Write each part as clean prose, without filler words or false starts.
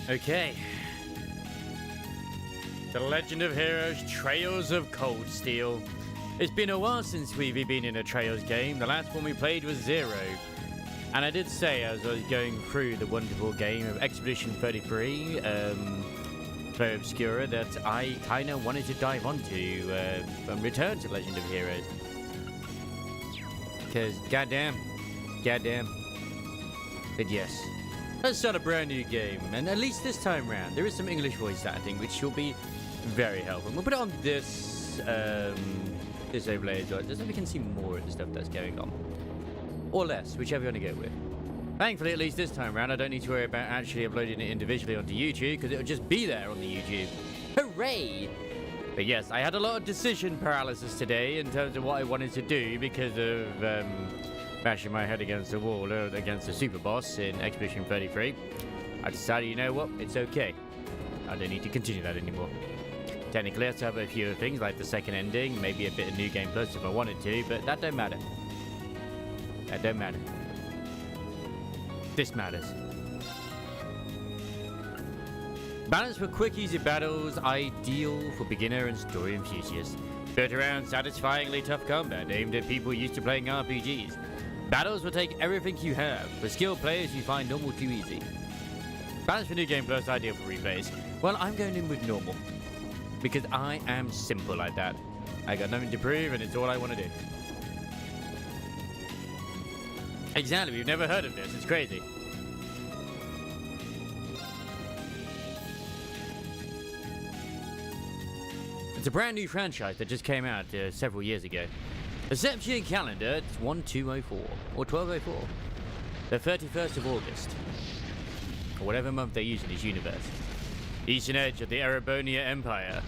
Okay. The Legend of Heroes Trails of Cold Steel. It's been a while since we've been in a Trails game. The last one we played was Zero. And I did say as I was going through the wonderful game of Expedition 33, Pro Obscura, that I kind of wanted to dive onto and return to Legend of Heroes. Because, goddamn. But yes. Let's start a brand new game, and at least this time round, there is some English voice acting, which will be very helpful. We'll put it on this this overlay as well, just so we can see more of the stuff that's going on. Or less, whichever you want to go with. Thankfully, at least this time round, I don't need to worry about actually uploading it individually onto YouTube, because it'll just be there on the YouTube. Hooray! But yes, I had a lot of decision paralysis today in terms of what I wanted to do because of bashing my head against the wall against the super boss in Expedition 33. I decided, you know what, it's okay. I don't need to continue that anymore. Technically, I still have a few things like the second ending, maybe a bit of New Game Plus if I wanted to, but that don't matter. That don't matter. This matters. Balance for quick, easy battles, ideal for beginner and story enthusiasts. Built around satisfyingly tough combat aimed at people used to playing RPGs. Battles will take everything you have. For skilled players, you find normal too easy. Balance for New Game Plus, ideal for replays. Well, I'm going in with normal. Because I am simple like that. I got nothing to prove and it's all I want to do. Exactly, we've never heard of this. It's crazy. It's a brand new franchise that just came out several years ago. The Septian calendar, it's 1204, or 1204. The 31st of August. Or whatever month they use in this universe. Eastern edge of the Erebonia Empire.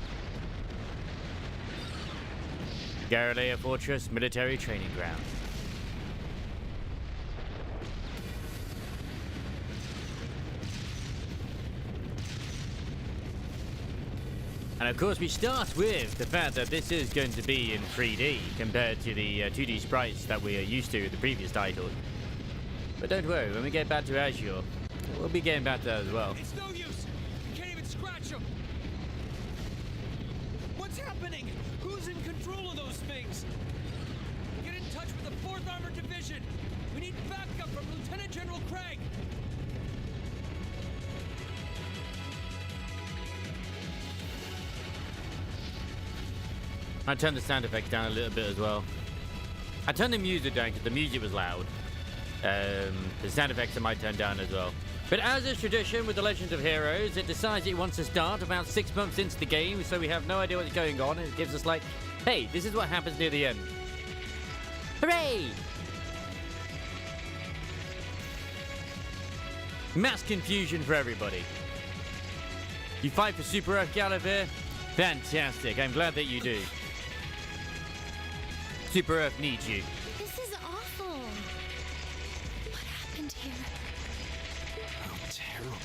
Garalea Fortress military training ground. And of course we start with the fact that this is going to be in 3D compared to the 2D sprites that we are used to with the previous titles. But don't worry, when we get back to Azure, we'll be getting back to that as well. It's no use! You can't even scratch them! What's happening? Who's in control of those things? Get in touch with the 4th Armored Division! We need backup from Lieutenant General Craig! I turned the sound effects down a little bit as well. I turned the music down because the music was loud. The sound effects I might turn down as well. But as is tradition with The Legend of Heroes, it decides it wants to start about 6 months into the game, so we have no idea what's going on, and it gives us like, hey, this is what happens near the end. Hooray! Mass confusion for everybody. You fight for Super Earth Gallivere? Fantastic, I'm glad that you do. Super Earth needs you. This is awful. What happened here? How terrible.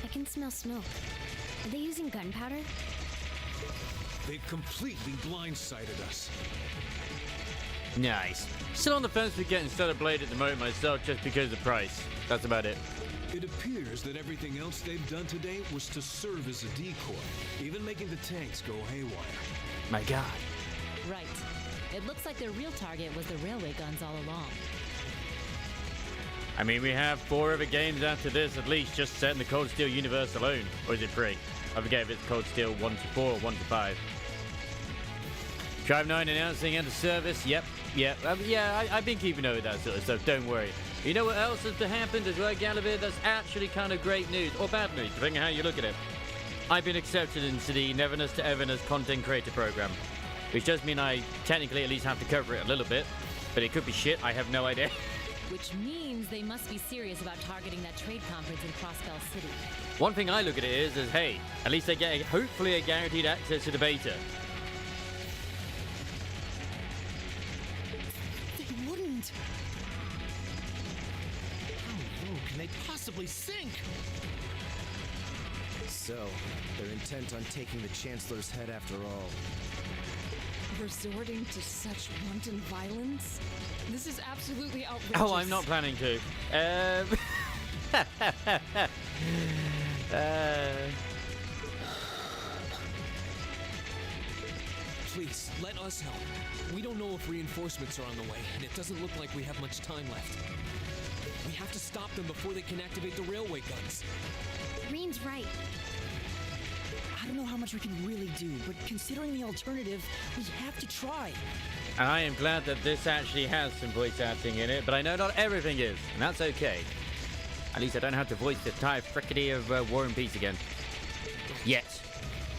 I can smell smoke. Are they using gunpowder? They've completely blindsided us. Nice. Still on the fence with getting Stellar Blade at the moment myself just because of the price. That's about it. It appears that everything else they've done today was to serve as a decoy, even making the tanks go haywire. My god. Right. It looks like their real target was the railway guns all along. I mean, we have 4 other games after this at least just set in the Cold Steel universe alone. Or is it 3? I forget if it's Cold Steel 1 to 4 or 1 to 5. Drive 9 announcing enter service. Yep. I've been keeping over that sort of stuff. Don't worry. You know what else has happened as well, Gallivere? That's actually kind of great news. Or bad news, depending on how you look at it. I've been accepted into the Neverness to Everness content creator program. Which does mean I technically at least have to cover it a little bit. But it could be shit. I have no idea. Which means they must be serious about targeting that trade conference in Crossbell City. One thing I look at it is hey, at least they get hopefully a guaranteed access to the beta. They wouldn't! How low can they possibly sink? So, they're intent on taking the Chancellor's head after all. Resorting to such wanton violence? This is absolutely outrageous. Oh, I'm not planning to. Please, let us help. We don't know if reinforcements are on the way, and it doesn't look like we have much time left. We have to stop them before they can activate the railway guns. Green's right. I don't know how much we can really do, but considering the alternative, we have to try. And I am glad that this actually has some voice acting in it, but I know not everything is, and that's okay. At least I don't have to voice the entire frickety of War and Peace again. Yet.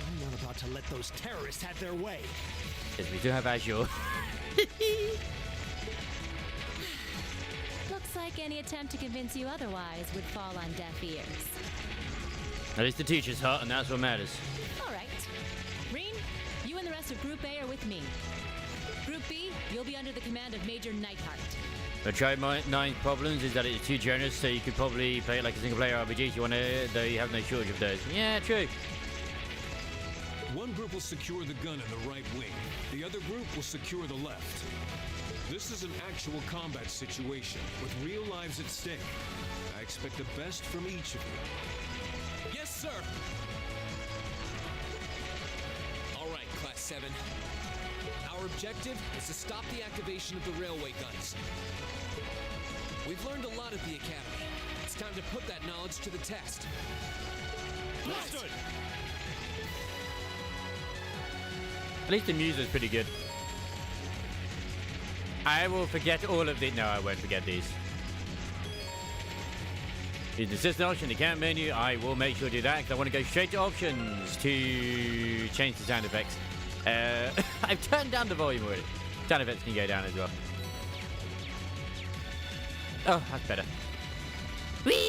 I'm not about to let those terrorists have their way. Because we do have Azure. Looks like any attempt to convince you otherwise would fall on deaf ears. At least the teacher's hot, and that's what matters. All right. Reen, you and the rest of Group A are with me. Group B, you'll be under the command of Major Neidhart. The Tribe 9 problems is that it's too generous, so you could probably play it like a single-player RPG if you want to, though you have no shortage of those. Yeah, true. One group will secure the gun in the right wing. The other group will secure the left. This is an actual combat situation with real lives at stake. I expect the best from each of you. Yes, sir! All right, Class 7. Our objective is to stop the activation of the railway guns. We've learned a lot at the Academy. It's time to put that knowledge to the test. Understood! At least the music's pretty good. I will forget all of these. No, I won't forget these. In the system option, the count menu, I will make sure to do that because I want to go straight to options to change the sound effects. I've turned down the volume already. Sound effects can go down as well. Oh, that's better. Whee!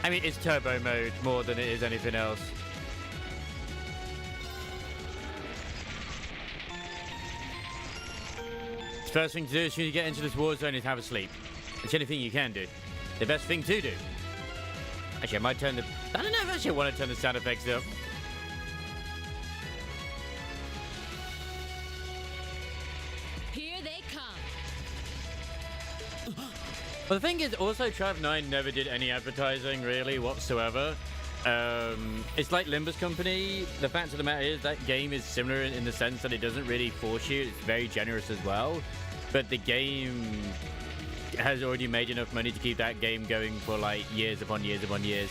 I mean, it's turbo mode more than it is anything else. The first thing to do as soon as you get into this war zone is have a sleep. It's anything you can do. The best thing to do. Actually, I might turn the... I don't know if I actually want to turn the sound effects up. Here they come. Well, the thing is, also, Tribe 9 never did any advertising, really, whatsoever. It's like Limbus Company. The fact of the matter is that game is similar in the sense that it doesn't really force you. It's very generous as well. But the game has already made enough money to keep that game going for, like, years upon years upon years.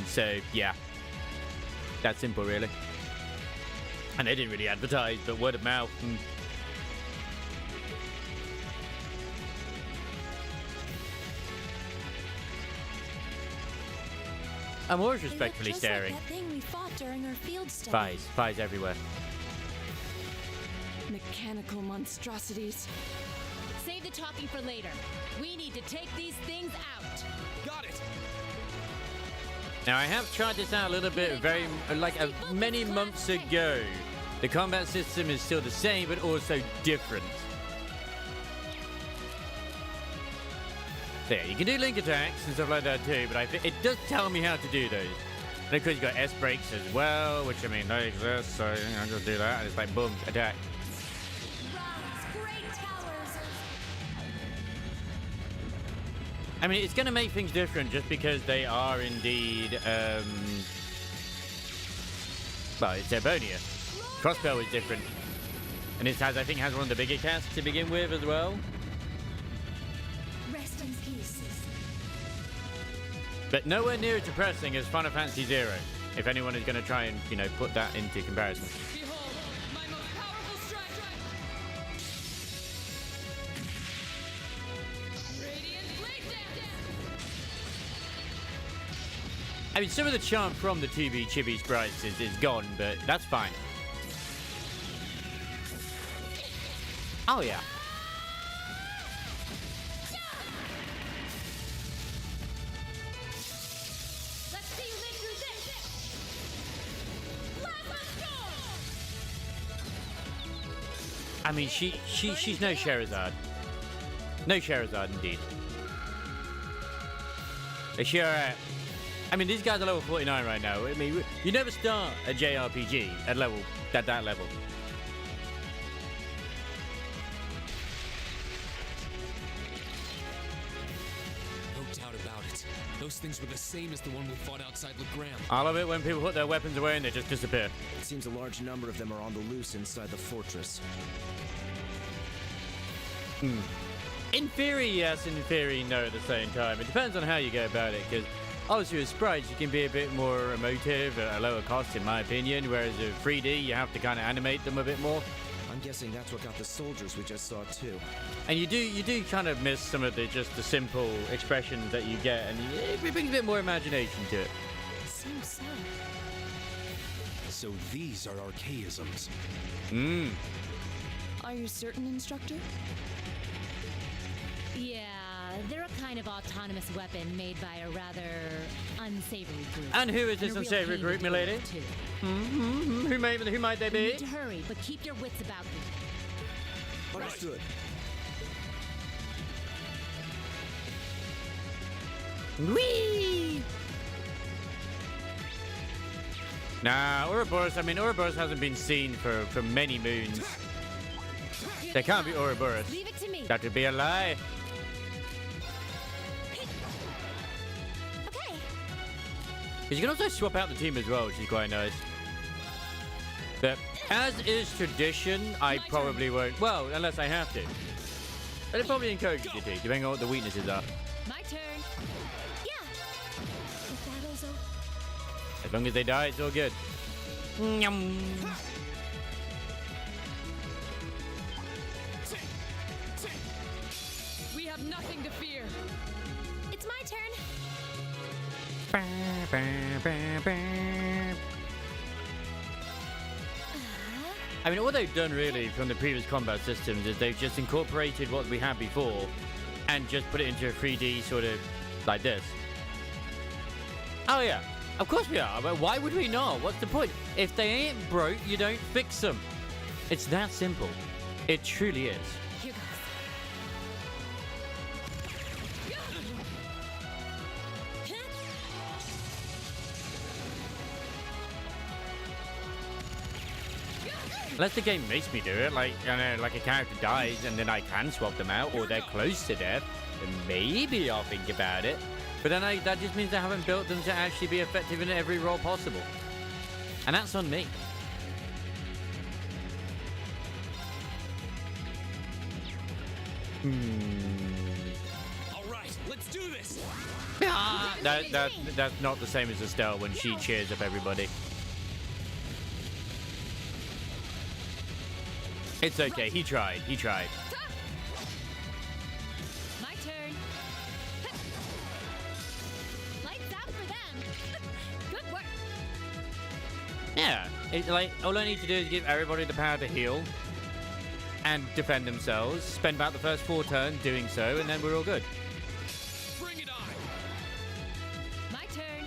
So, yeah. That's simple, really. And they didn't really advertise, but word of mouth and... I'm always They look respectfully just staring. Like that thing we fought during our field study. Spies everywhere. Mechanical monstrosities. Save the talking for later. We need to take these things out. Got it! Now I have tried this out a little bit, many months ago. The combat system is still the same, but also different. There, you can do link attacks and stuff like that too, but I think it does tell me how to do those. And of course you've got S breaks as well, which I mean they exist, so I'll just do that and it's like boom, attack. I mean, it's going to make things different just because they are indeed, well, it's Ebonia. Crossbow is different. And it has, I think, has one of the bigger casts to begin with as well. Rest in peace. But nowhere near as depressing as Final Fantasy Zero, if anyone is going to try and, you know, put that into comparison. Behold, my most powerful strike! Radiant blade dance! I mean, some of the charm from the 2B chibi sprites is gone, but that's fine. Oh, yeah. Let's see you live through this. Plasma storm! I mean, she's no Sherazade. No Sherazade, indeed. They sure are. I mean, these guys are level 49 right now. I mean, you never start a JRPG at that level. Those things were the same as the one we fought outside Legram. I love it when people put their weapons away and they just disappear. It seems a large number of them are on the loose inside the fortress. In theory, yes. In theory, no at the same time. It depends on how you go about it, because obviously with sprites, you can be a bit more emotive at a lower cost, in my opinion, whereas with 3D, you have to kind of animate them a bit more. I'm guessing that's what got the soldiers we just saw too. And you do kind of miss some of the simple expressions that you get, and it brings a bit more imagination to it. Seems so. So these are archaisms. Are you certain, Instructor? Yeah, they're a kind of autonomous weapon made by a rather unsavory group. And who is this a real unsavory pain group, to deal milady? with, too. Who might they You be? need to hurry, but keep your wits about you. Understood. Whee! Nah, Ouroboros. I mean, Ouroboros hasn't been seen for many moons. They can't be Ouroboros. Leave it to me. That would be a lie. Okay. Because you can also swap out the team as well, which is quite nice. But as is tradition, I probably won't. Well, unless I have to. But it probably encourages you to, depending on what the weaknesses are. My turn. Yeah. The battle's over. As long as they die, it's all good. Nyum. We have nothing to fear. It's my turn. I mean, all they've done really from the previous combat systems is they've just incorporated what we had before and just put it into a 3D sort of like this. Oh yeah, of course we are, but why would we not? What's the point? If they ain't broke, you don't fix them. It's that simple. It truly is. Here goes. Unless the game makes me do it, like, like a character dies and then I can swap them out, or they're close to death, then maybe I'll think about it. But then that just means I haven't built them to actually be effective in every role possible. And that's on me. All right, let's do this. That's not the same as Estelle when she cheers up everybody. It's okay, he tried. My turn. Lights out for them. Good work. Yeah, like all I need to do is give everybody the power to heal and defend themselves. Spend about the first 4 turns doing so, and then we're all good. Bring it on. My turn.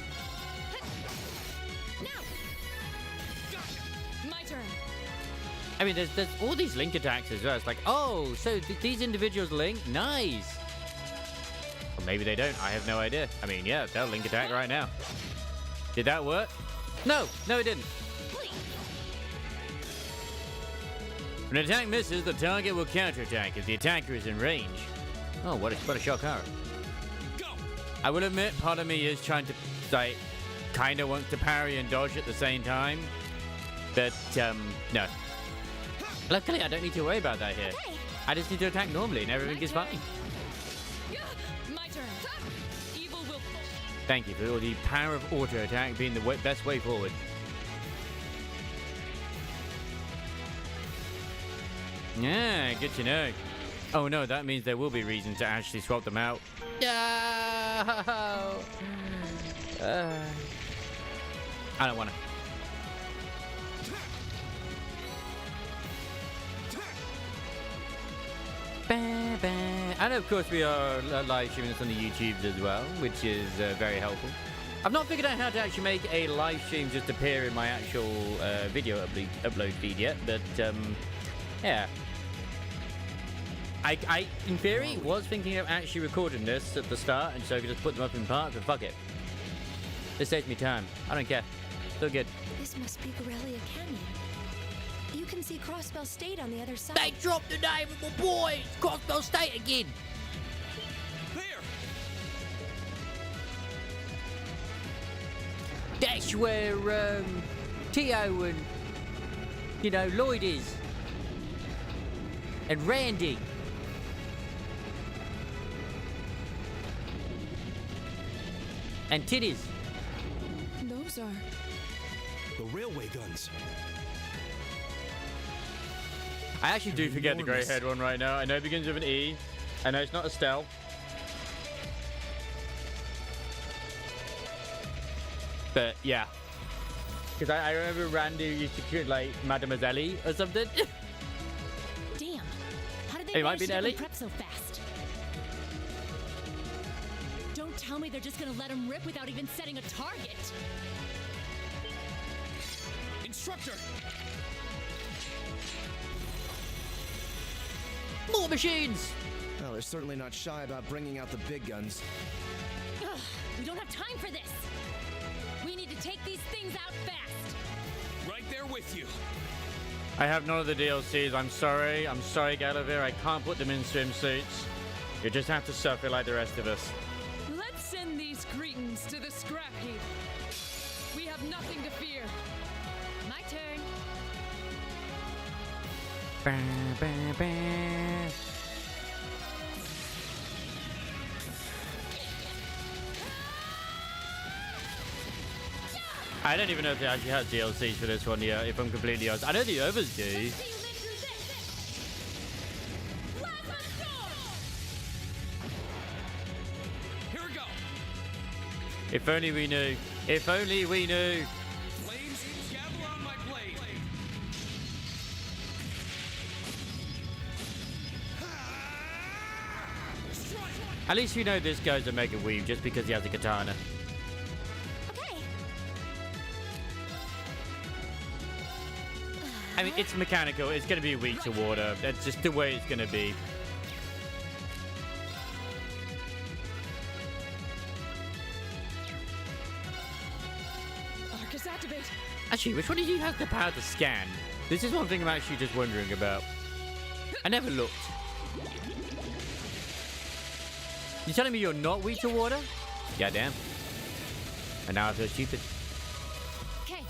Now. My turn. I mean, there's all these link attacks as well. It's like, oh, so these individuals link? Nice. Or maybe they don't. I have no idea. I mean, yeah, they'll link attack right now. Did that work? No, it didn't. When an attack misses, the target will counterattack if the attacker is in range. Oh, what a shock horror. Go. I will admit, part of me is trying to, like, kind of wants to parry and dodge at the same time. But, no. Luckily, I don't need to worry about that here. Okay. I just need to attack normally and everything is fine. My turn. Evil will. Thank you for the power of auto attack being the best way forward. Yeah, good to know. Oh no, that means there will be reasons to actually swap them out. No! I don't want to. And of course we are live streaming this on the YouTubes as well, which is very helpful. I've not figured out how to actually make a live stream just appear in my actual video upload feed yet, but yeah. I in theory was thinking of actually recording this at the start, and so I could just put them up in parts, but fuck it. This saves me time. I don't care. Still good. This must be Gorelia Canyon. You can see Crossbell State on the other side. They dropped the name of my boy! Crossbell State again! There. That's where Tio and, you know, Lloyd is. And Randy. And Titties. Those are. The railway guns. I actually do forget the Enormous. grey-haired one right now. I know it begins with an E. I know it's not Estelle. But yeah. Because I remember Randy used to call like Mademoiselle or something. Damn. How did they It might manage be to get Ellie. them prep so fast? Don't tell me they're just gonna let him rip without even setting a target. Instructor! More machines! Well, they're certainly not shy about bringing out the big guns. Ugh, we don't have time for this. We need to take these things out fast. Right there with you. I have none of the DLCs. I'm sorry. I'm sorry, Gallivere. I can't put them in swimsuits. You just have to suffer like the rest of us. Let's send these cretins to the scrap heap. We have nothing to fear. My turn. Ba, ba, ba. I don't even know if they actually had DLCs for this one yet, if I'm completely honest. I know the others do. Here we go. If only we knew. If only we knew. Flames, gather on my blade. Strike! At least we know this guy's a Mega Weave just because he has a katana. Okay. I mean, it's mechanical. It's going to be weak to water. That's just the way it's going to be. Arcus activate. Actually, which one of you has the power to scan? This is one thing I'm actually just wondering about. I never looked. You telling me you're not weak to water? Goddamn. And now I feel stupid. Okay.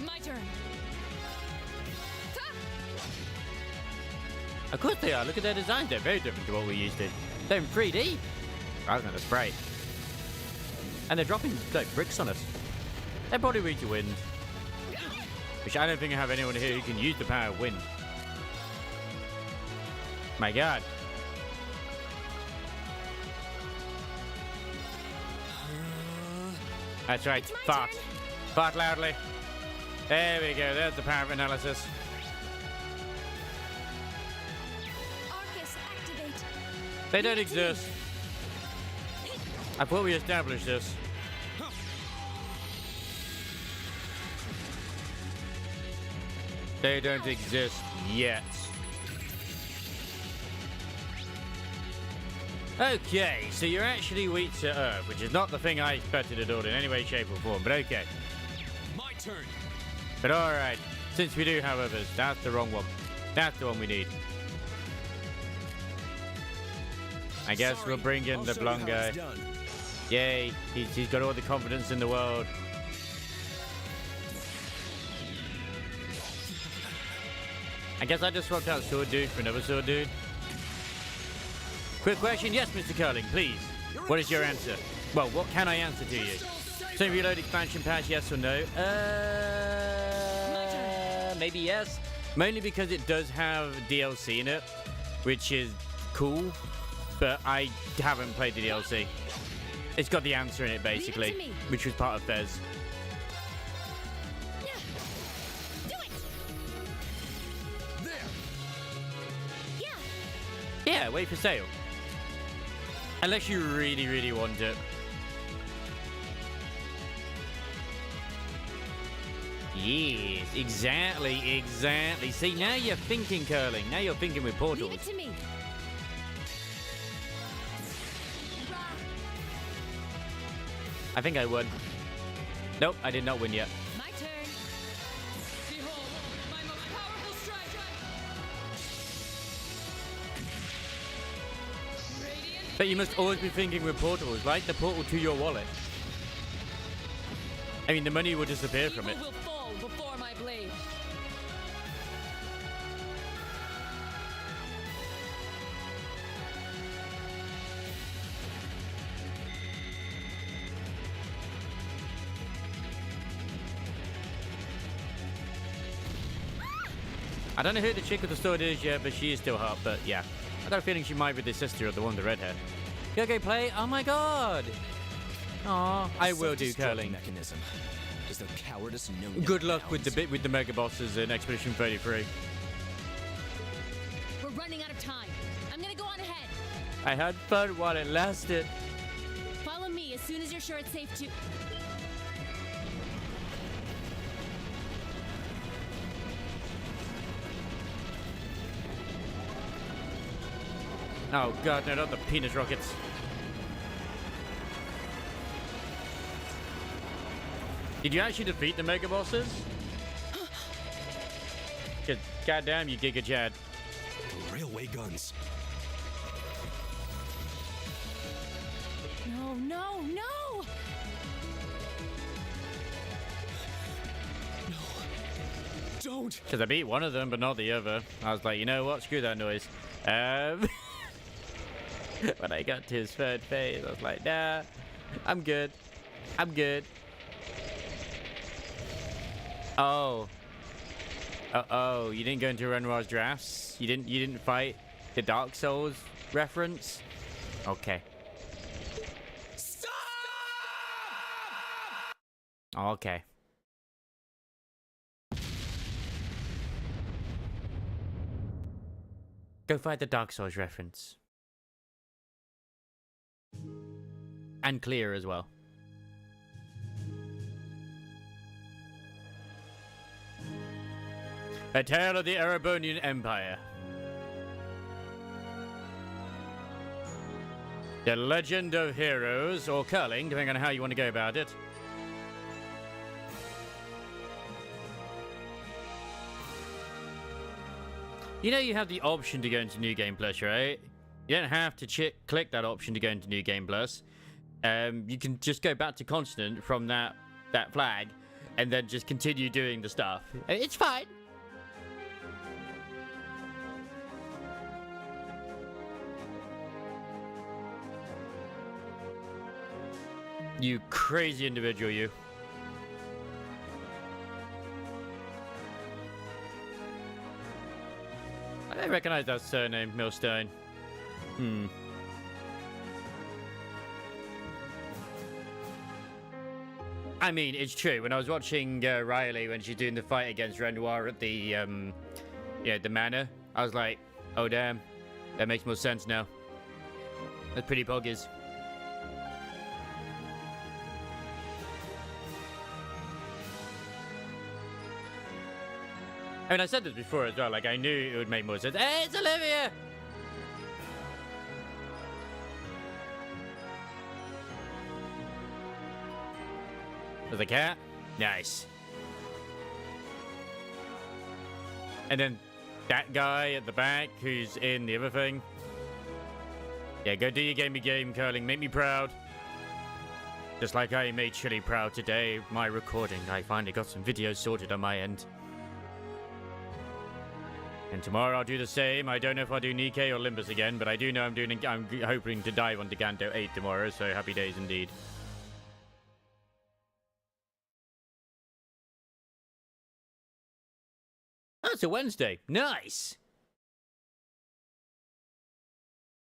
My turn. Of course they are. Look at their designs. They're very different to what we used to. They're in 3D. Rather than a spray. And they're dropping like bricks on us. They're probably weak to wind. Which I don't think I have anyone here who can use the power of wind. My god. That's right. Fart. Fart loudly. There we go. There's the power of analysis. Arcus, activate. They don't exist. I thought we established this. They don't exist yet. Okay, so you're actually weak to Earth, which is not the thing I expected at all in any way, shape, or form, but okay. My turn. But alright, since we do have others, that's the wrong one. That's the one we need. I guess Sorry, we'll bring in I'll the show you blonde how guy. it's done. Yay, he's got all the confidence in the world. I guess I just swapped out Sword Dude for another Sword Dude. Quick question, yes, Mr. Curling, please. What is your answer? Well, what can I answer to you? So reload expansion pass, yes or no? Maybe yes. Mainly because it does have DLC in it, which is cool, but I haven't played the DLC. It's got the answer in it, basically, me. which was part of Fez. Do it. There. Yeah. Yeah, wait for sale. Unless you really, really want it. Yes, exactly. See, now you're thinking, Curling. Now you're thinking with Leave portals. it to me. I think I won. Nope, I did not win yet. My turn. Behold, my most powerful strike! Radiant But you must always be thinking with portals, right? The portal to your wallet. I mean, the money will disappear from it. evil will fall before my blade. I don't know who the chick with the sword is yet, but she is still hot. But yeah, I got a feeling she might be the sister of the one with the red hair. Go play. Oh my god. Aw, I will do Self-destruct curling. mechanism. As though cowardice know Good no luck with the bounds. bit with the mega bosses in Expedition 33. We're running out of time. I'm gonna go on ahead. I had fun while it lasted. Follow me as soon as you're sure it's safe to. Oh god, no, not the penis rockets. Did you actually defeat the mega bosses? Goddamn, you Giga Chad. Railway guns. No, no, no! Don't! Because I beat one of them, but not the other. I was like, you know what? Screw that noise. When I got to his third phase, I was like, nah, I'm good. I'm good. Oh. Uh-oh, you didn't go into Renoir's drafts? You didn't fight the Dark Souls reference? Okay. Stop! Okay. Go fight the Dark Souls reference. And clear as well. A Tale of the Erebonian Empire. The Legend of Heroes, or curling, depending on how you want to go about it. You know you have the option to go into New Game Plus, right? You don't have to click that option to go into New Game Plus. You can just go back to Constant from that flag, and then just continue doing the stuff. It's fine. You crazy individual, you. I don't recognize that surname, Millstone. I mean, it's true. When I was watching Riley when she's doing the fight against Renoir at the, the manor, I was like, oh damn, that makes more sense now. That's pretty boggers. I mean, I said this before as well, like, I knew it would make more sense. Hey, it's Olivia! There's a cat? Nice. And then that guy at the back who's in the other thing. Yeah, go do your game, curling. Make me proud. Just like I made Chili proud today, my recording. I finally got some videos sorted on my end. And tomorrow I'll do the same. I don't know if I'll do Nikke or Limbus again, but I do know I'm hoping to dive on Giganto 8 tomorrow, so happy days indeed. Oh, it's a Wednesday. Nice!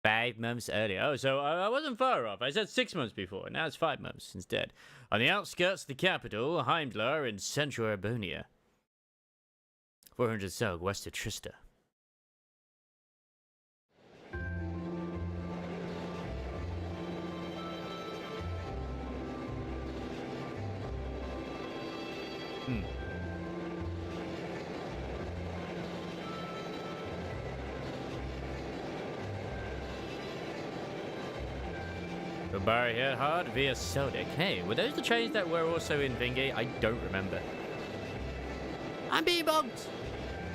5 months earlier. Oh, so I wasn't far off. I said 6 months before. Now it's 5 months instead. On the outskirts of the capital, Heimdall in central Erebonia. 400 Zog, west of Trista. Barrierhard via Seldic. Hey, were those the trains that were also in Vingate? I don't remember. I'm being bogged!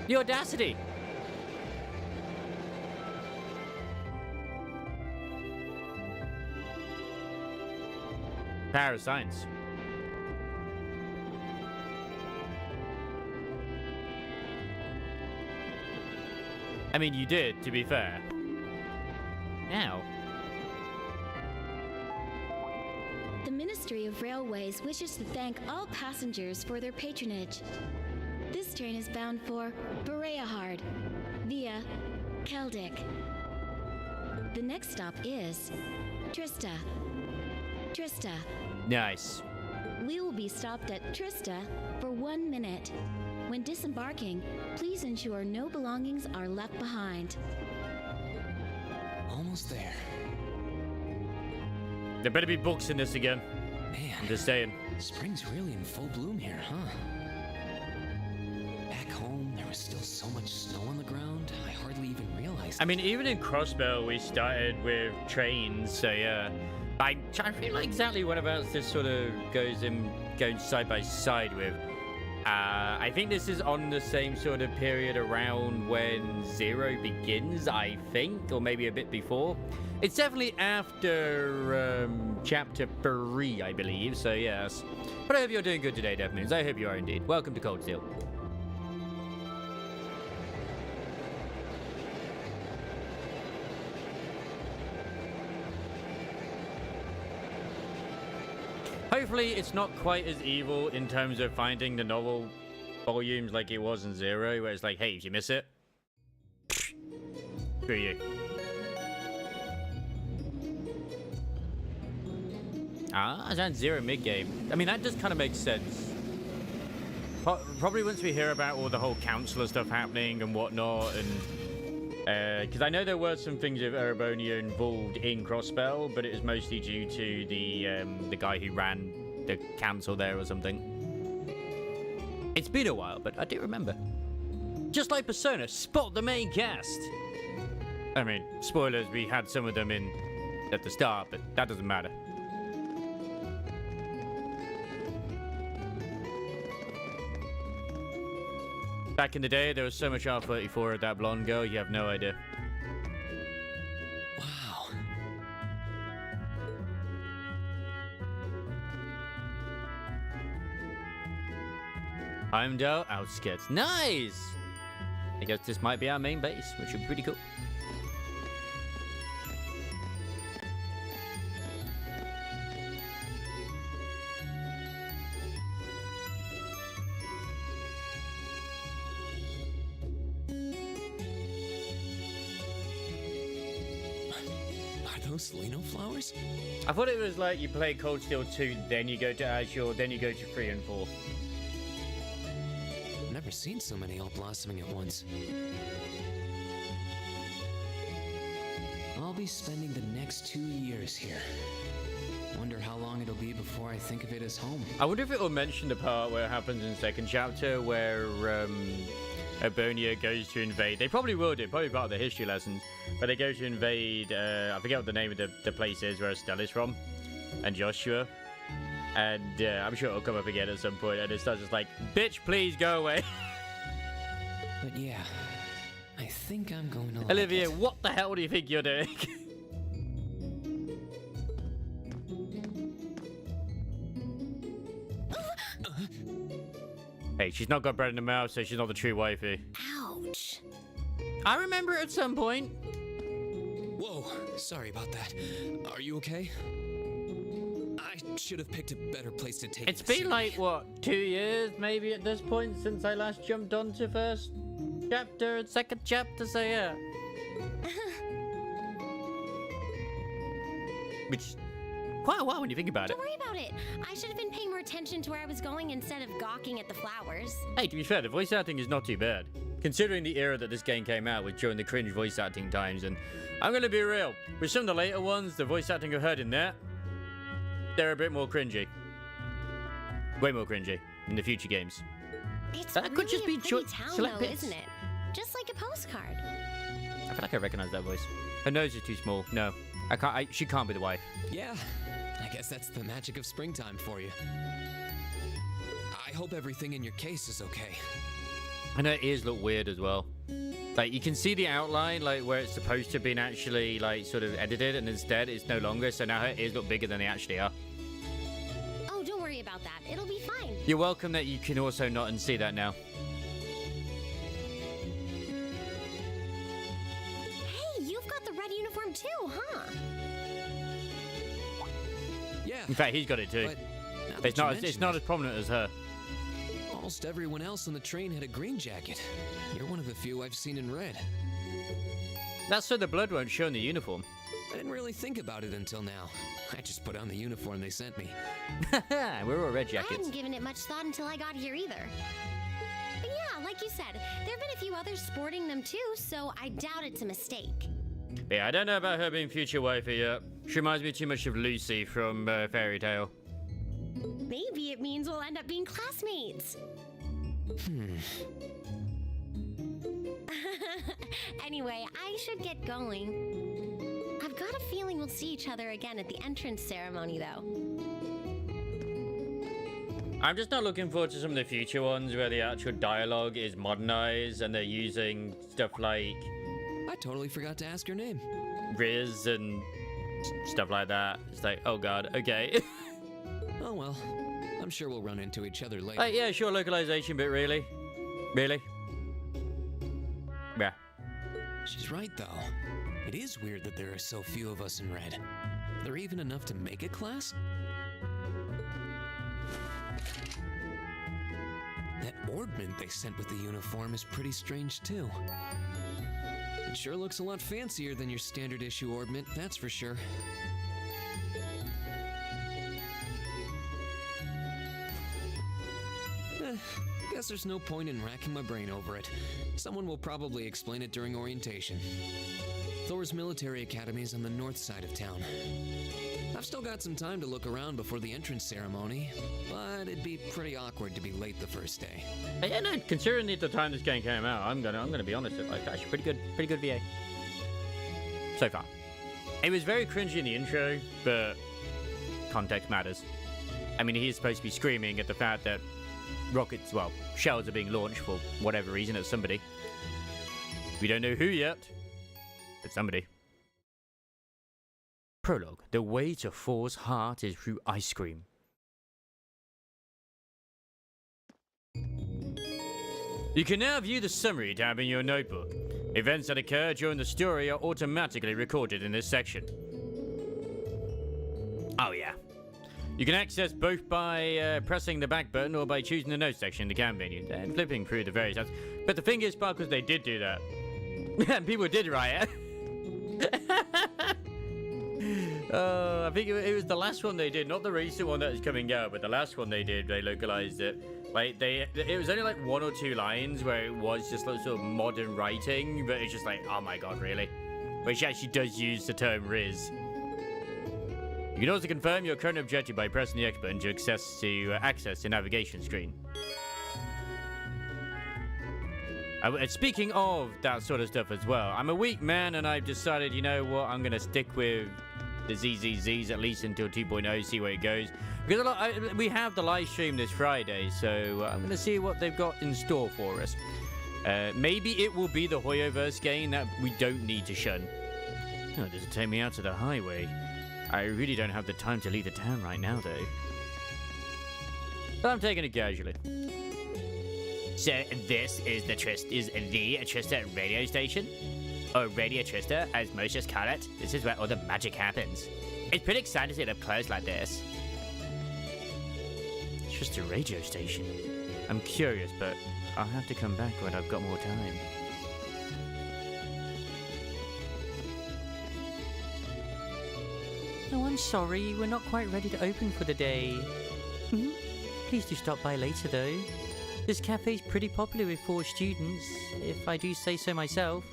The audacity! Power of science. I mean, you did, to be fair. Now. The Ministry of Railways wishes to thank all passengers for their patronage. This train is bound for Barrierhard via Keldic. The next stop is Trista. Trista. Nice. We will be stopped at Trista for 1 minute. When disembarking, please ensure no belongings are left behind. Almost there. There better be books in this again. Man, I'm just saying. spring's really in full bloom here, huh? Back home, there was still so much snow on the ground, I hardly even realized. I mean, even in Crossbell, we started with trains, so yeah. I'm trying to feel like exactly whereabouts this sort of going side by side with. I think this is on the same sort of period around when Zero begins, I think, or maybe a bit before. It's definitely after chapter 3, I believe, so yes. But I hope you're doing good today, Deathmoons. I hope you are indeed. Welcome to Cold Steel. Hopefully it's not quite as evil in terms of finding the novel volumes like it was in Zero, where it's like, hey, if you miss it, screw you. Ah, that's Zero mid-game. I mean, that just kind of makes sense. Probably once we hear about all the whole counselor stuff happening and whatnot, and because I know there were some things of Erebonia involved in Crossbell, but it was mostly due to the guy who ran the council there or something. It's been a while, but I do remember. Just like Persona, spot the main cast. I mean, spoilers, we had some of them in at the start, but that doesn't matter. Back in the day, there was so much R34 of that blonde girl, you have no idea. Wow. Heimdall outskirts. Nice! I guess this might be our main base, which would be pretty cool. Those Lino flowers? I thought it was like you play Cold Steel 2, then you go to Azure, then you go to 3 and 4. I've never seen so many all blossoming at once. I'll be spending the next 2 years here. Wonder how long it'll be before I think of it as home. I wonder if it will mention the part where it happens in the second chapter where Erebonia goes to invade. They probably will do, probably part of the history lessons. But they go to invade, I forget what the name of the place is where Estella's from, and Joshua. And I'm sure it'll come up again at some point, and it starts just like, bitch, please go away. But yeah, I think I'm going to Olivia, what the hell do you think you're doing? Hey, she's not got bread in her mouth, so she's not the true wifey. Ouch. I remember at some point. Whoa, sorry about that. Are you okay? I should have picked a better place to take It's this. been like, what, 2 years maybe at this point since I last jumped onto first chapter and second chapter, so yeah. Which is quite a while when you think about it. Don't worry about it. I should have been paying more attention to where I was going instead of gawking at the flowers. Hey, to be fair, the voice acting is not too bad. Considering the era that this game came out with during the cringe voice acting times, and I'm gonna be real, with some of the later ones, the voice acting I've heard in there, they're a bit more cringy. Way more cringy in the future games. It's That really could just a be pretty town, select though, bits. isn't it? Just like a postcard. I feel like I recognize that voice. Her nose is too small. No. She can't be the wife. Yeah, I guess that's the magic of springtime for you. I hope everything in your case is okay. And her ears look weird as well. Like, you can see the outline, like, where it's supposed to have been actually, like, sort of edited, and instead it's no longer, so now her ears look bigger than they actually are. Oh, don't worry about that. It'll be fine. You're welcome that you can also not unsee that now. Hey, you've got the red uniform too, huh? Yeah. In fact, he's got it too. But now But that it's you not mention as it, prominent as her. almost everyone else on the train had a green jacket. You're one of the few I've seen in red. That's so the blood won't show in the uniform. I didn't really think about it until now. I just put on the uniform they sent me. We're all red I jackets. hadn't given it much thought until I got here either. But yeah, like you said, there have been a few others sporting them too, so I doubt it's a mistake. Yeah, I don't know about her being future wifey yet. She reminds me too much of Lucy from Fairy Tale. Maybe it means we'll end up being classmates. Anyway, I should get going. I've got a feeling we'll see each other again at the entrance ceremony, though. I'm just not looking forward to some of the future ones where the actual dialogue is modernized and they're using stuff like I totally forgot to ask your name. Riz and stuff like that. It's like, oh god, okay. Oh well, I'm sure we'll run into each other later. Like, yeah, sure, localization, but really? Really? Yeah. She's right, though. It is weird that there are so few of us in red. Are there even enough to make a class? That orbment they sent with the uniform is pretty strange, too. It sure looks a lot fancier than your standard issue orbment, that's for sure. Guess there's no point in racking my brain over it. Someone will probably explain it during orientation. Thor's military academy is on the north side of town. I've still got some time to look around before the entrance ceremony, but it'd be pretty awkward to be late the first day. Yeah, no, considering the time this game came out, I'm gonna be honest, it's like actually pretty good VA. So far. It was very cringy in the intro, but context matters. I mean, he is supposed to be screaming at the fact that rockets, well, shells are being launched for whatever reason at somebody. We don't know who yet, but somebody. Prologue. The way to Thor's heart is through ice cream. You can now view the summary tab in your notebook. Events that occur during the story are automatically recorded in this section. Oh yeah. You can access both by pressing the back button or by choosing the notes section in the cam menu and flipping through the various tabs. But the thing is, Sparkles, they did do that. And people did riot. I think it was the last one they did, not the recent one that is coming out, but the last one they did, they localized it. Like, it was only like 1 or 2 lines where it was just like sort of modern writing, but it's just like, oh my god, really? But she actually does use the term Riz. You can also confirm your current objective by pressing the X button to access the navigation screen. Speaking of that sort of stuff as well, I'm a weak man and I've decided, you know what, I'm going to stick with the ZZZs at least until 2.0, see where it goes. Because we have the live stream this Friday, so I'm going to see what they've got in store for us. Maybe it will be the Hoyoverse game that we don't need to shun. Oh, does it take me out to the highway? I really don't have the time to leave the town right now, though. But I'm taking it casually. So this is the Trista radio station? Or Radio Trista, as most just call it. This is where all the magic happens. It's pretty exciting to see it up close like this. Trista radio station? I'm curious, but I'll have to come back when I've got more time. Oh, I'm sorry. We're not quite ready to open for the day. Please do stop by later, though. This cafe's pretty popular with 4 students, if I do say so myself.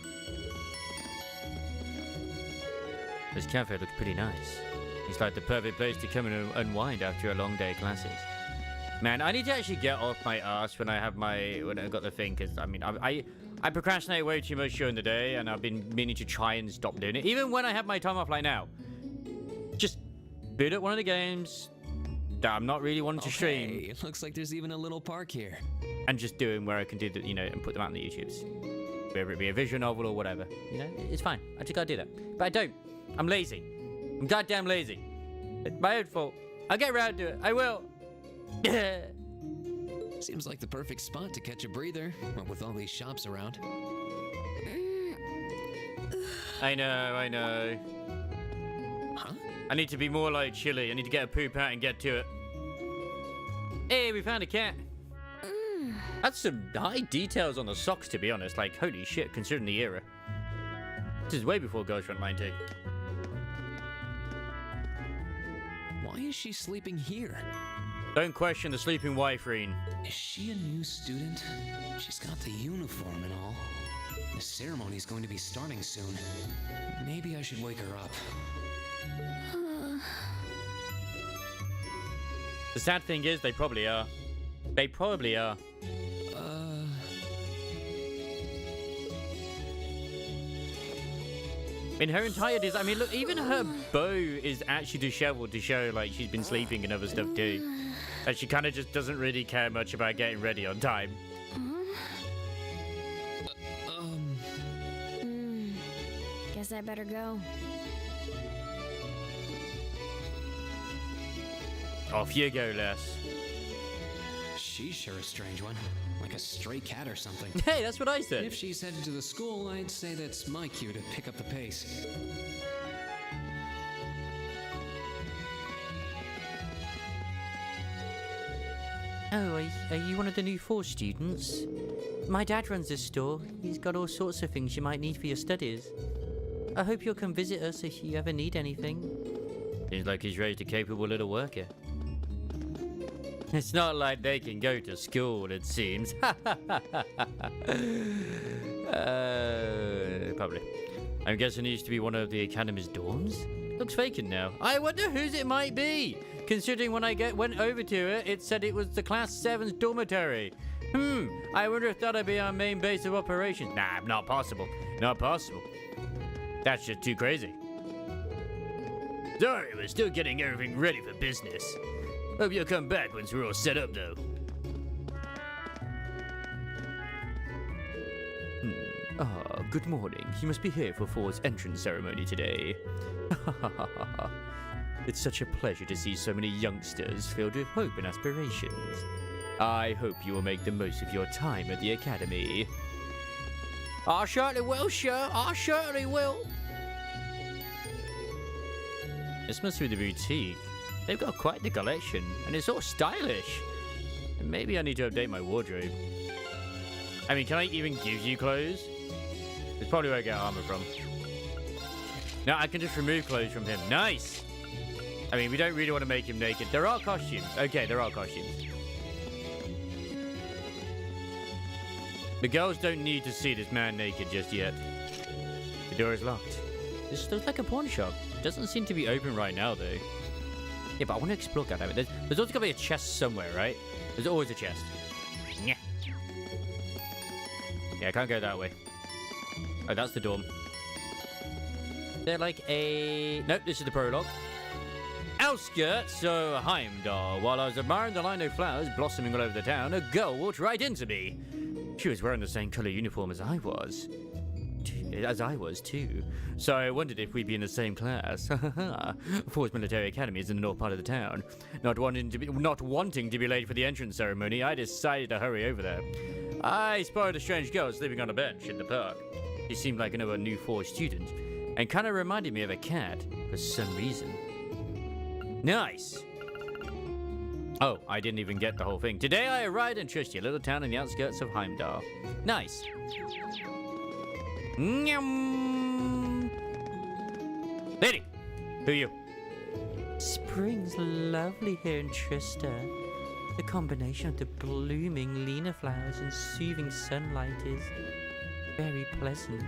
This cafe looks pretty nice. It's like the perfect place to come and unwind after a long day of classes. Man, I need to actually get off my ass when I got the thing, because I mean, I I procrastinate way too much during the day, and I've been meaning to try and stop doing it. Even when I have my time off like now. Just boot up one of the games that I'm not really wanting to stream. Hey, it looks like there's even a little park here. And just do them where I can do the, you know, and put them out on the YouTubes. Whether it be a visual novel or whatever. You know, it's fine. I just gotta do that. But I don't. I'm lazy. I'm goddamn lazy. It's my own fault. I'll get around to it. I will. Seems like the perfect spot to catch a breather, what with all these shops around. I know. Huh? I need to be more like Chili. I need to get a poop out and get to it. Hey, we found a cat. That's some high details on the socks, to be honest. Like, holy shit, considering the era. This is way before Ghost Frontline 2. Why is she sleeping here? Don't question the sleeping wife, Reen. Is she a new student? She's got the uniform and all. The ceremony's going to be starting soon. Maybe I should wake her up. The sad thing is, they probably are. They probably are. In her entire design, I mean, look, even her bow is actually disheveled to show, like, she's been sleeping and other stuff, too. And she kind of just doesn't really care much about getting ready on time. Guess I better go. Off you go, Les. She's sure a strange one. Like a stray cat or something. Hey, that's what I said. If she's headed to the school, I'd say that's my cue to pick up the pace. Oh, are you one of the new 4 students? My dad runs this store. He's got all sorts of things you might need for your studies. I hope you'll come visit us if you ever need anything. Seems like he's raised a capable little worker. It's not like they can go to school, it seems. Probably. I'm guessing it used to be one of the Academy's dorms? Looks vacant now. I wonder whose it might be. Considering when I went over to it, it said it was the Class 7's dormitory. I wonder if that'll be our main base of operations. Nah, not possible. Not possible. That's just too crazy. Sorry, we're still getting everything ready for business. Hope you'll come back once we're all set up, though. Good morning. You must be here for 4's entrance ceremony today. It's such a pleasure to see so many youngsters filled with hope and aspirations. I hope you will make the most of your time at the Academy. I certainly will, sir. I certainly will. This must be the boutique. They've got quite the collection, and it's all stylish. And maybe I need to update my wardrobe. I mean, can I even give you clothes? It's probably where I get armor from. No, I can just remove clothes from him. Nice! I mean, we don't really want to make him naked. There are costumes. Okay, there are costumes. The girls don't need to see this man naked just yet. The door is locked. This looks like a pawn shop. Doesn't seem to be open right now, though. Yeah, but I want to explore, goddammit. There's also got to be a chest somewhere, right? There's always a chest. Yeah. Yeah, I can't go that way. Oh, that's the dorm. They're like a... Nope, this is the prologue. Outskirts of Heimdall. While I was admiring the line of flowers blossoming all over the town, a girl walked right into me. She was wearing the same colour uniform as I was. Too. So I wondered if we'd be in the same class. 4's military academy is in the north part of the town. Not wanting to be late for the entrance ceremony, I decided to hurry over there. I spotted a strange girl sleeping on a bench in the park. She seemed like another new 4 student, and kind of reminded me of a cat for some reason. Nice! Oh, I didn't even get the whole thing. Today I arrived in Trusty, a little town in the outskirts of Heimdall. Nice. Nyam. Lady, who are you? Spring's lovely here in Trista. The combination of the blooming Lena flowers and soothing sunlight is very pleasant.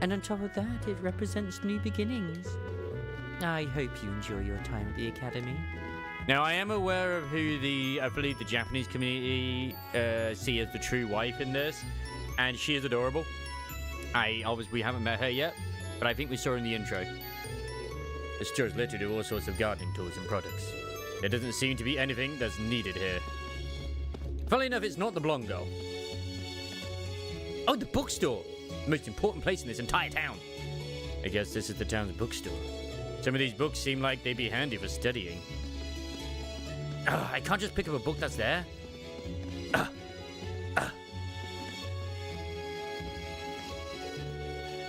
And on top of that, it represents new beginnings. I hope you enjoy your time at the Academy. Now, I am aware of who I believe the Japanese community see as the true wife in this. and she is adorable. We haven't met her yet, but I think we saw her in the intro. The store's littered with all sorts of gardening tools and products. There doesn't seem to be anything that's needed here. Funnily enough, it's not the blonde girl. Oh, the bookstore! The most important place in this entire town. I guess this is the town's bookstore. Some of these books seem like they'd be handy for studying. I can't just pick up a book that's there.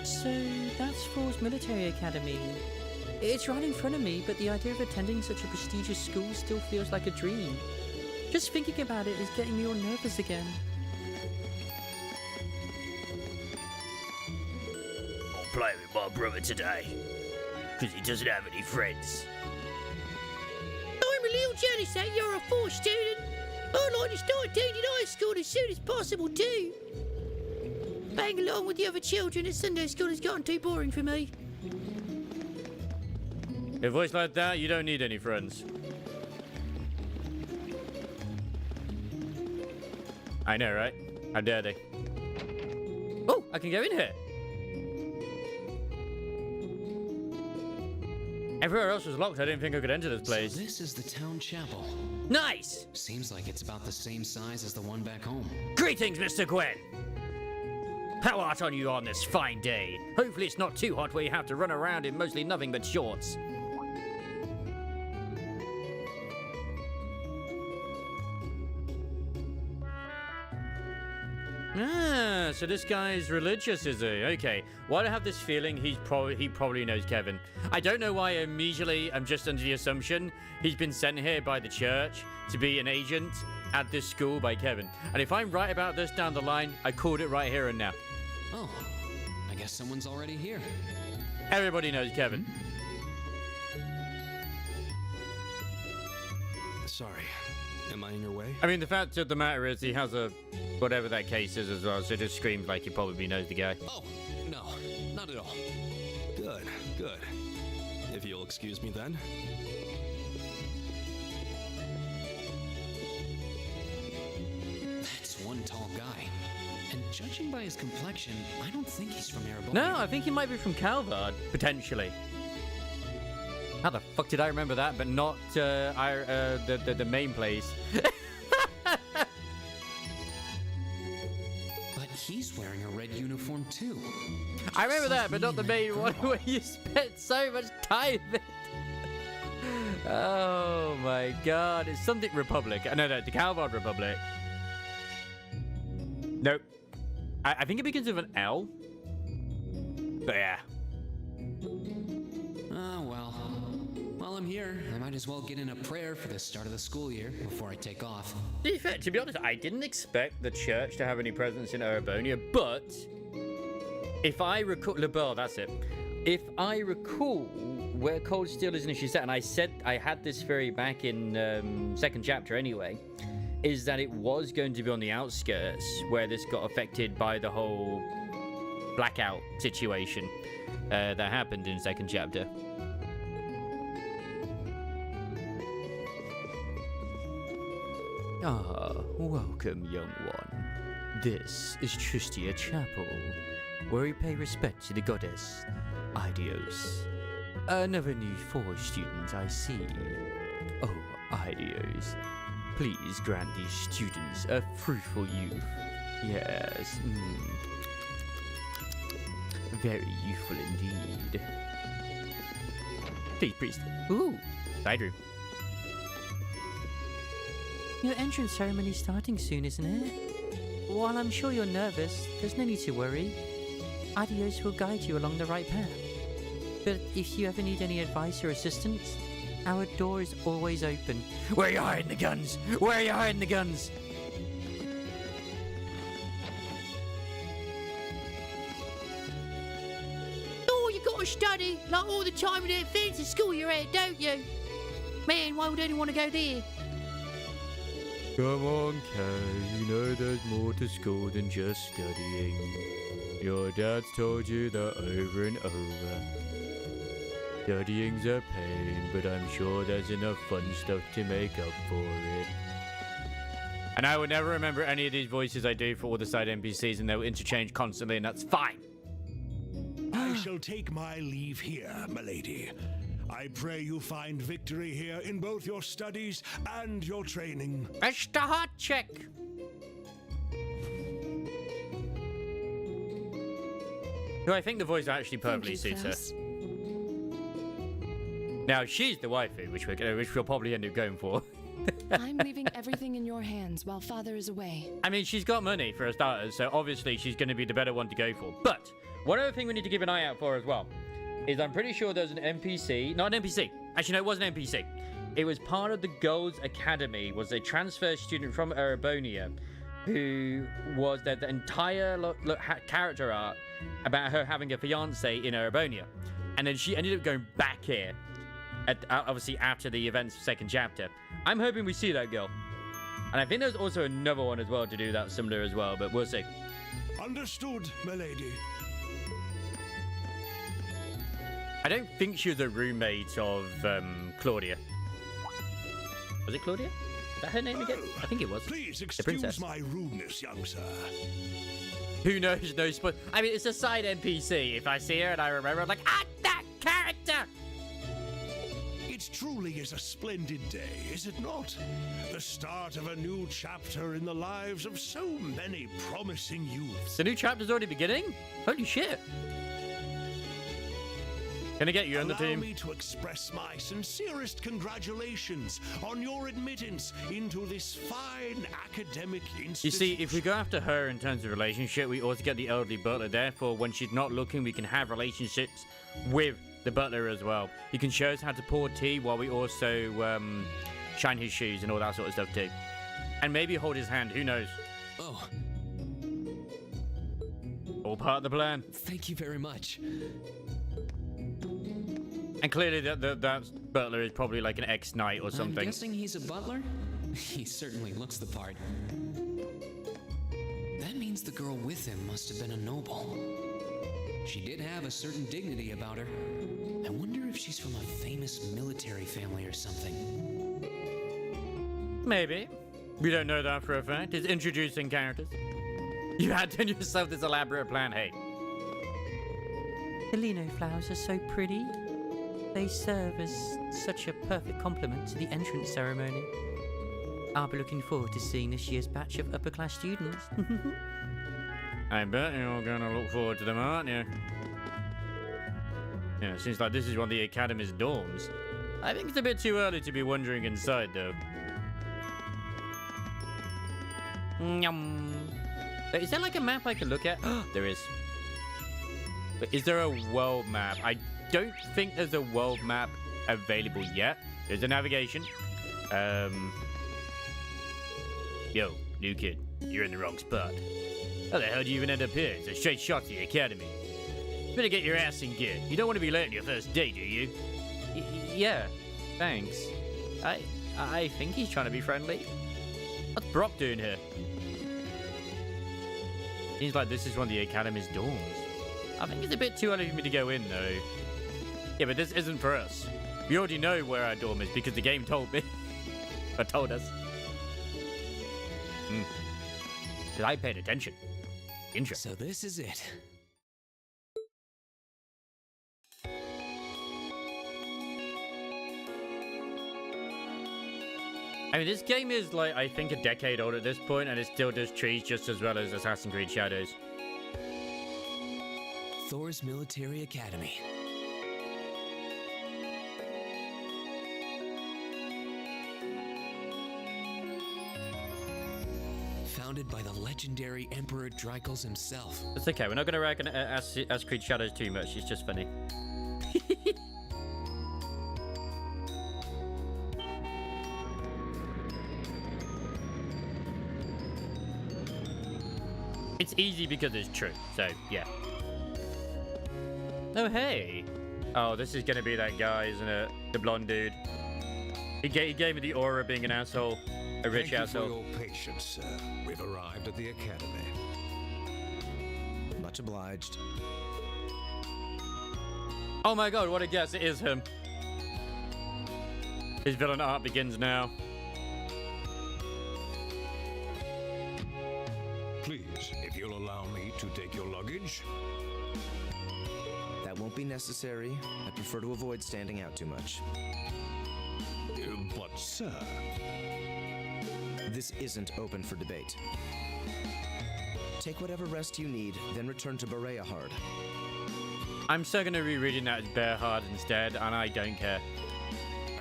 So that's Fall's Military Academy. It's right in front of me, but the idea of attending such a prestigious school still feels like a dream. Just thinking about it is getting me all nervous again. I'll play with my brother today, because he doesn't have any friends. I'm a little jealous that you're a 4 student. I'd like to start attending high school as soon as possible too. Playing along with the other children at Sunday school has gotten too boring for me. A voice like that, you don't need any friends. I know, right? How dare they? Oh, I can go in here. Everywhere else was locked. I didn't think I could enter this place. So this is the town chapel. Nice! Seems like it's about the same size as the one back home. Greetings, Mr. Gwen. How art on you on this fine day? Hopefully it's not too hot where you have to run around in mostly nothing but shorts. Ah, so this guy's religious, is he? Okay. Why do I have this feeling he probably knows Kevin? I don't know why immediately I'm just under the assumption he's been sent here by the church to be an agent at this school by Kevin. And if I'm right about this down the line, I called it right here and now. Oh, I guess someone's already here. Everybody knows Kevin. Sorry. Am I in your way? I mean, the fact of the matter is he has a whatever that case is as well, so it just screams like he probably knows the guy. Oh, no, not at all. Good, good. If you'll excuse me then. That's one tall guy. And judging by his complexion, I don't think he's from Erebor. No, I think he might be from Calvard, potentially. How the fuck did I remember that, but not the main place? But he's wearing a red uniform too. I remember that, but not the main one where you spent so much time in. Oh my god, it's something Republic. No, the Calvard Republic. Nope. I think it begins with an L. But yeah. Oh, well. While I'm here, I might as well get in a prayer for the start of the school year before I take off. To be honest, I didn't expect the church to have any presence in Erebonia, but if I recall, LeBelle, that's it. If I recall where Cold Steel is initially set, and I said I had this theory back in second chapter anyway, is that it was going to be on the outskirts where this got affected by the whole blackout situation that happened in second chapter. Ah, welcome, young one. This is Tristia Chapel, where we pay respect to the goddess, Idios. Another new Forge student, I see. Oh, Idios, please grant these students a fruitful youth. Yes, very youthful indeed. Please, priest. Ooh, side room. Your entrance ceremony's starting soon, isn't it? While I'm sure you're nervous, there's no need to worry. Adios will guide you along the right path. But if you ever need any advice or assistance, our door is always open. Where are you hiding the guns? Where are you hiding the guns? Oh, you gotta study like all the time in that fancy school you're at, don't you? Man, why would anyone want to go there? Come on, Kay, you know there's more to school than just studying. Your dad's told you that over and over. Studying's a pain, but I'm sure there's enough fun stuff to make up for it. And I will never remember any of these voices I do for all the side NPCs, and they'll interchange constantly, and that's fine. I shall take my leave here, milady. I pray you find victory here in both your studies and your training. Mr. Hot Chick! Who I think the voice actually perfectly suits her. Now, she's the waifu, which we'll probably end up going for. I'm leaving everything in your hands while Father is away. I mean, she's got money for a starter, so obviously she's going to be the better one to go for. But one other thing we need to keep an eye out for as well is I'm pretty sure there's an NPC, not an NPC. Actually, no, it was an NPC. It was part of the Girls Academy, was a transfer student from Erebonia who was the entire character art about her having a fiance in Erebonia. And then she ended up going back here, obviously after the events of second chapter. I'm hoping we see that girl. And I think there's also another one as well to do that similar as well, but we'll see. Understood, milady. I don't think she was a roommate of Claudia. Was it Claudia? Is that her name again? I think it was. Please the princess. excuse my rudeness, young sir. Who knows? No spoil. I mean, it's a side NPC. If I see her and I remember, I'm like, that character! It truly is a splendid day, is it not? The start of a new chapter in the lives of so many promising youths. The new chapter's already beginning? Holy shit. Can I get you on the team? Allow me to express my sincerest congratulations on your admittance into this fine academic institution. You see, if we go after her in terms of relationship, we also get the elderly butler. Therefore, when she's not looking, we can have relationships with the butler as well. He can show us how to pour tea while we also shine his shoes and all that sort of stuff too. And maybe hold his hand, who knows? Oh. All part of the plan. Thank you very much. And clearly that butler is probably like an ex-knight or something. I'm guessing he's a butler? He certainly looks the part. That means the girl with him must have been a noble. She did have a certain dignity about her. I wonder if she's from a famous military family or something. Maybe. We don't know that for a fact. It's introducing characters. You had done yourself this elaborate plan, hey. The Lino flowers are so pretty. They serve as such a perfect complement to the entrance ceremony. I'll be looking forward to seeing this year's batch of upper-class students. I bet you're gonna look forward to them, aren't you? Yeah, seems like this is one of the Academy's dorms. I think it's a bit too early to be wandering inside, though. Yum. Is there like a map I can look at? There is. But is there a world map? I don't think there's a world map available yet. There's a navigation. Yo, new kid, you're in the wrong spot. How the hell do you even end up here? It's a straight shot to the academy. Better get your ass in gear. You don't want to be late on your first day, do you? Yeah, thanks. I think he's trying to be friendly. What's Brock doing here? Seems like this is one of the academy's dorms. I think it's a bit too early for me to go in, though. Yeah, but this isn't for us. We already know where our dorm is because the game told me. Or told us. Because I paid attention. Interesting. So this is it. I mean, this game is like, I think, a decade old at this point, and it still does trees just as well as Assassin's Creed Shadows. Thor's Military Academy. Founded by the legendary Emperor Drycles himself. It's okay, we're not going to rag on Assassin's Creed Shadows too much, it's just funny. It's easy because it's true, so yeah. Oh, hey. Oh, this is going to be that guy, isn't it? The blonde dude. He gave me the aura of being an asshole. A rich asshole. Thank you for your patience, sir. We've arrived at the academy. Much obliged. Oh my god, what a guess. It is him. His villain art begins now. Please, if you'll allow me to take your luggage. That won't be necessary. I prefer to avoid standing out too much. But, sir... This isn't open for debate. Take whatever rest you need, then return to Bereahard. I'm still going to be reading that as Bearhard instead, and I don't care.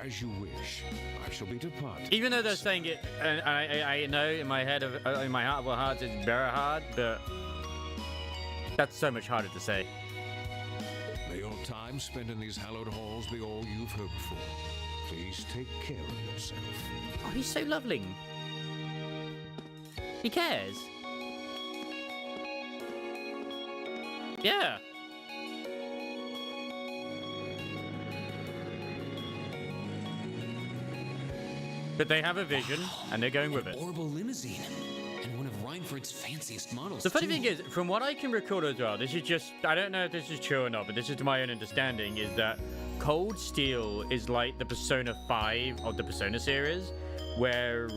As you wish. I shall be departing. Even though they're saying it, and I know in my head, in my heart of hearts, it's Bearhard, but that's so much harder to say. May your time spent in these hallowed halls be all you've hoped for. Please take care of yourself. Oh, he's so lovely. He cares. Yeah. But they have a vision, and they're going with it. Orbital limousine, and one of Reinford's fanciest models. The funny too. thing is, from what I can recall as well, this is just, I don't know if this is true or not, but this is to my own understanding, is that Cold Steel is like the Persona 5 of the Persona series, where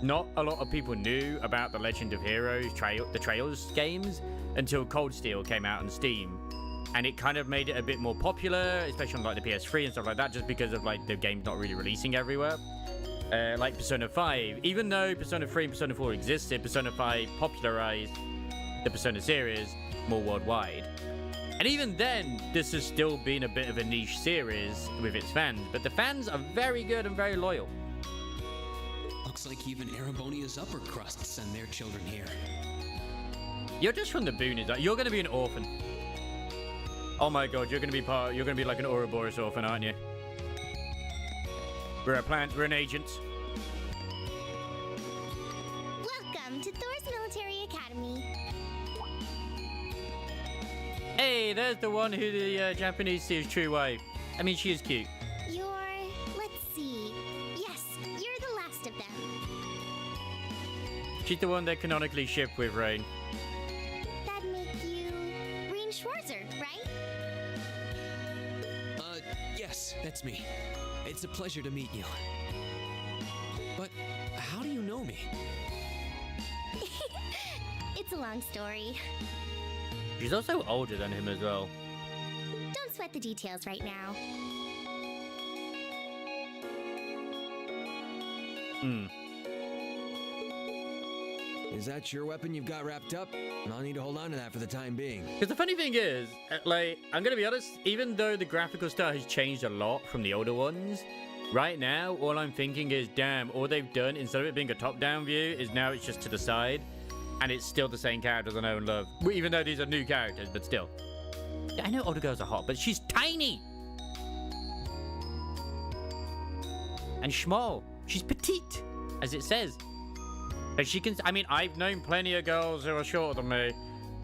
not a lot of people knew about the Legend of Heroes, the Trails games, until Cold Steel came out on Steam. And it kind of made it a bit more popular, especially on like the PS3 and stuff like that, just because of like the game's not really releasing everywhere. Like Persona 5, even though Persona 3 and Persona 4 existed, Persona 5 popularized the Persona series more worldwide. And even then, this has still been a bit of a niche series with its fans, but the fans are very good and very loyal. Looks like even Erebonia's upper crust send their children here. You're just from the boonies. You're going to be an orphan. Oh my god, you're going to be like an Ouroboros orphan, aren't you? We're a plant, we're an agent. Welcome to Thor's Military Academy. Hey, there's the one who the Japanese see as true wife. I mean, she is cute. Let's see. Yes, you're the last of them. She's the one they canonically ship with Rain. That'd make you Rain Schwarzer, right? Yes, that's me. It's a pleasure to meet you. But how do you know me? It's a long story. She's also older than him as well. Don't sweat the details right now. Is that your weapon you've got wrapped up? I'll need to hold on to that for the time being. Because the funny thing is, like, I'm going to be honest, even though the graphical style has changed a lot from the older ones, right now, all I'm thinking is, damn, all they've done, instead of it being a top-down view, is now it's just to the side, and it's still the same characters I know and love. Even though these are new characters, but still. Yeah, I know older girls are hot, but she's tiny! And small. She's petite, as it says. But she can, I mean, I've known plenty of girls who are shorter than me.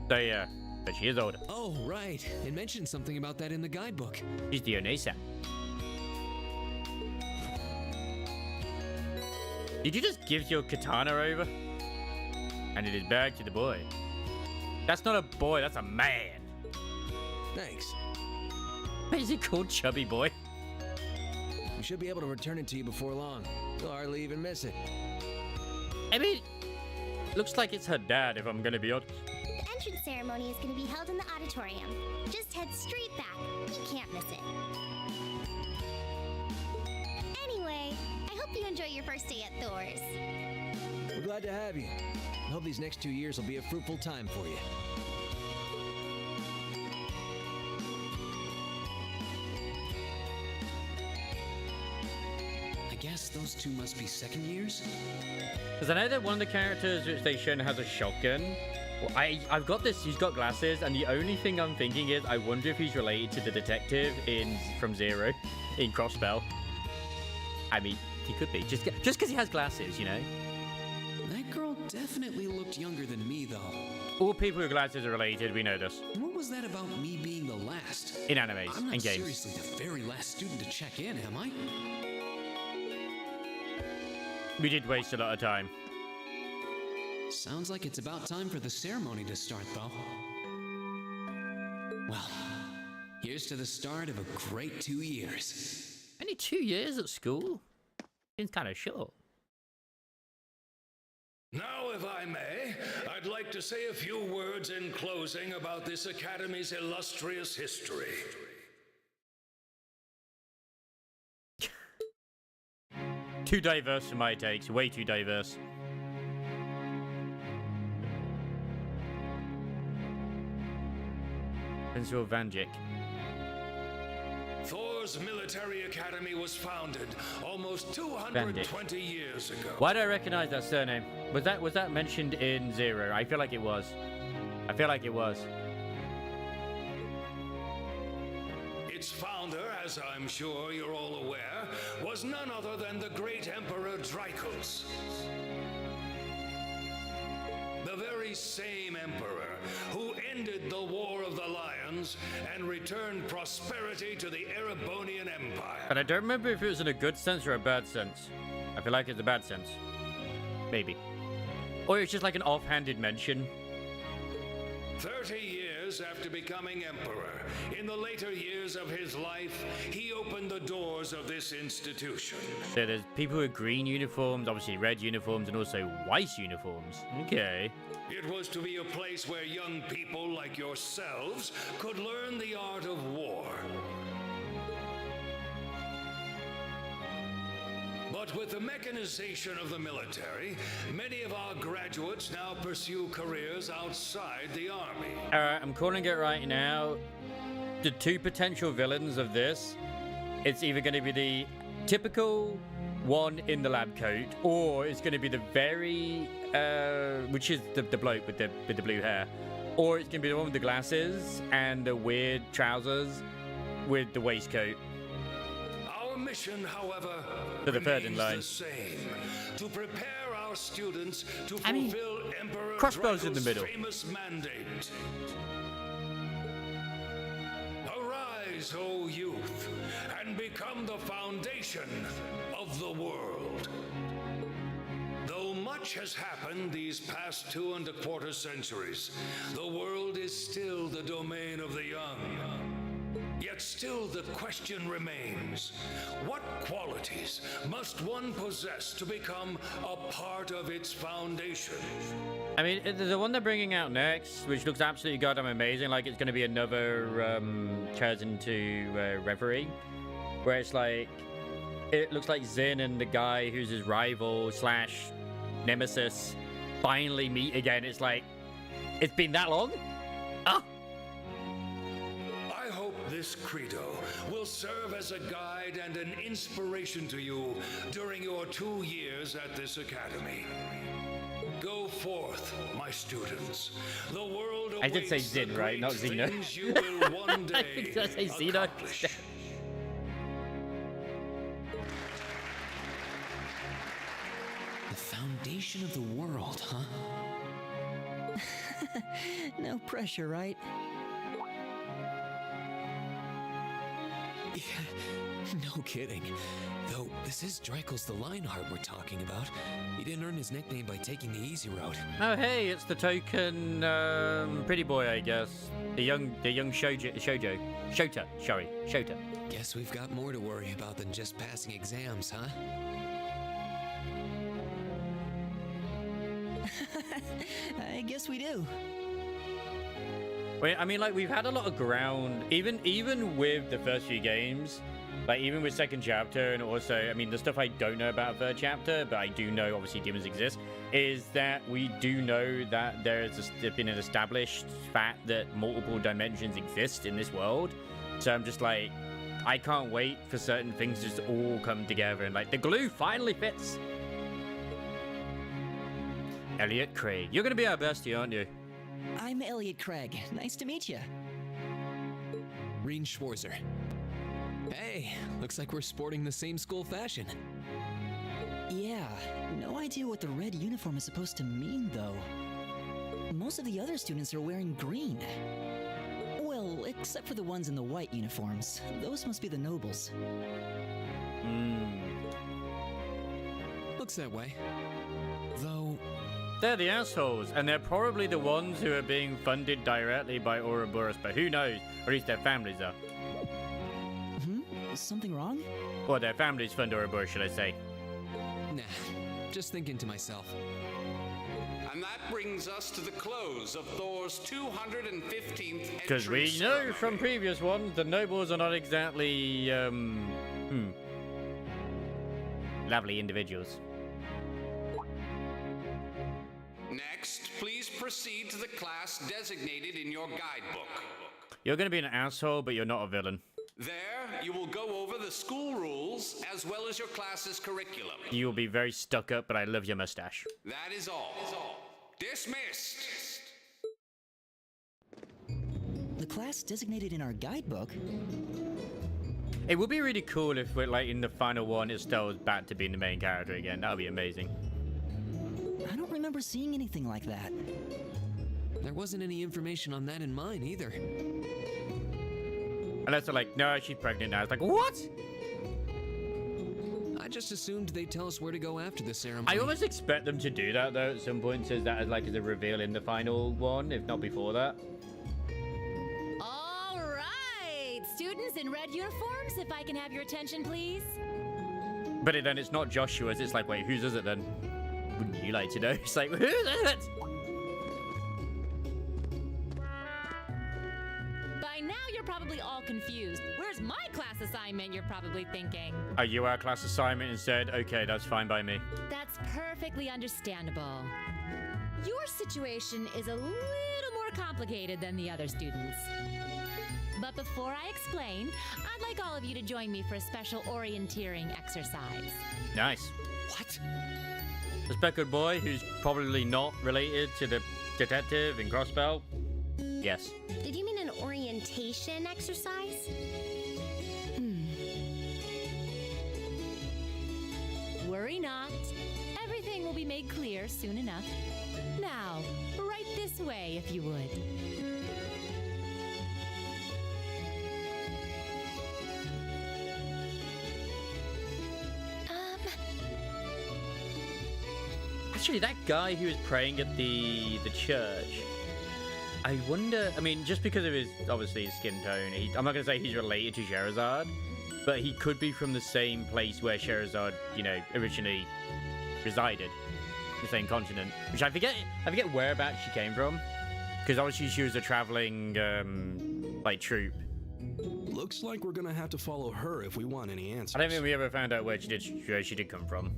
So yeah, but she is older. Oh, right. It mentioned something about that in the guidebook. She's the Onesa. Did you just give your katana over? And it is back to the boy. That's not a boy, that's a man. Thanks. What is it called, Chubby Boy? We should be able to return it to you before long. You'll hardly even miss it. I mean, looks like it's her dad, if I'm gonna be honest. The entrance ceremony is going to be held in the auditorium. Just head straight back. You can't miss it. Anyway, I hope you enjoy your first day at Thor's. We're glad to have you. I hope these next 2 years will be a fruitful time for you. I guess those two must be second years? Because I know that one of the characters which they shown has a shotgun. Well, I've got this, he's got glasses, and the only thing I'm thinking is I wonder if he's related to the detective from Zero in Crossbell. I mean, he could be, just because he has glasses, you know? That girl definitely looked younger than me, though. All people with glasses are related, we know this. What was that about me being the last? In animes I'm not and games. seriously the very last student to check in, am I? We did waste a lot of time. Sounds like it's about time for the ceremony to start, though. Well, here's to the start of a great 2 years. Only 2 years at school? Seems kind of short. Now, if I may, to say a few words in closing about this Academy's illustrious history. Too diverse for my takes. Way too diverse. Pencil Vanjik. Thor's military academy was founded almost 220 years ago. Why do I recognize that surname? Was that mentioned in Zero? I feel like it was. I feel like it was. Its founder, as I'm sure you're all aware, was none other than the great Emperor Dracos. The very same emperor who ended the War of the Lions and returned prosperity to the Erebonian Empire. But I don't remember if it was in a good sense or a bad sense. I feel like it's a bad sense. Maybe. Or it's just like an offhanded mention. 30 years after becoming emperor, in the later years of his life, he opened the doors of this institution. So there's people with green uniforms, obviously red uniforms, and also white uniforms. Okay. It was to be a place where young people like yourselves could learn the art of war. But with the mechanization of the military, many of our graduates now pursue careers outside the army. Alright, I'm calling it right now. The two potential villains of this, it's either going to be the typical one in the lab coat, or it's going to be the very, which is the bloke with the blue hair, or it's going to be the one with the glasses and the weird trousers with the waistcoat. Our mission, however, To the third in line. the same: to prepare our students to fulfill Emperor crossbows in the Draco's middle. famous mandate. Arise, O youth, and become the foundation of the world. Though much has happened these past 2¼ centuries, the world is still the domain of the young. Yet still the question remains, what qualities must one possess to become a part of its foundation? I mean, the one they're bringing out next, which looks absolutely goddamn amazing, like it's going to be another Chosen to Reverie, where it's like, it looks like Zin and the guy who's his rival slash nemesis finally meet again. It's like, it's been that long? Ah! I hope this credo will serve as a guide and an inspiration to you during your 2 years at this academy. Go forth, my students. The world I did say awaits the Zin, right? Not great Xeno. things you will one I day think I say Xeno. accomplish. The foundation of the world, huh? No pressure, right? No kidding. Though, this is Dracos the Lionheart we're talking about. He didn't earn his nickname by taking the easy route. Oh, hey, it's the token pretty boy, I guess. The young Shota. Guess we've got more to worry about than just passing exams, huh? I guess we do. Wait, I mean, like, we've had a lot of ground, even with the first few games, like, even with second chapter, and also, I mean, the stuff I don't know about third chapter, but I do know, obviously, demons exist, is that we do know that there's been an established fact that multiple dimensions exist in this world. So I'm just like, I can't wait for certain things just to all come together, and, like, the glue finally fits. Elliot Craig, you're gonna be our bestie, aren't you? I'm Elliot Craig. Nice to meet you. Reen Schwarzer. Hey, looks like we're sporting the same school fashion. Yeah, no idea what the red uniform is supposed to mean, though. Most of the other students are wearing green. Well, except for the ones in the white uniforms. Those must be the nobles. Looks that way. Though... They're the assholes, and they're probably the ones who are being funded directly by Ouroboros, but who knows? Or at least their families are. Is something wrong? Or their families fund Ouroboros, should I say. Nah, just thinking to myself. And that brings us to the close of Thor's 215th Because we entrance know ceremony. from previous ones, the nobles are not exactly, lovely individuals. Next, please proceed to the class designated in your guidebook. You're going to be an asshole, but you're not a villain. There, you will go over the school rules as well as your class's curriculum. You will be very stuck up, but I love your mustache. That is all. Dismissed. The class designated in our guidebook? It would be really cool if we're like in the final one, Estelle's back to being the main character again. That would be amazing. I don't remember seeing anything like that. There wasn't any information on that in mine either. Unless they're like, no, she's pregnant now. It's like, what? I just assumed they'd tell us where to go after the ceremony. I almost expect them to do that though at some point, says that as like as a reveal in the final one, if not before that. All right, students in red uniforms, if I can have your attention, please. But then it's not Joshua's, it's like, wait, whose is it then? Wouldn't you like to know? It's like, whose is it? By now, you're probably all confused. Where's my class assignment, you're probably thinking? Are you our class assignment instead? Okay, that's fine by me. That's perfectly understandable. Your situation is a little more complicated than the other students. But before I explain, I'd like all of you to join me for a special orienteering exercise. Nice. What? The speckled boy who's probably not related to the detective in Crossbell? Yes. Did you mean an orientation exercise? Worry not. Everything will be made clear soon enough. Now, right this way, if you would. Actually, that guy who was praying at the church, I wonder, I mean, just because of his, obviously, his skin tone, I'm not going to say he's related to Scheherazade, but he could be from the same place where Scheherazade, you know, originally resided, the same continent, which I forget whereabouts she came from, because obviously she was a traveling, like, troupe. Looks like we're gonna have to follow her if we want any answers. I don't think we ever found out where she did come from.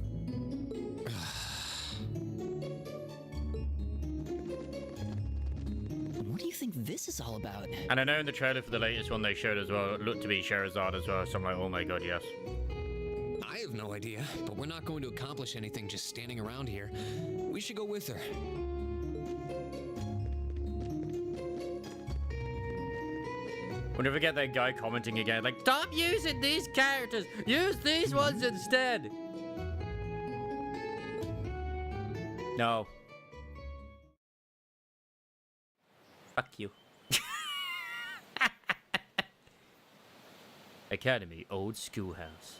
What do you think this is all about? And I know in the trailer for the latest one they showed as well, it looked to be Scheherazade as well, so I'm like, oh my god, yes. I have no idea, but we're not going to accomplish anything just standing around here. We should go with her. Whenever we get that guy commenting again, like, stop using these characters! Use these ones instead! No. Fuck you. Academy, old schoolhouse.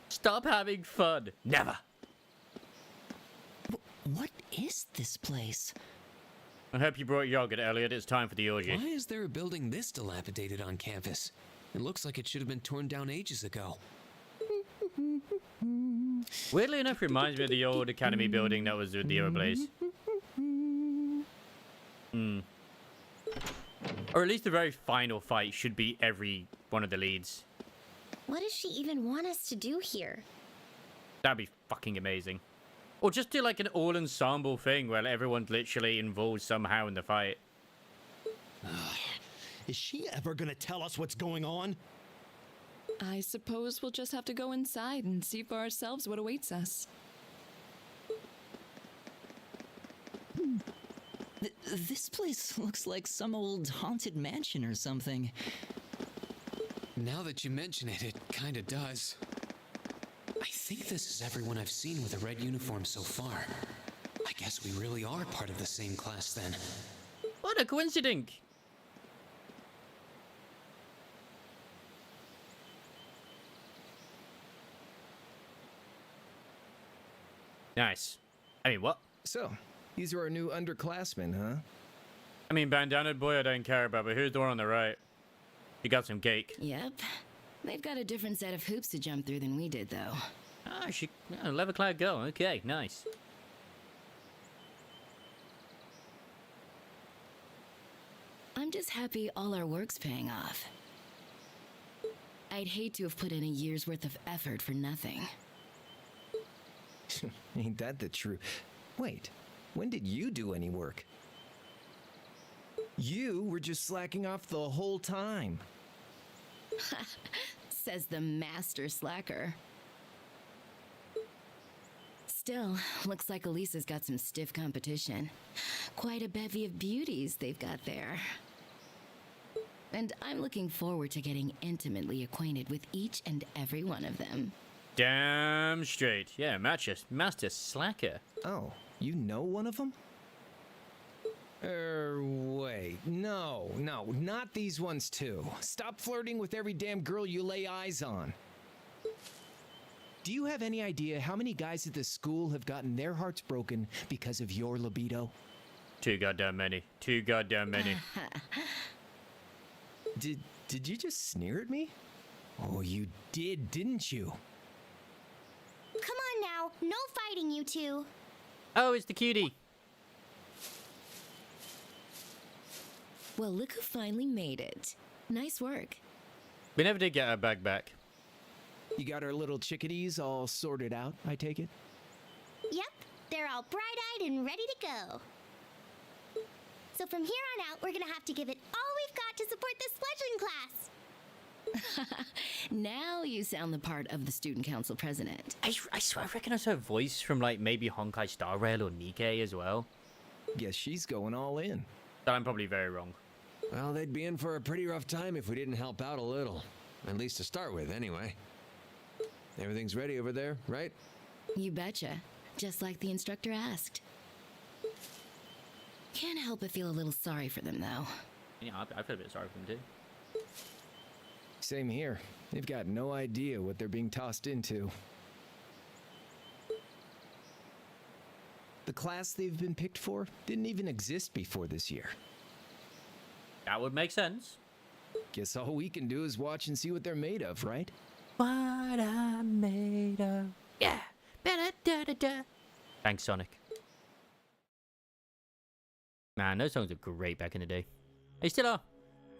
Stop having fun. Never. What is this place? I hope you brought yogurt, Elliot. It's time for the orgy. Why is there a building this dilapidated on campus? It looks like it should have been torn down ages ago. Weirdly enough, reminds me of the old Academy building that was with the Everblaze. Or at least the very final fight should be every one of the leads. What does she even want us to do here? That'd be fucking amazing. Or just do like an all-ensemble thing where everyone's literally involved somehow in the fight. Is she ever gonna tell us what's going on? I suppose we'll just have to go inside and see for ourselves what awaits us. This place looks like some old haunted mansion or something. Now that you mention it, it kinda does. I think this is everyone I've seen with a red uniform so far. I guess we really are part of the same class then. What a coincidence! Nice. I mean, what? So, these are our new underclassmen, huh? I mean, bandana boy I don't care about, but who's the one on the right? You got some cake. Yep. They've got a different set of hoops to jump through than we did, though. Ah, leather-clad girl. Okay, nice. I'm just happy all our work's paying off. I'd hate to have put in a year's worth of effort for nothing. Ain't that the truth? Wait, when did you do any work? You were just slacking off the whole time. Says the master slacker. Still, looks like Elisa's got some stiff competition. Quite a bevy of beauties they've got there. And I'm looking forward to getting intimately acquainted with each and every one of them. Damn straight. Yeah, Master Slacker. Oh, you know one of them? Wait. No, not these ones too. Stop flirting with every damn girl you lay eyes on. Do you have any idea how many guys at this school have gotten their hearts broken because of your libido? Too goddamn many. Too goddamn many. Did you just sneer at me? Oh, you did, didn't you? Come on now, no fighting, you two. Oh, it's the cutie. Well, look who finally made it. Nice work. We never did get our bag back. You got our little chickadees all sorted out, I take it? Yep, they're all bright-eyed and ready to go. So from here on out, we're gonna have to give it all we've got to support this sledging class. Now you sound the part of the student council president. I swear I recognize her voice from like maybe Honkai Star Rail or Nikkei as well. Guess she's going all in. But I'm probably very wrong. Well, they'd be in for a pretty rough time if we didn't help out a little. At least to start with, anyway. Everything's ready over there, right? You betcha. Just like the instructor asked. Can't help but feel a little sorry for them, though. Yeah, I feel a bit sorry for them too. Same here. They've got no idea what they're being tossed into. The class they've been picked for didn't even exist before this year. That would make sense. Guess all we can do is watch and see what they're made of, right? What I'm made of. Yeah. Ba-da-da-da-da. Thanks, Sonic. Man, those songs are great back in the day. They still are.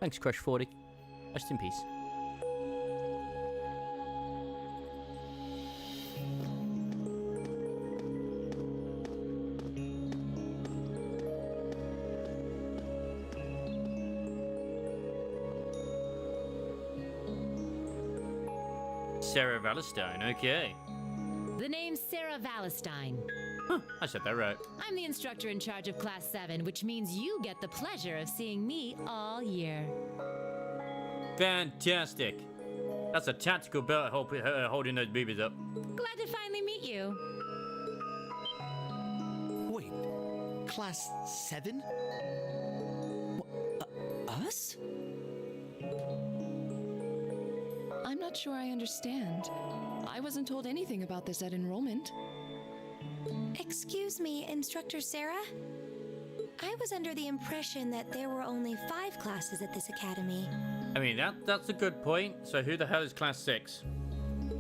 Thanks, Crush 40. Rest in peace. Sarah Valestein, okay. The name's Sarah Valestein. Huh, I said that right. I'm the instructor in charge of Class 7, which means you get the pleasure of seeing me all year. Fantastic. That's a tactical belt holding those boobies up. Glad to finally meet you. Wait, Class 7? Us? I'm not sure I understand. I wasn't told anything about this at enrollment. Excuse me, Instructor Sarah? I was under the impression that there were only 5 classes at this academy. I mean, that's a good point. So who the hell is Class 6?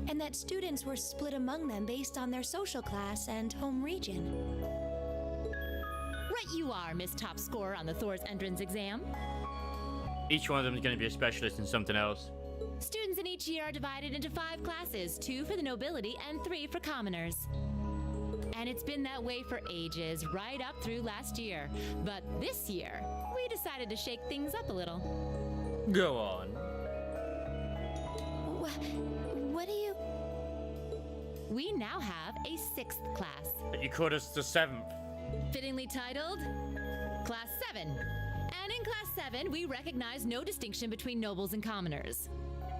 And that students were split among them based on their social class and home region. Right you are, Miss Top Scorer on the Thor's entrance exam. Each one of them is going to be a specialist in something else. Students in each year are divided into 5 classes, 2 for the nobility and 3 for commoners. And it's been that way for ages, right up through last year. But this year, we decided to shake things up a little. Go on. What do you... We now have a 6th class. But you called us the 7th. Fittingly titled, Class 7. And in Class 7, we recognize no distinction between nobles and commoners.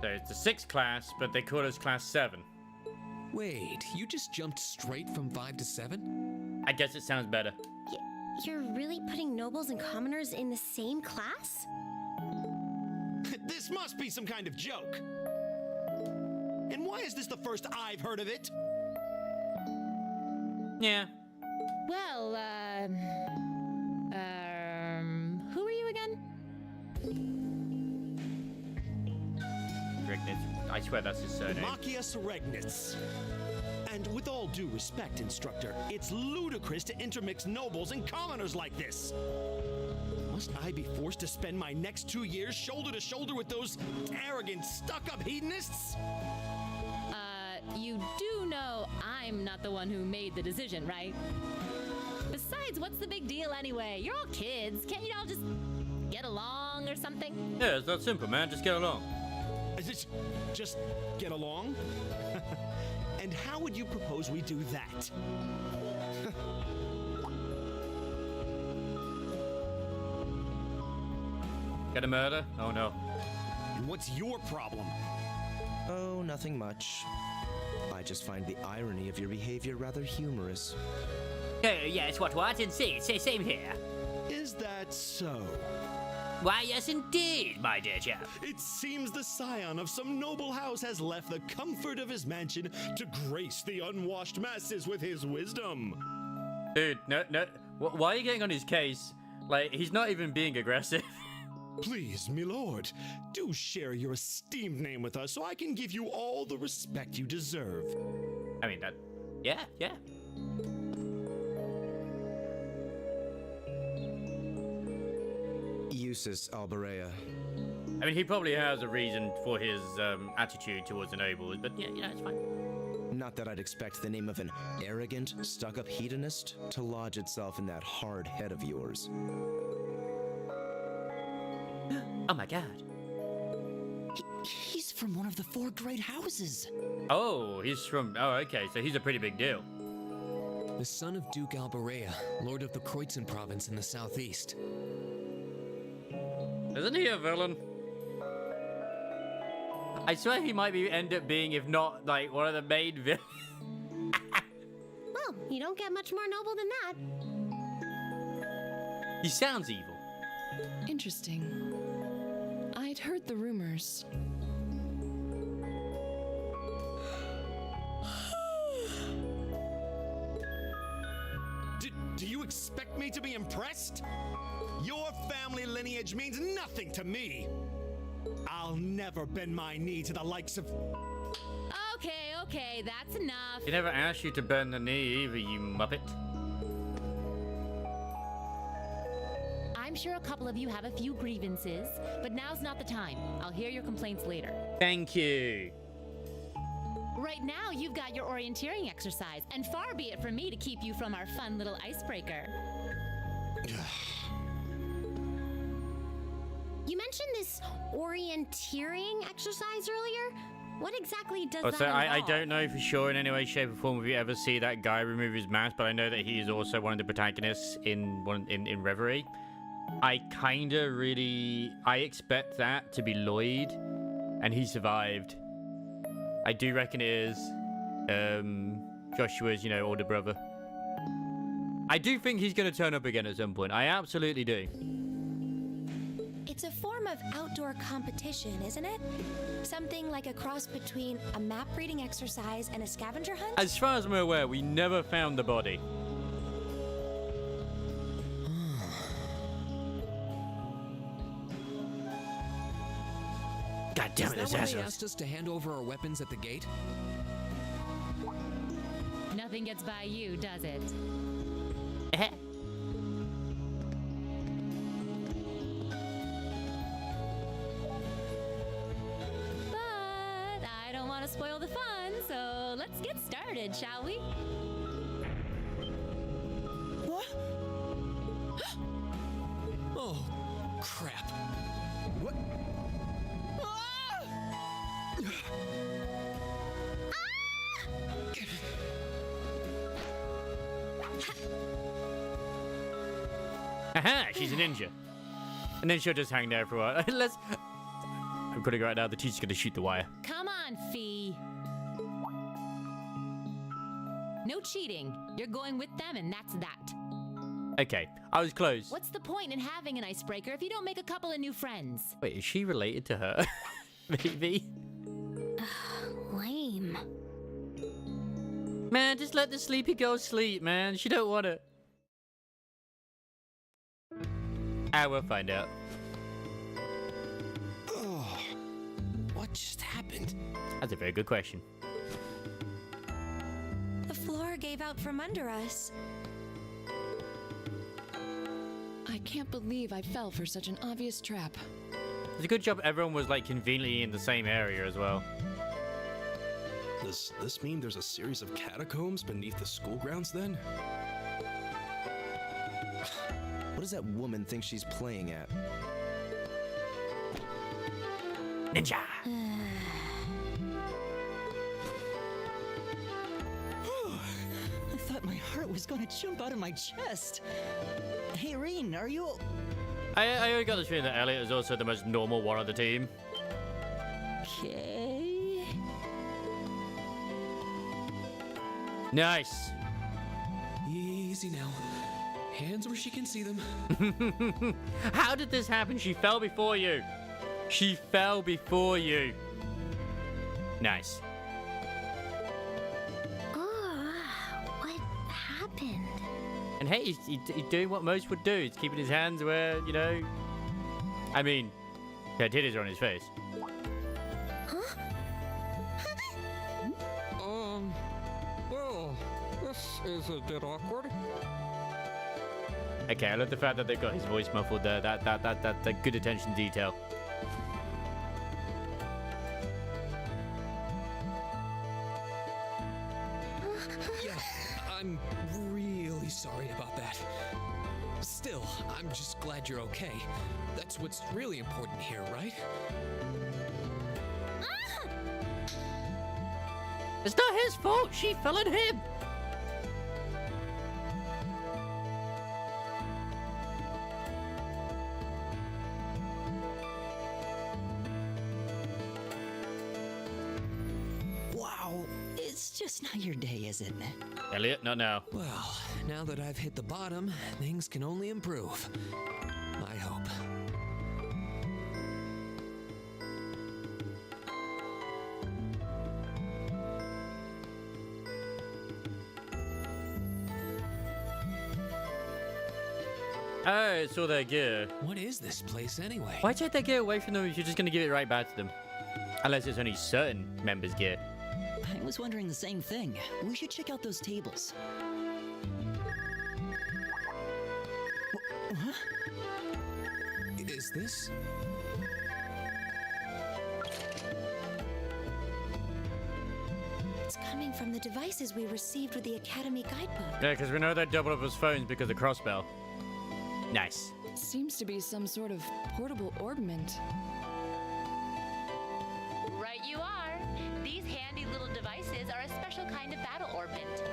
So it's the 6th class, but they call us Class 7. Wait, you just jumped straight from 5 to 7? I guess it sounds better. You're really putting nobles and commoners in the same class? This must be some kind of joke. And why is this the first I've heard of it? Yeah. Well, who are you again? Regnitz. I swear that's his surname. Machias Regnitz. And with all due respect, Instructor, it's ludicrous to intermix nobles and commoners like this. Must I be forced to spend my next 2 years shoulder to shoulder with those arrogant, stuck-up hedonists? You do know I'm not the one who made the decision, right? Besides, what's the big deal anyway? You're all kids. Can't you all just get along or something? Yeah, it's that simple, man. Just get along. Just get along? And how would you propose we do that? Get a murder? Oh no. And what's your problem? Oh, nothing much. I just find the irony of your behavior rather humorous. Oh, yes, what? And same here. Is that so? Why, yes, indeed, my dear chap. It seems the scion of some noble house has left the comfort of his mansion to grace the unwashed masses with his wisdom. Dude, no. Why are you getting on his case? Like, he's not even being aggressive. Please, milord, do share your esteemed name with us so I can give you all the respect you deserve. I mean, that... Yeah. Eustace Alberea. I mean, he probably has a reason for his attitude towards the nobles, but yeah, it's fine. Not that I'd expect the name of an arrogant, stuck-up hedonist to lodge itself in that hard head of yours. Oh my god. He's from one of the 4 great houses. Oh, he's from... Oh, okay, so he's a pretty big deal. The son of Duke Alberea, Lord of the Kreutzen province in the southeast. Isn't he a villain? I swear he might end up being, if not, like, one of the main villains. Well, you don't get much more noble than that. He sounds evil. Interesting. I'd heard the rumors. Do you expect me to be impressed? Your family lineage means nothing to me. I'll never bend my knee to the likes of... Okay, that's enough. He never asked you to bend the knee either, you muppet. I'm sure a couple of you have a few grievances, but now's not the time. I'll hear your complaints later. Thank you. Right now, you've got your orienteering exercise, and far be it from me to keep you from our fun little icebreaker. You mentioned this orienteering exercise earlier. What exactly does Oh, that so I involve? don't know for sure in any way, shape, or form if you ever see that guy remove his mask, but I know that he is also one of the protagonists in Reverie. I expect that to be Lloyd, and he survived. I do reckon it is Joshua's, older brother. I do think he's going to turn up again at some point. I absolutely do. It's a form of outdoor competition, isn't it? Something like a cross between a map reading exercise and a scavenger hunt? As far as I'm aware, we never found the body. God damn it, Is those that why they assholes. asked us to hand over our weapons at the gate? Nothing gets by you, does it? But I don't want to spoil the fun, so let's get started, shall we? What? Oh, crap. What? Haha, she's a ninja. And then she'll just hang there for a while. I'm gonna go right now. The teacher's gonna shoot the wire. Come on, Fee. No cheating. You're going with them, and that's that. Okay, I was close. What's the point in having an icebreaker if you don't make a couple of new friends? Wait, is she related to her? Maybe. Lame. Man, just let the sleepy girl sleep, man. She don't want it. We'll find out. Oh, what just happened? That's a very good question. floor gave out from under us. I can't believe I fell for such an obvious trap. It's a good job everyone was like conveniently in the same area as well. Does this mean there's a series of catacombs beneath the school grounds then? What does that woman think she's playing at? Ninja! I thought my heart was going to jump out of my chest. Hey, Reen, are you... I got this feeling that Elliot is also the most normal one of the team. Okay. Nice. Easy now. Hands where she can see them. How did this happen? She fell before you. She fell before you. Nice. What happened? And hey, he's doing what most would do. He's keeping his hands where, you know... I mean, yeah, titties are on his face. Well, this is a bit awkward. Okay, I love the fact that they've got his voice muffled there. That good attention to detail. Yeah, I'm really sorry about that. Still, I'm just glad you're okay. That's what's really important here, right? It's not his fault. She fell on him. Wow, it's just not your day, is it? Elliot, not now. Well, now that I've hit the bottom, things can only improve. I hope. Oh, it's all their gear. What is this place anyway? Why take their gear away from them if you're just going to give it right back to them? Unless it's only certain members' gear. I was wondering the same thing. We should check out those tables. Huh? Is this? It's coming from the devices we received with the Academy guidebook. Yeah, because we know they double up as phones because of Crossbell. Nice. Seems to be some sort of portable orbment. Right you are. These handy little devices are a special kind of battle orbment.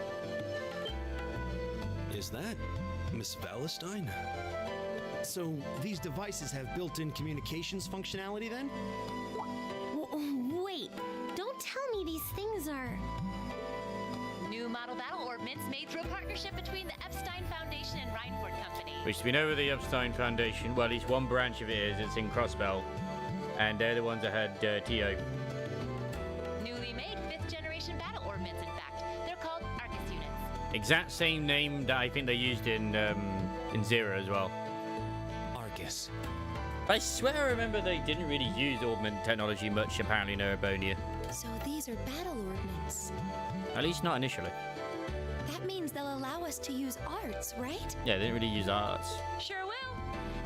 Is that Miss Valentine? So these devices have built-in communications functionality then? Wait, don't tell me these things are... New model battle orbments made through a partnership between the Epstein Foundation and Reinford Company. Which we know with the Epstein Foundation, well, at least one branch of it is. It's in Crossbell. And they're the ones that had T.O. Newly made 5th generation battle orbments, in fact. They're called Arcus units. Exact same name that I think they used in Zero as well. Arcus. I swear I remember they didn't really use augment technology much, apparently, in Erebonia. So these are battle ordnance. At least not initially. That means they'll allow us to use arts, right? Yeah, they didn't really use arts. Sure will.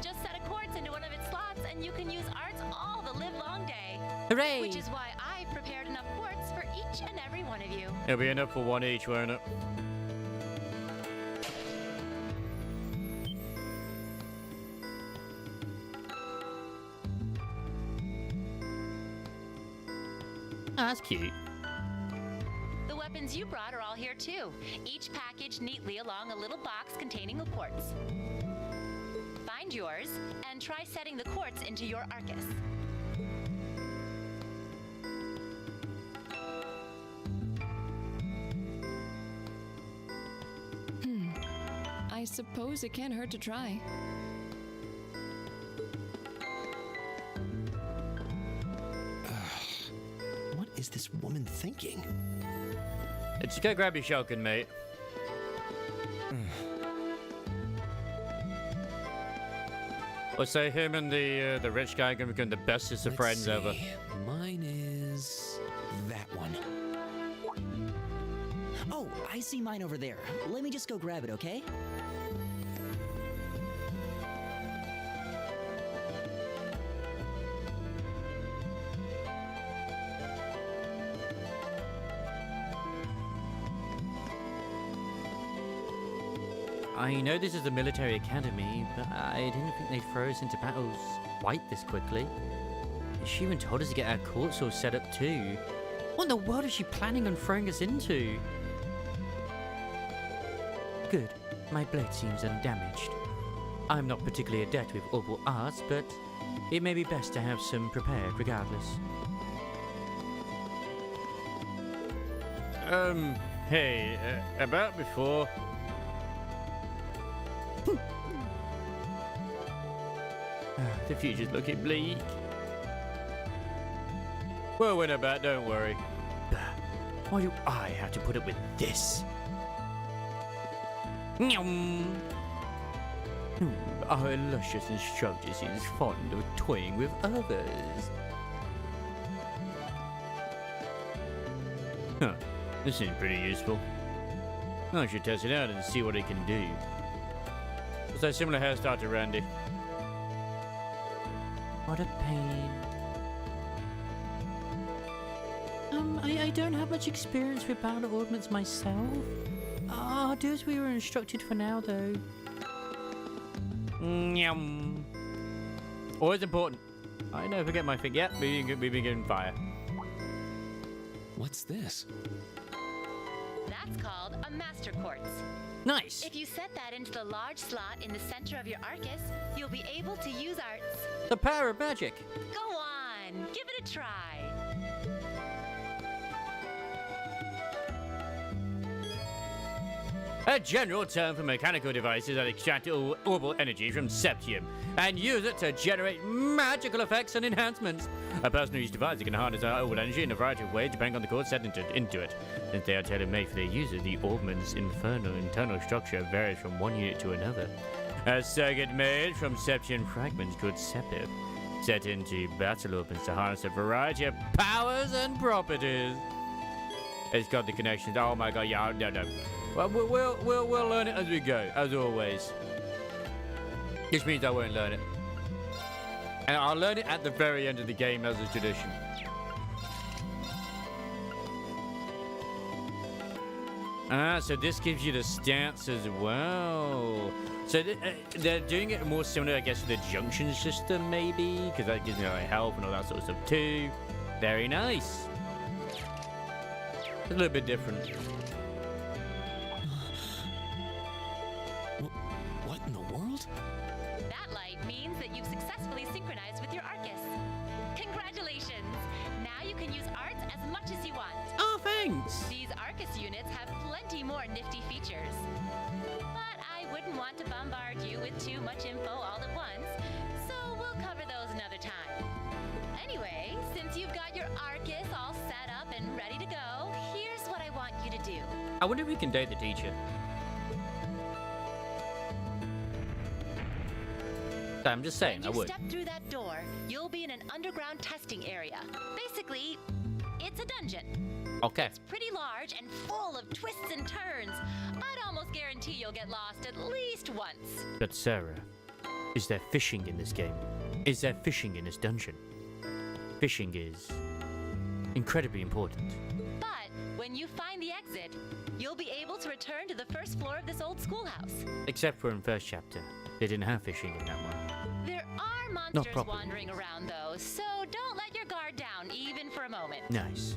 Just set a quartz into one of its slots and you can use arts all the livelong day. Hooray! Which is why I've prepared enough quartz for each and every one of you. It'll be enough for one each, won't it? Oh, that's cute. The weapons you brought are all here too, each packaged neatly along a little box containing a quartz. Find yours and try setting the quartz into your Arcus. I suppose it can't hurt to try. What is this woman thinking? Just go grab your shotgun, mate. Or say him and the rich guy are gonna become the bestest of friends ever. Mine is that one. Oh, I I see mine over there. Let me just go grab it, okay? I know this is a military academy, but I didn't think they'd throw us into battles quite this quickly. She even told us to get our courts all set up too. What in the world is she planning on throwing us into? Good. My blade seems undamaged. I'm not particularly adept with orbital arts, but it may be best to have some prepared regardless. Hey, about before... The future's looking bleak. Well, when about, don't worry. Why do I have to put up with this? Our illustrious instructor seems fond of toying with others. Huh, this seems pretty useful. I should test it out and see what it can do. What's that similar hairstyle to Randy? What a pain. I don't have much experience with battle ordnance myself. I'll do as we were instructed for now, though. Yum. Always important. I never forget my thing. Yep, we've been getting fire. What's this? That's called a Master Quartz. Nice. If you set that into the large slot in the center of your Arcus, you'll be able to use arts. The power of magic. Go on, give it a try. A general term for mechanical devices that extract orbital energy from Septium and use it to generate magical effects and enhancements. A personal use device that can harness our orbital energy in a variety of ways depending on the core set into it. Since they are tailor-made for their user, the orbital's internal structure varies from one unit to another. A circuit made from Septium fragments called Sepip, set into battle orbits to harness a variety of powers and properties. It's got the connections. Oh my god, yeah, no. Well, we'll learn it as we go, as always. Which means I won't learn it. And I'll learn it at the very end of the game as a tradition. So this gives you the stats as well. So they're doing it more similar, I guess, to the junction system, maybe? Because that gives you like health and all that sort of stuff too. Very nice. It's a little bit different. What in the world? That light means that you've successfully synchronized with your Arcus. Congratulations! Now you can use arts as much as you want. Oh, thanks! These Arcus units have plenty more nifty features. But I wouldn't want to bombard you with too much info all at once, so we'll cover those another time. Anyway, since you've got your Arcus all set up and ready to go, here's what I want you to do. I wonder if we can date the teacher. I'm just saying, I would. When you step through that door, you'll be in an underground testing area. Basically, it's a dungeon. Okay. It's pretty large and full of twists and turns. I'd almost guarantee you'll get lost at least once. But Sarah, is there fishing in this game? Is there fishing in this dungeon? Fishing is incredibly important. But when you find the exit, you'll be able to return to the first floor of this old schoolhouse. Except for in first chapter. They didn't have fishing in that one. There are monsters wandering around, though, so don't let your guard down, even for a moment. Nice.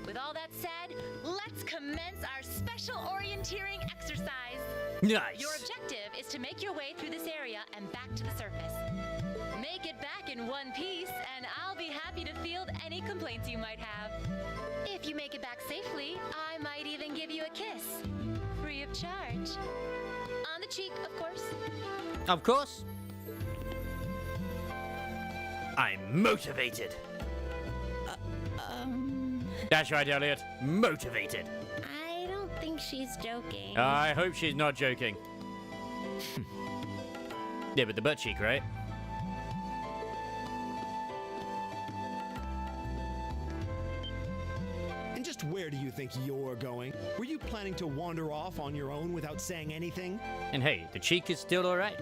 With all that said, let's commence our special orienteering exercise. Nice. Your objective is to make your way through this area and back to the surface. Make it back in one piece, and I'll be happy to field any complaints you might have. If you make it back safely, I might even give you a kiss. Free of charge. On the cheek, of course. Of course. I'm motivated. That's right, Elliot. Motivated. I don't think she's joking. I hope she's not joking. Yeah, but the butt cheek, right? And just where do you think you're going? Were you planning to wander off on your own without saying anything? And hey, the cheek is still alright.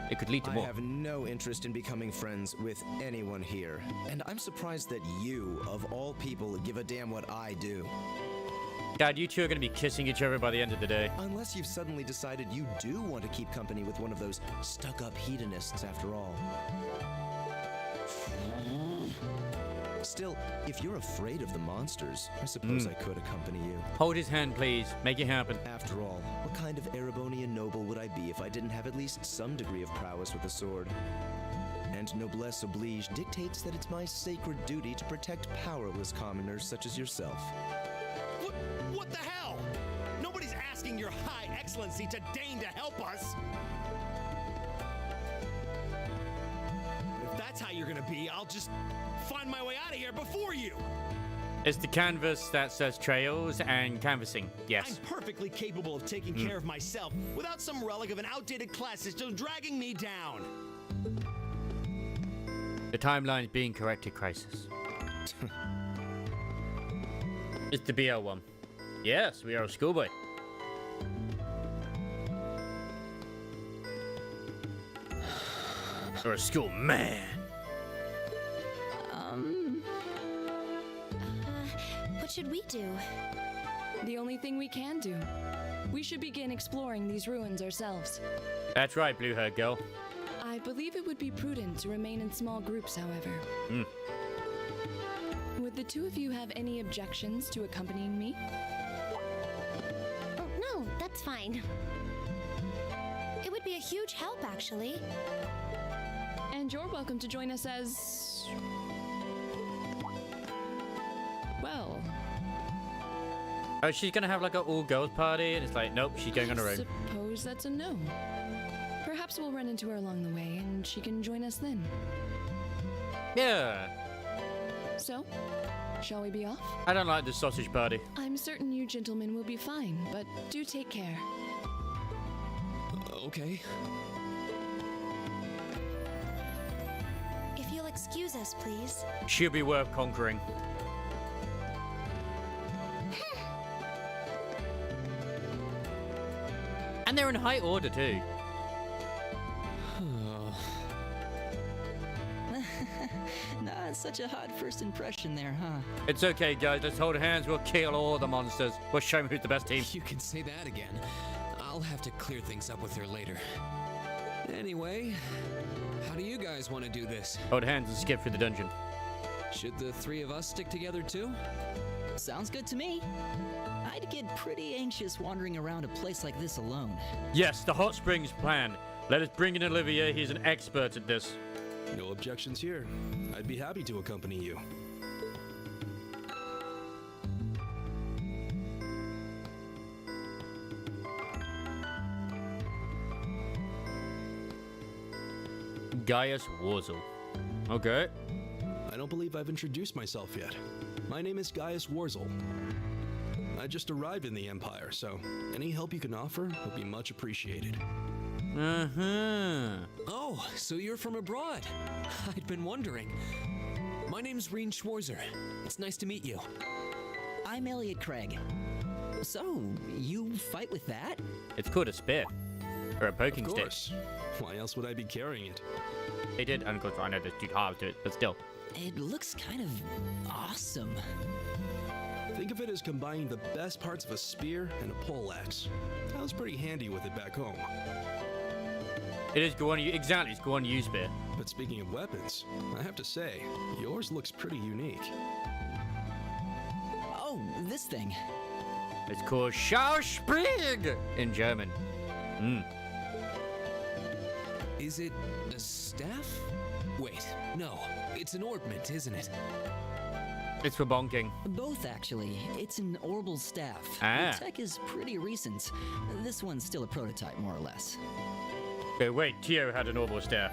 It could lead to I more. have no interest in becoming friends with anyone here, and I'm surprised that you, of all people, give a damn what I do. God, you two are going to be kissing each other by the end of the day. Unless you've suddenly decided you do want to keep company with one of those stuck-up hedonists after all. Still, if you're afraid of the monsters, I suppose I could accompany you. Hold his hand, please. Make it happen. After all, what kind of Erebonian noble would I be if I didn't have at least some degree of prowess with a sword? And noblesse oblige dictates that it's my sacred duty to protect powerless commoners such as yourself. What the hell? Nobody's asking your High Excellency to deign to help us. If that's how you're gonna be, I'll just find my way out of here before you. It's the canvas that says trails and canvassing. Yes. I'm perfectly capable of taking care of myself without some relic of an outdated class system dragging me down. The timeline is being corrected, Crisis. It's the BL one. Yes, we are a schoolboy. Or a school man. What should we do? The only thing we can do. We should begin exploring these ruins ourselves. That's right, blue-haired girl. I believe it would be prudent to remain in small groups, however. Would the two of you have any objections to accompanying me? Oh, no, that's fine. It would be a huge help, actually. And you're welcome to join us as... well... Oh, she's gonna have like an all-girls party, and it's like, nope, she's going on her own. Suppose that's a no. Perhaps we'll run into her along the way, and she can join us then. Yeah. So, shall we be off? I don't like the sausage party. I'm certain you gentlemen will be fine, but do take care. Okay. If you'll excuse us, please. She'll be worth conquering. And they're in high order too. Not such a hot first impression there, huh? It's okay, guys. Let's hold hands. We'll kill all the monsters. We'll show them who's the best team. You can say that again. I'll have to clear things up with her later. Anyway, how do you guys want to do this? Hold hands and skip through the dungeon. Should the three of us stick together too? Sounds good to me. I'd get pretty anxious wandering around a place like this alone. Yes, the hot springs plan. Let us bring in Olivier. He's an expert at this. No objections here. I'd be happy to accompany you. Gaius Warzel. Okay. I don't believe I've introduced myself yet. My name is Gaius Warzel. I just arrived in the Empire, so any help you can offer would be much appreciated. Oh, so you're from abroad. I'd been wondering. My name's Reen Schwarzer. It's nice to meet you. I'm Elliot Craig. So, you fight with that? It's called a spear. Or a poking Of stick. course. Why else would I be carrying it? They did, and of course, I know there's two halves to it, but still. It looks kind of awesome. Think of it as combining the best parts of a spear and a poleaxe. I was pretty handy with it back home. It is go on you exactly. It's go on you spear. But speaking of weapons, I have to say, yours looks pretty unique. Oh, this thing. It's called Schauspreg in German. Is it a staff? Wait, no. It's an orbment, isn't it? It's for bonking. Both, actually. It's an orbal staff. Ah. The tech is pretty recent. This one's still a prototype, more or less. Okay, wait. Tio had an orbital staff.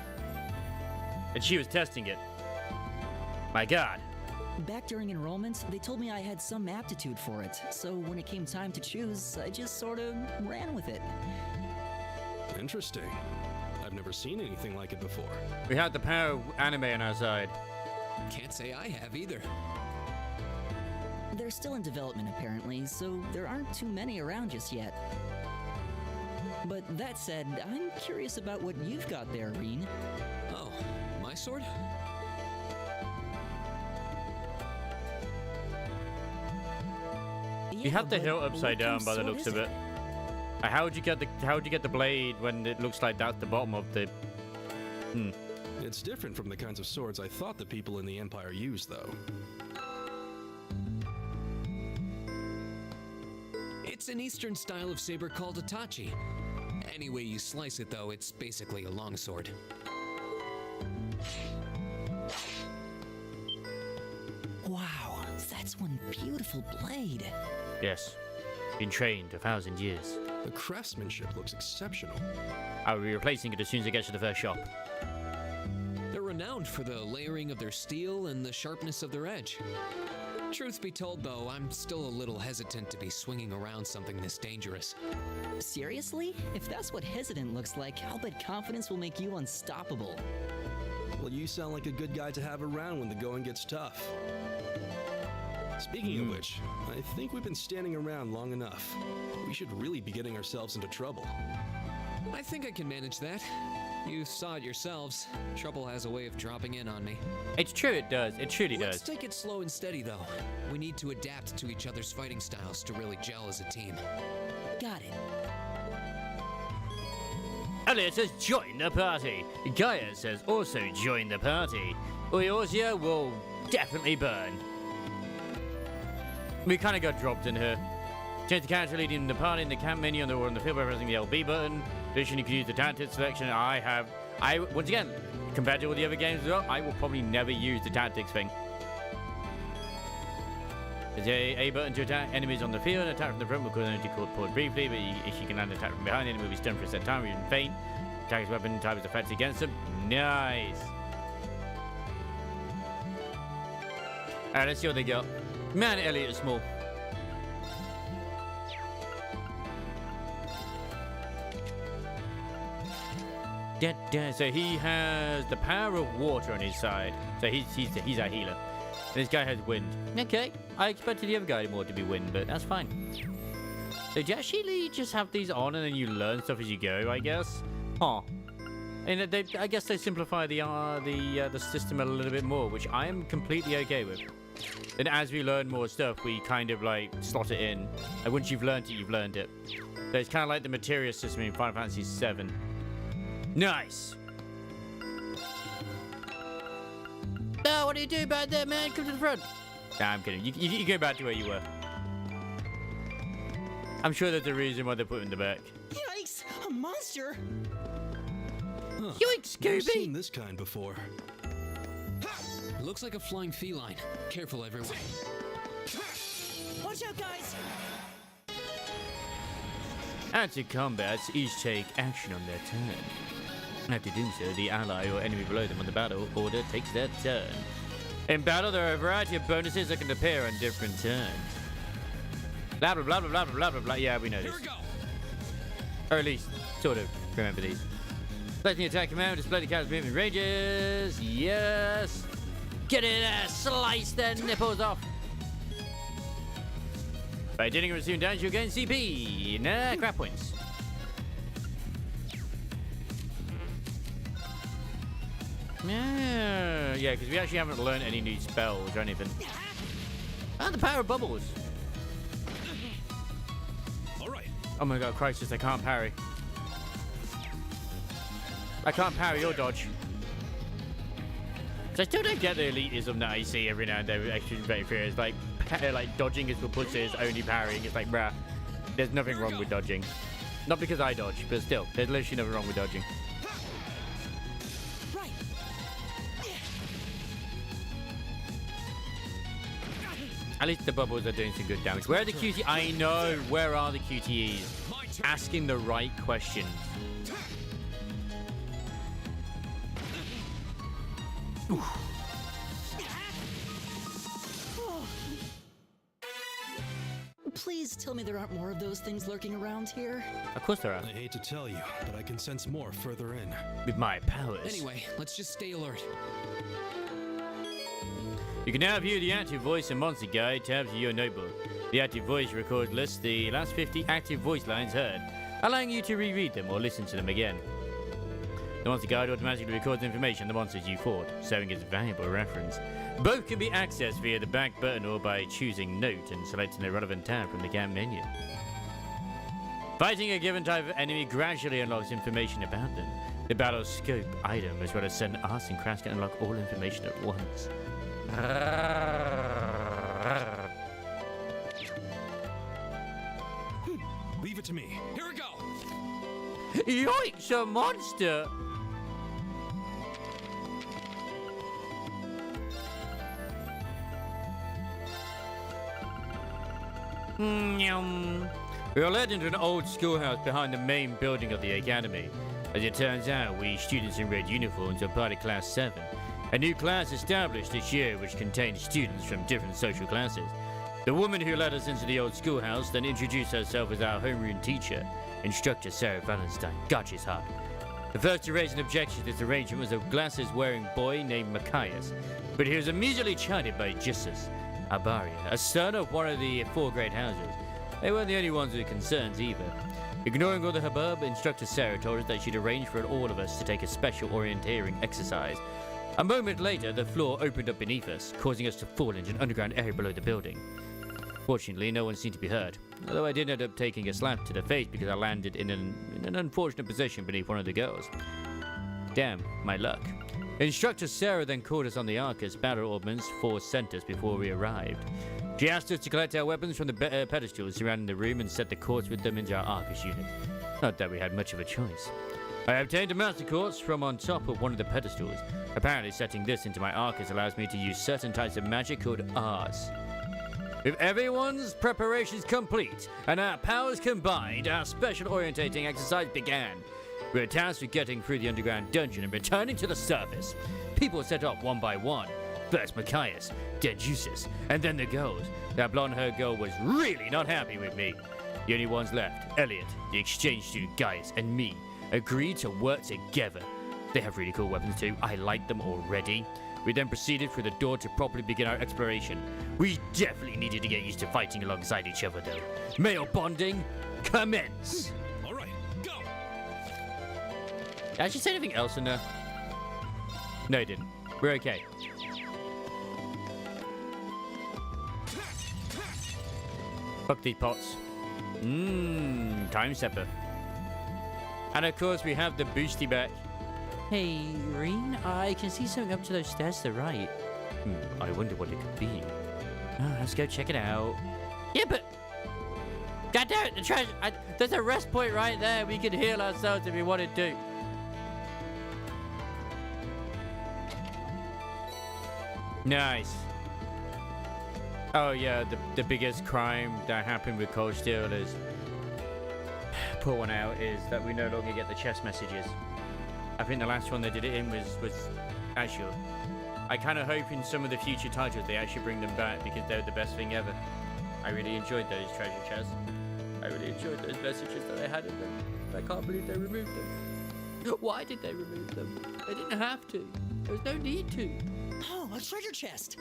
And she was testing it. My god. Back during enrollment, they told me I had some aptitude for it, so when it came time to choose, I just sort of ran with it. Interesting. I've never seen anything like it before. We had the power of anime on our side. Can't say I have either. They're still in development, apparently, so there aren't too many around just yet. But that said, I'm curious about what you've got there, Reen. Oh, my sword? You have the hilt upside down by the looks of it. How would you get the blade when it looks like that's the bottom of the? It's different from the kinds of swords I thought the people in the Empire used, though. It's an Eastern style of saber called a tachi. Any way you slice it, though, it's basically a longsword. Wow, that's one beautiful blade. Yes, been trained 1,000 years. The craftsmanship looks exceptional. I will be replacing it as soon as it gets to the first shop. They're renowned for the layering of their steel and the sharpness of their edge. Truth be told, though, I'm still a little hesitant to be swinging around something this dangerous. Seriously? If that's what hesitant looks like, I'll bet confidence will make you unstoppable. Well, you sound like a good guy to have around when the going gets tough. Speaking of which, I think we've been standing around long enough. We should really be getting ourselves into trouble. I think I can manage that. You saw it yourselves. Trouble has a way of dropping in on me. It's true, it does. It truly Let's does. take it slow and steady, though. We need to adapt to each other's fighting styles to really gel as a team. Got it. Elliot says join the party. Gaia says also join the party. Eorzea will definitely burn. We kind of got dropped in here. Change the character leading the party in the camp menu on the field by pressing the LB button. Additionally, you can use the tactics selection. Once again, compared to all the other games as well, I will probably never use the tactics thing. There's a button to attack enemies on the field. Attack from the front will cause them to call pause briefly, but if you can land attack from behind, the enemy will be stunned for a set time or even faint. Attack his weapon type is effective against them. Nice. Alright, let's see what they got. Man, Elliot is small. So he has the power of water on his side. So he's our healer. And this guy has wind. Okay, I expected the other guy more to be wind, but that's fine. So do you actually just have these on and then you learn stuff as you go, I guess? Huh. And I guess they simplify the system a little bit more, which I am completely okay with. And as we learn more stuff, we kind of like slot it in. And once you've learned it, you've learned it. So it's kind of like the materia system in Final Fantasy VII. Nice. No, what do you do about that, man? Come to the front. Nah, I'm kidding. You go back to where you were. I'm sure there's a reason why they put it in the back. Yikes! A monster! Huh. Yoink, Never Scooby! seen this kind before. Looks like a flying feline. Careful, everyone. Watch out, guys! Anti-combats each take action on their turn. After doing so, the ally or enemy below them on the battle order takes their turn. In battle, there are a variety of bonuses that can appear on different turns. Blah, blah, blah, blah, blah, blah, blah, blah. Yeah, we know this. Here we go. Or at least, sort of, remember these. Selecting the attack command, display the character's movement ranges. Yes! Get in there, slice their nipples off. By dealing or receiving damage, you'll gain CP. Nah, crap points. Yeah, because we actually haven't learned any new spells or anything. And the power of bubbles. All right. Oh my god, crisis, I can't parry. I can't parry or dodge. So I still don't get the elitism that I see every now and then with Extreme Very Furious. Like dodging is for pussies, only parrying. It's like, bruh, there's nothing wrong with dodging. Not because I dodge, but still, there's literally nothing wrong with dodging. Right. At least the bubbles are doing some good damage. Where are the QTEs? I know, where are the QTEs? Asking the right questions. Oof. Please tell me there aren't more of those things lurking around here. Of course there are. I hate to tell you, but I can sense more further in. With my powers. Anyway, let's just stay alert. You can now view the active voice and monster guide tabs of your notebook. The active voice record lists the last 50 active voice lines heard, allowing you to reread them or listen to them again. The monster guide automatically records information on the monsters you fought, serving as a valuable reference. Both can be accessed via the back button or by choosing Note and selecting the relevant tab from the camp menu. Fighting a given type of enemy gradually unlocks information about them. The battle scope item, as well as certain arts and crafts, can unlock all information at once. Leave it to me. Here we go! Yoinks, a monster! We are led into an old schoolhouse behind the main building of the academy. As it turns out, we students in red uniforms are part of Class 7, a new class established this year which contains students from different social classes. The woman who led us into the old schoolhouse then introduced herself as our homeroom teacher, Instructor Sarah Valentine. God, she's hot. The first to raise an objection to this arrangement was a glasses-wearing boy named Machias, but he was immediately chided by Justus Abaria, a son of one of the 4 great houses. They weren't the only ones with concerns either. Ignoring all the hubbub, Instructor Sarah told us that she'd arranged for all of us to take a special orienteering exercise. A moment later, the floor opened up beneath us, causing us to fall into an underground area below the building. Fortunately, no one seemed to be hurt, although I did end up taking a slap to the face because I landed in an unfortunate position beneath one of the girls. Damn, my luck. Instructor Sarah then called us on the Arcus battle ordnance force centers before we arrived. She asked us to collect our weapons from the pedestals surrounding the room and set the quartz with them into our Arcus unit. Not that we had much of a choice. I obtained a master quartz from on top of one of the pedestals. Apparently, setting this into my Arcus allows me to use certain types of magic called Ars. With everyone's preparations complete and our powers combined, our special orientating exercise began. We were tasked with getting through the underground dungeon and returning to the surface. People set off one by one. First Machias, then Justus, and then the girls. That blonde-haired girl was really not happy with me. The only ones left, Elliot, the exchange student Gaius, and me, agreed to work together. They have really cool weapons too. I like them already. We then proceeded through the door to properly begin our exploration. We definitely needed to get used to fighting alongside each other though. Male bonding, commence! All right, go! Did I actually say anything else in there? No, it didn't. We're okay. Fuck these pots. Time stepper. And of course we have the boosty back. Hey, Reen, I can see something up to those stairs to the right. I wonder what it could be. Let's go check it out. Yeah, but... God damn it, the treasure... there's a rest point right there. We could heal ourselves if we wanted to. Nice. Oh yeah, the biggest crime that happened with Cold Steel is... Pour one out, is that we no longer get the chest messages. I think the last one they did it in was Azure. I kind of hope in some of the future titles they actually bring them back because they're the best thing ever. I really enjoyed those treasure chests. I really enjoyed those messages that they had in them. I can't believe they removed them. Why did they remove them? They didn't have to. There was no need to. Oh, a treasure chest!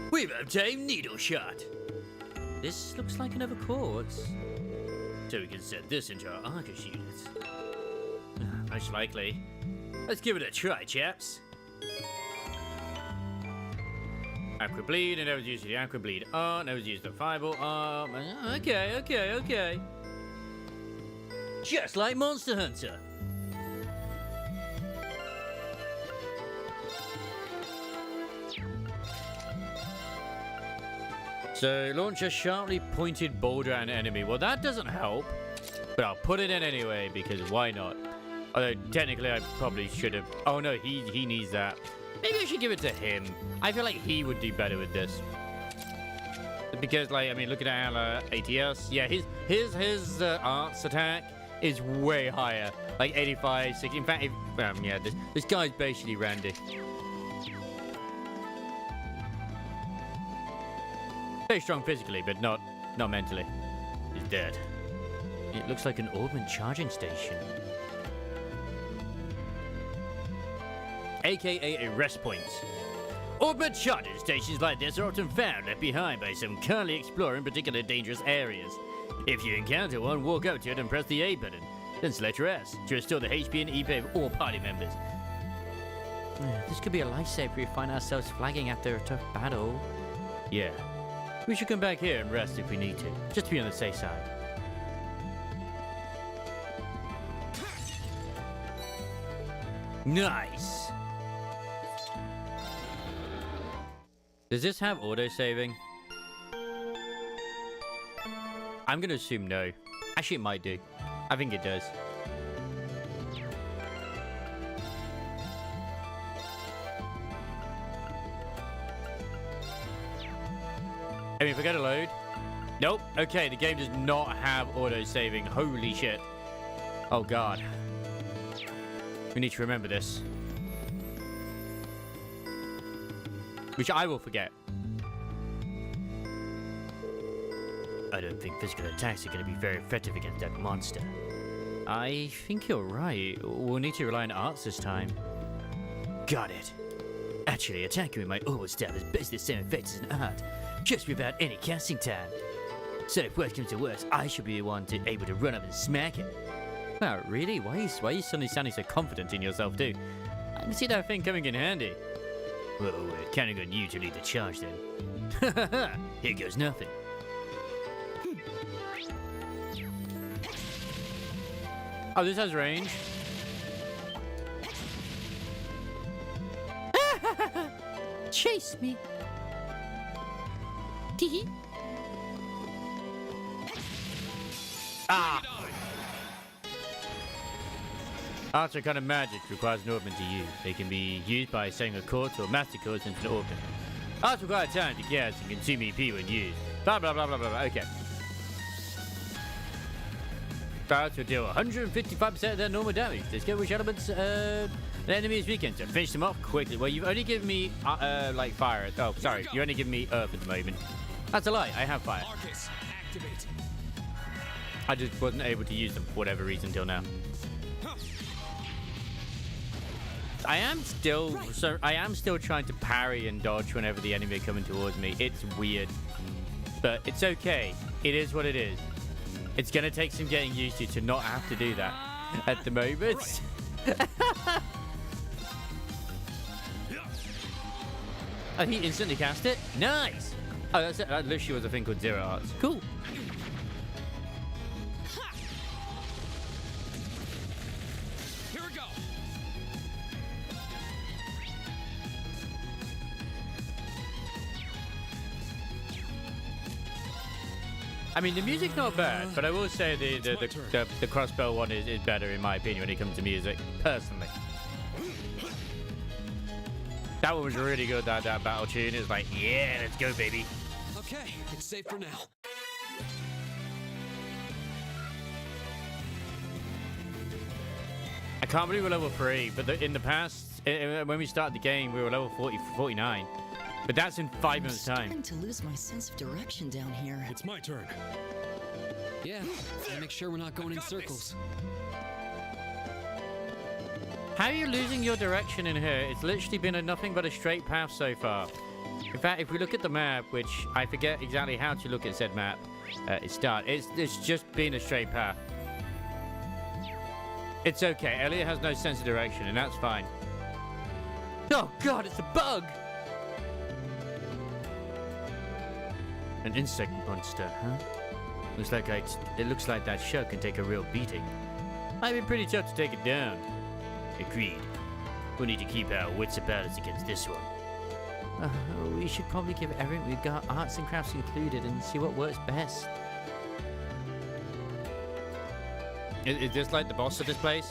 We've obtained Needle Shot. This looks like another quartz. So we can set this into our Arcus units. Most likely. Let's give it a try, chaps. Aqua Bleed, I never used the Aqua Bleed art, never used the Fireball art. Okay. Just like Monster Hunter. So, launch a sharply pointed boulder at an enemy. Well, that doesn't help, but I'll put it in anyway, because why not? Although, technically, I probably should have... Oh, no, he needs that. Maybe I should give it to him. I feel like he would do better with this. Because, like, I mean, look at our ATS. Yeah, his arts attack is way higher. Like, 85, 60. In fact, yeah, this guy's basically Randy. Very strong physically, but not mentally. He's dead. It looks like an Orbment charging station. AKA a rest point. Orbment charging stations like this are often found left behind by some currently exploring particular dangerous areas. If you encounter one, walk up to it and press the A button. Then select rest to restore the HP and EP of all party members. This could be a lifesaver if we find ourselves flagging after a tough battle. Yeah. We should come back here and rest if we need to, just to be on the safe side. Nice! Does this have auto-saving? I'm gonna assume no. Actually, it might do. I think it does. I mean, if I go to load. Nope. Okay, the game does not have auto-saving. Holy shit. Oh, God. We need to remember this. Which I will forget. I don't think physical attacks are going to be very effective against that monster. I think you're right. We'll need to rely on arts this time. Got it. Actually, attacking with my orbital staff has basically the same effect as an art, just without any casting time. So if worst comes to worst, I should be the one able to run up and smack it. Wow, really? Why are you suddenly sounding so confident in yourself, too? I can see that thing coming in handy. Well, we're counting on you to lead the charge, then. Here goes nothing. Oh, this has range. Chase me. Teehee. Ah! Arts are kind of magic, requires an ornament to use. They can be used by setting a course or master course into an ornament. Arts require time to gas and consume EP when used. Blah blah blah blah blah. Okay. Arts will deal 155% of their normal damage. Discover which elements an enemy is weakened, so finish them off quickly. Well, you've only given me like fire. Oh, sorry, you're only giving me earth at the moment. That's a lie. I have fire. Arcus, activate. I just wasn't able to use them for whatever reason till now. I am still trying to parry and dodge whenever the enemy are coming towards me. It's weird, but it's okay. It is what it is. It's gonna take some getting used to not have to do that at the moment. Oh, he instantly cast it. Nice. Oh, that's it. That literally was a thing called Zero Arts. Cool. Here we go. I mean, the music's not bad, but I will say the crossbow one is better in my opinion when it comes to music, personally. That one was really good. That battle tune is like, yeah, let's go, baby. Okay, it's safe for now. I can't believe we're level 3, but in the past, when we started the game, we were level 49. But that's in 5 minutes' time. I'm starting to lose my sense of direction down here. It's my turn. Yeah, gotta make sure we're not going in circles. How are you losing your direction in here? It's literally been nothing but a straight path so far. In fact, if we look at the map, which I forget exactly how to look at said map, it's just been a straight path. It's okay. Elliot has no sense of direction, and that's fine. Oh God, it's a bug! An insect monster, huh? It looks like that shell can take a real beating. Might be pretty tough to take it down. Agreed. We'll need to keep our wits about us against this one. We should probably give everything we've got arts and crafts included and see what works best. Is this like the boss of this place?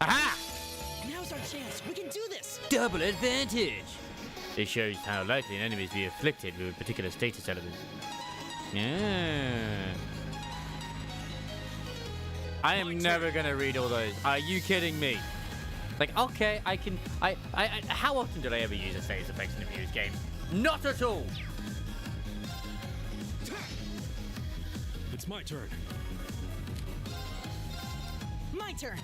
Aha! Now's our chance. We can do this. Double advantage! This shows how likely an enemy is to be afflicted with a particular status element. Yeah. I am never gonna read all those. Are you kidding me? Like, okay, I can. How often did I ever use a status effects in a Fuse game? Not at all. It's my turn. My turn.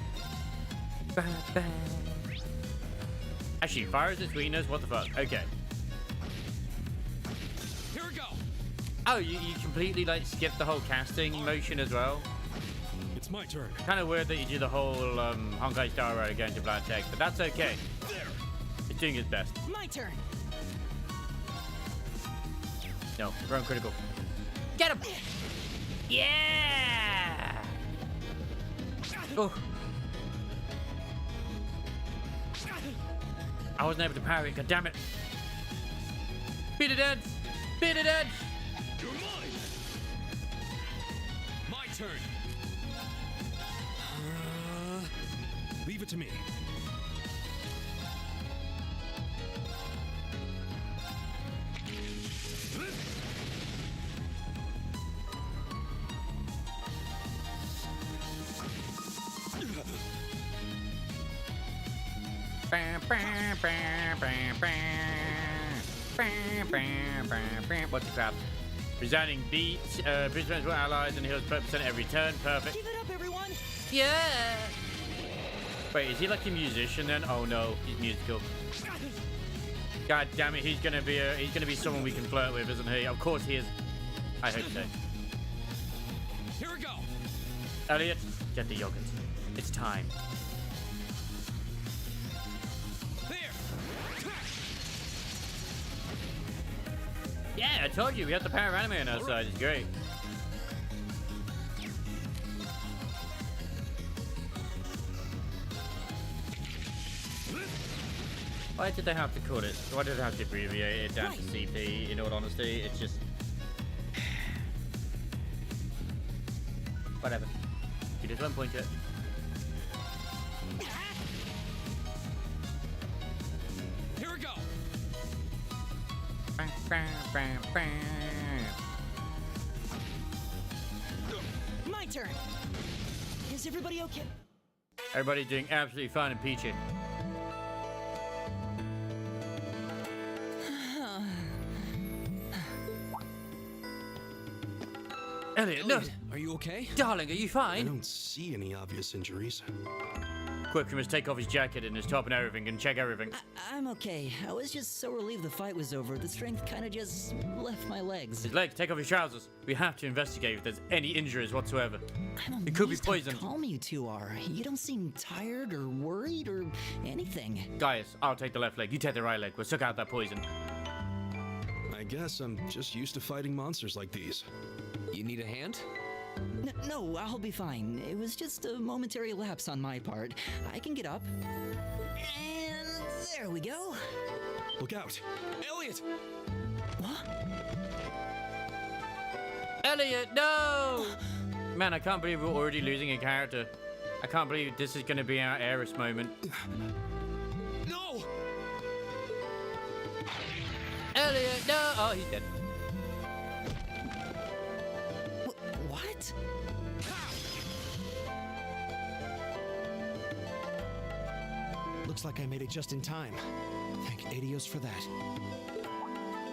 Actually, fires its weakness. What the fuck? Okay. Here we go. Oh, you completely like skipped the whole casting motion as well. It's my turn. Kind of weird that you do the whole Honkai Star Rail again to Black Tech, but that's okay. It's doing its best. My turn. No, wrong critical. Get him! Yeah! Oh. I wasn't able to parry it, god damn it. Beat it, Ed! Beat it, Ed! You're mine! My turn. Leave it to me. What's the crap? Resigning beat, prisoners were allies and heals 30% every turn. Perfect. Give it up, everyone. Yeah. Wait, is he like a musician then? Oh no, he's musical. God damn it, he's gonna be someone we can flirt with, isn't he? Of course he is. I hope so. Here we go. Elliot, get the yogurt. It's time. Yeah, I told you, we have the power of anime on our side. It's great. Why did they have to cut it? Why did they have to abbreviate it down to CP? In all honesty, it's just... Whatever. You just won't point to it. Here we go. My turn. Is everybody okay? Everybody's doing absolutely fine and peachy. Elliot, no! Are you okay? Darling, are you I fine? don't see any obvious injuries. Quick, we must take off his jacket and his top and everything and check everything. I'm okay. I was just so relieved the fight was over. The strength kind of just left my legs. His legs, take off his trousers. We have to investigate if there's any injuries whatsoever. I'm It could be amazed how poisoned. calm you two are. You don't seem tired or worried or anything. Guys, I'll take the left leg. You take the right leg. We'll suck out that poison. I guess I'm just used to fighting monsters like these. You need a hand? No, I'll be fine. It was just a momentary lapse on my part. I can get up. And there we go. Look out! Elliot! What? Elliot, no! Man, I can't believe we're already losing a character. I can't believe this is going to be our Aeris moment. No! Elliot, no! Oh, he's dead. What? Looks like I made it just in time. Thank Adios for that.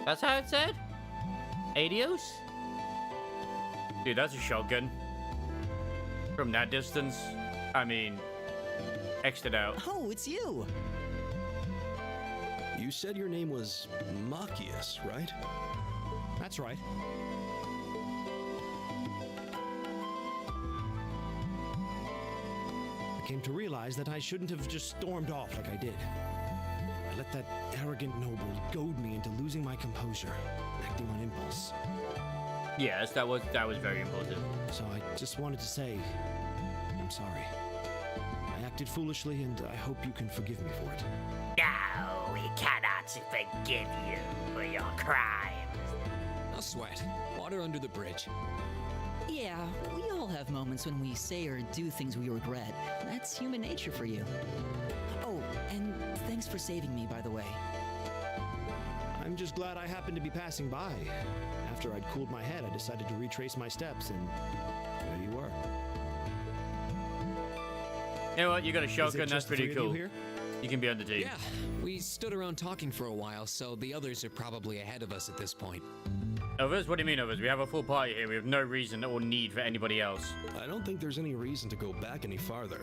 That's how it said? Adios? Dude, that's a shotgun. From that distance, I mean, X'd it out. Oh, it's you. You said your name was Machias, right? That's right. I came to realize that I shouldn't have just stormed off like I did. I let that arrogant noble goad me into losing my composure, acting on impulse. Yes, that was very important. So I just wanted to say, I'm sorry. I acted foolishly, and I hope you can forgive me for it. No, we cannot forgive you for your crimes. No sweat. Water under the bridge. Yeah, we all have moments when we say or do things we regret. That's human nature for you. Oh, and thanks for saving me, by the way. I'm just glad I happened to be passing by. After I'd cooled my head, I decided to retrace my steps, and there you were. You know what? You got a Is it shotgun. That's just the pretty three of you cool. here? You can be on the team. Yeah, we stood around talking for a while, so the others are probably ahead of us at this point. Others? What do you mean others? We have a full party here. We have no reason or need for anybody else. I don't think there's any reason to go back any farther.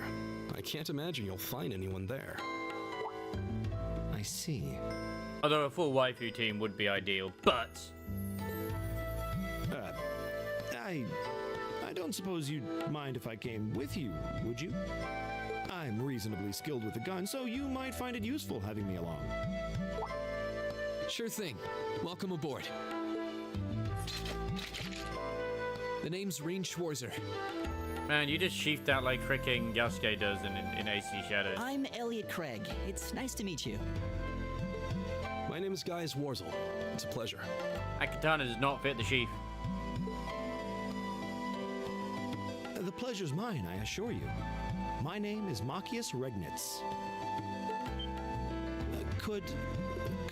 I can't imagine you'll find anyone there. I see. Although a full waifu team would be ideal, but... I don't suppose you'd mind if I came with you, would you? I'm reasonably skilled with a gun, so you might find it useful having me along. Sure thing. Welcome aboard. The name's Reen Schwarzer. Man, you just sheathed out like freaking Yasuke does in AC Shadows. I'm Elliot Craig. It's nice to meet you. My name is Gaius Warzel. It's a pleasure. That katana does not fit the sheath. The pleasure's mine, I assure you. My name is Machias Regnitz. Could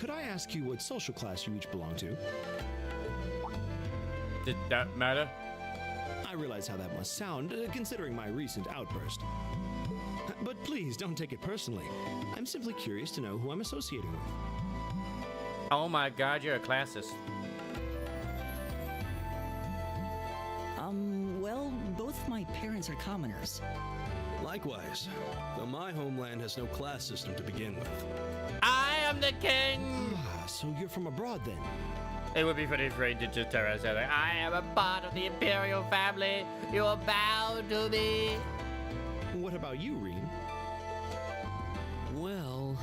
I ask you what social class you each belong to? Did that matter? I realize how that must sound, considering my recent outburst. But please, don't take it personally. I'm simply curious to know who I'm associating with. Oh my god, you're a classist. Well, both my parents are commoners. Likewise, though my homeland has no class system to begin with. I am the king! So you're from abroad then? It would be funny for Rain to just tell us like, I am a part of the Imperial family. You are bound to me. What about you, Reen? Well...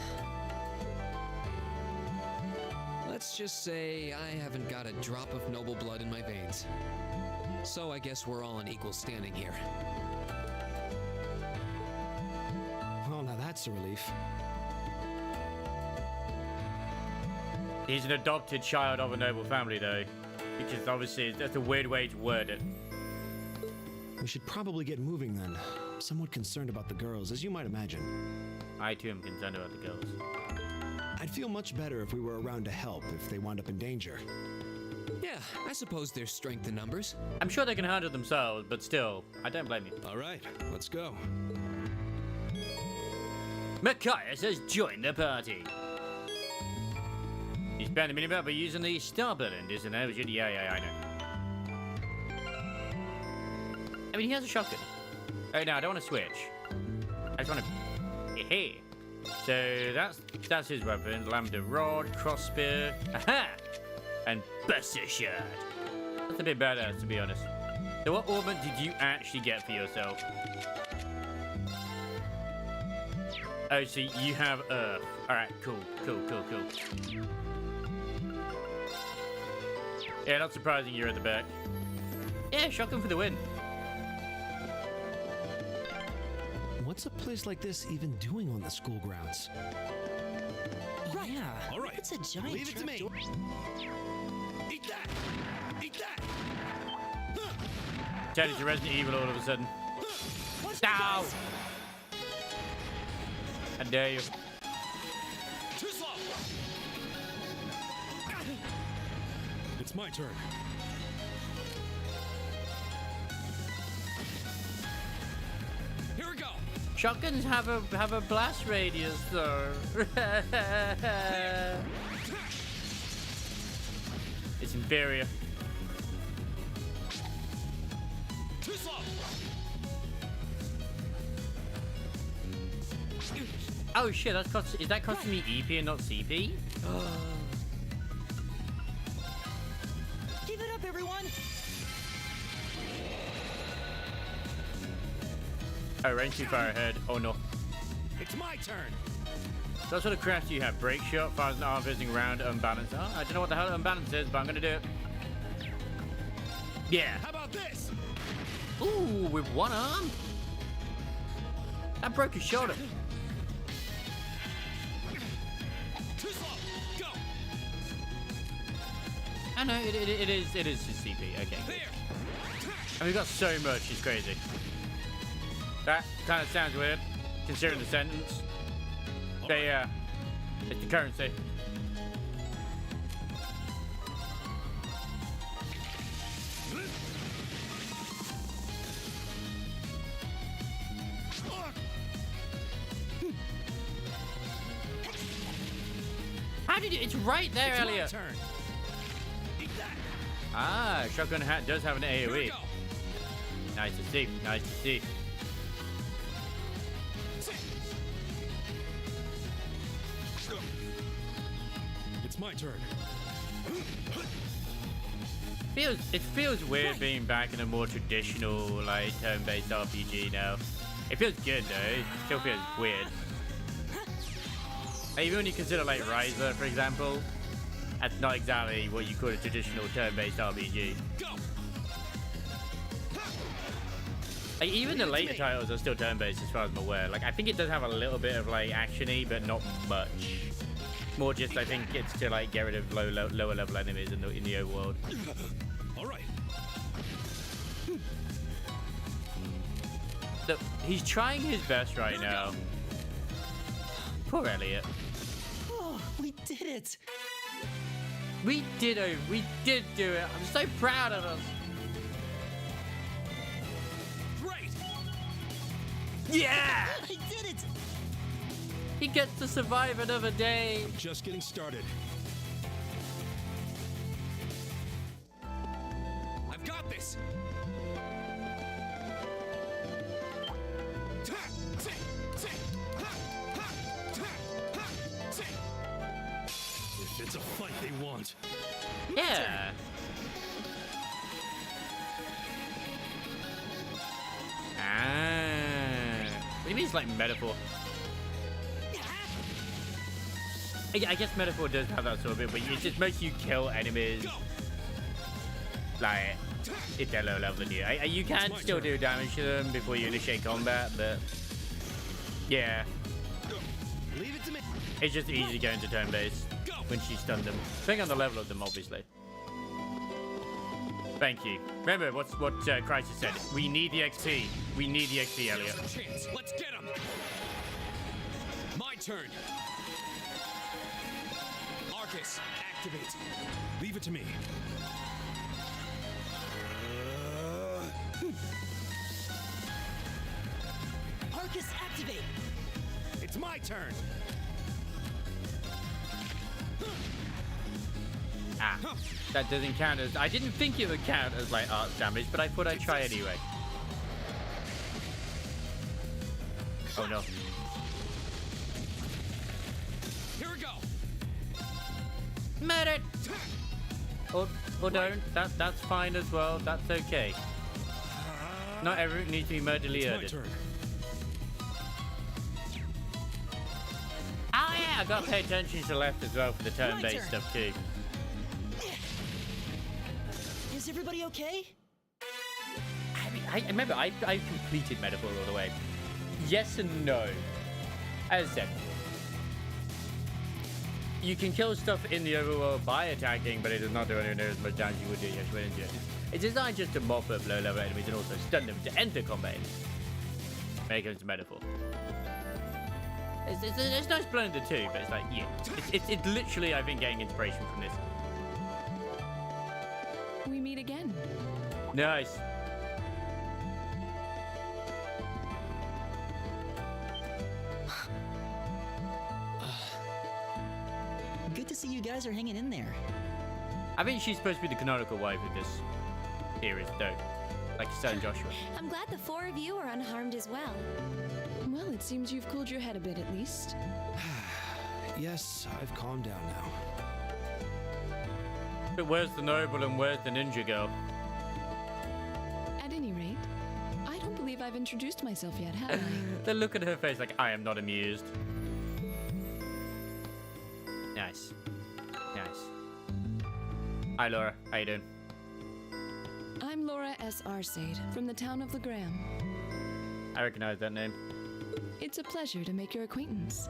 let's just say I haven't got a drop of noble blood in my veins. So I guess we're all in equal standing here. Well, now that's a relief. He's an adopted child of a noble family, though. Which is obviously, that's a weird way to word it. We should probably get moving then. I'm somewhat concerned about the girls, as you might imagine. I too am concerned about the girls. I'd feel much better if we were around to help if they wound up in danger. Yeah, I suppose there's strength in numbers. I'm sure they can handle themselves, but still, I don't blame you. All right, let's go. Machias has joined the party. He's banned the minimap by using the star button, isn't it? Yeah, I know. I mean, he has a shotgun. Oh, no, I don't want to switch. I just want to... Hey. So, that's his weapon. Lambda Rod, Crossbear. Aha! And Buster Shard. That's a bit badass, to be honest. So what ornament did you actually get for yourself? Oh, so you have Earth. Alright, cool. Yeah, not surprising you're at the back. Yeah, shotgun for the win. What's a place like this even doing on the school grounds? Right. Yeah. All right. It's a giant Leave it to me. Eat that! Eat that! Turned into Resident Evil all of a sudden. Ow! How dare you? Too slow! It's my turn. Here we go! Shotguns have a blast radius, though. It's inferior. Too slow! Oh shit, is that costing me EP and not CP? Give it up, everyone! Oh, range too far ahead. Oh no. It's my turn! So what sort of craft do you have? Break shot, fires an arm fizzing round, unbalanced. Oh, I don't know what the hell unbalanced is, but I'm gonna do it. Yeah. How about this? Ooh, with one arm? That broke his shoulder. Too slow! Go! I know, it is his CP. Okay. And we've got so much, it's crazy. That kind of sounds weird, considering the sentence. But yeah, it's the currency. How did you? It's right there, It's my Elliot. turn. Eat that. Ah, Shotgun Hat does have an AoE. Nice to see. Nice to see. It's my turn. It feels weird being back in a more traditional, like, turn-based RPG now. It feels good though. It still feels weird. Like, even when you consider like Ryza, for example, that's not exactly what you call a traditional turn-based RPG. Like, even the later titles are still turn-based as far as I'm aware. Like, I think it does have a little bit of like action-y, but not much. More just, I think it's to like get rid of lower level enemies in the overworld. All right. Look, he's trying his best right now. Poor Elliot. Oh, we did it! We did do it. I'm so proud of us. Great. Yeah! I did it! He gets to survive another day. I'm just getting started. I've got this. If it's a fight they want. Yeah. Ah. What do you mean it's like metaphor? I guess metaphor does have that sort of bit, but it just makes you kill enemies like if they're low level than you. You can still do damage to them before you initiate combat, but yeah, Leave it to me. it's just easy to go into turn base when she stunned them. Depending on the level of them, obviously. Thank you. Remember what Crisis said. We need the XP. We need the XP, Elliot. Here's our chance. Let's get him. My turn. Arcus, activate. Leave it to me. Arcus, activate! It's my turn. Ah, that doesn't count as... I didn't think it would count as like arts damage, but I thought I'd try anyway. Oh no. Here we go. Murdered! Or don't. That's fine as well. That's okay. Not everyone needs to be murderly It's my murdered. turn. Oh yeah, I gotta pay attention to the left as well for the turn-based stuff too. Is everybody okay? I mean, I remember I completed Metaphor all the way. Yes and no. As I said, you can kill stuff in the overworld by attacking, but it does not do anywhere near as much damage you would do if you went into it. It's designed just to mop up low-level enemies and also stun them to enter combat. When it comes to Metaphor. It's nice blend of the two, but it's like, yeah. It's literally, I've been getting inspiration from this. We meet again. Nice. Good to see you guys are hanging in there. I think she's supposed to be the canonical wife of this series, though. Like your son Joshua. I'm glad the four of you are unharmed as well. Well, it seems you've cooled your head a bit at least. Yes, I've calmed down now. But where's the noble and where's the ninja girl? At any rate, I don't believe I've introduced myself yet, have I? The look at her face like, I am not amused. Nice. Nice. Hi Laura, how you doing? I'm Laura S. Arcade from the town of Legram. I recognize that name. It's a pleasure to make your acquaintance.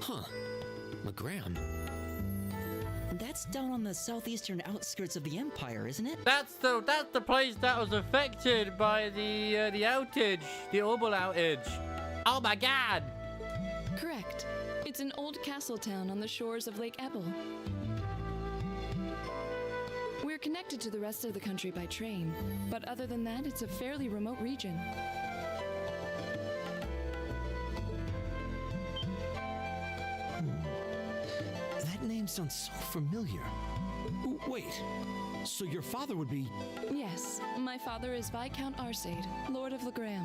Huh. Legram. That's down on the southeastern outskirts of the Empire, isn't it? That's the place that was affected by the outage, the Orbital outage. Oh my god! Correct. It's an old castle town on the shores of Lake Ebel. We're connected to the rest of the country by train, but other than that, it's a fairly remote region. name sounds so familiar. Wait, so your father would be... Yes, my father is Viscount Arcade, Lord of Legram.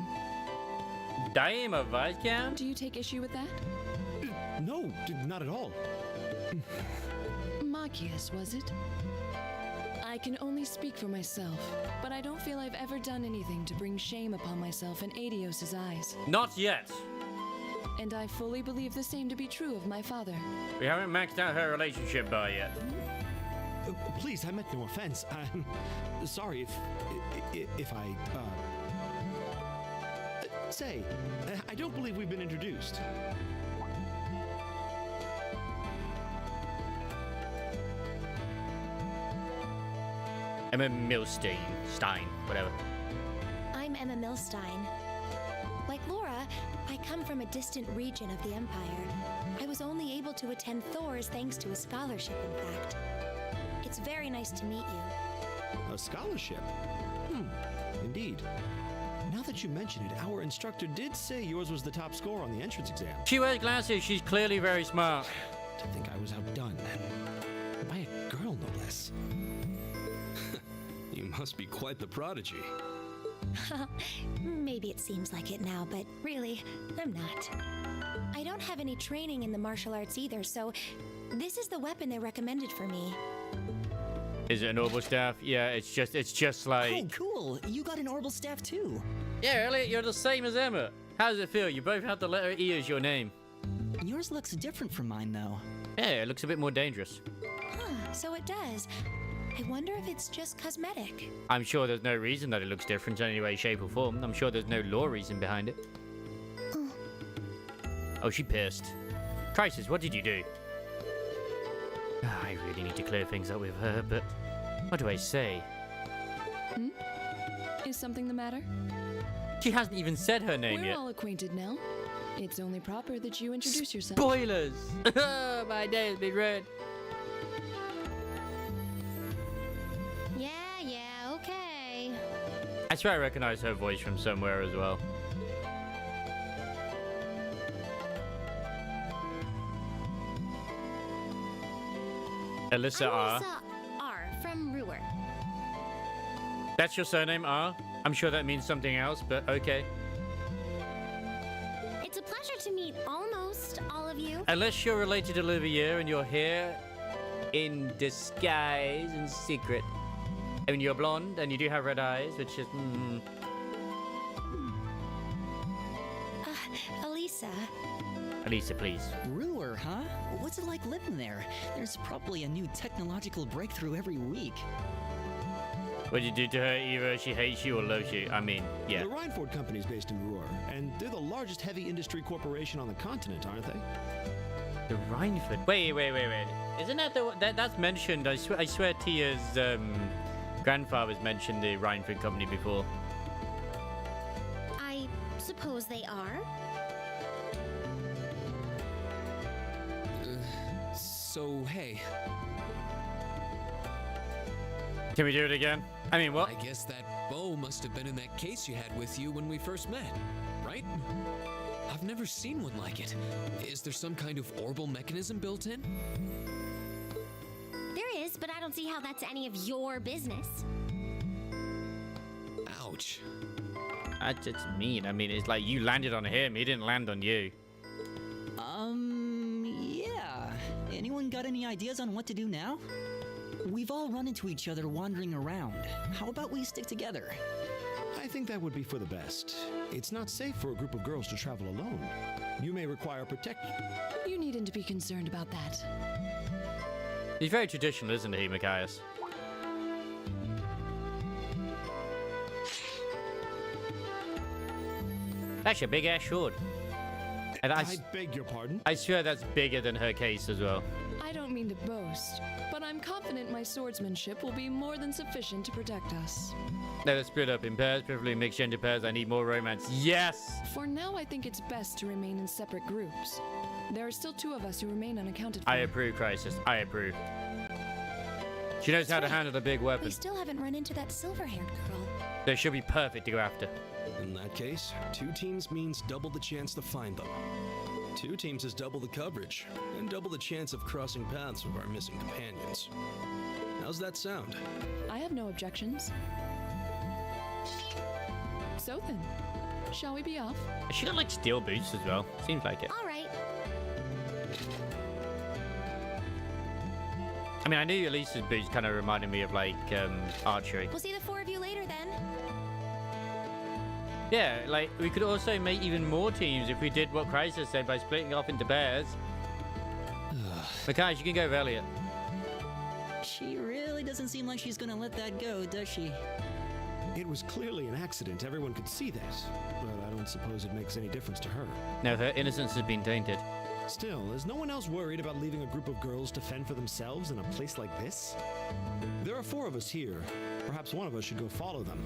Damn, a Viscount? Do you take issue with that? No, not at all. Machias, was it? I can only speak for myself, but I don't feel I've ever done anything to bring shame upon myself in Adios's eyes. Not yet. And I fully believe the same to be true of my father. We haven't maxed out her relationship bar yet. Please, I meant no offense. I'm sorry if I, Say, I don't believe we've been introduced. Emma Milstein. Whatever. I'm Emma Milstein. Like Laura, I come from a distant region of the Empire. I was only able to attend Thor's thanks to a scholarship, in fact. It's very nice to meet you. A scholarship? Indeed. Now that you mention it, our instructor did say yours was the top score on the entrance exam. She wears glasses. She's clearly very smart. To think I was outdone. By a girl, no less. You must be quite the prodigy. Maybe it seems like it now, but really, I'm not. I don't have any training in the martial arts either, so this is the weapon they recommended for me. Is it an orbital staff? Yeah, it's just like... Oh, cool. You got an orbital staff too. Yeah, Elliot, you're the same as Emma. How does it feel? You both have the letter E as your name. Yours looks different from mine, though. Yeah, it looks a bit more dangerous. Huh, so it does. I wonder if it's just cosmetic. I'm sure there's no reason that it looks different in any way, shape, or form. I'm sure there's no law reason behind it. Oh, she pissed. Crisis, what did you do? I really need to clear things up with her, but what do I say? Is something the matter? She hasn't even said her name We're yet. all acquainted now. It's only proper that you introduce yourself. Spoilers! My day has been read. Yeah, okay. I swear I recognize her voice from somewhere as well. Alyssa R. Alyssa R. from Ruhr. That's your surname, R? I'm sure that means something else, but okay. It's a pleasure to meet almost all of you. Unless you're related to Olivier and you're here in disguise and secret. I mean, you're blonde and you do have red eyes, which is... Elisa. Elisa, please. Ruhr, huh? What's it like living there? There's probably a new technological breakthrough every week. What you do to her, either she hates you or loves you. I mean, yeah. The Rhineford Company's based in Ruhr, and they're the largest heavy industry corporation on the continent, aren't they? The Rhineford. Wait. Isn't that that's mentioned? I swear Tia's grandfather's mentioned the Rhineford Company before. I suppose they are. So, hey. Can we do it again? I mean, what? I guess that bow must have been in that case you had with you when we first met, right? I've never seen one like it. Is there some kind of orbital mechanism built in? There is, but I don't see how that's any of your business. Ouch. That's just mean. I mean, it's like you landed on him. He didn't land on you. Yeah. Anyone got any ideas on what to do now? We've all run into each other wandering around. How about we stick together? I think that would be for the best. It's not safe for a group of girls to travel alone. You may require protection. You needn't be concerned about that. He's very traditional, isn't he, Machias? That's a big-ass sword. And I beg your pardon? I swear that's bigger than her case as well. I don't mean to boast, but I'm confident my swordsmanship will be more than sufficient to protect us. Let us split up in pairs, preferably mixed gender pairs. I need more romance. Yes! For now, I think it's best to remain in separate groups. There are still 2 of us who remain unaccounted for. I approve, Crisis. I approve. She knows how to handle a big weapon. We still haven't run into that silver-haired girl. They should be perfect to go after. In that case, 2 teams means double the chance to find them. 2 teams is double the coverage, and double the chance of crossing paths with our missing companions. How's that sound? I have no objections. So then, shall we be off? She got like steel boots as well. Seems like it. All right. I mean, I knew Elisa's boots kind of reminded me of like archery. We'll see the 4 of you later then. Yeah, like we could also make even more teams if we did what Chrysler said by splitting off into pairs. Makai, you can go with Elliot. She really doesn't seem like she's gonna let that go, does she? It was clearly an accident. Everyone could see that. But I don't suppose it makes any difference to her. No, her innocence has been tainted. Still, is no one else worried about leaving a group of girls to fend for themselves in a place like this? There are 4 of us here. Perhaps one of us should go follow them.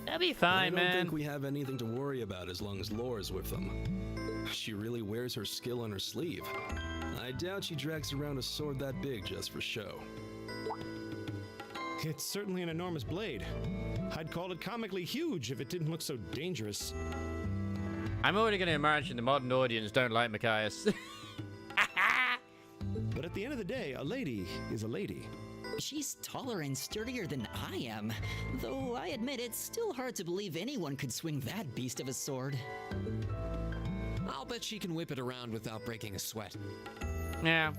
That'll be fine, man. I don't think we have anything to worry about as long as Laura's with them. She really wears her skill on her sleeve. I doubt she drags around a sword that big just for show. It's certainly an enormous blade. I'd call it comically huge if it didn't look so dangerous. I'm already going to imagine the modern audience don't like Machias. But at the end of the day, a lady is a lady. She's taller and sturdier than I am, though I admit it's still hard to believe anyone could swing that beast of a sword. I'll bet she can whip it around without breaking a sweat. Yeah.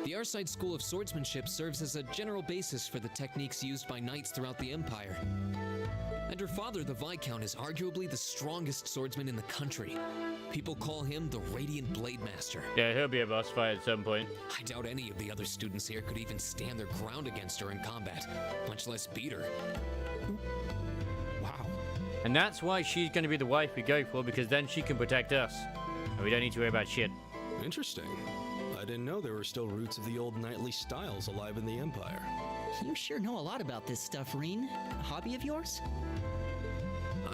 The Arside School of Swordsmanship serves as a general basis for the techniques used by knights throughout the Empire. And her father, the Viscount, is arguably the strongest swordsman in the country. People call him the Radiant Blade Master. Yeah, he'll be a boss fight at some point. I doubt any of the other students here could even stand their ground against her in combat, much less beat her. Wow. And that's why she's going to be the wife we go for, because then she can protect us. And we don't need to worry about shit. Interesting. I didn't know there were still roots of the old knightly styles alive in the Empire. You sure know a lot about this stuff, Reen. A hobby of yours?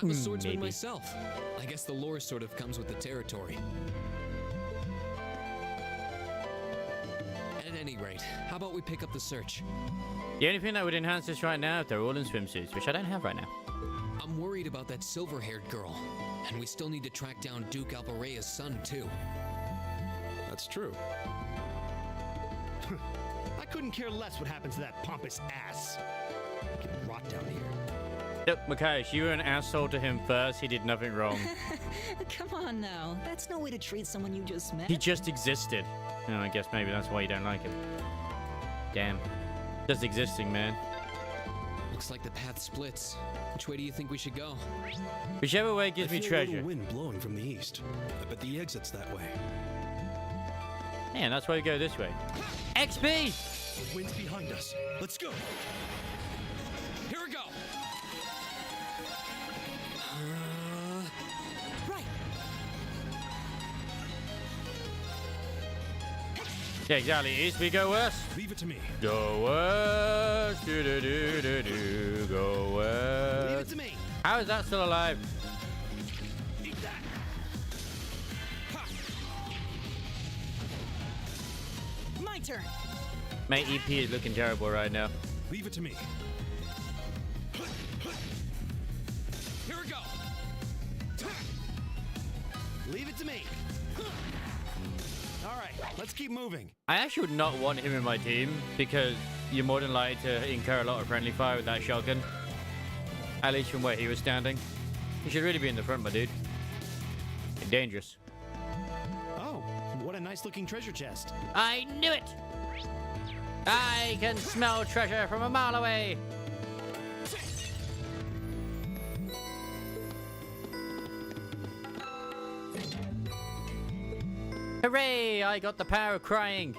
I'm a swordsman myself. I guess the lore sort of comes with the territory. At any rate, how about we pick up the search? The only thing that would enhance this right now, if they're all in swimsuits, which I don't have right now. I'm worried about that silver-haired girl, and we still need to track down Duke Alparea's son, too. That's true. I couldn't care less what happens to that pompous ass. I can rot down here. Look, Makai, you were an asshole to him first. He did nothing wrong. Come on now. That's no way to treat someone you just met. He just existed. Oh, I guess maybe that's why you don't like him. Damn. Just existing, man. Looks like the path splits. Which way do you think we should go? Whichever way gives me I feel a treasure. little wind blowing from the east. I bet the exit's that way. Man, that's why we go this way. XP! The wind's behind us. Let's go. Here we go. Right. Yeah, exactly. East we go west. Leave it to me. Go west. Do do do do do. Go west. Leave it to me. How is that still alive? Eat that. Ha. My turn. My EP is looking terrible right now. Leave it to me. Here we go. Leave it to me. All right, let's keep moving. I actually would not want him in my team because you're more than likely to incur a lot of friendly fire with that shotgun. At least from where he was standing. He should really be in the front, my dude. You're dangerous. Oh, what a nice looking treasure chest. I knew it! I can smell treasure from a mile away! Hooray! I got the power of crying!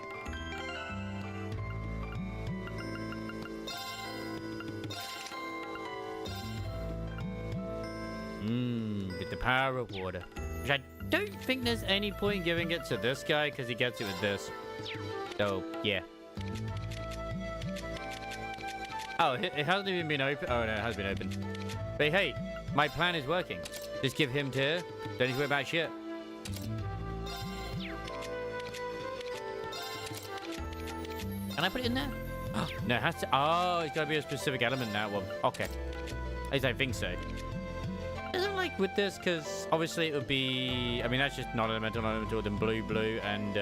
Get the power of water. Which I don't think there's any point giving it to this guy because he gets it with this. So, yeah. Oh, it hasn't even been open. Oh, no, it has been opened. But hey, my plan is working. Just give him to her. Don't need to worry about shit. Can I put it in there? Oh, no, it has to. Oh, it's got to be a specific element in that one. Okay. At least I think so. with this because obviously it would be. I mean, that's just non-elemental, then blue, and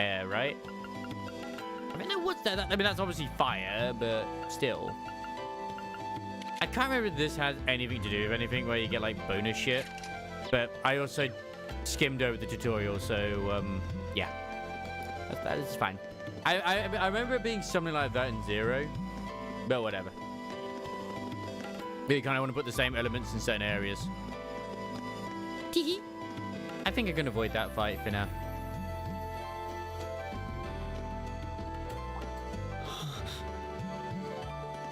air, right? I mean, what's that? I mean, that's obviously fire, but still. I can't remember if this has anything to do with anything where you get like bonus shit. But I also skimmed over the tutorial, so yeah, that is fine. I remember it being something like that in Zero, but whatever. But you kind of want to put the same elements in certain areas. I think I can avoid that fight for now.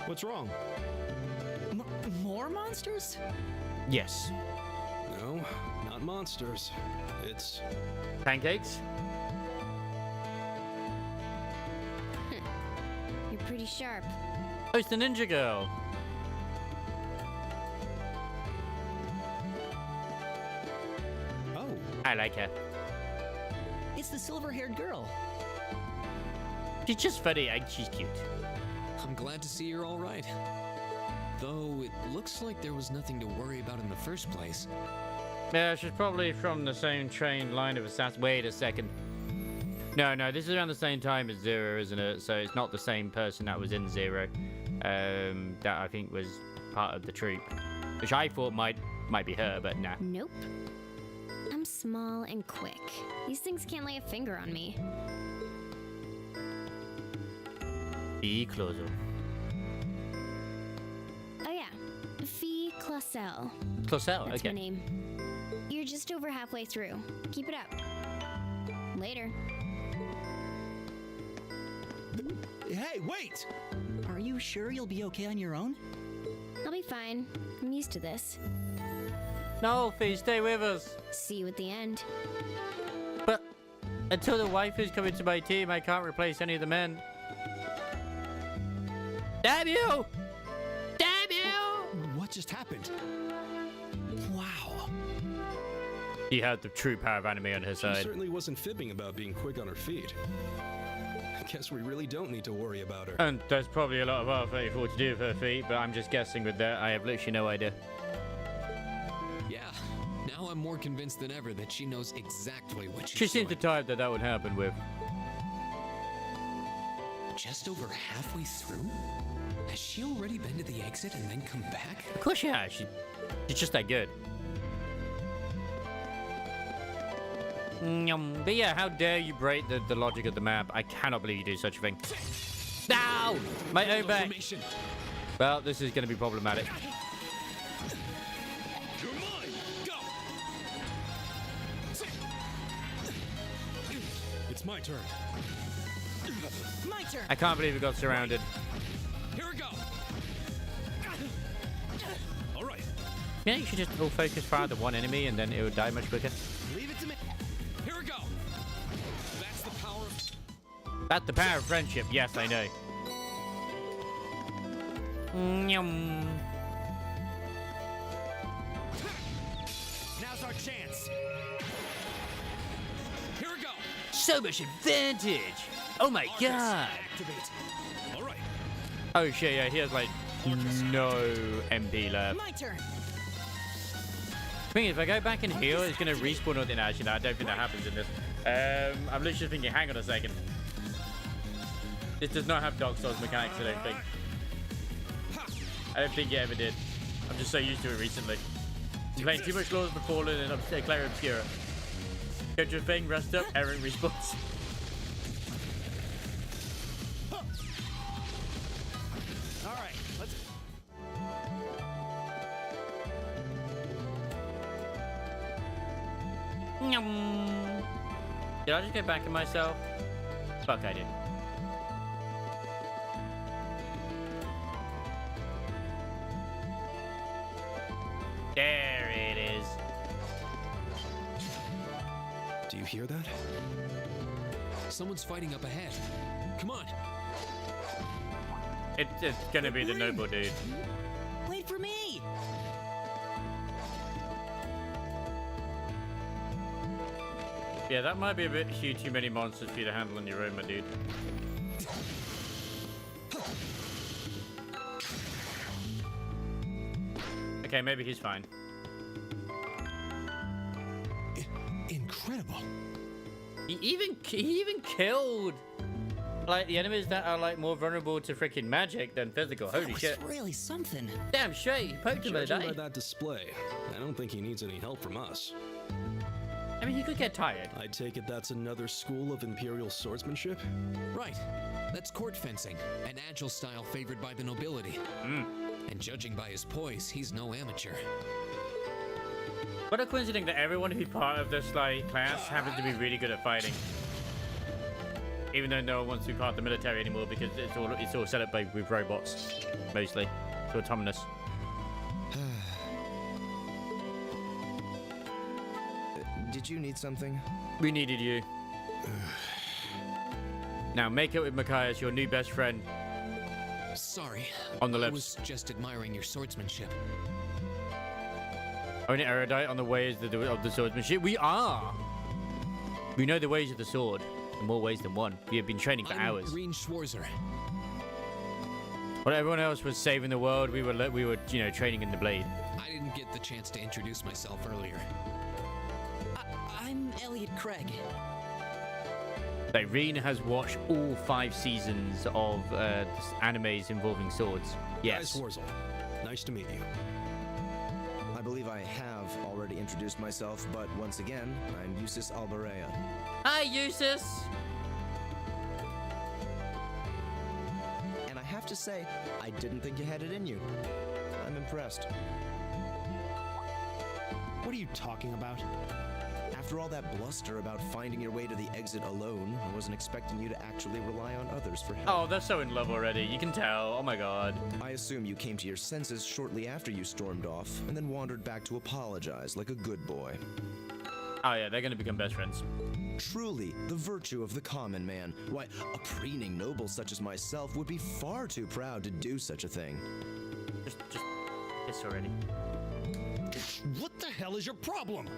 What's wrong? More monsters? Yes. No, not monsters. It's pancakes. You're pretty sharp. Oh, it's the ninja girl. Oh. I like her. It's the silver-haired girl. She's just funny and she's cute. I'm glad to see you're all right. Though it looks like there was nothing to worry about in the first place. Yeah, she's probably from the same trained line of assassins. Wait a second. No, this is around the same time as Zero, isn't it? So it's not the same person that was in Zero. That I think was part of the troop. Which I thought might be her, but nah. Nope. I'm small and quick. These things can't lay a finger on me. Be closer. Oh yeah, Fee Clausel. Clausel, That's okay. my name. You're just over halfway through. Keep it up. Later. Hey, wait! Are you sure you'll be okay on your own? I'll be fine. I'm used to this. No, Fee, stay with us. See you at the end. But until the wife is coming to my team, I can't replace any of the men. Damn you! Damn you! What just happened? Wow. She had the true power of anime on her She side. certainly wasn't fibbing about being quick on her feet. I guess we really don't need to worry about her. And there's probably a lot of R34 to do with her feet, but I'm just guessing with that. I have literally no idea. Yeah, now I'm more convinced than ever that she knows exactly what she's She seemed the doing. type that would happen with. Just over halfway through? Has she already been to the exit and then come back? Of course she has. She's just that good. But yeah, how dare you break the logic of the map? I cannot believe you do such a thing. No! My own back. Well, this is going to be problematic. You're mine! Go! It's my turn. My turn! I can't believe we got surrounded. Here we go! Alright. Yeah, you should just all focus fire the one enemy and then it would die much quicker. Leave it to me. Here we go! That's the power of... That's the power of friendship. Yes, I know. Now's our chance. Here we go! So much advantage! Oh my god! Activate. Alright. Oh shit, yeah, he has like no MP left. My turn! Thing is, if I go back and heal, it's gonna respawn within action. I don't think that happens in this. I'm literally thinking, hang on a second. This does not have Dark Souls mechanics, I don't think. I don't think it ever did. I'm just so used to it recently. I'm playing too much Lords of the Fallen and Clara Obscura. Go to a thing, rest up, Aaron respawns. Alright, let's... Did I just go back in myself? Fuck, I did. There it is. Do you hear that? Someone's fighting up ahead. Come on. It's gonna be the noble dude. Wait for me! Yeah, that might be a bit too many monsters for you to handle on your own, my dude. Okay, maybe he's fine. He even killed like the enemies that are like more vulnerable to freaking magic than physical. Holy shit! It's really something. Damn straight, he poked him in the Judging day. by that display, I don't think he needs any help from us. I mean, he could get tired. I take it that's another school of Imperial swordsmanship? Right. That's court fencing, an agile style favored by the nobility. And judging by his poise, he's no amateur. What a coincidence that everyone who's part of this like class happens to be really good at fighting. Even though no one wants to be part of the military anymore because it's all set up with robots, mostly. It's autonomous. Did you need something? We needed you. Now make it with Machias, your new best friend. Sorry. On the I lips. was just admiring your swordsmanship. Only erudite on the ways of the swordsmanship. We are. We know the ways of the sword in more ways than one. We have been training for hours. Green Schwarzer. While everyone else was saving the world, we were training in the blade. I didn't get the chance to introduce myself earlier. I'm Elliot Craig. Irene has watched all 5 seasons of animes involving swords. Yes. Gaius Warzel. Nice to meet you. I believe I have already introduced myself, but once again, I'm Eustace Albarea. Hi, Eustace! And I have to say, I didn't think you had it in you. I'm impressed. What are you talking about? After all that bluster about finding your way to the exit alone, I wasn't expecting you to actually rely on others for help. Oh, they're so in love already. You can tell. Oh my god. I assume you came to your senses shortly after you stormed off, and then wandered back to apologize like a good boy. Oh yeah, they're gonna become best friends. Truly, the virtue of the common man. Why, a preening noble such as myself would be far too proud to do such a thing. Just this already. What the hell is your problem?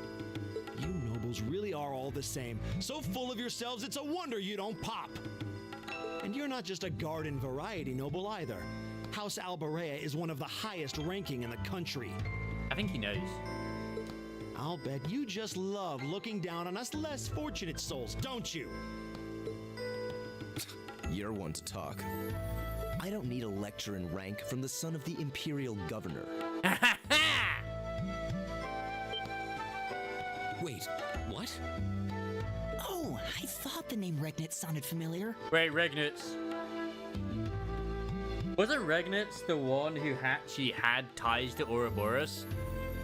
You nobles really are all the same. So full of yourselves, it's a wonder you don't pop. And you're not just a garden variety noble either. House Albarea is one of the highest ranking in the country. I think he knows. I'll bet you just love looking down on us less fortunate souls, don't you? You're one to talk. I don't need a lecture in rank from the son of the Imperial Governor. Wait, what? Oh, I thought the name Regnitz sounded familiar. Wait, Regnitz. Wasn't Regnitz the one who actually had ties to Ouroboros?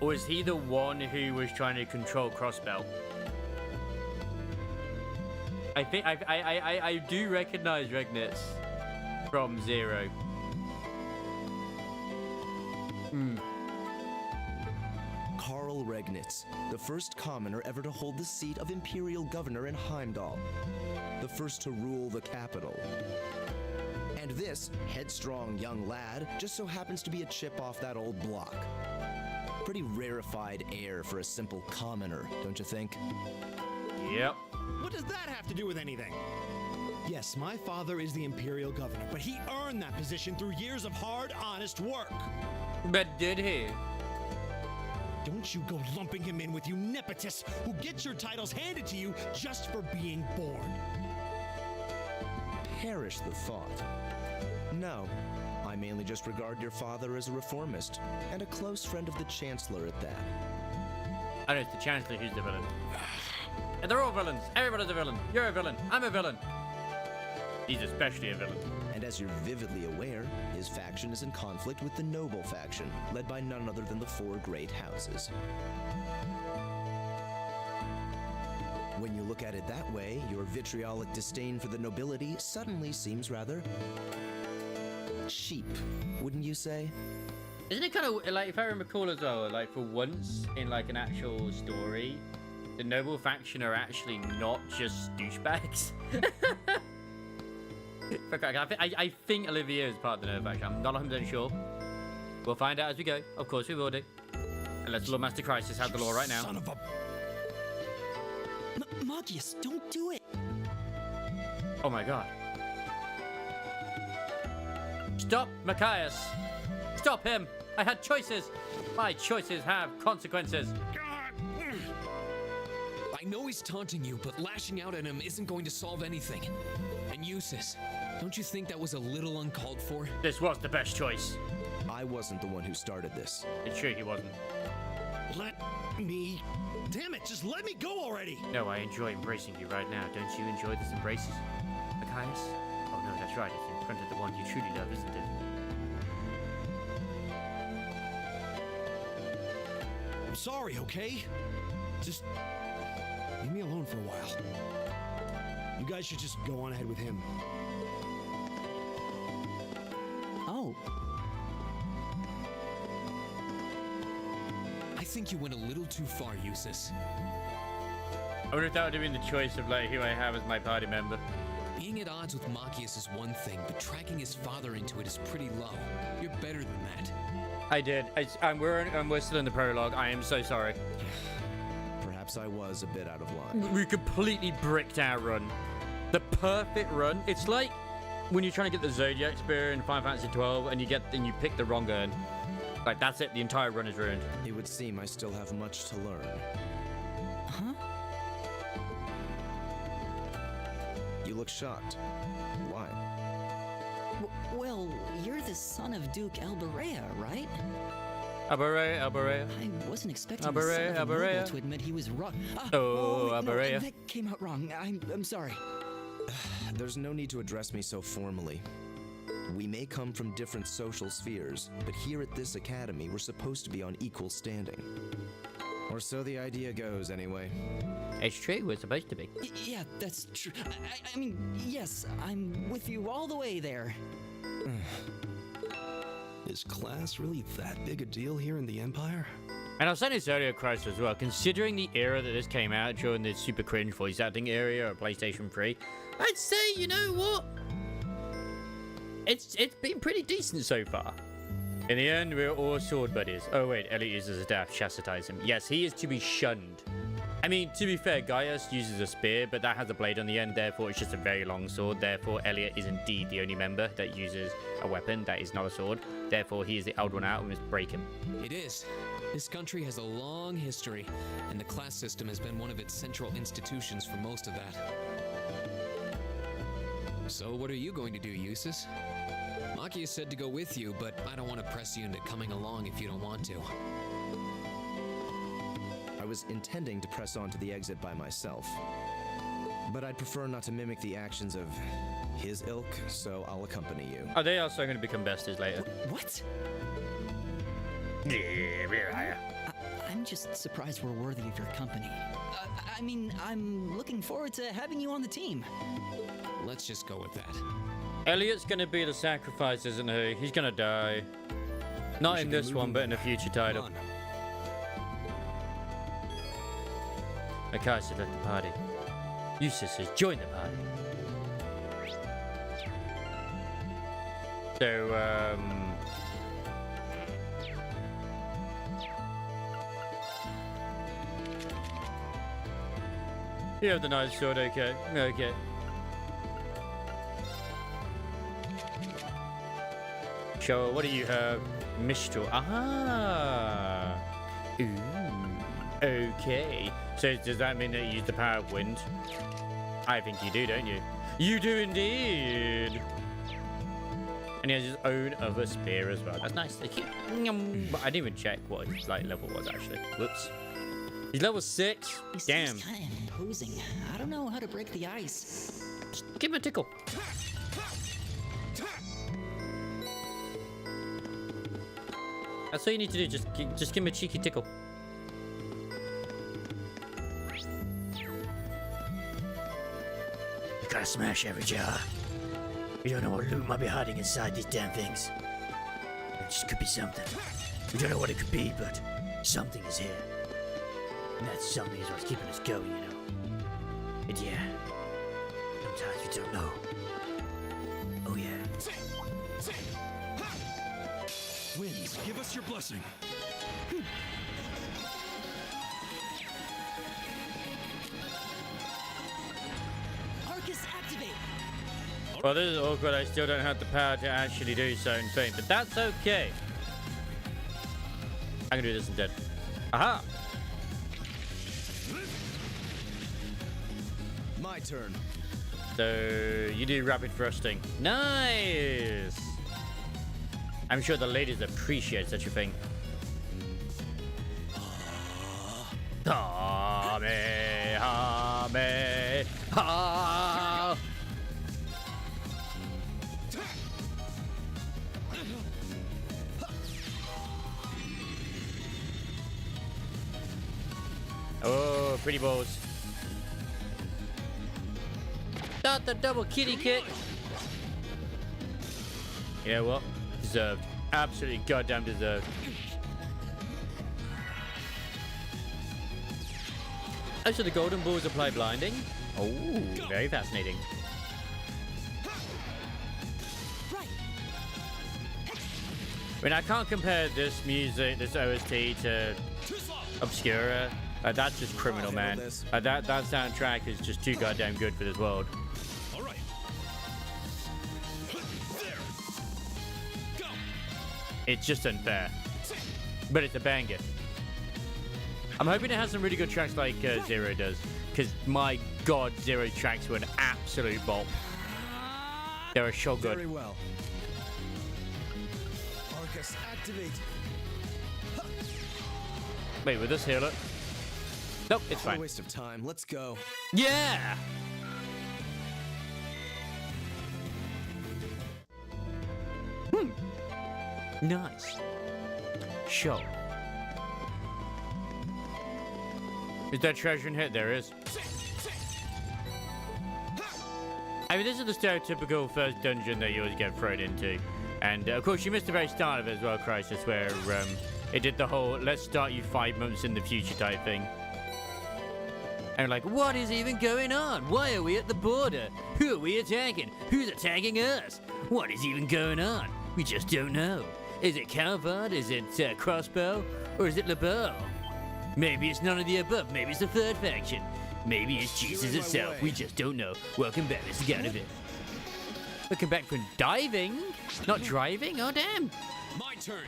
Or is he the one who was trying to control Crossbell? I think I do recognize Regnitz from Zero. Karl Regnitz, the first commoner ever to hold the seat of Imperial Governor in Heimdall, the first to rule the capital. And this headstrong young lad just so happens to be a chip off that old block. Pretty rarefied air for a simple commoner, don't you think? Yep. What does that have to do with anything? Yes, my father is the Imperial Governor, but he earned that position through years of hard, honest work. But did he? Don't you go lumping him in with you nepotists who get your titles handed to you just for being born. Perish the thought. No, I mainly just regard your father as a reformist, and a close friend of the Chancellor at that. I know it's the Chancellor who's the villain. And they're all villains. Everybody's a villain. You're a villain. I'm a villain. He's especially a villain. And as you're vividly aware, his faction is in conflict with the noble faction, led by none other than the 4 great houses. When you look at it that way, your vitriolic disdain for the nobility suddenly seems rather cheap, wouldn't you say? Isn't it kind of like, if I recall as well, like for once in like an actual story, the noble faction are actually not just douchebags? I think Olivia is part of the noble faction. I'm not 100% sure. We'll find out as we go. Of course we will do. Unless Lord Master Crisis has the law right now. Son of a... Magius, don't do it! Oh my god. Stop, Machias! Stop him! I had choices! My choices have consequences! I I know he's taunting you, but lashing out at him isn't going to solve anything. And Eustace, don't you think that was a little uncalled for? This was the best choice. I wasn't the one who started this. It's true he wasn't. Let me... Damn it, just let me go already! No, I enjoy embracing you right now. Don't you enjoy these embraces, Machias? Oh no, that's right. It's in front of the one you truly love, isn't it? I'm sorry, okay? Just leave me alone for a while. You guys should just go on ahead with him. Oh. I think you went a little too far, Eustace. I wonder if that would have been the choice of like who I have as my party member. Being at odds with Machias is one thing, but dragging his father into it is pretty low. You're better than that. I did. We're still in the prologue. I am so sorry. Perhaps I was a bit out of line. We completely bricked our run. The perfect run. It's like when you're trying to get the Zodiac Spear in Final Fantasy 12 and you pick the wrong urn. Like that's it. The entire run is ruined. It would seem I still have much to learn. Huh? You look shocked. Why? Well, you're the son of Duke Alberea, right? Alberea. I wasn't expecting the son of a noble to admit he was wrong. Alberea. No, that came out wrong. I'm sorry. There's no need to address me so formally. We may come from different social spheres, but here at this academy, we're supposed to be on equal standing. Or so the idea goes, anyway. It's true, we're supposed to be. Yeah, that's true. I mean, yes, I'm with you all the way there. Is class really that big a deal here in the Empire? And I was saying this earlier, Christ, as well. Considering the era that this came out during the super cringe voice acting area of PlayStation 3, I'd say, you know what? It's been pretty decent so far. In the end, we're all sword buddies. Oh wait, Elliot uses a staff to chastise him. Yes, he is to be shunned. I mean, to be fair, Gaius uses a spear, but that has a blade on the end, therefore it's just a very long sword. Therefore, Elliot is indeed the only member that uses a weapon that is not a sword. Therefore, he is the odd one out and must break him. It is. This country has a long history, and the class system has been one of its central institutions for most of that. So what are you going to do, Eustace? Machias said to go with you, but I don't want to press you into coming along if you don't want to. I was intending to press on to the exit by myself, but I'd prefer not to mimic the actions of his ilk, so I'll accompany you. Oh, they are also going to become besties later. What? Yeah, I'm just surprised we're worthy of your company. I mean, I'm looking forward to having you on the team. Let's just go with that. Elliot's going to be the sacrifice, isn't he? He's going to die. Not in this one, but in a future title. Machias left the party. Eustace has joined the party. So, you have the nice sword, okay. Okay. Sure, what do you have? Mistral. Aha! Ooh. Okay. So does that mean that you use the power of wind? I think you do, don't you? You do indeed! And he has his own other spear as well. That's nice. Thank you. But I didn't even check what his level was actually. Whoops. He's level 6. Damn. He's kind of imposing. I don't know how to break the ice. Just give him a tickle. That's all you need to do. Just give him a cheeky tickle. You gotta smash every jar. You don't know what loot might be hiding inside these damn things. It just could be something. We don't know what it could be, but something is here. And that something is what's keeping us going, you know. And yeah, sometimes you don't know. Oh yeah. Winds, give us your blessing. Arcus, activate! Well, this is awkward. I still don't have the power to actually do certain things, but that's okay. I can do this instead. Aha! My turn. So you do rapid thrusting. Nice! I'm sure the ladies appreciate such a thing. Hame, ha. Oh, pretty balls. Not the double kitty kick. You know what? Deserved. Absolutely goddamn deserved. Oh, so the golden balls apply blinding? Oh, very fascinating. I mean, I can't compare this music, this OST to Obscura. That's just criminal, man. That soundtrack is just too goddamn good for this world. All right. There. Go. It's just unfair. But it's a banger. I'm hoping it has some really good tracks like Zero does. Because my god, Zero tracks were an absolute bop. They were so good. Very well. Arcus, activate. Wait, will this heal it? Nope, it's fine. What a waste of time. Let's go. Yeah! Nice. Show. Is there treasure in here? There is. I mean, this is the stereotypical first dungeon that you always get thrown into. And, of course, you missed the very start of it as well, Crisis, where it did the whole, let's start you 5 months in the future type thing. And like, what is even going on? Why are we at the border? Who are we attacking? Who's attacking us? What is even going on? We just don't know. Is it Calvard? Is it Crossbow? Or is it LeBeau? Maybe it's none of the above. Maybe it's the third faction. Maybe it's Jesus itself. We just don't know. Welcome back, Mr. Ganovic. Welcome back from diving? Not driving? Oh, damn. My turn.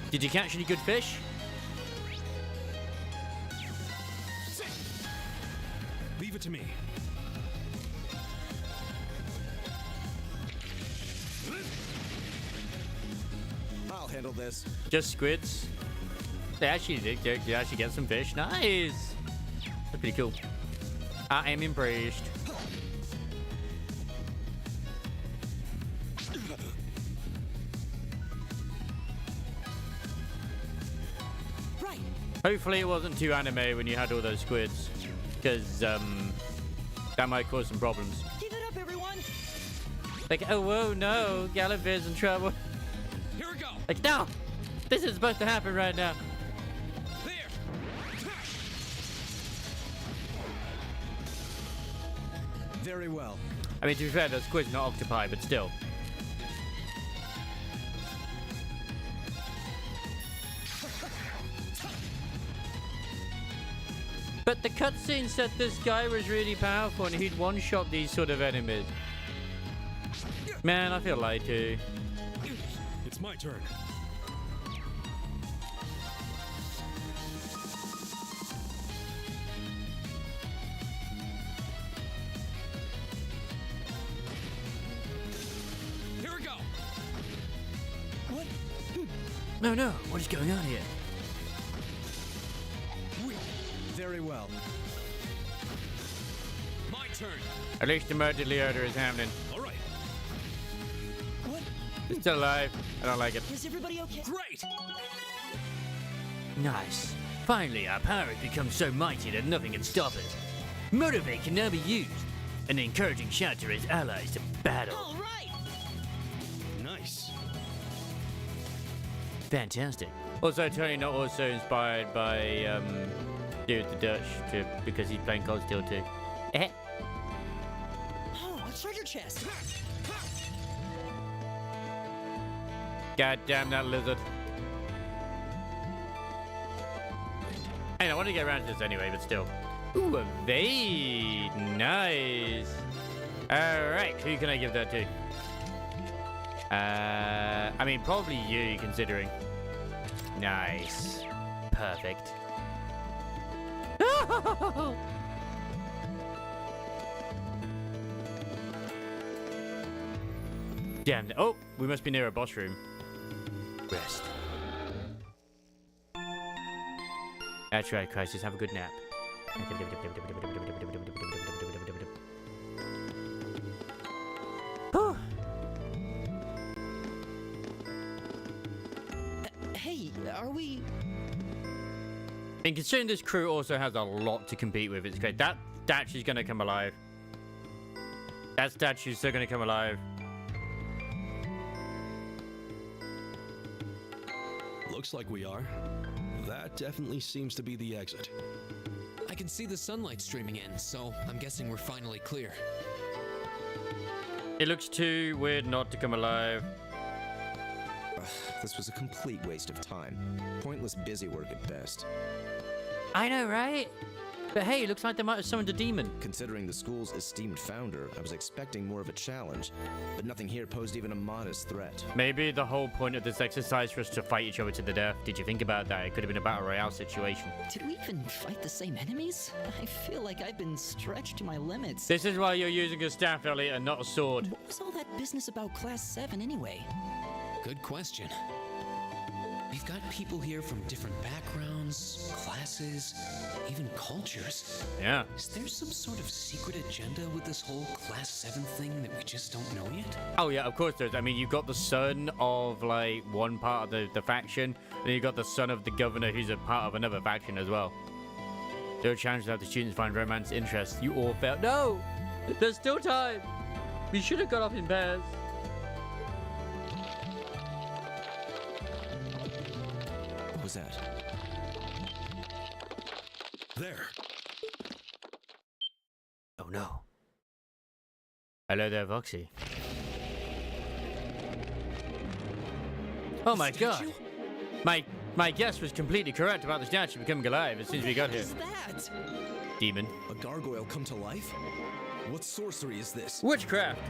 Did you catch any good fish? Leave it to me. I'll handle this. Just squids. They actually get some fish. Nice. That's pretty cool. I am impressed. Right. Hopefully it wasn't too anime when you had all those squids. Because, that might cause some problems. Give it up, everyone! Like, oh, whoa, no, Gallifrey's in trouble. Here we go. Like, no! This is supposed to happen right now. There. Very well. I mean, to be fair, those squids not octopi, but still. But the cutscene said this guy was really powerful and he'd one-shot these sort of enemies. Man, I feel lied to. It's my turn. Here we go. What? No, no, what is going on here? Very well. My turn. At least the murder Leota is happening. All right. What? It's still alive. I don't like it. Is everybody okay? Great. Nice. Finally, our power has become so mighty that nothing can stop it. Motivate can now be used, an encouraging shout to his allies to battle. All right! Nice. Fantastic. Also, Tony not also inspired by Dude the Dutch because he's playing Cold Steel too. Eh? Oh, a treasure chest! God damn that lizard. Hey, I want to get around to this anyway, but still. Ooh, a Vade. Nice. Alright, who can I give that to? I mean, probably you, considering. Nice. Perfect. Damn. Oh, we must be near a boss room. Rest. That's right, Crisis. Have a good nap. Hey, are we... And considering this crew also has a lot to compete with, it's great. That statue's gonna come alive. That statue's still gonna come alive. Looks like we are. That definitely seems to be the exit. I can see the sunlight streaming in, so I'm guessing we're finally clear. It looks too weird not to come alive. This was a complete waste of time. Pointless busy work at best. I know, right? But hey, it looks like they might have summoned a demon. Considering the school's esteemed founder, I was expecting more of a challenge, but nothing here posed even a modest threat. Maybe the whole point of this exercise was to fight each other to the death. Did you think about that? It could have been a battle royale situation. Did we even fight the same enemies? I feel like I've been stretched to my limits. This is why you're using a staff, Elliot, and not a sword. What was all that business about Class 7 anyway? Good question. We've got people here from different backgrounds, classes, even cultures. Yeah. Is there some sort of secret agenda with this whole Class 7 thing that we just don't know yet? Oh, yeah, of course there's. I mean, you've got the son of, like, one part of the faction, and you've got the son of the governor who's a part of another faction as well. There are challenges that the students find romance interest. You all failed. No! There's still time! We should have got off in pairs. What was that? There. Oh no. Hello there, Voxy. Oh my god. My guess was completely correct about the statue becoming alive as soon as we got here. What is that? Demon. A gargoyle come to life? What sorcery is this? Witchcraft.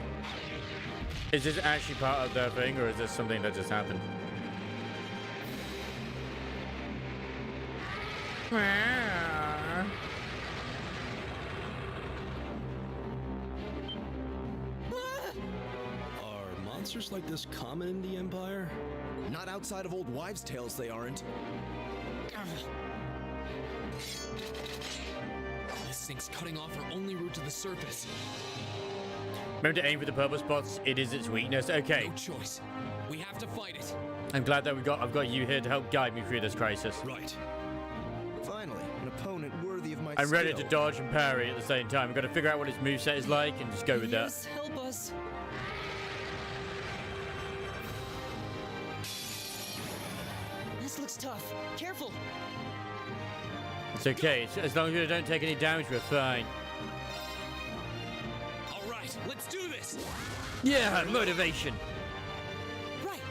Is this actually part of their thing, or is this something that just happened? Are monsters like this common in the Empire? Not outside of old wives' tales, they aren't. This thing's cutting off our only route to the surface. Remember to aim for the purple spots. It is its weakness. Okay. No choice. We have to fight it. I'm glad that I've got you here to help guide me through this crisis. Right. Finally, an opponent worthy of my I'm ready skill. to dodge and parry at the same time. I've got to figure out what its moveset is like and just go with that. Yes, help us. This looks tough. Careful. It's okay. As long as we don't take any damage, we're fine. All right, let's do this. Yeah, motivation. Right.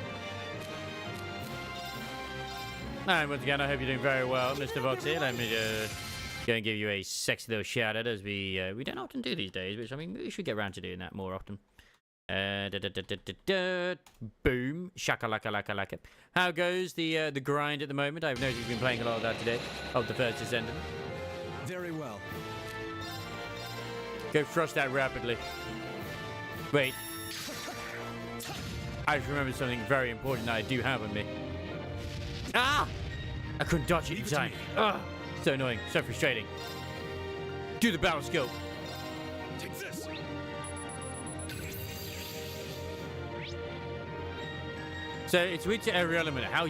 And once again, I hope you're doing very well, Mr. Voxy. Let me go and give you a sexy little shout out, as we don't often do these days, which I mean we should get around to doing that more often. Boom, shakalaka laka laka. How goes the grind at the moment? I've noticed you've been playing a lot of that today, of the first Descendant. Very well. Go thrust that rapidly. Wait. I just remembered something very important that I do have on me. Ah! I couldn't dodge it in time. Ah! So annoying, so frustrating. Do the battle skill. Take this. So it's weak to every element. How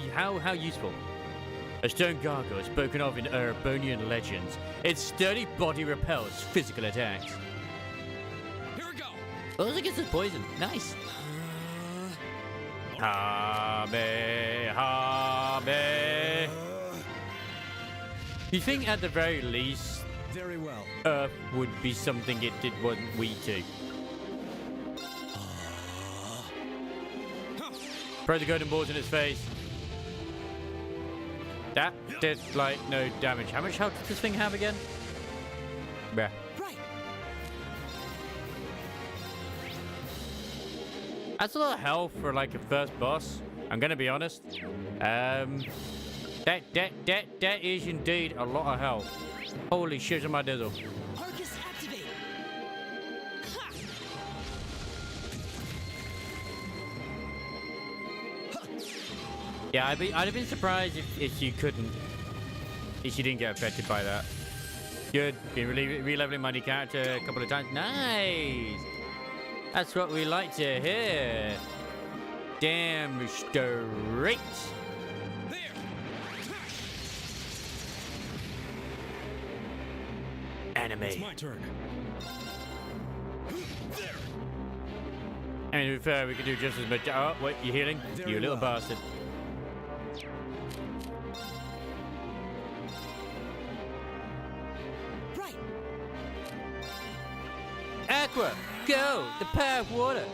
useful? A stone gargoyle is spoken of in Erebonian legends. Its sturdy body repels physical attacks. Here we go. Also gets its poison. Nice. Habe. You think at the very least, Very well. Earth would be something it wasn't weak to? Throw the golden balls in its face. That did, like, no damage. How much health does this thing have again? Bruh. Right. That's a lot of health for, like, a first boss. I'm gonna be honest. That is indeed a lot of health. Holy shit, my dizzle. Arcus activate. Ha! Yeah, I'd have been surprised if you couldn't, if you didn't get affected by that. Good. Been re-leveling my new character a couple of times. Nice. That's what we like to hear. Damn straight. Anime. It's my turn. I mean, to be fair, we could do just as much. Oh, wait, you healing? You little bastard. Right. Aqua, go! The power of water.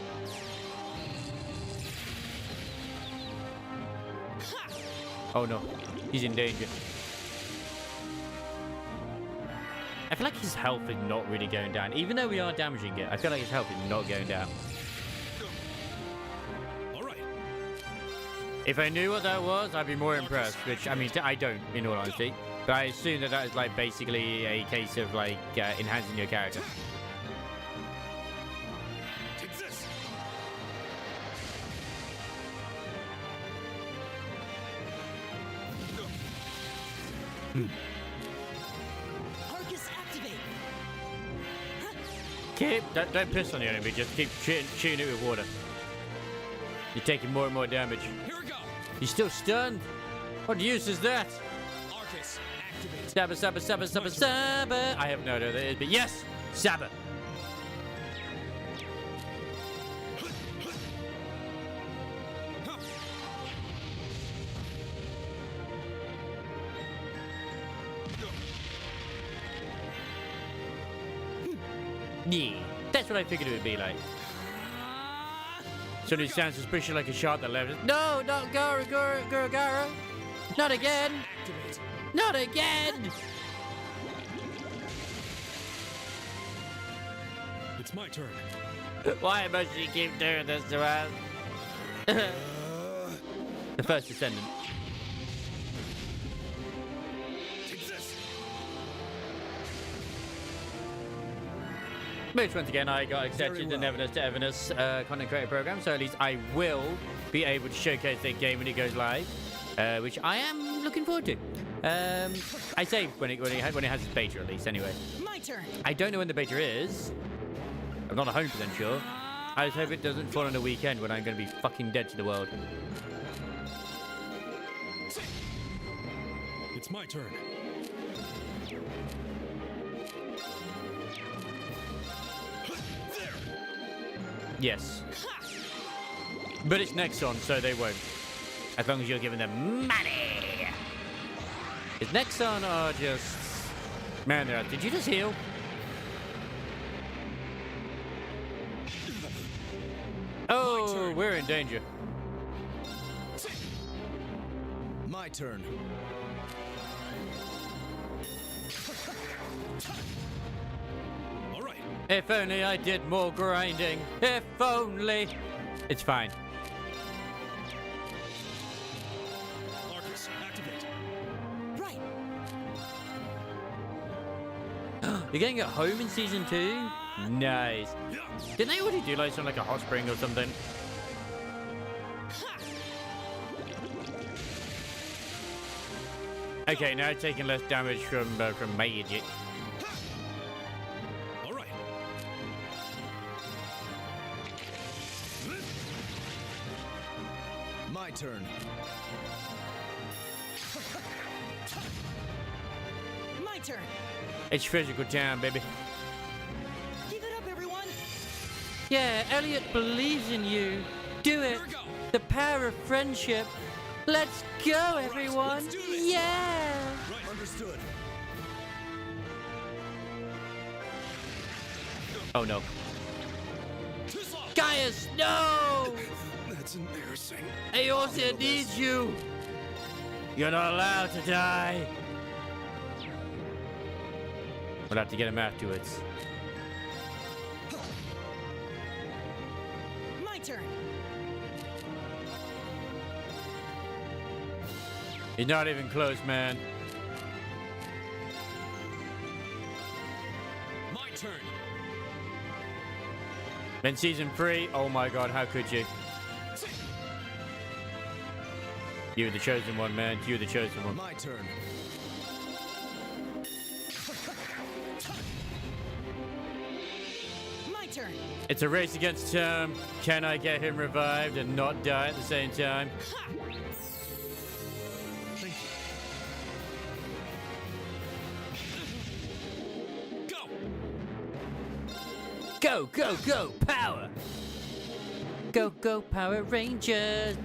Oh no, he's in danger. I feel like his health is not really going down. Even though we are damaging it, I feel like his health is not going down. If I knew what that was, I'd be more impressed. Which, I mean, I don't, in all honesty. But I assume that is like basically a case of like enhancing your character. Take this. Arcus activate. Don't piss on the enemy. Just keep shooting it with water. You're taking more and more damage. Here we go. He's still stunned. What use is that? Arcus, activate. Stabber, stabber, stabber, stabber, stabber. I have no idea what that is, but yes, stabber. Yeah, that's what I figured it would be like. Suddenly sounds suspicious like a shot that left. No, not Garo. Not again. Activate. Not again. It's my turn. Why must she keep doing this to us? The first descendant. Take this. Which, once again, I got accepted in the Everness to Everness content creator program, so at least I will be able to showcase that game when it goes live, which I am looking forward to. I say when it has its beta, at least, anyway. My turn. I don't know when the beta is. I'm not 100% sure. I just hope it doesn't fall on a weekend when I'm going to be fucking dead to the world. It's my turn. Yes. But it's Nexon, so they won't. As long as you're giving them money. Because Nexon are just... Man, they're out. Did you just heal? Oh, we're in danger. My turn. All right. If only I did more grinding. If only. It's fine. Arcus, activate. Right. You're getting it home in season 2? Nice. Didn't they already do like something like a hot spring or something? Okay, now taking less damage from magic. All right. My turn. My turn. It's physical time, baby. Keep it up, everyone. Yeah, Elliot believes in you. Do it. The power of friendship. Let's go, everyone. Yeah. Right. Understood. Oh no. Gaius, no! That's embarrassing. Eorzea needs you. You're not allowed to die. We'll have to get him afterwards. My turn. He's not even close, man. My turn. Then season 3, oh my god, how could you? You're the chosen one, man. You're the chosen one. My turn. My turn. It's a race against time. Can I get him revived and not die at the same time? Thank you. Go, go, go, power! Go, go, Power Rangers!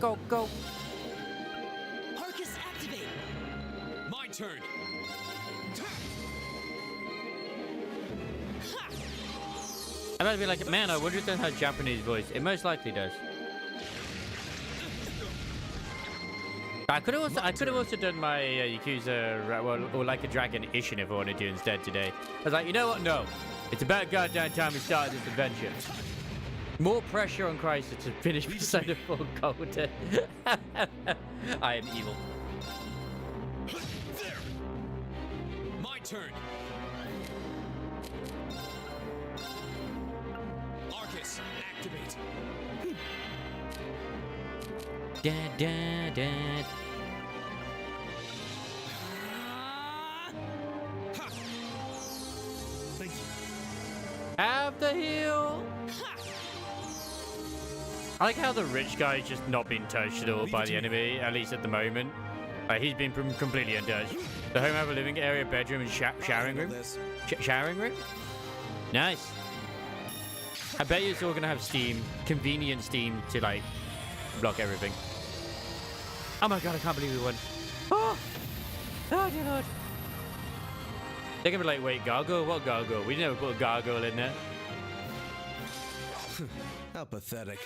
Go, go! Arcus, activate. My turn. I might be like, man, I wonder if that has Japanese voice. It most likely does. I could have also done my Yakuza, well, or Like a Dragon-ish if I wanted to instead today. I was like, you know what? No. It's about goddamn time we started this adventure. More pressure on Chrysler to finish Persona 4 Golden. I am evil. There. My turn. Arcus, activate. Da, da, da. Thank you. Have the heal. I like how the rich guy is just not being touched at all by the enemy, at least at the moment. He's been completely untouched. The home have a living area, bedroom, and showering room. Showering room? Nice. I bet you it's all gonna have Steam, convenient Steam to like block everything. Oh my god, I can't believe we won. Oh, oh dear lord. They're gonna be like, wait, gargoyle? What gargoyle? We never put a gargoyle in there. How pathetic.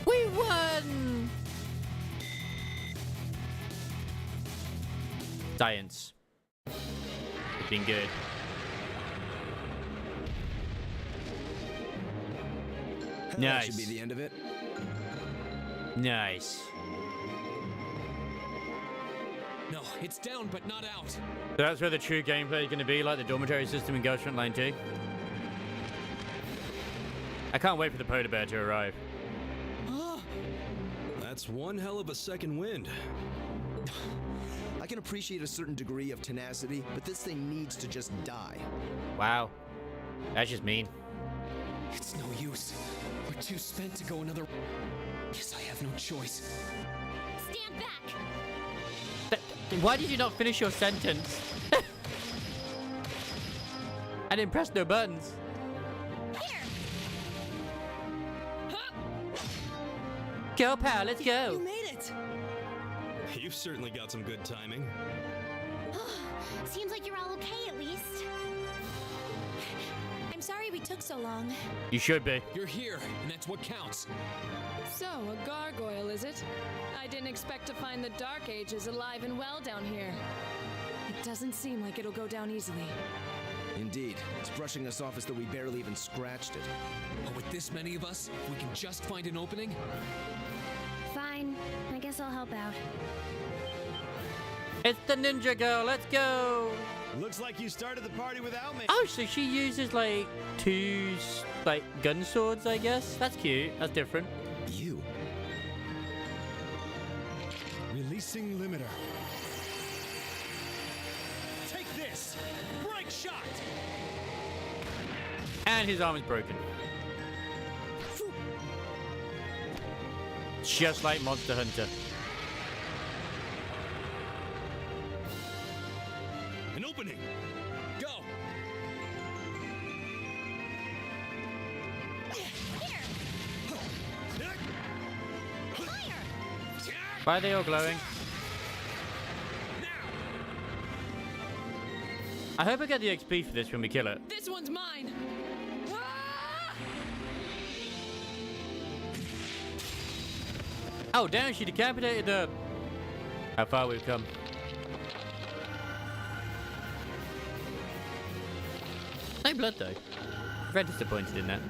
We won! Science. It's been good. That Nice. should be the end of it. Nice. No, it's down, but not out. So that's where the true gameplay is going to be, like the dormitory system in Ghost Frontline 2. I can't wait for the polar bear to arrive. That's one hell of a second wind. I can appreciate a certain degree of tenacity, but this thing needs to just die. Wow. That's just mean. It's no use. We're too spent to go another. Guess I have no choice. Stand back! Why did you not finish your sentence? I didn't press no buttons. Here! Go, pal, let's go. You made it. You've certainly got some good timing. Seems like you're all okay at least. I'm sorry we took so long. You should be. You're here, and that's what counts. So, a gargoyle, is it? I didn't expect to find the Dark Ages alive and well down here. It doesn't seem like it'll go down easily. Indeed, it's brushing us off as though we barely even scratched it. But with this many of us, if we can just find an opening. Fine. I guess I'll help out. It's the ninja girl, let's go. Looks like you started the party without me. Oh, so she uses like two like gun swords, I guess. That's cute. That's different. You. Releasing limiter. Take this! Bright shot! And his arm is broken. Just like Monster Hunter. An opening! Go! Why are they all glowing? I hope I get the XP for this when we kill it. This one's mine. Oh, damn, she decapitated the... How far we've come. No blood, though. Very disappointed in that.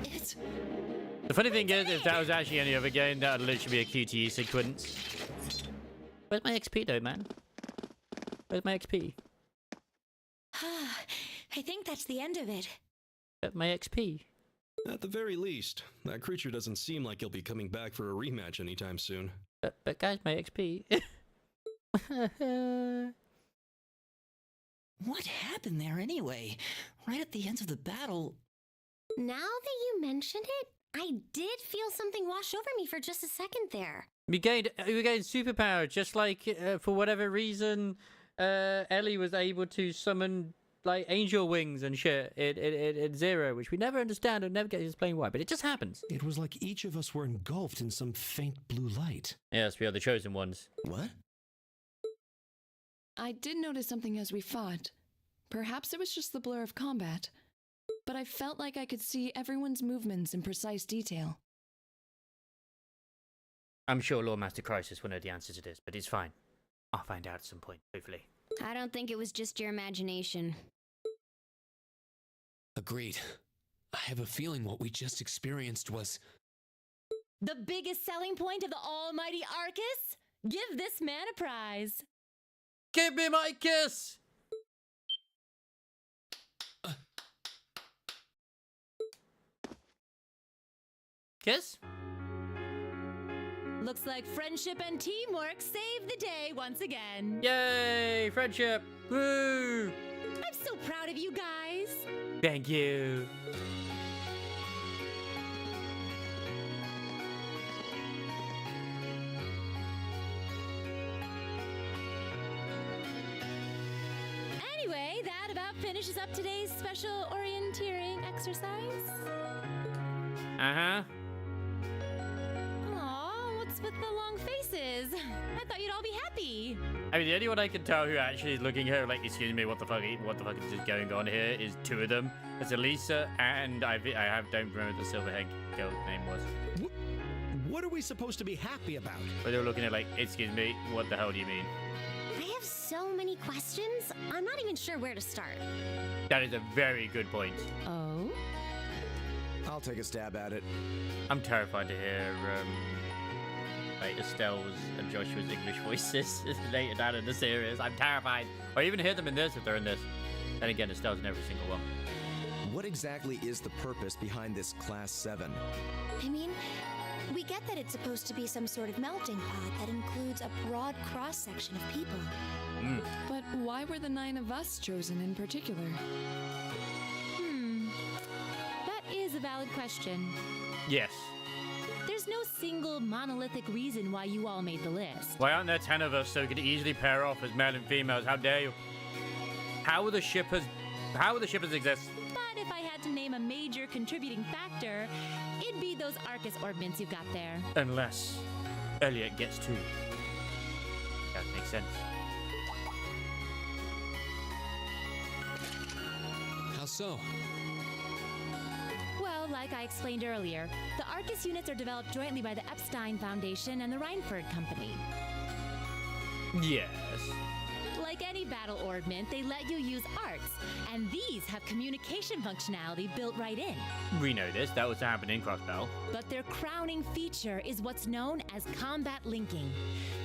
It's... The funny thing is, if that was actually any other game, that would literally be a QTE sequence. Where's my XP, though, man? Where's my XP? I think that's the end of it. my XP. At the very least, that creature doesn't seem like he'll be coming back for a rematch anytime soon. But guys, my XP. What happened there anyway? Right at the end of the battle. Now that you mention it, I did feel something wash over me for just a second there. We gained superpower, just like for whatever reason, Ellie was able to summon like angel wings and shit at Zero, which we never understand and never get to explain why, but it just happens. It was like each of us were engulfed in some faint blue light. Yes, we are the chosen ones. What? I did notice something as we fought. Perhaps it was just the blur of combat, but I felt like I could see everyone's movements in precise detail. I'm sure Lord Master Crisis will know the answer to this, but it's fine. I'll find out at some point, hopefully. I don't think it was just your imagination. Agreed. I have a feeling what we just experienced was... The biggest selling point of the almighty Arcus? Give this man a prize. Give me my kiss! Kiss? Looks like friendship and teamwork saved the day once again. Yay! Friendship! Woo! I'm so proud of you guys. Thank you. Anyway, that about finishes up today's special orienteering exercise. Uh-huh. Aw, what's with the long faces? I thought you'd all be happy. I mean, the only one I can tell who actually is looking here, like, excuse me, what the fuck is going on here, is two of them. It's Elisa and I don't remember the silverhead girl's name was. What are we supposed to be happy about? But they were looking at like, excuse me, what the hell do you mean? I have so many questions, I'm not even sure where to start. That is a very good point. Oh? I'll take a stab at it. I'm terrified to hear like Estelle's and Joshua's English voices later down in the series. I'm terrified. Or even hear them in this if they're in this. Then again, Estelle's in every single one. What exactly is the purpose behind this Class 7? I mean, we get that it's supposed to be some sort of melting pot that includes a broad cross-section of people. But why were the 9 of us chosen in particular? That is a valid question. Yes. There's no single monolithic reason why you all made the list. Why aren't there 10 of us so we could easily pair off as male and females? How dare you? How will the shippers exist? But if I had to name a major contributing factor, it'd be those Arcus orbments you've got there. Unless Elliot gets two. That makes sense. How so? Well, like I explained earlier, the Arcus units are developed jointly by the Epstein Foundation and the Reinford Company. Yes. Like any battle orbment, they let you use arts, and these have communication functionality built right in. We know this. That was happening in Crossbell. But their crowning feature is what's known as combat linking.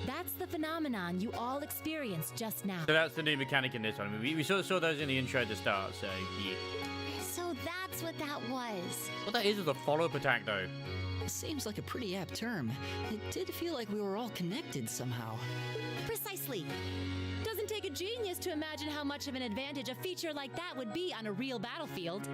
That's the phenomenon you all experienced just now. So that's the new mechanic in this one. I mean, we sort of saw those in the intro at the start, so yeah. So that's what that was. What that is a follow-up attack, though. Seems like a pretty apt term. It did feel like we were all connected somehow. Precisely. Doesn't take a genius to imagine how much of an advantage a feature like that would be on a real battlefield.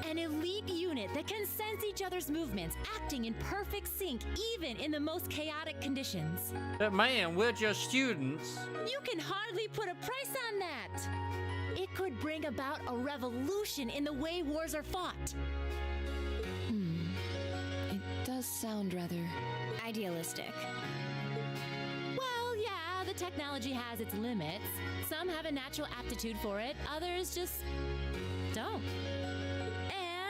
An elite unit that can sense each other's movements, acting in perfect sync, even in the most chaotic conditions. But man, we're just students. You can hardly put a price on that. It could bring about a revolution in the way wars are fought. It does sound rather idealistic. Well, yeah, the technology has its limits. Some have a natural aptitude for it, others just don't.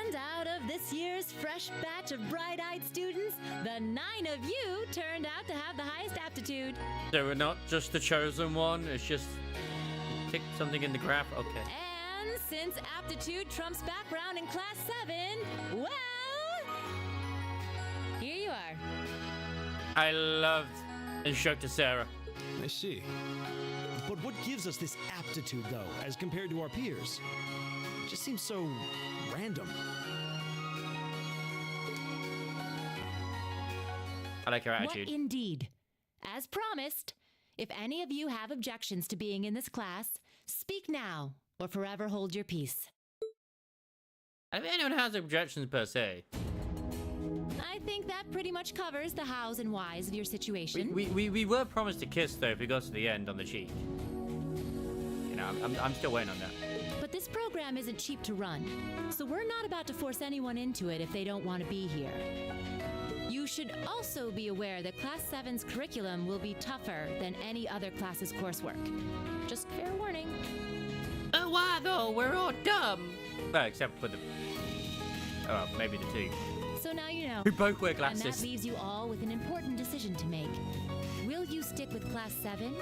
And out of this year's fresh batch of bright-eyed students, the 9 of you turned out to have the highest aptitude. So we're not just the chosen one, it's just tick something in the graph? Okay. And since aptitude trumps background in Class 7, well, here you are. I loved Instructor Sarah. I see. But what gives us this aptitude, though, as compared to our peers? just seems so random. I like her attitude. What indeed? As promised, if any of you have objections to being in this class, speak now or forever hold your peace. I don't think anyone has objections per se. I think that pretty much covers the hows and whys of your situation. We were promised a kiss though if we got to the end on the cheek. You know, I'm still waiting on that. But this program isn't cheap to run, so we're not about to force anyone into it if they don't want to be here. You should also be aware that Class 7's curriculum will be tougher than any other class's coursework. Just fair warning. Oh, why though? We're all dumb. Well, except for the... Oh, maybe the two. So now you know. Who both wear glasses. And that leaves you all with an important decision to make. Will you stick with Class 7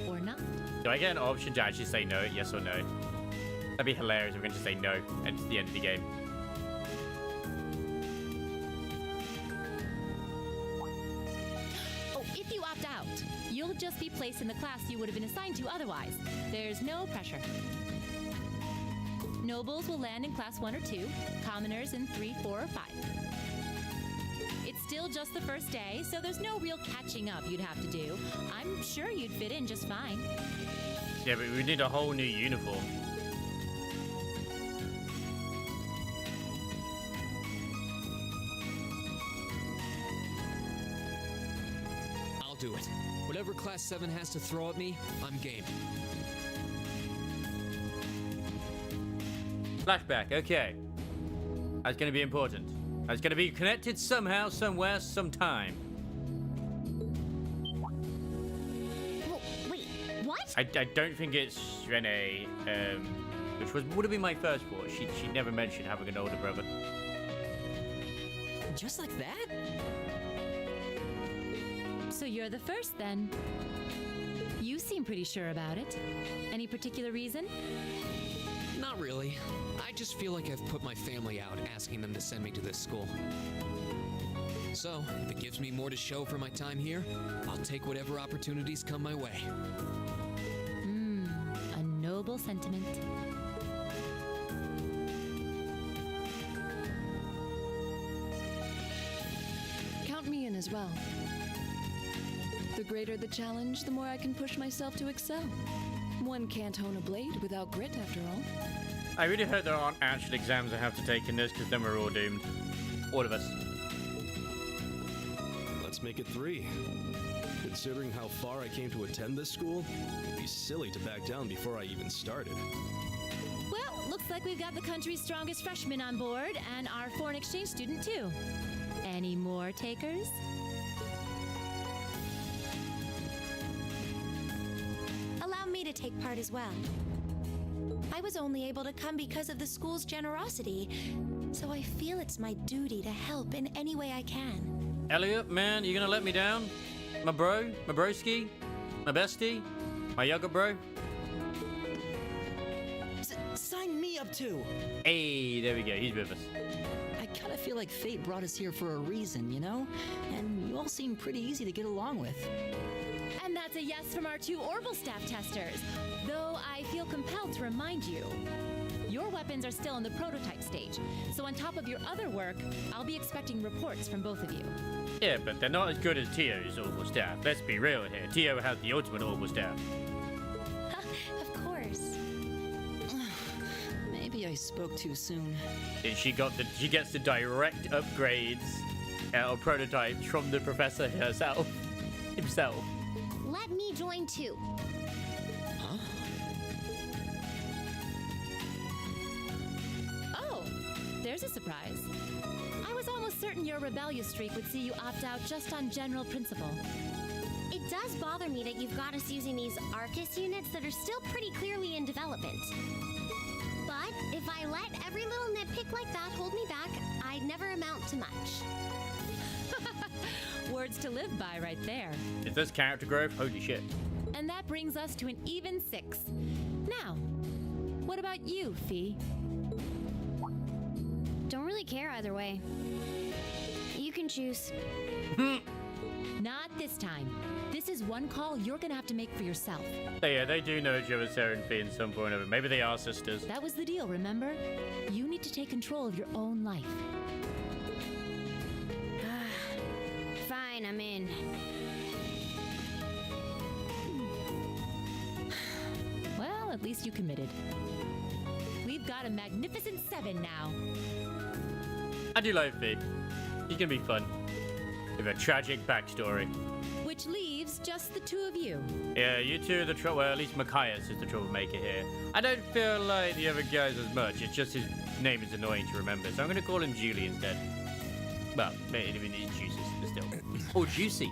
or not? Do I get an option to actually say no, yes or no? That'd be hilarious if we're going to say no, and it's the end of the game. Oh, if you opt out, you'll just be placed in the class you would have been assigned to otherwise. There's no pressure. Nobles will land in Class 1 or 2, commoners in 3, 4, or 5. It's still just the first day, so there's no real catching up you'd have to do. I'm sure you'd fit in just fine. Yeah, but we need a whole new uniform. I'll do it. Whatever Class 7 has to throw at me, I'm game. Flashback, okay. That's going to be important. That's going to be connected somehow, somewhere, sometime. Well, wait, what? I don't think it's Renee, which would have been my first thought. She never mentioned having an older brother. Just like that? So you're the first then. You seem pretty sure about it. Any particular reason? Not really. I just feel like I've put my family out asking them to send me to this school. So, if it gives me more to show for my time here, I'll take whatever opportunities come my way. A noble sentiment. Count me in as well. The greater the challenge, the more I can push myself to excel. One can't hone a blade without grit, after all. I really hope there aren't actual exams I have to take in this, because then we're all doomed. All of us. Let's make it 3. Considering how far I came to attend this school, it'd be silly to back down before I even started. Well, looks like we've got the country's strongest freshman on board, and our foreign exchange student, too. Any more takers? Allow me to take part as well. I was only able to come because of the school's generosity, so I feel it's my duty to help in any way I can. Elliot, man, you gonna let me down? My bro? My broski? My bestie? My younger bro? Sign me up too! Hey, there we go, he's with us. I kinda feel like fate brought us here for a reason, you know? And you all seem pretty easy to get along with. And that's a yes from our 2 Orbital staff testers. Though I feel compelled to remind you, your weapons are still in the prototype stage. So on top of your other work, I'll be expecting reports from both of you. Yeah, but they're not as good as Tio's Orbital staff. Let's be real here. Tio has the ultimate Orbital staff. Of course. Maybe I spoke too soon. And she gets the direct upgrades or prototypes from the professor himself. Let me join too. Huh? Oh, there's a surprise. I was almost certain your rebellious streak would see you opt out just on general principle. It does bother me that you've got us using these Arcus units that are still pretty clearly in development. But if I let every little nitpick like that hold me back, I'd never amount to much. Words to live by right there. Is this character growth? Holy shit. And that brings us to an even 6. Now, what about you, Fee? Don't really care either way. You can choose. Not this time. This is one call you're gonna have to make for yourself. So yeah, they do know each other, Sarah and Fee, in some point of it. Maybe they are sisters. That was the deal, remember? You need to take control of your own life. Fine, I'm in. Well, at least you committed. We've got a magnificent 7 now. I do like Fee. She's gonna be fun. With a tragic backstory. Which leaves just the 2 of you. Yeah, you two are the trouble. Well, at least Machias is the troublemaker here. I don't feel like the other guys as much. It's just his name is annoying to remember, so I'm gonna call him Julie instead. Well, maybe he's Juices, but still. Oh, Juicy.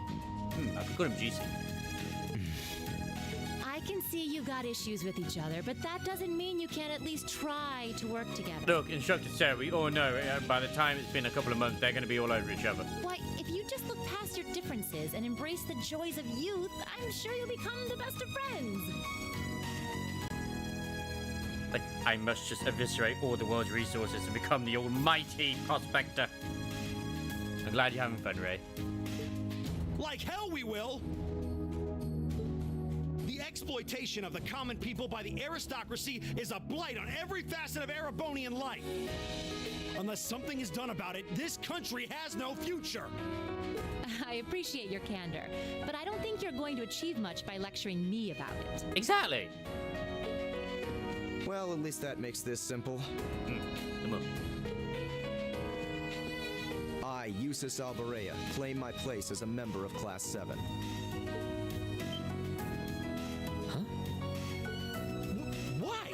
I could call him Juicy. I can see you got issues with each other, but that doesn't mean you can't at least try to work together. Look, Instructor Sarah, we all know by the time it's been a couple of months, they're gonna be all over each other. Why, if you just look past your differences and embrace the joys of youth, I'm sure you'll become the best of friends. Like, I must just eviscerate all the world's resources and become the almighty prospector. I'm glad you're having fun, Ray. Like hell we will! The exploitation of the common people by the aristocracy is a blight on every facet of Erebonian life. Unless something is done about it, this country has no future. I appreciate your candor, but I don't think you're going to achieve much by lecturing me about it. Exactly. Well, at least that makes this simple. Come on. I, Eustace Alvarea, claim my place as a member of Class 7. Why?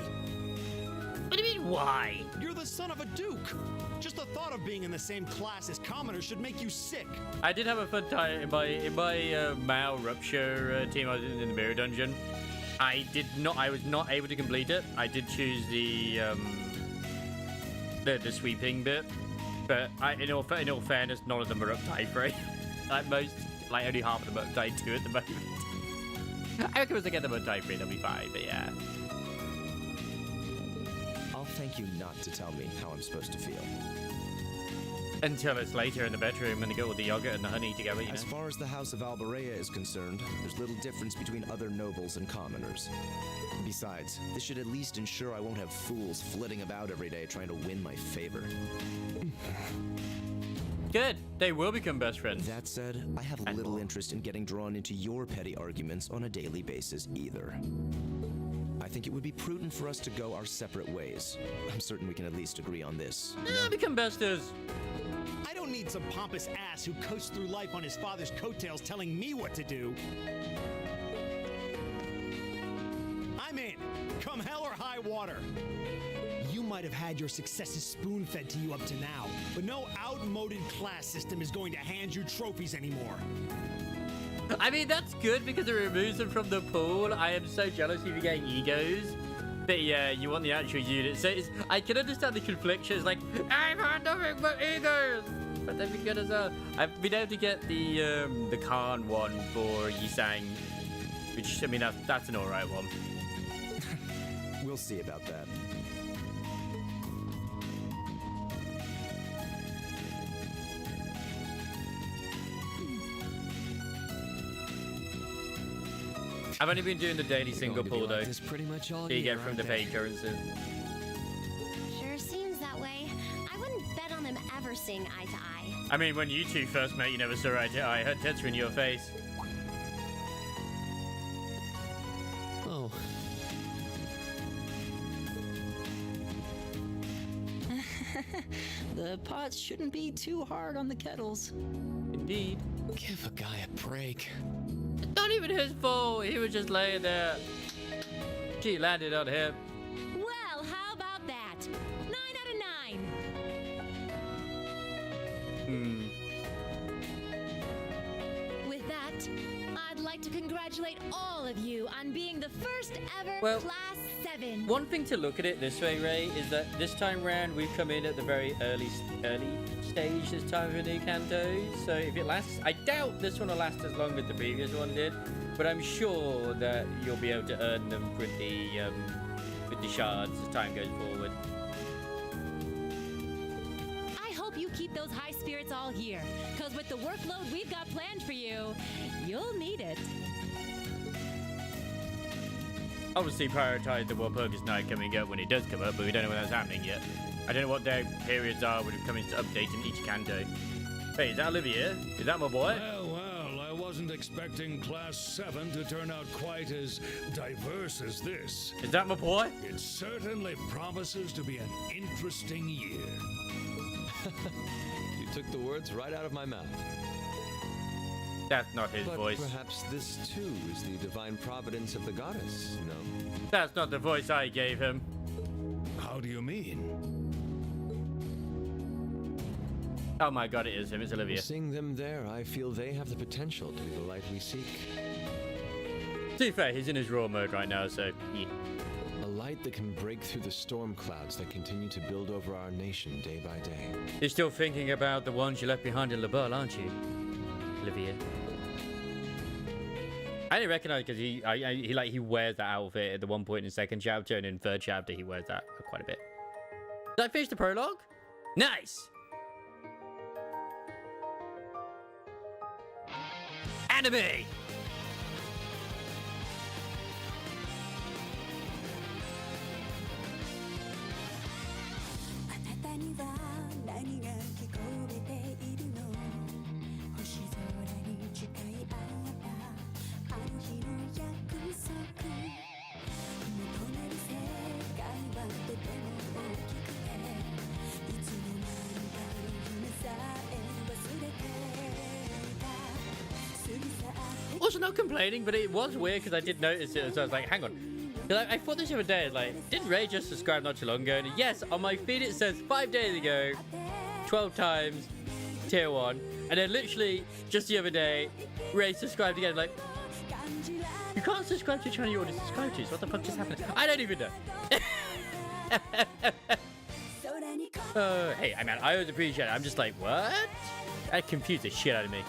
What do you mean, why? You're the son of a duke. Just the thought of being in the same class as commoners should make you sick. I did have a fun time in my Mao Rupture team. I was in the Mirror Dungeon. I was not able to complete it. I did choose the sweeping bit, but in all fairness, none of them are uptide for it. Like only half of them are uptide 2 at the moment. I reckon once I get them uptide 3, they'll be fine. But yeah. I'll thank you not to tell me how I'm supposed to feel. Until it's later in the bedroom and they get all the yogurt and the honey together, you know. As far as the House of Alvarea is concerned, there's little difference between other nobles and commoners. Besides, this should at least ensure I won't have fools flitting about every day trying to win my favor. Good. They will become best friends. That said, I have little interest in getting drawn into your petty arguments on a daily basis either. I think it would be prudent for us to go our separate ways. I'm certain we can at least agree on this. Yeah, become besties. I don't need some pompous ass who coasts through life on his father's coattails telling me what to do. I'm in. Come hell or high water. You might have had your successes spoon-fed to you up to now, but no outmoded class system is going to hand you trophies anymore. I mean, that's good because it removes them from the pool. I am so jealous of you getting egos. But yeah, you want the actual unit. So I can understand the confliction. It's like, I've had nothing but egos. But they've been good as well. I've been able to get the Khan one for Yisang. Which, I mean, that's an alright one. We'll see about that. I've only been doing the daily single pull though. That's pretty much all you get from the paid currency. Sure seems that way. I wouldn't bet on them ever seeing eye to eye. I mean, when you two first met, you never saw eye to eye. Her tits were in your face. Oh. The pots shouldn't be too hard on the kettles. Indeed. Give a guy a break. Not even his fault. He was just laying there. She landed on him. Well, how about that? 9 out of 9. With that, I'd like to congratulate all of you on being the first ever Class 7. One thing to look at it this way, Ray, is that this time round we've come in at the very early stage this time for new Kanto. So if it lasts, I doubt this one will last as long as the previous one did, but I'm sure that you'll be able to earn them with the shards as time goes forward. I hope you keep those high spirits all year. Because with the workload we've got planned for you, you'll need it. Obviously prioritize the Walpurgis night coming up when it does come up, but we don't know when that's happening yet. I don't know what their periods are when it comes to updating each canto. Hey, is that Olivier? Is that my boy? Well, I wasn't expecting Class 7 to turn out quite as diverse as this. Is that my boy? It certainly promises to be an interesting year. You took the words right out of my mouth. That's not his But voice. Perhaps this too is the divine providence of the goddess, no? That's not the voice I gave him. How do you mean? Oh my god, it is him. It's Olivia. Seeing them there, I feel they have the potential to be the light we seek. To be fair, he's in his raw mode right now, so yeah. A light that can break through the storm clouds that continue to build over our nation day by day. You're still thinking about the ones you left behind in La Belle, aren't you, Olivia? I didn't recognize because he wears that outfit at the one point in the second chapter, and in third chapter he wears that quite a bit. Did I finish the prologue? Nice. Anime. Also not complaining, but it was weird because I did notice it, so I was like, hang on. I thought this the other day, like, didn't Ray just subscribe not too long ago? And yes, on my feed it says 5 days ago, 12 times, tier 1. And then literally, just the other day, Ray subscribed again, like, you can't subscribe to a channel you already subscribed to, so what the fuck just happened? I don't even know. Hey, I mean, I always appreciate it. I'm just like, what? That confused the shit out of me.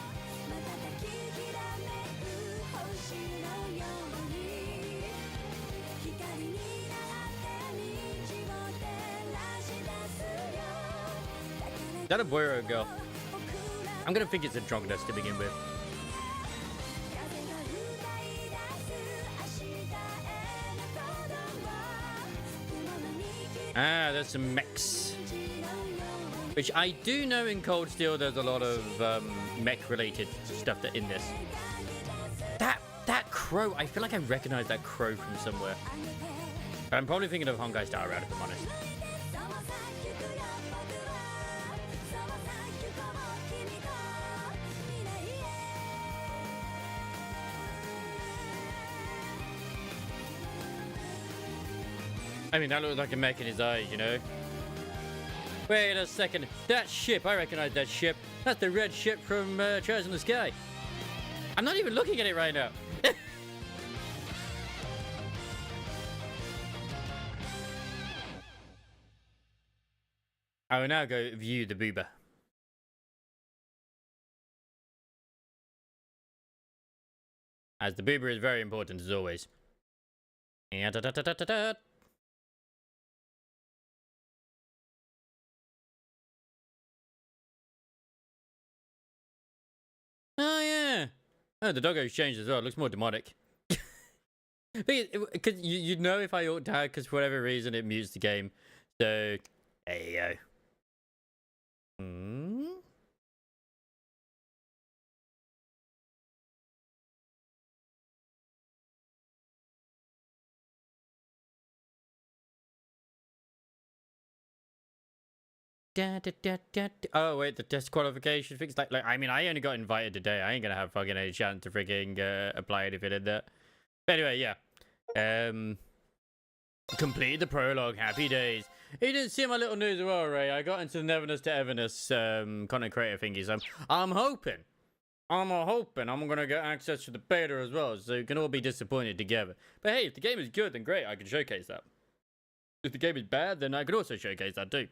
Is that a boy or a girl? I'm gonna think it's a drunkenness to begin with. Ah, there's some mechs. Which I do know in Cold Steel there's a lot of mech related stuff that in this. That crow, I feel like I recognize that crow from somewhere. But I'm probably thinking of Honkai Star Rail, if I'm honest. I mean, that looks like a mech in his eye, you know? Wait a second. That ship, I recognize that ship. That's the red ship from Trails in the Sky. I'm not even looking at it right now. I will now go view the booba. As the booba is very important as always. And da-da-da-da-da-da. Oh yeah. Oh, the doggo's changed as well. It looks more demonic. Because you know if I alt tag, because for whatever reason it mutes the game. So there you go. Oh wait, the disqualification fix. Like I mean, I only got invited today. I ain't gonna have fucking any chance to freaking apply anything in there. But anyway, yeah. Completed the prologue. Happy days. You didn't see my little news as well, Ray. I got into the Neverness to Everness content creator thingies. I'm hoping I'm gonna get access to the beta as well, so you can all be disappointed together. But hey, if the game is good, then great. I can showcase that. If the game is bad, then I can also showcase that too.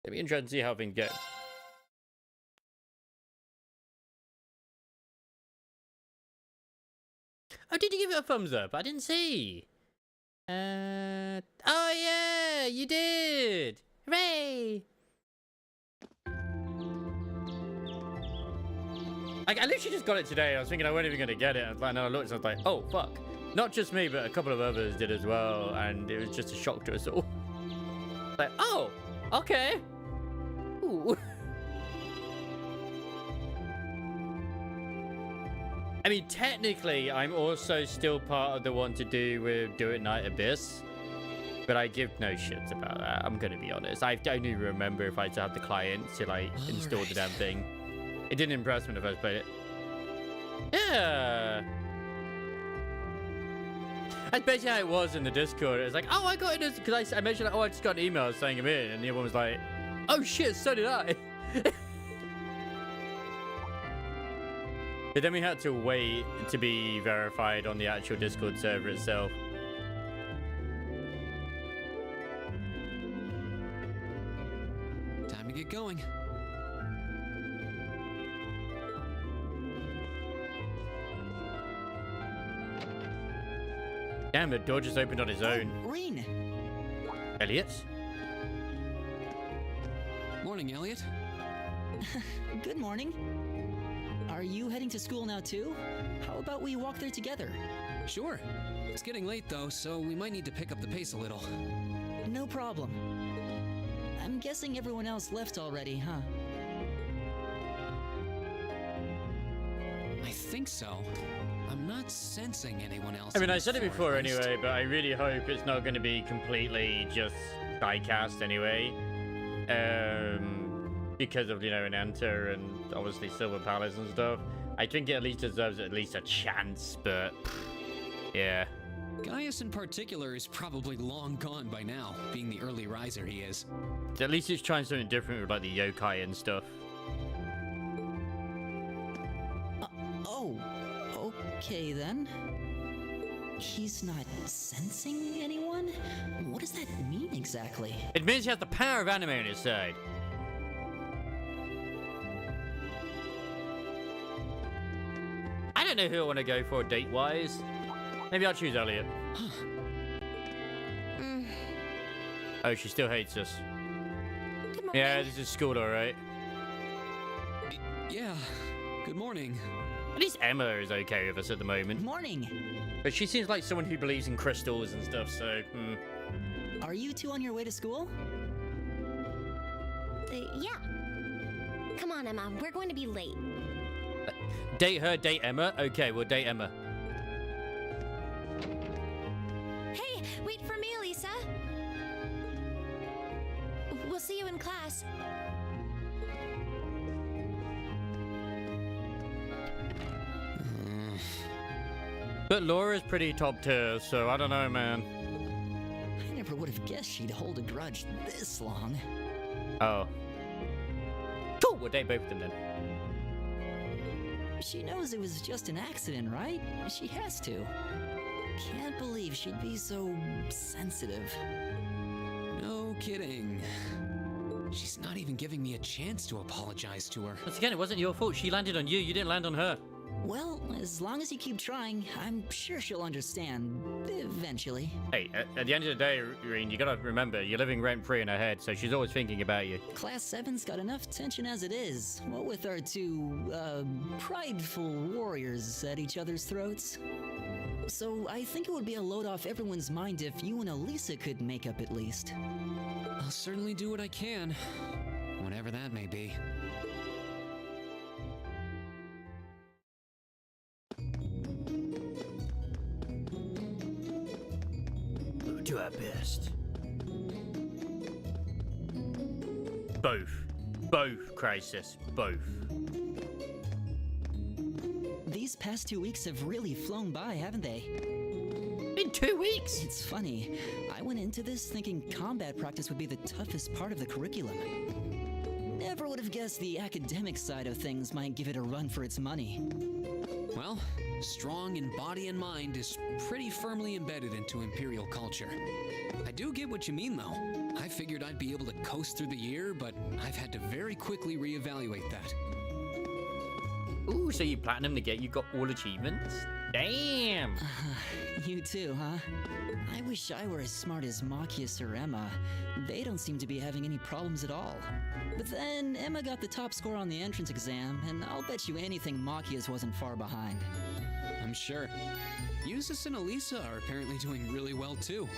It'll be interesting to see how things go. Oh, did you give it a thumbs up? I didn't see. Oh yeah, you did. Hooray! Like, I literally just got it today. I was thinking I wasn't even going to get it. And then I looked and I was like, oh, fuck. Not just me, but a couple of others did as well. And it was just a shock to us all. Like, oh, okay. Ooh. I mean, technically, I'm also still part of the one to do with Do It Night Abyss. But I give no shits about that. I'm going to be honest. I don't even remember if I had to have the client to, like, install the damn thing. It didn't impress me when I first played it. Yeah. That's basically how it was in the Discord. It was like, oh, I got it. Because I mentioned, like, oh, I just got an email saying I'm in. And the other one was like, oh, shit, so did I. But then we had to wait to be verified on the actual Discord server itself. Time to get going. Damn, the door just opened on its own. Green. Elliot? Morning, Elliot. Good morning. Are you heading to school now too? How about we walk there together? Sure. It's getting late though, so we might need to pick up the pace a little. No problem. I'm guessing everyone else left already, huh? I think so. I'm not sensing anyone else. I mean, I said it before anyway, but I really hope it's not going to be completely just diecast anyway. Because of, you know, an Enter and obviously Silver Palace and stuff. I think it at least deserves at least a chance, but yeah. Gaius in particular is probably long gone by now, being the early riser he is. At least it's trying something different with like the yokai and stuff. Oh, okay then. He's not sensing anyone? What does that mean exactly? It means he has the power of anime on his side. I don't know who I want to go for date-wise. Maybe I'll choose Elliot. Oh, she still hates us. Yeah, this is school, all right. Yeah, good morning. At least Emma is okay with us at the moment. Morning. But she seems like someone who believes in crystals and stuff, so, Are you two on your way to school? Yeah. Come on, Emma. We're going to be late. Date her, date Emma? Okay, we'll date Emma. Hey, wait for me, Lisa. We'll see you in class. But Laura's pretty top tier, so I don't know, man. I never would have guessed she'd hold a grudge this long. Oh. Cool, we'll date both of them then. She knows it was just an accident, right? She has to. Can't believe she'd be so sensitive. No kidding. She's not even giving me a chance to apologize to her. Once again, it wasn't your fault. She landed on you. You didn't land on her. Well, as long as you keep trying, I'm sure she'll understand eventually. Hey, at the end of the day, Irene, you gotta remember, you're living rent-free in her head, so she's always thinking about you. Class 7's got enough tension as it is, what with our two, prideful warriors at each other's throats. So I think it would be a load off everyone's mind if you and Elisa could make up at least. I'll certainly do what I can, whatever that may be. We'll do our best. Both, Crisis, both. These past 2 weeks have really flown by, haven't they? In 2 weeks? It's funny. I went into this thinking combat practice would be the toughest part of the curriculum. Never would have guessed the academic side of things might give it a run for its money. Well, strong in body and mind is pretty firmly embedded into Imperial culture. I do get what you mean, though. I figured I'd be able to coast through the year, but I've had to very quickly reevaluate that. Ooh, so you platinum to get you got all achievements? Damn! You too, huh? I wish I were as smart as Machias or Emma. They don't seem to be having any problems at all. But then, Emma got the top score on the entrance exam, and I'll bet you anything Machias wasn't far behind. I'm sure. Eustace and Elisa are apparently doing really well too.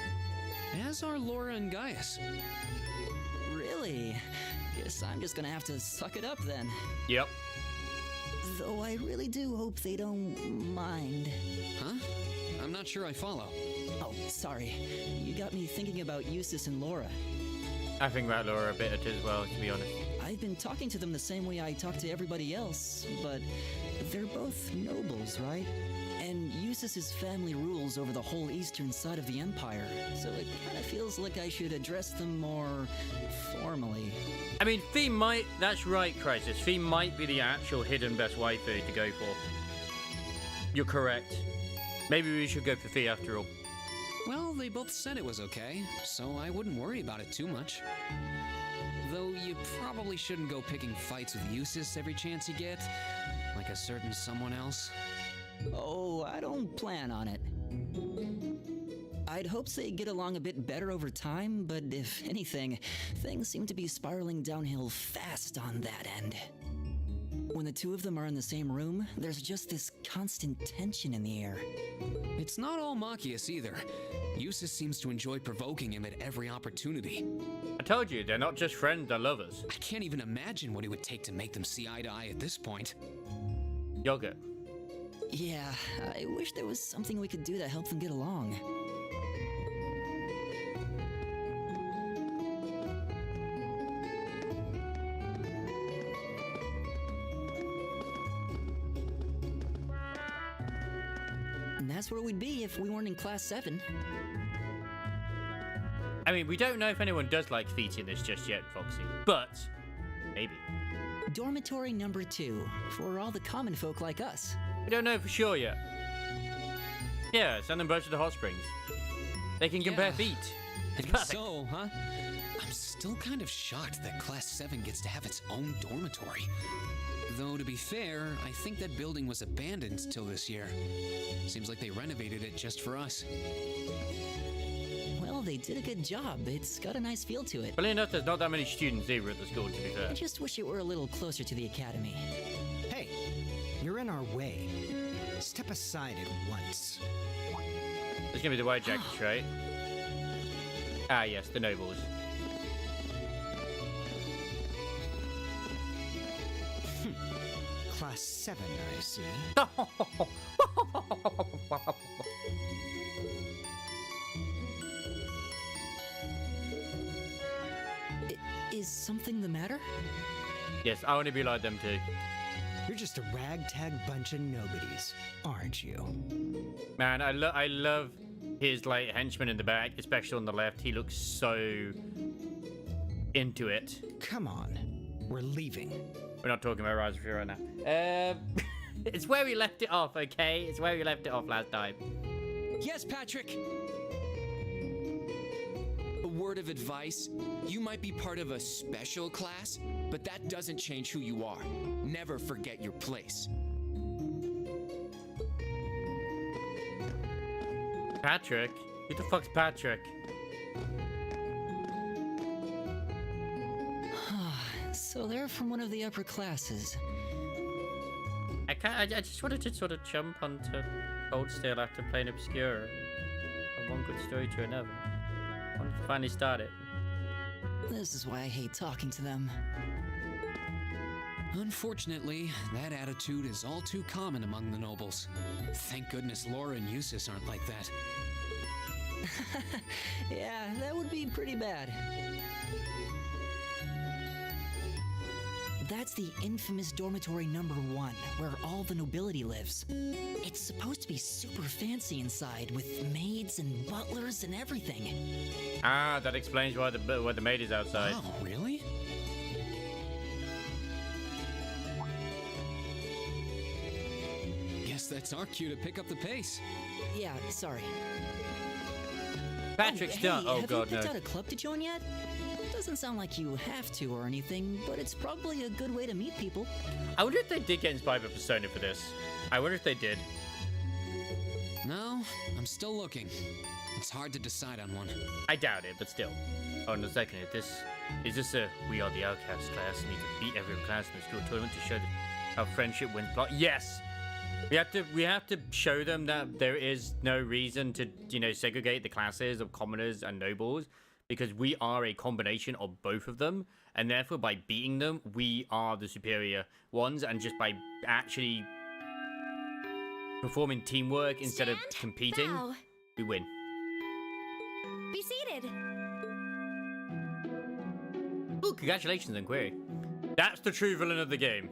As are Laura and Gaius. Really? Guess I'm just gonna have to suck it up then. Yep. Though I really do hope they don't mind. Huh? I'm not sure I follow. Oh, sorry. You got me thinking about Eustace and Laura. I think about Laura a bit as well, to be honest. I've been talking to them the same way I talk to everybody else, but they're both nobles, right? And Eustace's family rules over the whole eastern side of the Empire, so it kind of feels like I should address them more formally. I mean, Fee might... That's right, Crisis. Fee might be the actual hidden best waifu to go for. You're correct. Maybe we should go for Fee after all. Well, they both said it was okay, so I wouldn't worry about it too much. Though you probably shouldn't go picking fights with Eustace every chance you get, like a certain someone else. Oh, I don't plan on it. I'd hopes they get along a bit better over time, but if anything, things seem to be spiraling downhill fast on that end. When the two of them are in the same room, there's just this constant tension in the air. It's not all Machias either. Eustace seems to enjoy provoking him at every opportunity. I told you, they're not just friends, they're lovers. I can't even imagine what it would take to make them see eye to eye at this point. Yogurt. Yeah, I wish there was something we could do to help them get along. And that's where we'd be if we weren't in Class 7. I mean, we don't know if anyone does like Feety in this just yet, Foxy. But, maybe. Dormitory number 2, for all the common folk like us. We don't know for sure yet. Yeah, send them both to the hot springs. They can compare feet. It's perfect. So, huh? I'm still kind of shocked that Class 7 gets to have its own dormitory. Though, to be fair, I think that building was abandoned till this year. Seems like they renovated it just for us. Well, they did a good job. It's got a nice feel to it. Funny enough, there's not that many students either at the school, to be fair. I just wish it were a little closer to the academy. Hey, you're in our way. Step aside at once. It's gonna be the white jackets, right? Ah, yes, the nobles. Class 7, I see. Is something the matter? Yes, I want to be like them too. You're just a ragtag bunch of nobodies, aren't you? Man, I love his like henchman in the back, especially on the left. He looks so into it. Come on, we're leaving. We're not talking about Rise of Fear right now. It's where we left it off, okay? It's where we left it off last time. Yes, Patrick! A word of advice. You might be part of a special class, but that doesn't change who you are. Never forget your place. Patrick? Who the fuck's Patrick? So they're from one of the upper classes. I just wanted to sort of jump onto Cold Steel after playing Obscura. From one good story to another. I wanted to finally start it. This is why I hate talking to them. Unfortunately, that attitude is all too common among the nobles. Thank goodness Laura and Eustace aren't like that. Yeah, that would be pretty bad. That's the infamous dormitory number 1, where all the nobility lives. It's supposed to be super fancy inside, with maids and butlers and everything. Ah, that explains why the maid is outside. Oh, really? Guess that's our cue to pick up the pace. Yeah, sorry. Patrick's done. Oh, have God, you picked no. out a club to join yet? Doesn't sound like you have to or anything, but it's probably a good way to meet people. I wonder if they did get inspired by Persona for this. I wonder if they did. No, I'm still looking. It's hard to decide on one. I doubt it, but still. Hold on a second. Is this a We Are the Outcasts class? Need to beat every class in the school tournament to show how friendship wins plot? Yes! We have to show them that there is no reason to, segregate the classes of commoners and nobles, because we are a combination of both of them, and therefore by beating them, we are the superior ones, and just by actually performing teamwork instead of competing, we win. Be seated. Ooh, congratulations, Inquiry. That's the true villain of the game.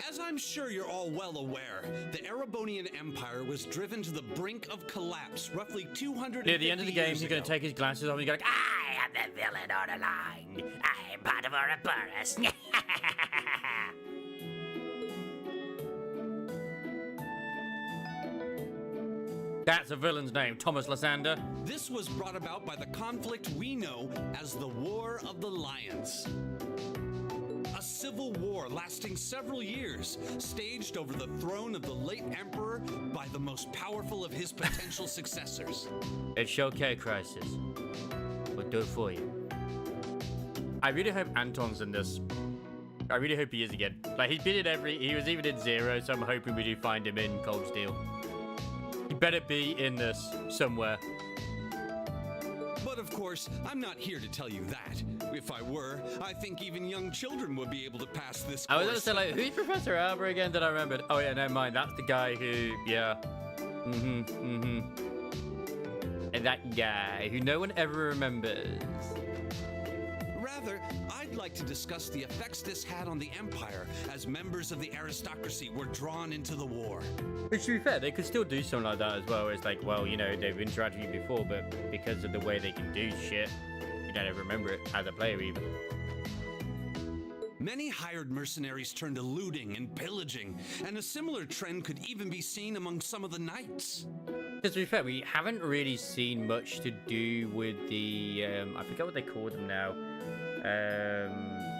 As I'm sure you're all well aware, the Erebonian Empire was driven to the brink of collapse roughly 200 Near the end of the game, he's going to take his glasses off and he's going to go, I am the villain on the line. I am part of Ouroboros. That's a villain's name, Thomas Lysander. This was brought about by the conflict we know as the War of the Lions. A civil war lasting several years, staged over the throne of the late emperor by the most powerful of his potential successors. It's Showcase Crisis. We'll do it for you. I really hope Anton's in this. I really hope he is again. Like, he's been in he was even in Zero, so I'm hoping we do find him in Cold Steel. He better be in this somewhere. But of course, I'm not here to tell you that. If I were, I think even young children would be able to pass this course. I was going to say, like, who's Professor Alba again that I remembered? Oh yeah, never mind. That's the guy who, yeah. And that guy who no one ever remembers. Rather, I'd like to discuss the effects this had on the Empire as members of the aristocracy were drawn into the war. Which, to be fair, they could still do something like that as well. It's like, well, they've interacted with you before, but because of the way they can do shit, you don't ever remember it as a player even. Many hired mercenaries turned to looting and pillaging, and a similar trend could even be seen among some of the knights. Because to be fair, we haven't really seen much to do with the, I forget what they call them now.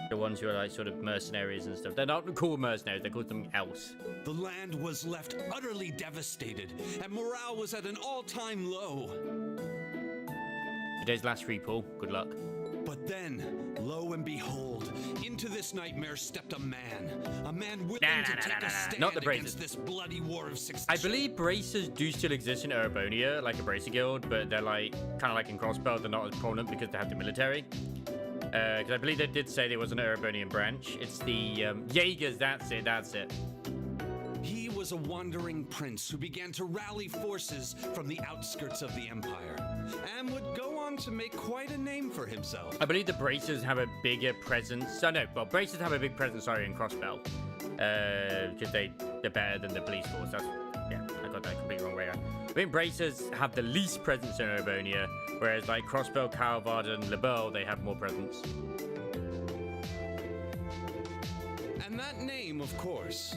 The ones who are like sort of mercenaries and stuff. They're not called mercenaries, they're called something else. The land was left utterly devastated, and morale was at an all-time low. Today's last free pull, good luck. But then, lo and behold, into this nightmare stepped a man willing to take a stand Not the against this bloody war of succession. I believe bracers do still exist in Erebonia, like a bracer guild, but they're like, kind of like in Crossbell, they're not as prominent because they have the military. Because I believe they did say there was an Erebonian branch. It's the Jaegers, that's it. He was a wandering prince who began to rally forces from the outskirts of the Empire, and would go on to make quite a name for himself. I believe the bracers have a bigger presence. Bracers have a big presence, in Crossbell. Because they're better than the police force. I got that completely wrong way around. I think bracers have the least presence in Erebonia, whereas like Crossbell, Calvard, and LeBeau, they have more presence. And that name, of course,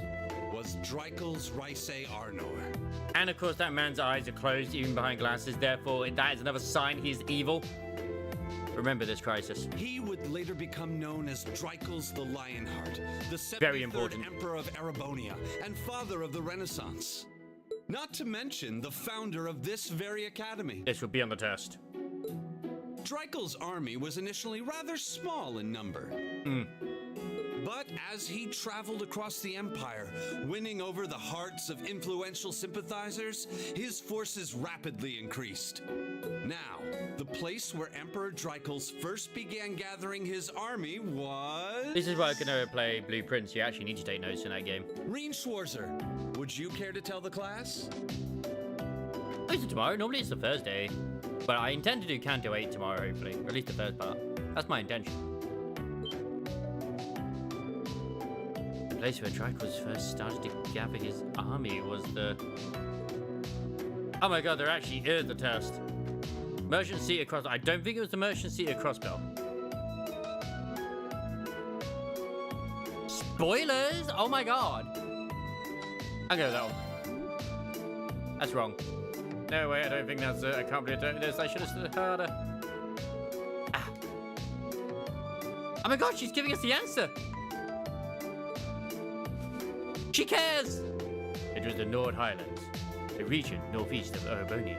was Drycles Rice Arnor. And of course, that man's eyes are closed, even behind glasses. Therefore, that is another sign he's evil. Remember this, Crisis. He would later become known as Drycles the Lionheart, the 73rd Emperor of Erebonia, and father of the Renaissance. Not to mention the founder of this very academy. This will be on the test. Drycles' army was initially rather small in number. But as he traveled across the Empire, winning over the hearts of influential sympathizers, his forces rapidly increased. Now, the place where Emperor Drycles first began gathering his army was... This is why I'm going to play Blueprints. You actually need to take notes in that game. Reen Schwarzer, would you care to tell the class? Oh, is it tomorrow? Normally it's the Thursday. But I intend to do Canto 8 tomorrow, hopefully. Or at least the first part. That's my intention. The place where Drycles first started to gather his army was the... Oh my god, there actually is the test. Merchant Seat across... I don't think it was the Merchant Seat at Crossbell. Spoilers! Oh my god! I'll go with that one. That's wrong. No way, I don't think that's it. I can't believe I don't this. I should have stood harder. Ah. Oh my god, she's giving us the answer! She cares! It was the Nord Highlands. the region northeast of Erebonia.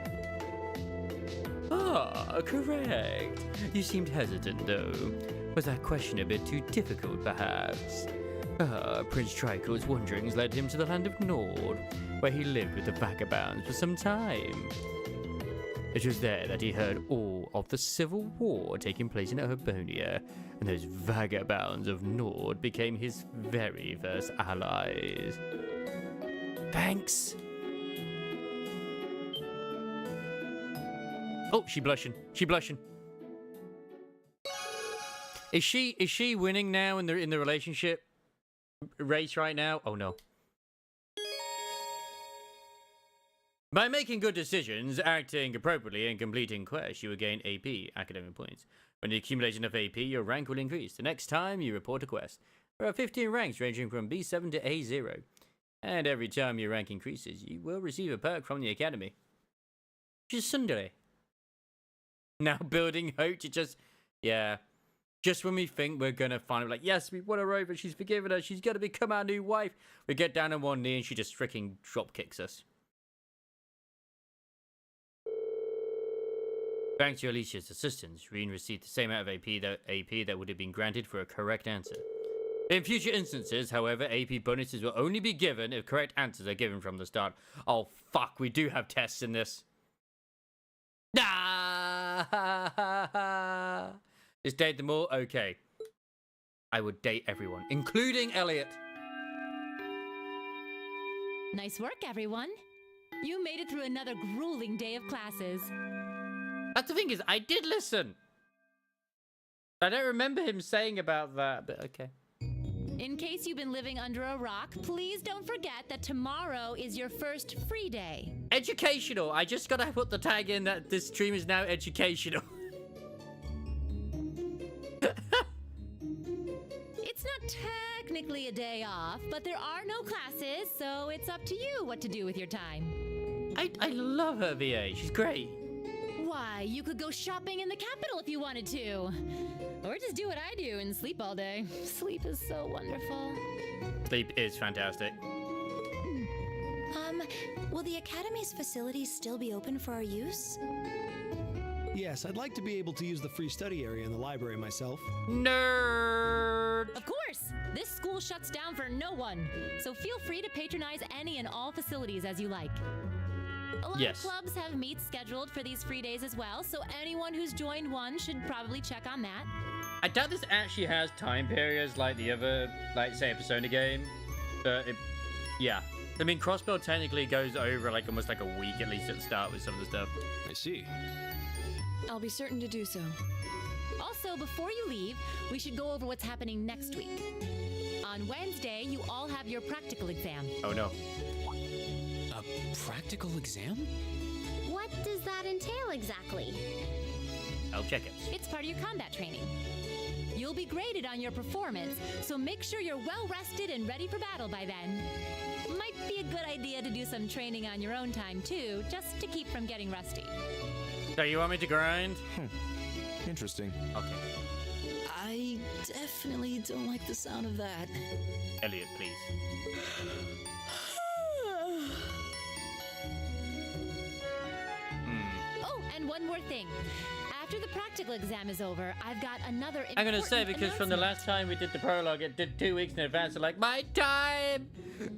Ah, correct. You seemed hesitant, though. Was that question a bit too difficult, perhaps? Prince Trico's wanderings led him to the land of Nord, where he lived with the vagabonds for some time. It was there that he heard all of the civil war taking place in Erebonia, and those vagabonds of Nord became his very first allies. Thanks. Oh, she blushing. She blushing. Is she winning now in the relationship race right now? Oh no. By making good decisions, acting appropriately, and completing quests, you will gain AP, academic points. When you accumulate enough AP, your rank will increase. The next time you report a quest, there are 15 ranks ranging from B7 to A0. And every time your rank increases, you will receive a perk from the academy. Which is Sunday. Now building hope to just... Yeah. Just when we think we're gonna finally like, yes, we won her over, she's forgiven us, she's gonna become our new wife. We get down on one knee and she just freaking drop kicks us. Thanks to Alicia's assistance, Reen received the same amount of AP that would have been granted for a correct answer. In future instances, however, AP bonuses will only be given if correct answers are given from the start. Oh fuck, we do have tests in this. Ah! Just date them all? Okay. I would date everyone, including Elliot. Nice work, everyone. You made it through another grueling day of classes. That's the thing is, I did listen. I don't remember him saying about that, but okay. In case you've been living under a rock, please don't forget that tomorrow is your first free day. Educational. I just gotta put the tag in that this stream is now educational. It's not technically a day off, but there are no classes, so it's up to you what to do with your time. I love her VA. She's great. Why, you could go shopping in the capital if you wanted to. Or just do what I do and sleep all day. Sleep is so wonderful. Sleep is fantastic. Will the Academy's facilities still be open for our use? Yes, I'd like to be able to use the free study area in the library myself. Nerd! Of course! This school shuts down for no one, so feel free to patronize any and all facilities as you like. A lot of clubs have meets scheduled for these free days as well, so anyone who's joined one should probably check on that. I doubt this actually has time periods like the other, like, say, a Persona game. But, yeah. I mean, Crossbell technically goes over, like, almost like a week at least at the start with some of the stuff. I see. I'll be certain to do so. Also, before you leave, we should go over what's happening next week. On Wednesday, you all have your practical exam. Oh, no. A practical exam? What does that entail exactly? I'll check it. It's part of your combat training. You'll be graded on your performance, so make sure you're well rested and ready for battle by then. Might be a good idea to do some training on your own time, too, just to keep from getting rusty. So you want me to grind? Interesting. Okay. I definitely don't like the sound of that. Elliot, please. Oh, and one more thing. After the practical exam is over, I've got another important I'm gonna say, because from the last time we did the prologue, it did 2 weeks in advance, so like, my time!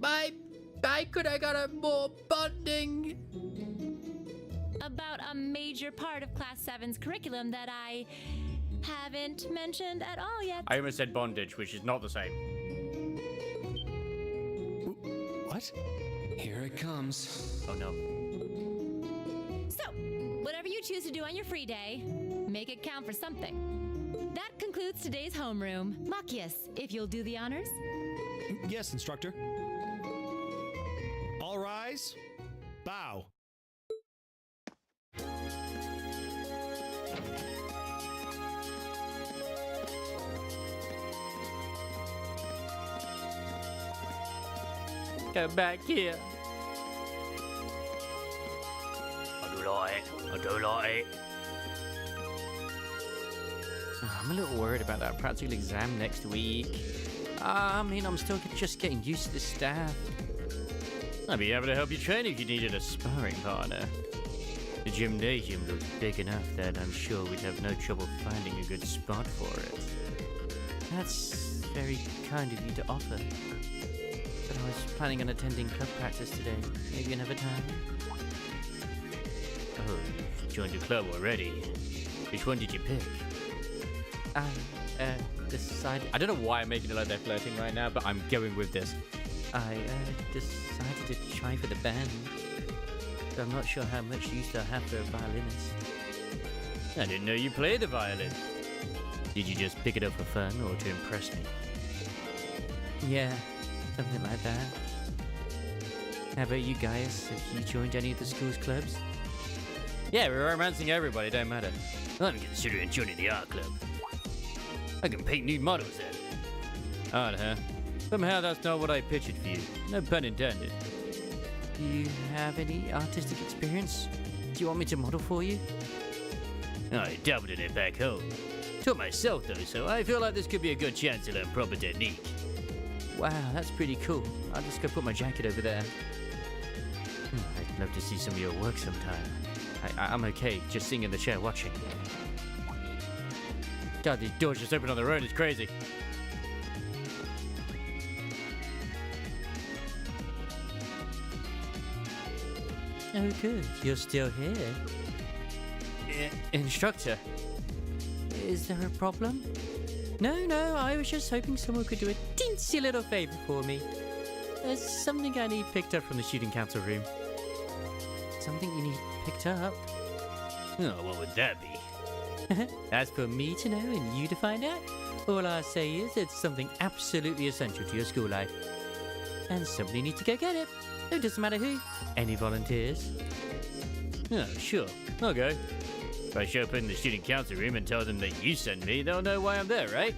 I could have got a more bonding! About a major part of Class 7's curriculum that I haven't mentioned at all yet. I almost said bondage, which is not the same. What? Here it comes. Oh no. So, whatever you choose to do on your free day, make it count for something. That concludes today's homeroom. Machias, if you'll do the honors. Yes, instructor. All rise. Bow. Come back here. I do like it. I do like it. I'm a little worried about that practical exam next week. I mean, I'm still just getting used to the staff. I'd be able to help you train if you needed a sparring partner. The gymnasium looks big enough that I'm sure we'd have no trouble finding a good spot for it. That's very kind of you to offer. But I was planning on attending club practice today. Maybe another time? Oh, you've joined a club already. Which one did you pick? I decided... I don't know why I'm making it like they're flirting right now, but I'm going with this. I decided to try for the band. But I'm not sure how much use they'll have for a violinist. I didn't know you played the violin. Did you just pick it up for fun or to impress me? Yeah, something like that. How about you guys? Have you joined any of the school's clubs? Yeah, we're romancing everybody, don't matter. I'm considering joining the art club. I can paint nude models then. Odd, huh? Somehow that's not what I pictured for you. No pun intended. Do you have any artistic experience? Do you want me to model for you? I dabbled in it back home. Taught myself though, so I feel like this could be a good chance to learn proper technique. Wow, that's pretty cool. I'll just go put my jacket over there. I'd love to see some of your work sometime. I'm okay, just sitting in the chair watching. God, these doors just open on their own, it's crazy. Oh good, you're still here. Instructor, is there a problem? No, I was just hoping someone could do a teensy little favor for me. There's something I need picked up from the student council room. Something you need picked up? Oh, what would that be? That's for me to know and you to find out. All I say is it's something absolutely essential to your school life. And somebody needs to go get it. It doesn't matter who. Any volunteers? Oh, sure. I'll go. If I show up in the student council room and tell them that you sent me, they'll know why I'm there, right?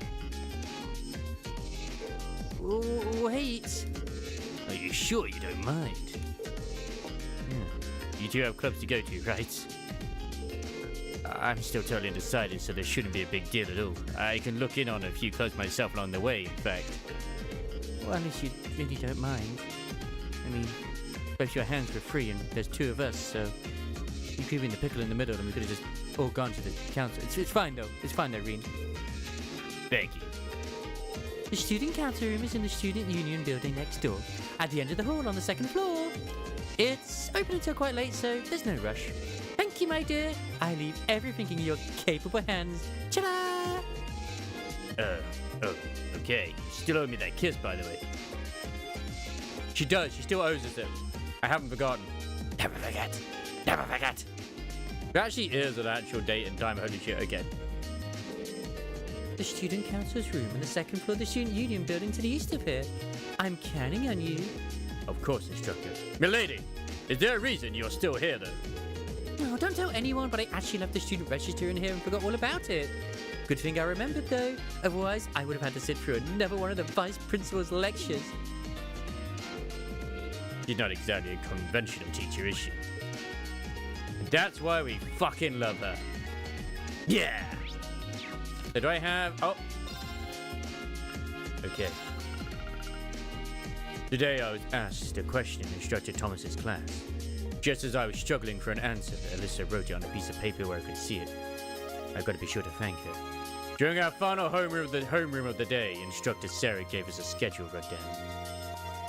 Wait. Are you sure you don't mind? You two have clubs to go to, right? I'm still totally undecided, so there shouldn't be a big deal at all. I can look in on a few clubs myself along the way, in fact. Well, unless you really don't mind. I mean, both your hands were free and there's two of us, so you could be in the pickle in the middle and we could have just all gone to the council. It's fine though. It's fine though, Reen. Thank you. The student council room is in the student union building next door, at the end of the hall on the second floor. It's open until quite late, so there's no rush. Thank you, my dear. I leave everything in your capable hands. Ta-da! Oh, okay. You still owe me that kiss, by the way. She does. She still owes us it. I haven't forgotten. Never forget. Never forget. There actually is an actual date and time. Holy shit, again. The student council's room on the second floor of the student union building to the east of here. I'm counting on you. Of course, instructor. Milady, is there a reason you're still here, though? No, don't tell anyone, but I actually left the student register in here and forgot all about it. Good thing I remembered, though. Otherwise, I would have had to sit through another one of the vice principal's lectures. She's not exactly a conventional teacher, is she? And that's why we fucking love her. Yeah! So do I have... Oh. Okay. Today I was asked a question in Instructor Thomas's class. Just as I was struggling for an answer, Alyssa wrote it on a piece of paper where I could see it. I've got to be sure to thank her. During our final homeroom of the day, Instructor Sarah gave us a schedule rundown.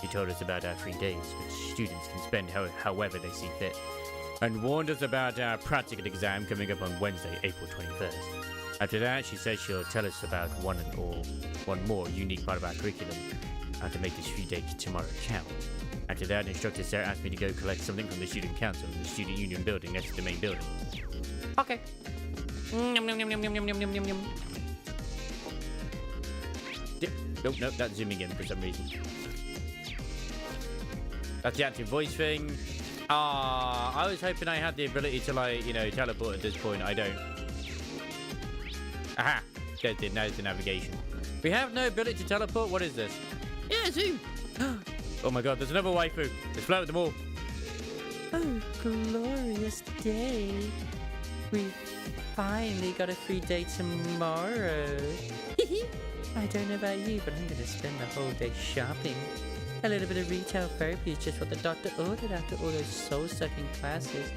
She told us about our 3 days, which students can spend however they see fit, and warned us about our practical exam coming up on Wednesday, April 21st. After that, she said she'll tell us about one more unique part of our curriculum, how to make this free day tomorrow count. After that, Instructor Sarah asked me to go collect something from the student council in the student union building next to the main building. Okay. Nope, that's zooming in for some reason. That's the active voice thing. I was hoping I had the ability to, like, teleport at this point. I don't. Aha! There's the navigation. We have no ability to teleport? What is this? Yeah, zoom! Oh my god, there's another waifu. Let's float them all. Oh, glorious day. We finally got a free day tomorrow. I don't know about you, but I'm going to spend the whole day shopping. A little bit of retail therapy is just what the doctor ordered after all those soul-sucking classes.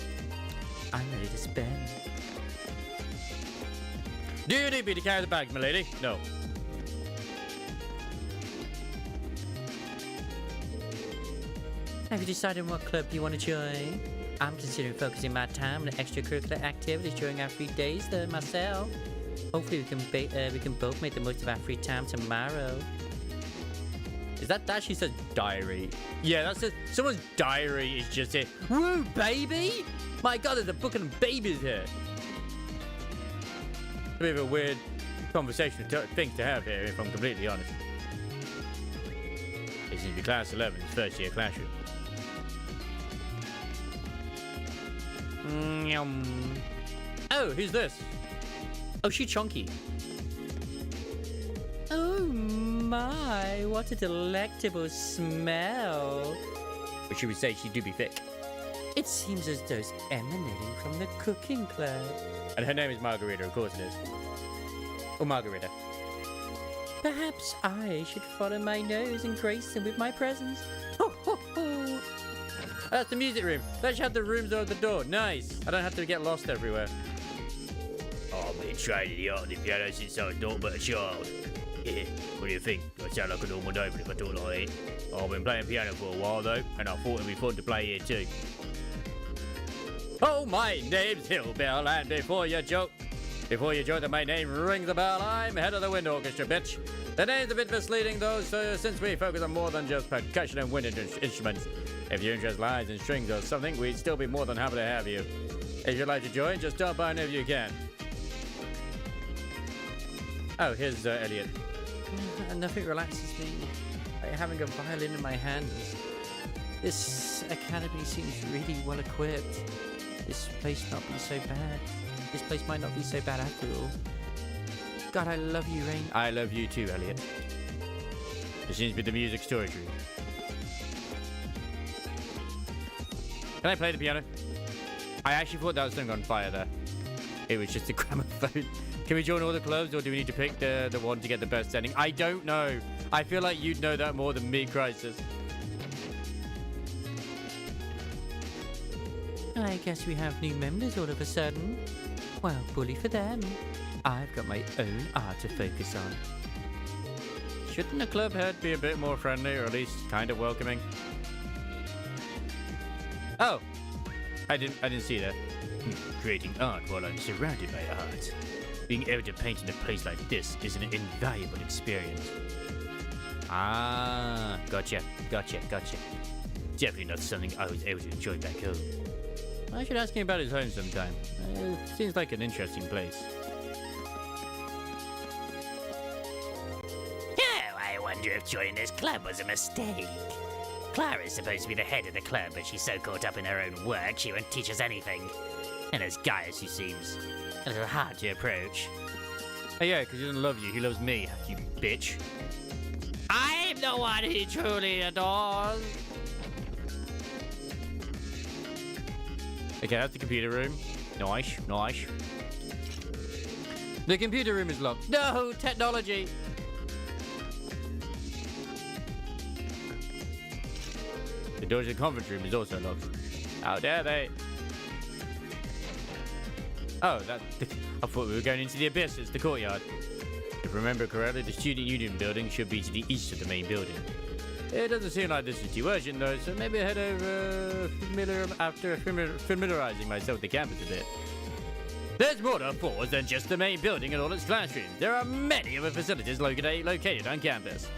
I'm ready to spend. Do you need me to carry the bag, milady? No. Have you decided on what club you want to join? I'm considering focusing my time on the extracurricular activities during our free days, though, myself. Hopefully we can both make the most of our free time tomorrow. Is that she says diary? Yeah, that says someone's diary is just it. Woo, baby! My God, there's a book of babies here. A bit of a weird conversation thing to have here, if I'm completely honest. This seems to be class 11's first year classroom. Oh, who's this? Oh, she's chunky. Oh my, what a delectable smell. Or should we say she do be thick? It seems as though it's emanating from the cooking club. And her name is Margarita, of course it is. Oh, Margarita. Perhaps I should follow my nose and grace them with my presence. Ho, ho, ho. That's the music room. They should have the rooms over the door. Nice. I don't have to get lost everywhere. Oh, I've been training the art of the piano since I was naught but a child. Yeah, what do you think? Do I sound like a normal nobody if I talk like it? I've been playing piano for a while though, and I thought it'd be fun to play here too. Oh, my name's Hillbell, and before you joke that my name rings a bell, I'm head of the wind orchestra, bitch. The name's a bit misleading though, so since we focus on more than just percussion and wind instruments, if your interest lies in strings or something, we'd still be more than happy to have you. If you'd like to join, just stop by whenever you can. Oh, here's Elliot. Nothing relaxes me like having a violin in my hands. This academy seems really well equipped. This place might not be so bad. This place might not be so bad after all. God, I love you, Rain. I love you too, Elliot. This seems to be the music storage room. Can I play the piano? I actually thought that was something on fire there. It was just a gramophone. Can we join all the clubs, or do we need to pick the one to get the best setting? I don't know. I feel like you'd know that more than me, Crisis. I guess we have new members all of a sudden. Well, bully for them. I've got my own art to focus on. Shouldn't the club head be a bit more friendly, or at least kind of welcoming? Oh, I didn't see that. Creating art while I'm surrounded by art. Being able to paint in a place like this is an invaluable experience. Ah, gotcha. Definitely not something I was able to enjoy back home. I should ask him about his home sometime. Seems like an interesting place. Oh, I wonder if joining this club was a mistake. Clara's supposed to be the head of the club, but she's so caught up in her own work she won't teach us anything. And as Gaius, who seems a little hard to approach. Oh yeah, because he doesn't love you, he loves me, you bitch. I'm the one he truly adores. Okay, that's the computer room. Nice. The computer room is locked. No, technology. The door to the conference room is also locked. How dare they? Oh, I thought we were going into the abyss. It's the courtyard. If I remember correctly, the student union building should be to the east of the main building. It doesn't seem like this is too urgent though, so maybe I head over after familiarizing myself with the campus a bit. There's more to Force than just the main building and all its classrooms. There are many other facilities located on campus.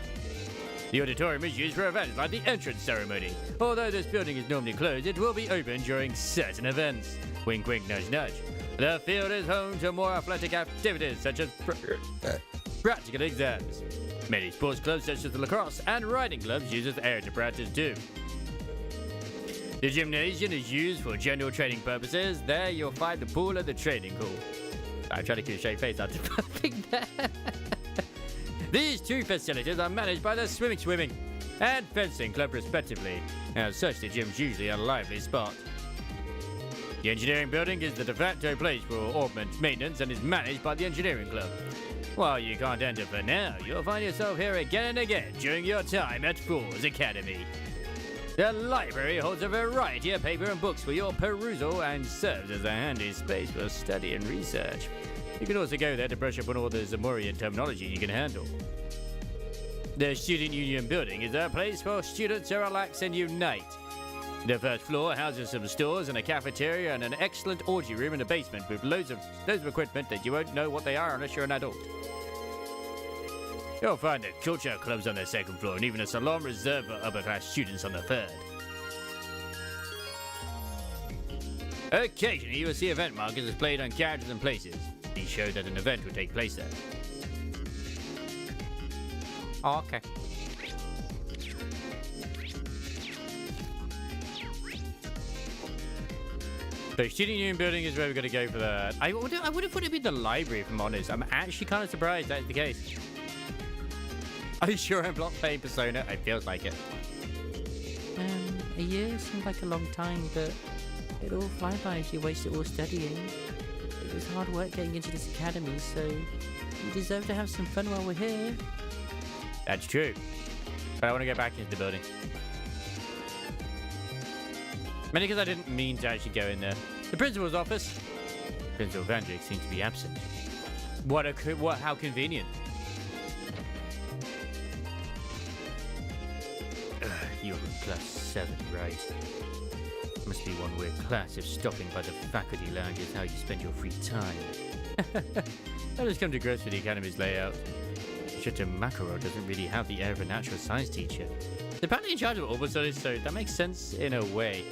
The auditorium is used for events like the entrance ceremony. Although this building is normally closed, it will be open during certain events. Wink wink nudge nudge. The field is home to more athletic activities such as practical exams. Many sports clubs such as the lacrosse and riding clubs use this area to practice too. The gymnasium is used for general training purposes. There you'll find the pool and the training hall. I'm trying to keep a straight face after nothing there. These two facilities are managed by the swimming and fencing club respectively. As such, the gym's usually a lively spot. The engineering building is the de facto place for ordnance maintenance and is managed by the engineering club. While you can't enter for now, you'll find yourself here again and again during your time at Fool's Academy. The library holds a variety of paper and books for your perusal and serves as a handy space for study and research. You can also go there to brush up on all the Zamorian terminology you can handle. The Student Union building is a place for students to relax and unite. The first floor houses some stores and a cafeteria and an excellent orgy room in the basement with loads of equipment that you won't know what they are unless you're an adult. You'll find the culture clubs on the second floor and even a salon reserved for upper-class students on the third. Occasionally, you will see event markers displayed on characters and places. These show that an event will take place there. Oh, okay. So, Student Union building is where we're going to go for that. I would have thought it'd be the library, if I'm honest. I'm actually kind of surprised that's the case. Are you sure I'm not playing Persona? It feels like it. A year seems like a long time, but it'll all fly by if you waste it all studying. It was hard work getting into this academy, so you deserve to have some fun while we're here. That's true. But I want to go back into the building. Mainly because I didn't mean to actually go in there. The principal's office. Principal Vandrick seems to be absent. How convenient. You're in class 7, right? Must be one weird class if stopping by the faculty lounge is how you spend your free time. I've just come to grips with the academy's layout. Shota Makarov doesn't really have the air of a natural science teacher. They're apparently in charge of all studies, so that makes sense in a way.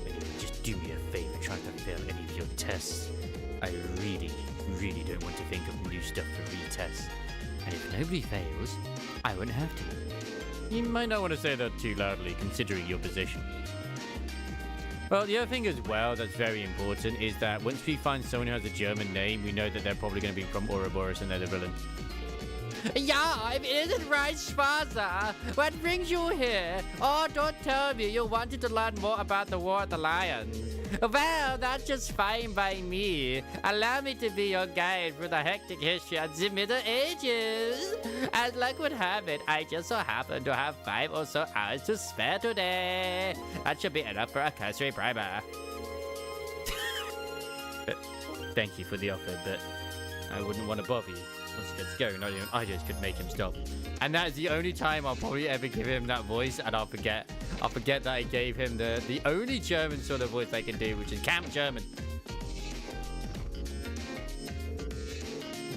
Anyway, just do me a favor, try not to fail any of your tests. I really, really don't want to think of new stuff for retests. And if nobody fails, I won't have to. You might not want to say that too loudly, considering your position. Well, the other thing as well that's very important is that once we find someone who has a German name, we know that they're probably going to be from Ouroboros and they're the villain. Yeah, it isn't right, Schwarzer. What brings you here? Oh, don't tell me you wanted to learn more about the War of the Lions. Well, that's just fine by me. Allow me to be your guide through the hectic history of the Middle Ages. As luck would have it, I just so happen to have 5 or so hours to spare today. That should be enough for a cursory primer. Thank you for the offer, but I wouldn't want to bother you. Once he gets going, not even I just could make him stop. And that is the only time I'll probably ever give him that voice, and I'll forget that I gave him the only German sort of voice I can do, which is Camp German.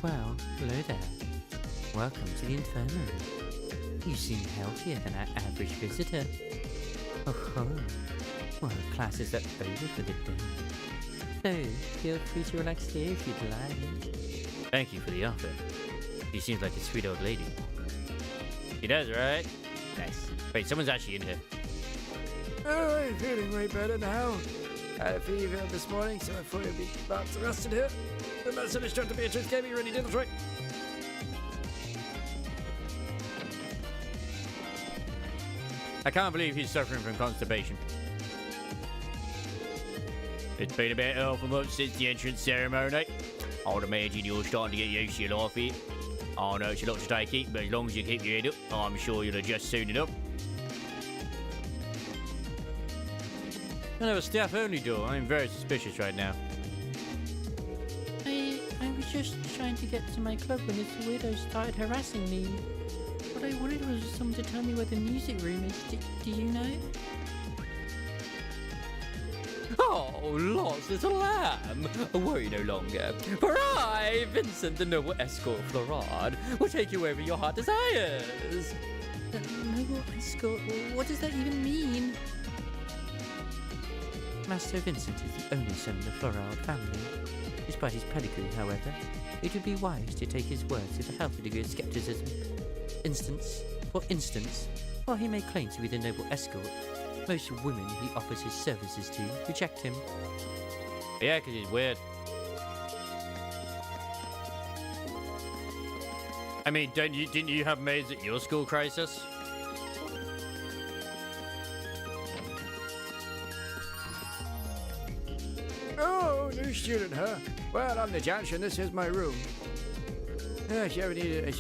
Well, hello there. Welcome to the infirmary. You seem healthier than our average visitor. Oh, well, classes are over for the day. So, feel free to relax here if you'd like. Thank you for the offer. She seems like a sweet old lady. She does, right? Nice. Wait, someone's actually in here. Oh, I'm feeling way better now. I had a fever this morning, so I thought I'd be about to rest in here. The medicine is Dr. Beatrice gave me really did the trick. I can't believe he's suffering from constipation. It's been a bit ill for months since the entrance ceremony. I'd imagine you're starting to get used to your life here. I know it's a lot to take it, but as long as you keep your head up, I'm sure you'll adjust soon enough. I have a staff-only door. I'm very suspicious right now. I was just trying to get to my club when this weirdo started harassing me. What I wanted was someone to tell me where the music room is. Do you know? Oh, lost little lamb! Worry no longer, for I, Vincent, the noble escort Florard, will take you wherever your heart desires. The noble escort? What does that even mean? Master Vincent is the only son of the Florard family. Despite his pedigree, however, it would be wise to take his words with a healthy degree of skepticism. For instance, while he may claim to be the noble escort, most women he offers his services to reject him. Yeah, because he's weird. I mean, didn't you have maids at your school, Crisis? Oh, new student, huh? Well, I'm the judge, and this is my room. If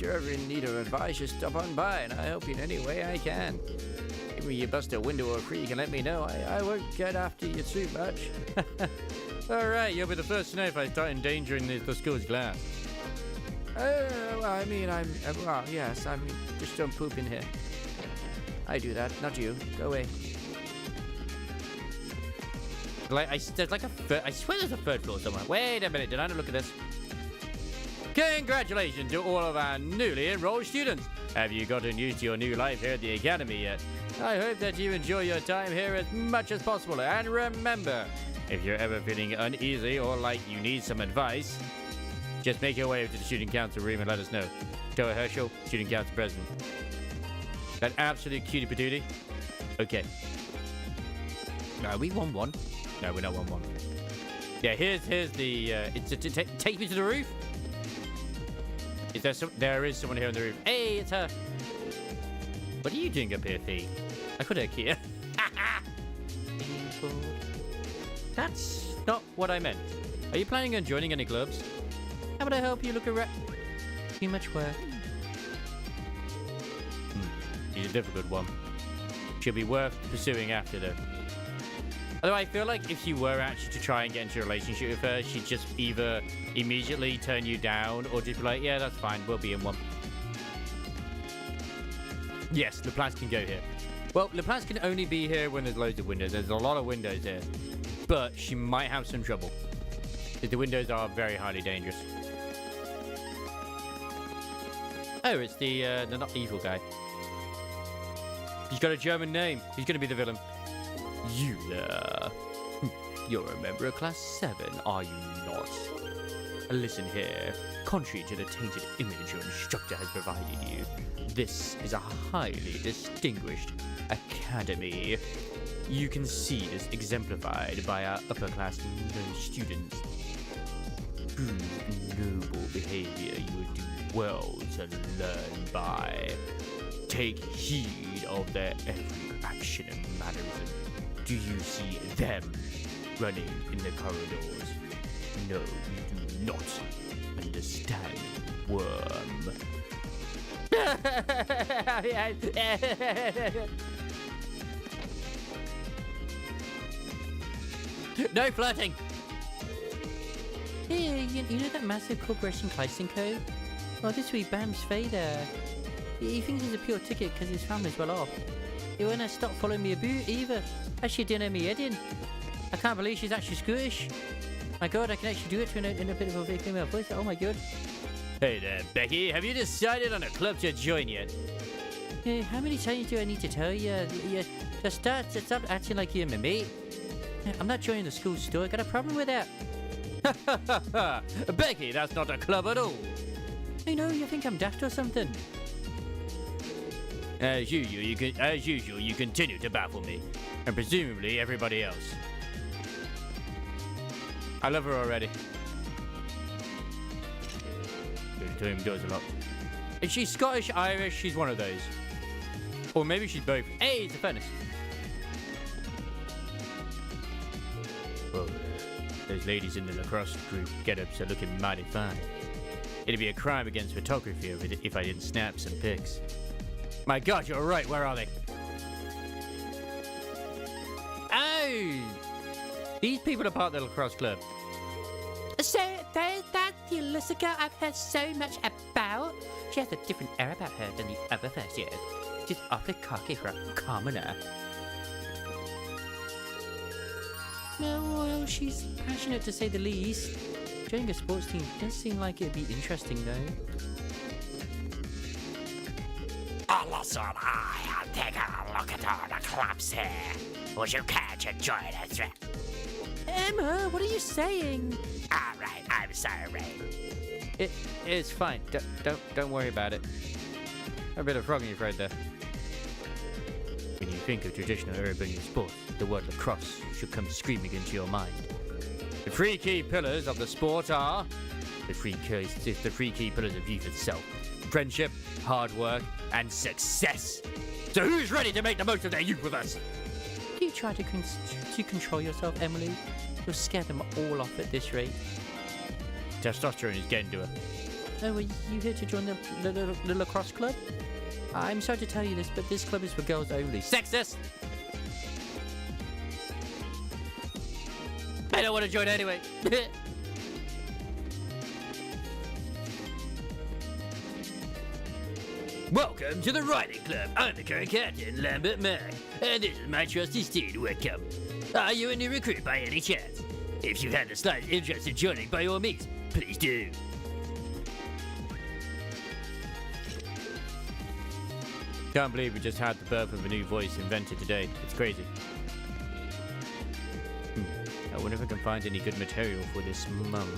you're ever in need of advice, just stop on by and I'll help you in any way I can. Maybe you bust a window or creak and let me know. I won't get after you too much. Alright, you'll be the first to know if I start endangering the school's glass. Well, I mean, well, yes, just don't poop in here. I do that, not you. Go away. There's like I swear there's a third floor somewhere. Wait a minute, did I not look at this? Congratulations to all of our newly enrolled students. Have you gotten used to your new life here at the Academy yet? I hope that you enjoy your time here as much as possible. And remember, if you're ever feeling uneasy or like you need some advice, just make your way to the student council room and let us know. Toa Herschel, student council president. That absolute cutie patootie. Okay. Are we 1-1? No, we're not 1-1. Yeah, here's the. Take me to the roof. Is there there is someone here on the roof. Hey, it's her. What are you doing up here, Fee? I could have here. That's not what I meant. Are you planning on joining any clubs? How about I help you look around? Too much work. She's a difficult one. She'll be worth pursuing after, though. Although I feel like if you were actually to try and get into a relationship with her, she'd just either immediately turn you down or just be like, yeah, that's fine, we'll be in one. Yes, Laplace can go here. Well, Laplace can only be here when there's loads of windows. There's a lot of windows here. But she might have some trouble. Because the windows are very highly dangerous. Oh, it's the not evil guy. He's got a German name. He's going to be the villain. Euler. You're a member of Class 7, are you not? Listen here. Contrary to the tainted image your instructor has provided you, this is a highly distinguished academy. You can see this exemplified by our upper-class students, whose noble behavior you would do well to learn by. Take heed of their every action and mannerism. Do you see them running in the corridors? No, you do not understand, worm. No flirting! Hey, you know that massive corporation Klysenko? Well, this week Bam's Fader. He thinks he's a pure ticket because his family's well off. He won't stop following me about either. Actually didn't have me head in. I can't believe she's actually Scottish. My god, I can actually do it in a bit of a female voice. Oh my god. Hey there, Becky. Have you decided on a club to join yet? Hey, how many times do I need to tell you? Just stop acting like you're my mate. I'm not joining the school store. I got a problem with that. Becky, that's not a club at all. I know, you think I'm daft or something. As usual, you continue to baffle me, and presumably everybody else. I love her already. The tomb does a lot. If she's Scottish, Irish, she's one of those. Or maybe she's both. Hey, it's a furnace. Well, those ladies in the lacrosse group get-ups are looking mighty fine. It'd be a crime against photography if I didn't snap some pics. My god, you're right. Where are they? Oh! These people are part of the lacrosse club. So, there's that Alyssa girl I've heard so much about. She has a different air about her than the other first years. She's awfully cocky for a commoner. Well, she's passionate to say the least. Joining a sports team does seem like it'd be interesting, though. Listen, I'll take a look at all the clubs here. Would you care to join us? Emma, what are you saying? All right, I'm sorry. It's fine. Don't worry about it. A bit of frog in your throat there. When you think of traditional urban sports, the word lacrosse should come screaming into your mind. The three key pillars of the sport are the three key pillars of youth itself: friendship, hard work, and success. So who's ready to make the most of their youth with us? Do you try to control yourself, Emily? You'll scare them all off at this rate. Testosterone is getting to her. Oh, are you here to join the lacrosse club? I'm sorry to tell you this, but this club is for girls only. Sexist! I don't want to join anyway. Welcome to the Riding Club. I'm the current captain, Lambert Mack, and this is my trusty steed, Wickham. Are you a new recruit by any chance? If you had the slightest interest in joining, by all means, please do. Can't believe we just had the birth of a new voice invented today. It's crazy. I wonder if I can find any good material for this month.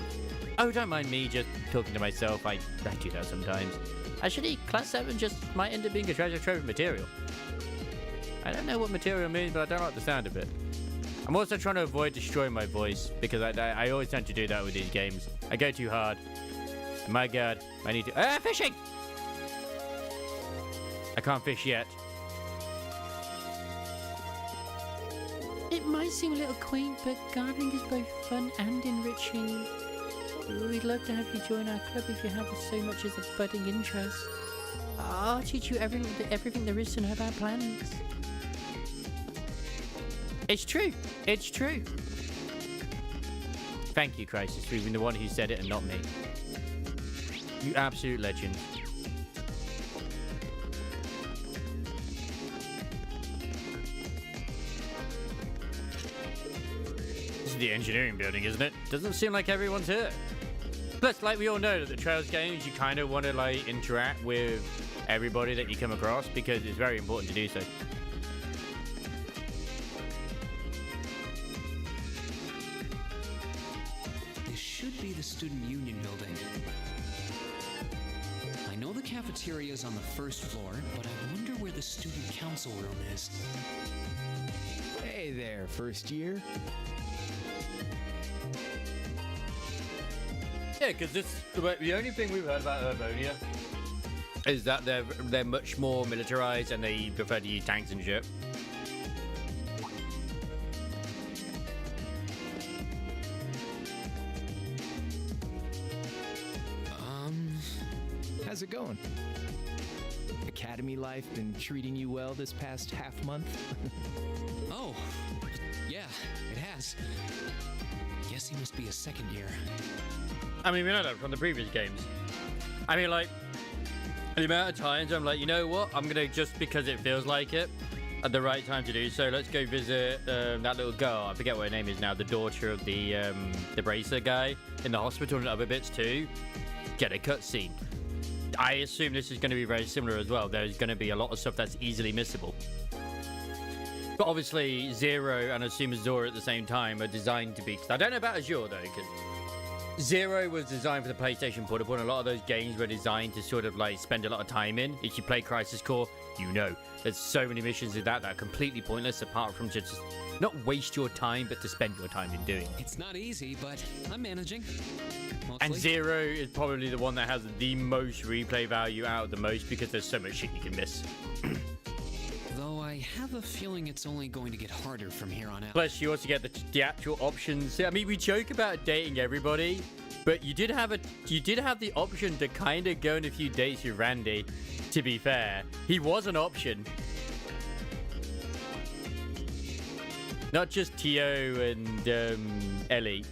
Oh, don't mind me just talking to myself. I do that sometimes. Actually, Class 7 just might end up being a treasure trove of material. I don't know what material means, but I don't like the sound of it. I'm also trying to avoid destroying my voice, because I always tend to do that with these games. I go too hard. My god, I need to... fishing! I can't fish yet. It might seem a little quaint, but gardening is both fun and enriching. We'd love to have you join our club if you have so much as a budding interest. I'll teach you everything there is to know about plants. It's true. It's true. Thank you, Crisis, for being the one who said it and not me. You absolute legend. This is the engineering building, isn't it? Doesn't seem like everyone's here. Plus, like we all know that the Trails games, you kind of want to like interact with everybody that you come across because it's very important to do so. This should be the Student Union building. I know the cafeteria is on the first floor, but I wonder where the Student Council room is. Hey there, first year. Yeah, because the only thing we've heard about Urbonia is that they're much more militarized and they prefer to use tanks and shit. How's it going? Academy life been treating you well this past half month? Oh, yeah, it has. Guess he must be a second year. I mean, we know that from the previous games. I mean, like, the amount of times I'm like, you know what? I'm gonna, just because it feels like it, at the right time to do so, let's go visit that little girl. I forget what her name is now. The daughter of the bracer guy in the hospital and other bits too. Get a cutscene. I assume this is going to be very similar as well. There's going to be a lot of stuff that's easily missable. But obviously, Zero and I assume Azure at the same time are designed to be... I don't know about Azure, though, because Zero was designed for the PlayStation Portable, and a lot of those games were designed to sort of, like, spend a lot of time in. If you play Crisis Core, you know. There's so many missions in that are completely pointless, apart from just not waste your time, but to spend your time in doing. It's not easy, but I'm managing. Mostly. And Zero is probably the one that has the most replay value out of the most, because there's so much shit you can miss. Though I have a feeling it's only going to get harder from here on out. Plus, you also get the actual options. I mean, we joke about dating everybody, but you did have the option to kind of go on a few dates with Randy. To be fair, he was an option. Not just Tio and Ellie.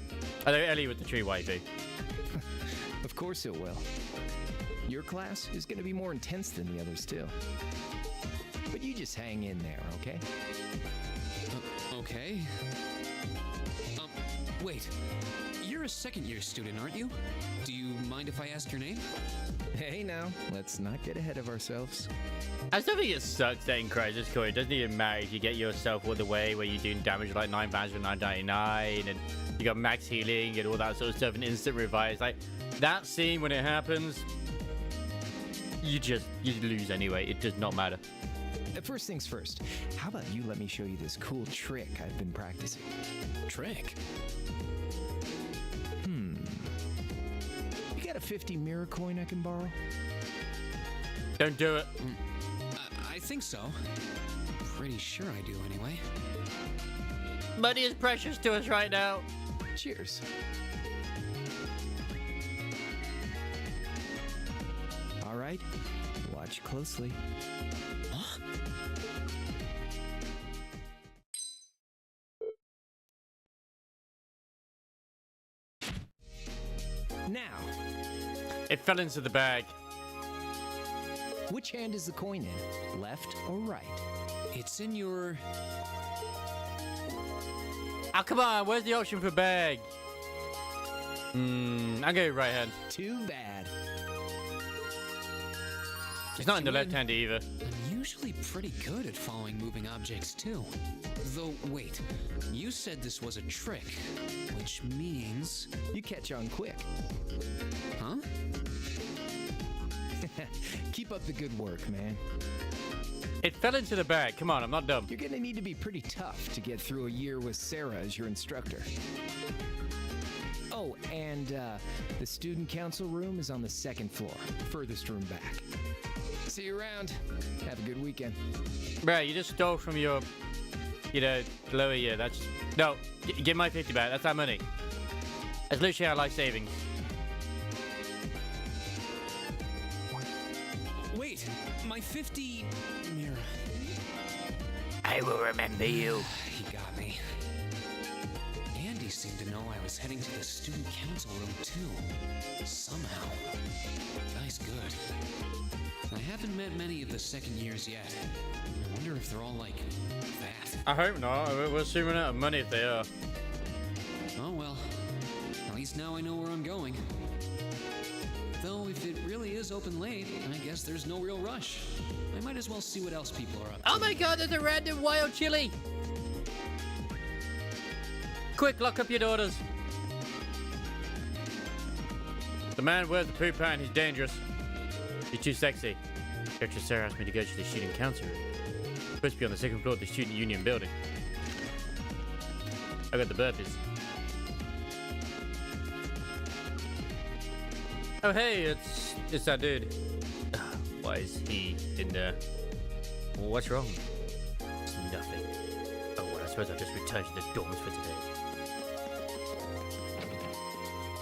Although Ellie was the true waifu. Of course it will. Your class is going to be more intense than the others, too. But you just hang in there, okay? Okay. Wait. You're a second-year student, aren't you? Do you mind if I ask your name? Hey, now. Let's not get ahead of ourselves. I still think it sucks that in Crisis Core, it doesn't even matter if you get yourself all the way where you're doing damage like 9,999 and you got max healing and all that sort of stuff and instant revives. Like, that scene when it happens, you lose anyway. It does not matter. First things first, how about you let me show you this cool trick I've been practicing? Trick? You got a 50 mirror coin I can borrow? Don't do it. I think so. Pretty sure I do anyway. Money is precious to us right now. Cheers. right, watch closely. Huh? Now, It fell into the bag. which hand is the coin in? Left or right? It's in your... Oh, come on. Where's the option for bag? I'm going right hand. Too bad. It's not in the left hand either. I'm usually pretty good at following moving objects, too. Though, wait. You said this was a trick, which means... You catch on quick. Huh? Keep up the good work, man. It fell into the bag. Come on, I'm not dumb. You're gonna need to be pretty tough to get through a year with Sarah as your instructor. Oh, and the student council room is on the second floor, furthest room back. See you around. Have a good weekend. Bro, you just stole from your, lower year. That's... No, give my 50 back. That's our money. That's literally our life savings. Wait, my 50... Mira. I will remember you. He got me. Andy seemed to know I was heading to the student council room too. Somehow. Guy's good. I haven't met many of the second years yet. I wonder if they're all like that. I hope not. We're assuming out of money if they are. Oh well. At least now I know where I'm going. Though if it really is open late, I guess there's no real rush. I might as well see what else people are up to. Oh my god, there's a random wild chili! Quick, lock up your daughters. The man wears the poop pant, he's dangerous. He's too sexy. Director Sarah asked me to go to the student council room. Supposed to be on the second floor of the student union building. I got the burpees. Oh hey, it's that dude. Why is he in there? What's wrong? It's nothing. Oh well, I suppose I'll just return to the dorms for today.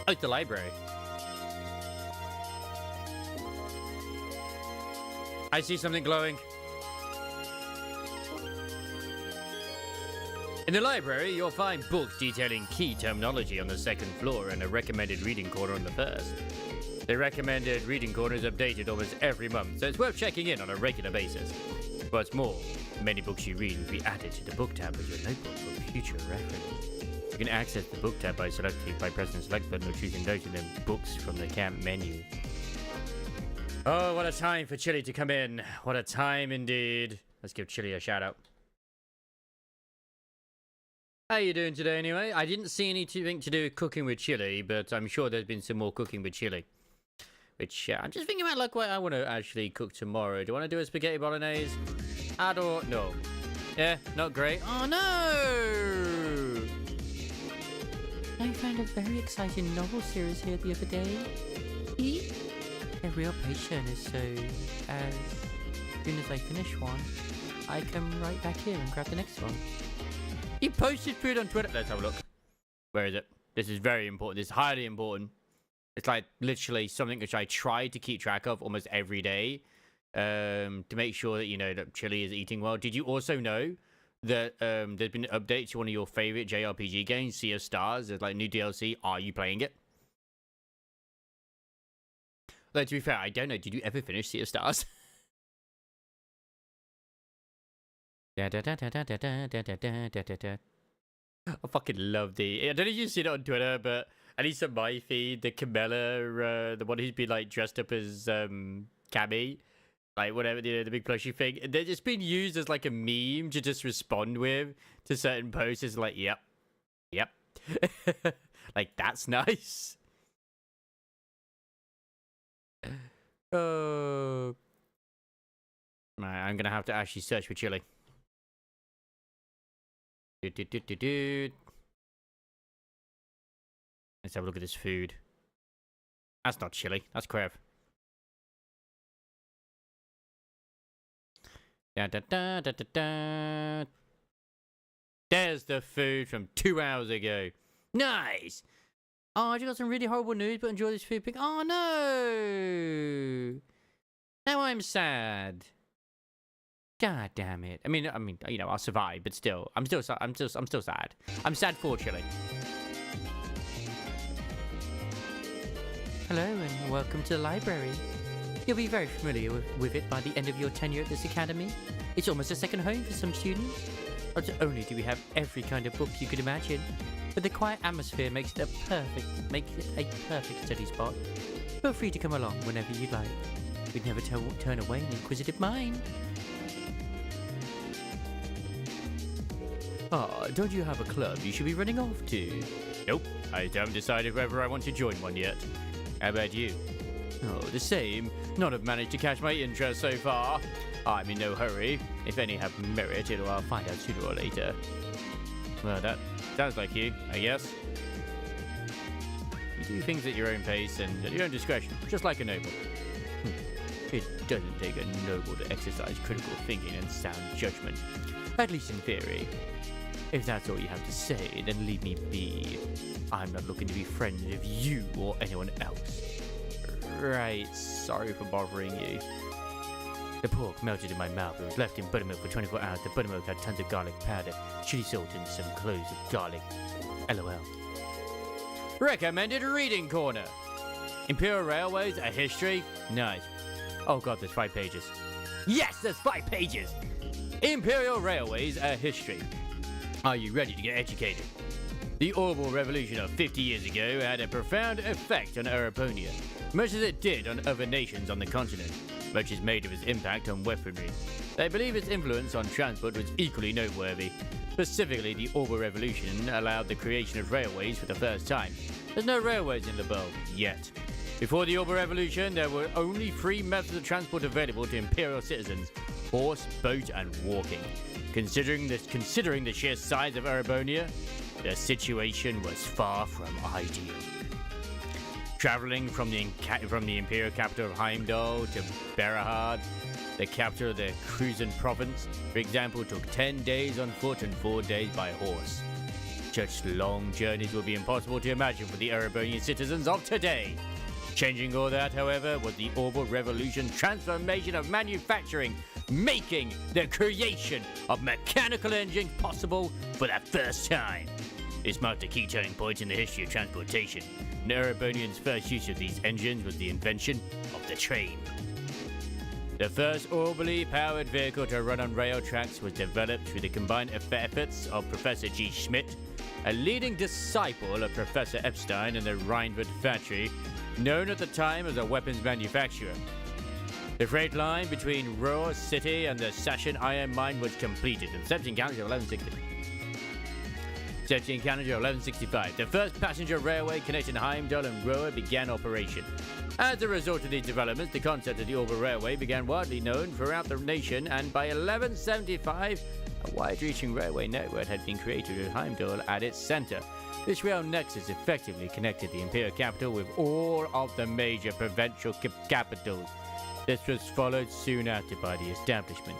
Oh, it's the library. I see something glowing. In the library, you'll find books detailing key terminology on the second floor and a recommended reading corner on the first. The recommended reading corner is updated almost every month, so it's worth checking in on a regular basis. What's more, many books you read will be added to the book tab of your notebook for future reference. You can access the book tab by pressing the select button or choosing those and then books from the camp menu. Oh, what a time for Chili to come in. What a time indeed. Let's give Chili a shout out. How you doing today anyway? I didn't see anything to do with cooking with Chili, but I'm sure there's been some more cooking with Chili. Which, I'm just thinking about like what I want to actually cook tomorrow. Do I want to do a spaghetti bolognese? I don't know. Yeah, not great. Oh no! I found a very exciting novel series here the other day. A real patient is so, as soon as I finish one, I come right back here and grab the next one. You posted food on Twitter. Let's have a look. Where is it? This is very important. This is highly important. It's like literally something which I try to keep track of almost every day to make sure that, you know, that Chili is eating well. Did you also know that there's been an update to one of your favorite JRPG games, Sea of Stars? There's like new DLC. Are you playing it? Though, to be fair, I don't know. Did you ever finish Sea of Stars? I fucking love the... I don't know if you've seen it on Twitter, but at least on my feed, the Camilla, the one who's been like dressed up as Cammy, like whatever, you know, the big plushie thing, they're just being used as like a meme to just respond with to certain posts. It's like, yep. Like, that's nice. Oh. Right, I'm gonna have to actually search for Chili. Let's have a look at this food. That's not Chili. That's Krev. There's the food from 2 hours ago. Nice. Oh, I just got some really horrible news, but enjoy this food pic. Oh no. Now I'm sad. God damn it. I mean, you know, I'll survive, but still, I'm still sad. I'm sad fortunately. Hello and welcome to the library. You'll be very familiar with it by the end of your tenure at this academy. It's almost a second home for some students. Not only do we have every kind of book you could imagine, but the quiet atmosphere makes it a perfect study spot. Feel free to come along whenever you'd like. We'd never turn away an inquisitive mind. Ah, don't you have a club you should be running off to? Nope, I haven't decided whether I want to join one yet. How about you? Oh, the same. Not have managed to catch my interest so far. I'm in no hurry. If any have merit, I'll find out sooner or later. Well, that sounds like you, I guess. You do things at your own pace and at your own discretion, just like a noble. It doesn't take a noble to exercise critical thinking and sound judgment. At least in theory. If that's all you have to say, then leave me be. I'm not looking to be friends with you or anyone else. Right, sorry for bothering you. The pork melted in my mouth. It was left in buttermilk for 24 hours. The buttermilk had tons of garlic powder, chili salt, and some cloves of garlic. LOL. Recommended reading corner. Imperial Railways, a history. Nice. Oh god, there's 5 pages. Yes, there's 5 pages! Imperial Railways, a history. Are you ready to get educated? The Orbital Revolution of 50 years ago had a profound effect on Eraponia, much as it did on other nations on the continent. Much is made of its impact on weaponry. They believe its influence on transport was equally noteworthy. Specifically, the Orbital Revolution allowed the creation of railways for the first time. There's no railways in LeBeau yet. Before the Orbital Revolution, there were only 3 methods of transport available to Imperial citizens: horse, boat, and walking. Considering the sheer size of Erebonia, the situation was far from ideal. Traveling from the Imperial capital of Heimdall to Berahad, the capital of the Kruzen province, for example, took 10 days on foot and 4 days by horse. Such long journeys would be impossible to imagine for the Erebonian citizens of today. Changing all that, however, was the Orbital Revolution transformation of manufacturing, making the creation of mechanical engines possible for the first time. This marked a key turning point in the history of transportation. Erebonians' first use of these engines was the invention of the train. The first orbitally powered vehicle to run on rail tracks was developed through the combined efforts of Professor G. Schmidt, a leading disciple of Professor Epstein in the Rheinwood factory, known at the time as a weapons manufacturer. The freight line between Ruhr City and the Sachsen iron mine was completed in September of 1165. The first passenger railway connecting Heimdall and Ruhr began operation. As a result of these developments, the concept of the Orbital Railway began widely known throughout the nation, and by 1175, a wide-reaching railway network had been created with Heimdall at its center. This rail nexus effectively connected the imperial capital with all of the major provincial capitals. This was followed soon after by the establishment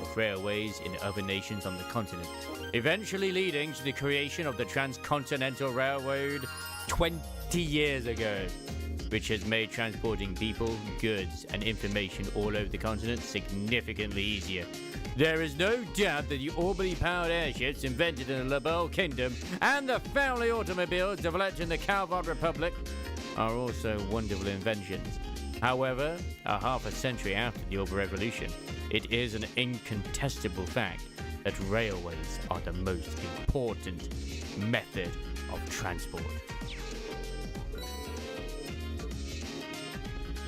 of railways in other nations on the continent, eventually leading to the creation of the Transcontinental Railroad 20 years ago, which has made transporting people, goods, and information all over the continent significantly easier. There is no doubt that the orbitally powered airships invented in the LeBeau Kingdom and the family automobiles developed in the Calvard Republic are also wonderful inventions. However, a half a century after the Orbital Revolution, it is an incontestable fact that railways are the most important method of transport.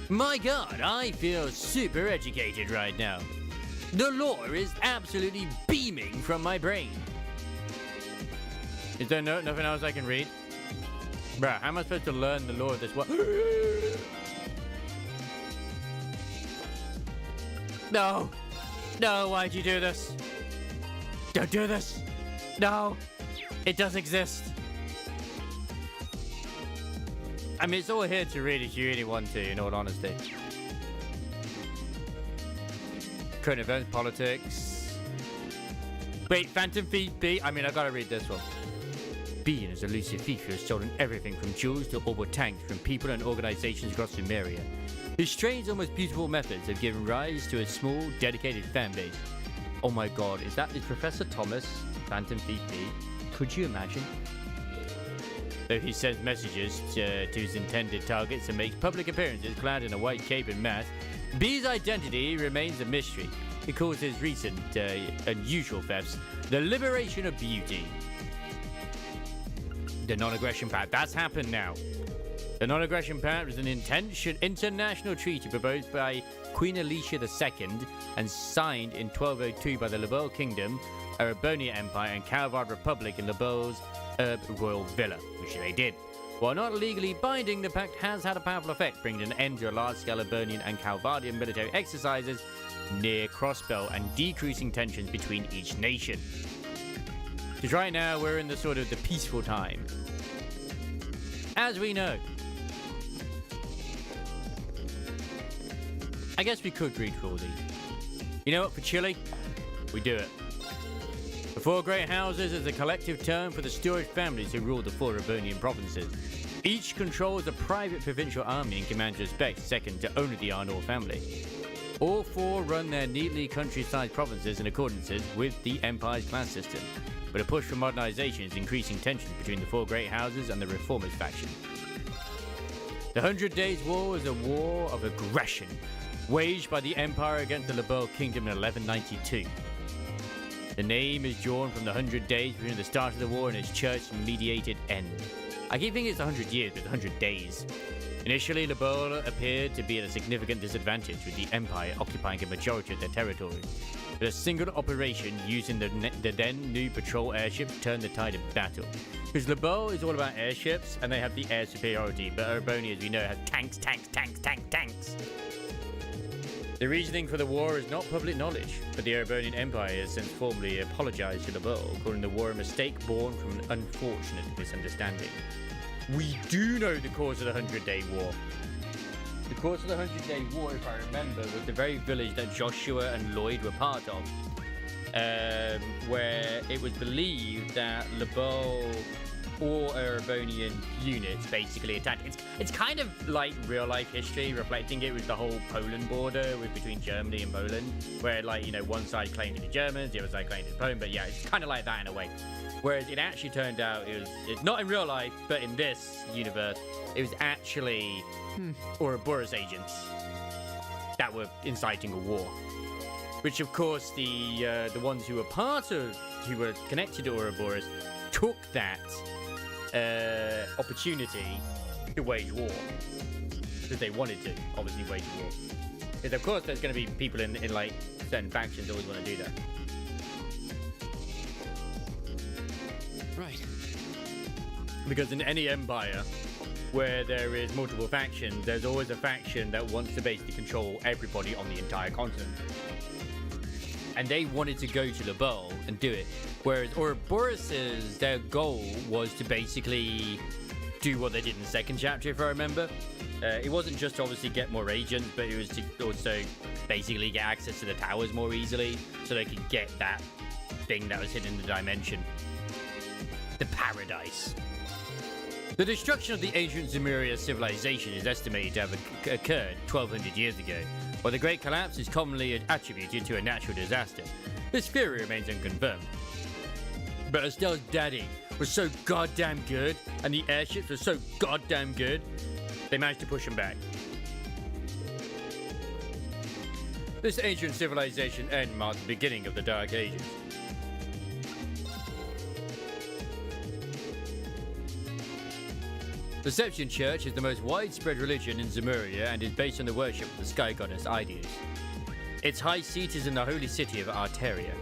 My god, I feel super educated right now. The lore is absolutely beaming from my brain. Is there nothing else I can read? Bruh, how am I supposed to learn the lore of this? What? No! No, why'd you do this? Don't do this! No! It does exist! I mean, it's all here to read if you really want to, in all honesty. Current events, politics. Wait, Phantom Feet B? I mean, I gotta read this one. being as elusive thief who has stolen everything from jewels to orbital tanks from people and organizations across Sumeria. His strange, almost beautiful methods have given rise to a small, dedicated fan base. Oh my god, is Professor Thomas Phantom Thief B? Could you imagine? Though he sends messages to his intended targets and makes public appearances clad in a white cape and mask, B's identity remains a mystery. He calls his recent unusual thefts the liberation of beauty. The Non-Aggression Pact. That's happened now. The Non-Aggression Pact was an international treaty proposed by Queen Alicia II and signed in 1202 by the Lebel Kingdom, Erebonia Empire, and Calvard Republic in Lebel's Royal Villa, which they did. While not legally binding, the pact has had a powerful effect, bringing an end to a large-scale Erebonian and Calvardian military exercises near Crossbell and decreasing tensions between each nation. Because right now, we're in the sort of the peaceful time. As we know. I guess we could read through all these. You know what, for Chile? We do it. The Four Great Houses is a collective term for the steward families who rule the four Erebonian provinces. Each controls a private provincial army and commands respect second to only the Arnor family. All four run their neatly country-sized provinces in accordance with the Empire's class system, but a push for modernization is increasing tensions between the Four Great Houses and the Reformers faction. The 100 Days War is a war of aggression waged by the Empire against the Lebel Kingdom in 1192. The name is drawn from the 100 days between the start of the war and its church-mediated end. I keep thinking it's 100 years, but it's 100 days. Initially, Lebel appeared to be at a significant disadvantage, with the Empire occupying a majority of their territory. But a single operation using the then new patrol airships turned the tide of battle. Because Lebel is all about airships, and they have the air superiority, but Erebonia, as we know, has tanks. The reasoning for the war is not public knowledge, but the Erebonian Empire has since formally apologized to Lebel, calling the war a mistake born from an unfortunate misunderstanding. We do know the cause of the 100-Day War. The cause of the 100-Day War, if I remember, was the very village that Joshua and Lloyd were part of, where it was believed that Lebel or Erebonian units basically attacked. It's kind of like real-life history, reflecting it with the whole Poland border between Germany and Poland, where, like, you know, one side claimed it the Germans, the other side claimed it Poland, but yeah, it's kind of like that in a way. Whereas it actually turned out it's not in real life, but in this universe, it was actually Ouroboros agents that were inciting a war. Which, of course, the ones who were connected to Ouroboros took that opportunity to wage war, because they wanted to obviously wage war. Because of course there's going to be people in like certain factions always want to do that. Right. Because in any empire where there is multiple factions, there's always a faction that wants to basically control everybody on the entire continent. And they wanted to go to Lebel and do it. Whereas Ouroboros's, their goal was to basically do what they did in the second chapter, if I remember. It wasn't just to obviously get more agents, but it was to also basically get access to the towers more easily, so they could get that thing that was hidden in the dimension. The Paradise. The destruction of the ancient Zemuria civilization is estimated to have occurred 1200 years ago, while the Great Collapse is commonly attributed to a natural disaster. This theory remains unconfirmed. But Estelle's daddy was so goddamn good, and the airships were so goddamn good, they managed to push him back. This ancient civilization end marked the beginning of the Dark Ages. The Septian Church is the most widespread religion in Zemuria and is based on the worship of the sky goddess Idius. Its high seat is in the holy city of Arteria.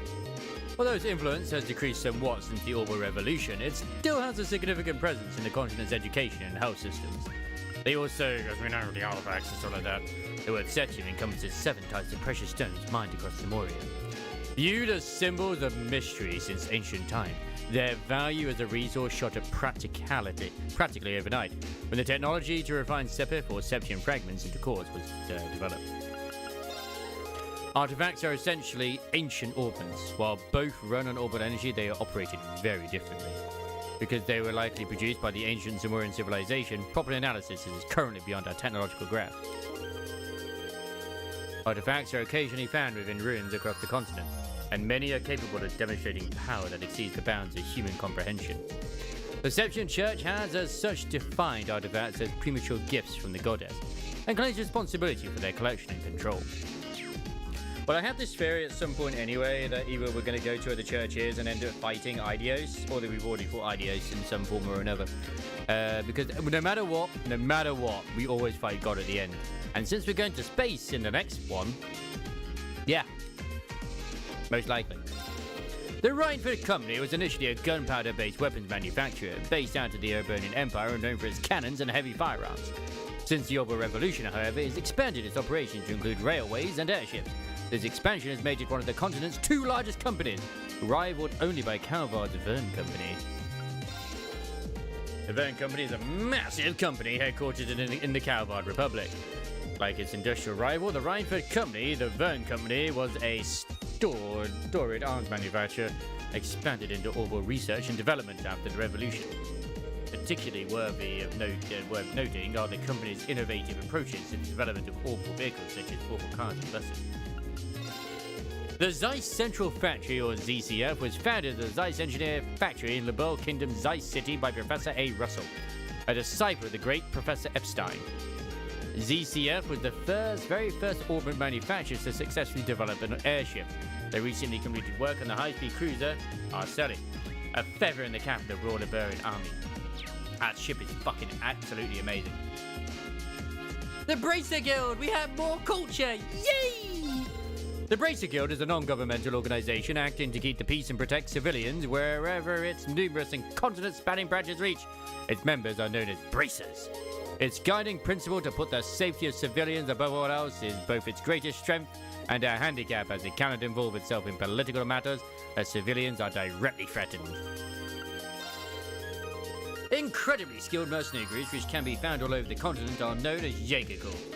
Although its influence has decreased somewhat since the Orbital Revolution, it still has a significant presence in the continent's education and health systems. They also, as we know, the artifacts and stuff like that, the word Septium encompasses 7 types of precious stones mined across Zemuria. Viewed as symbols of mystery since ancient time, their value as a resource shot to practically overnight, when the technology to refine Sepith or Septium fragments into cores was developed. Artifacts are essentially ancient organs. While both run on orbital energy, they are operated very differently. Because they were likely produced by the ancient Sumerian civilization, proper analysis is currently beyond our technological grasp. Artifacts are occasionally found within ruins across the continent, and many are capable of demonstrating power that exceeds the bounds of human comprehension. Perception Church has as such defined artifacts as premature gifts from the goddess, and claims responsibility for their collection and control. Well, I have this theory at some point anyway that either we're going to go to where the church is and end up fighting Idios, or that we've already fought Idios in some form or another. Because no matter what, we always fight God at the end. And since we're going to space in the next one, yeah, most likely. The Rhineford Company was initially a gunpowder-based weapons manufacturer based out of the Erebonian Empire and known for its cannons and heavy firearms. Since the Orbital Revolution, however, it has expanded its operations to include railways and airships. This expansion has made it one of the continent's 2 largest companies, rivaled only by Calvard's Verne Company. The Verne Company is a massive company headquartered in the Calvard Republic. Like its industrial rival, the Rhineford Company, the Verne Company was a storied arms manufacturer expanded into orbital research and development after the revolution. Particularly worth noting are the company's innovative approaches to the development of orbital vehicles such as orbital cars and buses. The Zeiss Central Factory, or ZCF, was founded as the Zeiss Engineer Factory in Lebel Kingdom, Zeiss City by Professor A. Russell, a disciple of the great Professor Epstein. ZCF was the very first orbital manufacturer to successfully develop an airship. They recently completed work on the high-speed cruiser Arceli, a feather in the cap of the Royal Iberian Army. That ship is fucking absolutely amazing. The Bracer Guild! We have more culture! Yay! The Bracer Guild is a non-governmental organization acting to keep the peace and protect civilians wherever its numerous and continent-spanning branches reach. Its members are known as Bracers. Its guiding principle to put the safety of civilians above all else is both its greatest strength and a handicap, as it cannot involve itself in political matters as civilians are directly threatened. Incredibly skilled mercenary groups, which can be found all over the continent, are known as Jaegerkorps.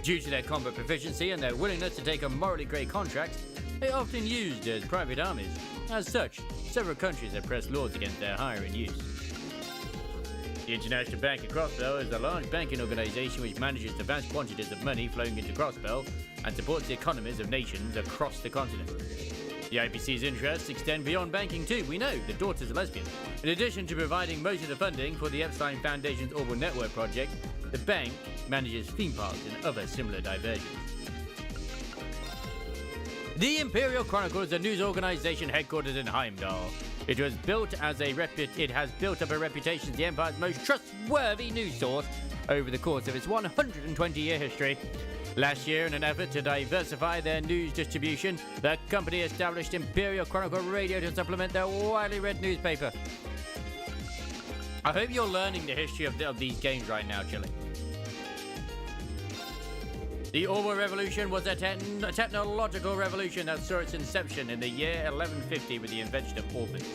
Due to their combat proficiency and their willingness to take on morally grey contracts, they are often used as private armies. As such, several countries have pressed laws against their hire and use. The International Bank of Crossbell is a large banking organisation which manages the vast quantities of money flowing into Crossbell and supports the economies of nations across the continent. The IPC's interests extend beyond banking too. We know the daughter's a lesbian. In addition to providing most of the funding for the Epstein Foundation's Orbital Network project, the bank manages theme parks and other similar diversions. The Imperial Chronicle is a news organization headquartered in Heimdall. It has built up a reputation as the Empire's most trustworthy news source over the course of its 120-year history. Last year, in an effort to diversify their news distribution, the company established Imperial Chronicle Radio to supplement their widely read newspaper. I hope you're learning the history of these games right now, Chili. The Orbital Revolution was a technological revolution that saw its inception in the year 1150 with the invention of orbits.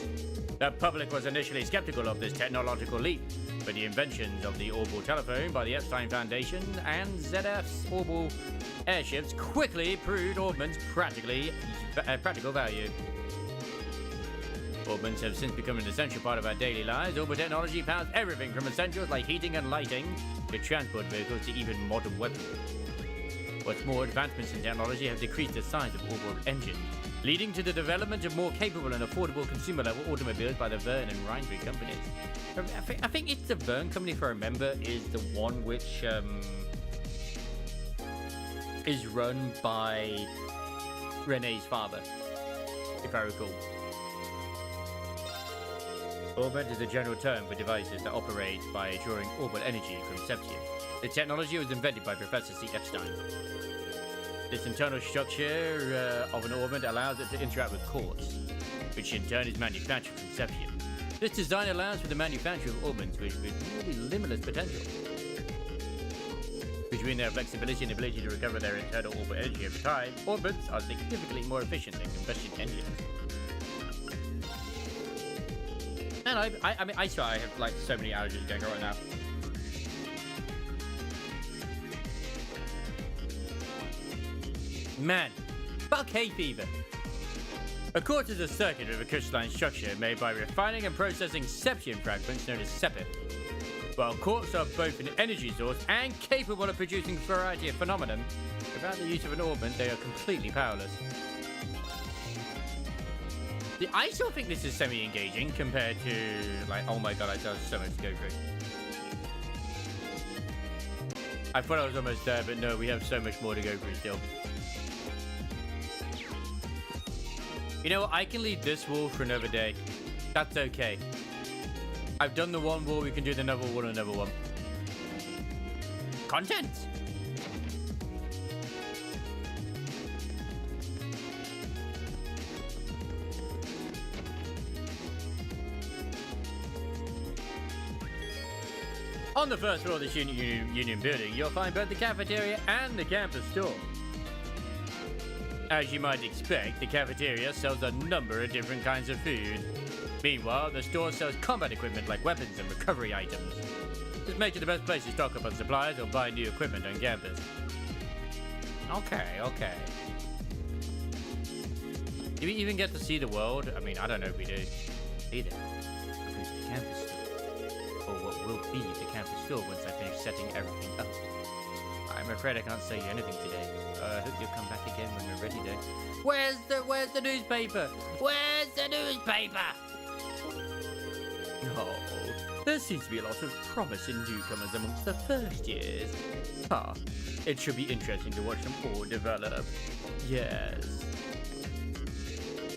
The public was initially skeptical of this technological leap, but the inventions of the orbital telephone by the Epstein Foundation and ZF's orbital airships quickly proved orbits' practical value. Orbits have since become an essential part of our daily lives. Orbital technology powers everything from essentials like heating and lighting to transport vehicles to even modern weapons. What's more, advancements in technology have decreased the size of orbital engines, leading to the development of more capable and affordable consumer-level automobiles by the Verne and Rhineford companies. I think it's the Verne company, if I remember, is the one which is run by Renee's father, if I recall. Orbit is a general term for devices that operate by drawing orbital energy from septium. The technology was invented by Professor C. Epstein. This internal structure of an orbit allows it to interact with quartz, which in turn is manufactured from septium. This design allows for the manufacture of orbits with really limitless potential. Between their flexibility and ability to recover their internal orbital energy over time, orbits are significantly more efficient than combustion engines. And I swear I have like so many allergies going on right now. Man, fuck hay fever. A quartz is a circuit with a crystalline structure made by refining and processing septium fragments known as sepit. While quartz are both an energy source and capable of producing a variety of phenomena, without the use of an orbment, they are completely powerless. I still think this is semi-engaging compared to, like, oh my god, I still have so much to go through. I thought I was almost there, but no, we have so much more to go through still. You know what? I can leave this wall for another day. That's okay. I've done the one wall, we can do the another wall, another one. Content! On the first floor of this Union building, you'll find both the cafeteria and the campus store. As you might expect, the cafeteria sells a number of different kinds of food. Meanwhile, the store sells combat equipment like weapons and recovery items. This makes it the best place to stock up on supplies or buy new equipment on campus. Okay. Do we even get to see the world? I mean, I don't know if we do. Either. Because the campus store. Or what will be the campus store once I finish setting everything up. I'm afraid I can't say you anything today. I hope you'll come back again when we're ready though. Where's the newspaper? Where's the newspaper? Oh, there seems to be a lot of promising newcomers amongst the first years. It should be interesting to watch them all develop. Yes.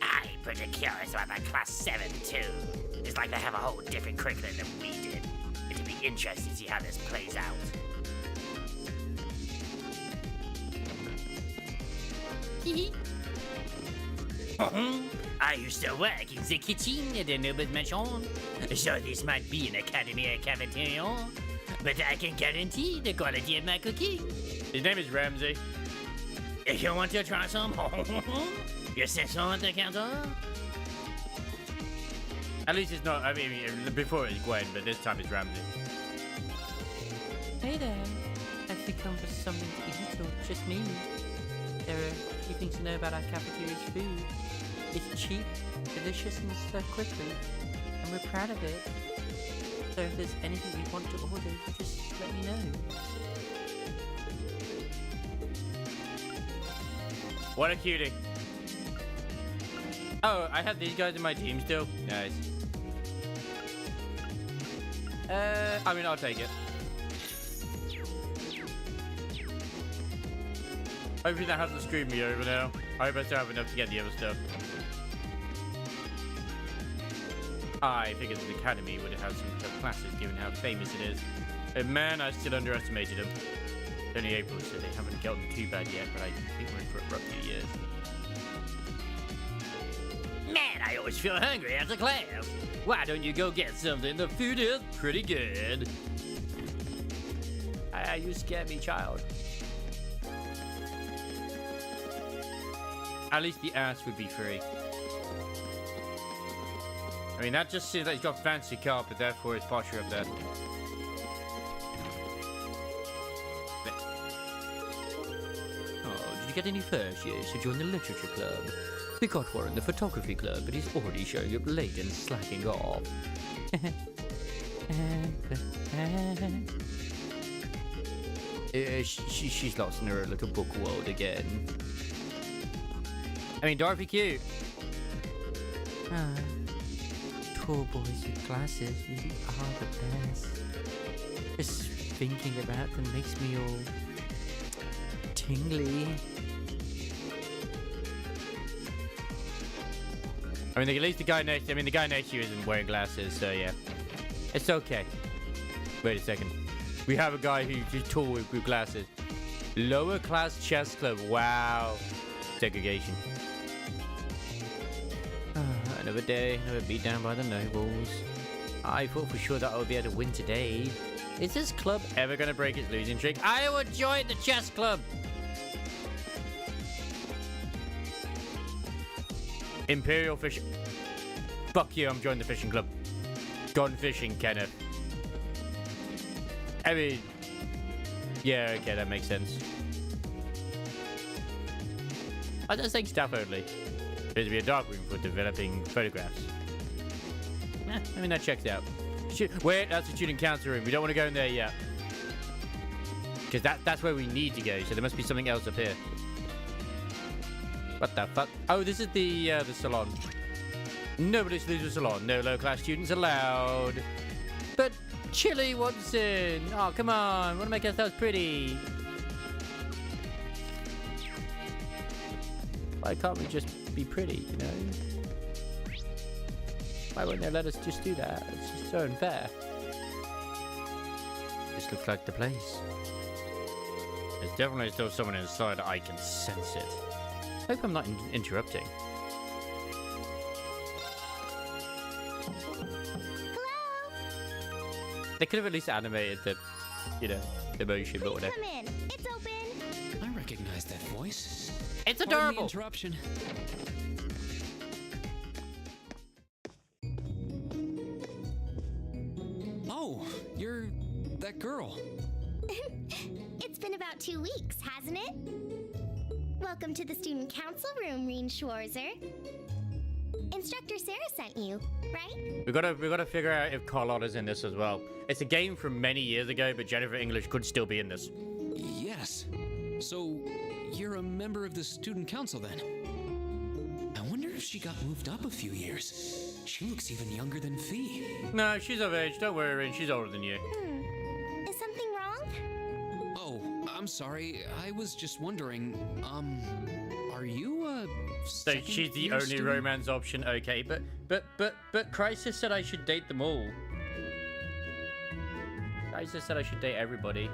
I'm pretty curious about that Class 7 too. It's like they have a whole different curriculum than we did. It'll be interesting to see how this plays out. I used to work in the kitchen at the Noble Mansion, so this might be an academy cafeteria, but I can guarantee the quality of my cooking. His name is Ramsey. If you want to try some, you sit some at the counter. At least it's not, I mean, before it was Gwen, but this time it's Ramsey. Hey there. Have you come for something to eat or just me? There are a few things to know about our cafeteria's food. It's cheap, delicious, and served quickly, and we're proud of it. So if there's anything you want to order, just let me know. What a cutie. Oh, I have these guys in my team still. Nice. I mean, I'll take it. Hopefully that hasn't screwed me over now. I hope I still have enough to get the other stuff. I figured the academy would have had some tough classes given how famous it is. But man, I still underestimated them. It's only April, so they haven't gotten too bad yet, but I think we're in for a rough few years. Man, I always feel hungry after class. Why don't you go get something? The food is pretty good. You scare me, child. At least the ass would be free. I mean, that just seems like he's got fancy carpet, therefore it's posher up there. Oh, did you get any first years to join the literature club? We got one in the photography club, but he's already showing up late and slacking off. She's lost in her little book world again. I mean, Dorothy cute. Tall boys with glasses really are the best. Just thinking about them makes me all tingly. I mean, at least the guy next to you isn't wearing glasses, so yeah. It's okay. Wait a second. We have a guy who's tall with glasses. Lower class chess club. Wow. Segregation. Another day, another beat down by the nobles. I thought for sure that I would be able to win today. Is this club ever going to break its losing streak? I would join the chess club. Imperial Fish. Fuck you, I'm joining the fishing club. Gone fishing, Kenneth. I mean, yeah, okay, that makes sense. I just think staff only. Appears to be a dark room for developing photographs. I mean, that checks out. Wait, that's the student council room. We don't want to go in there yet. Because that's where we need to go, so there must be something else up here. What the fuck? Oh, this is the salon. Nobody's leaves the salon. No low-class students allowed. But Chili wants in. Oh, come on. Want to make ourselves pretty. Why can't we just be pretty, you know? Why wouldn't they let us just do that? It's just so unfair. This looks like the place. There's definitely still someone inside. I can sense it. Hope I'm not interrupting. They could have at least animated the, you know, the motion, but whatever. Come in. It's open. I recognize that voice. It's Pardon the adorable. Interruption. Oh, you're that girl. It's been about 2 weeks, hasn't it? Welcome to the student council room, Reen Schwarzer. Instructor Sarah sent you, right? We gotta figure out if Carlotta's in this as well. It's a game from many years ago, but Jennifer English could still be in this. Yes. So, you're a member of the student council then? I wonder if she got moved up a few years. She looks even younger than Fee. No, she's of age. Don't worry, Reen. She's older than you. Is something wrong? Oh, I'm sorry. I was just wondering, are you a So she's the second-year only student? romance option. Okay, but Crisis said I should date them all. Crisis said I should date everybody.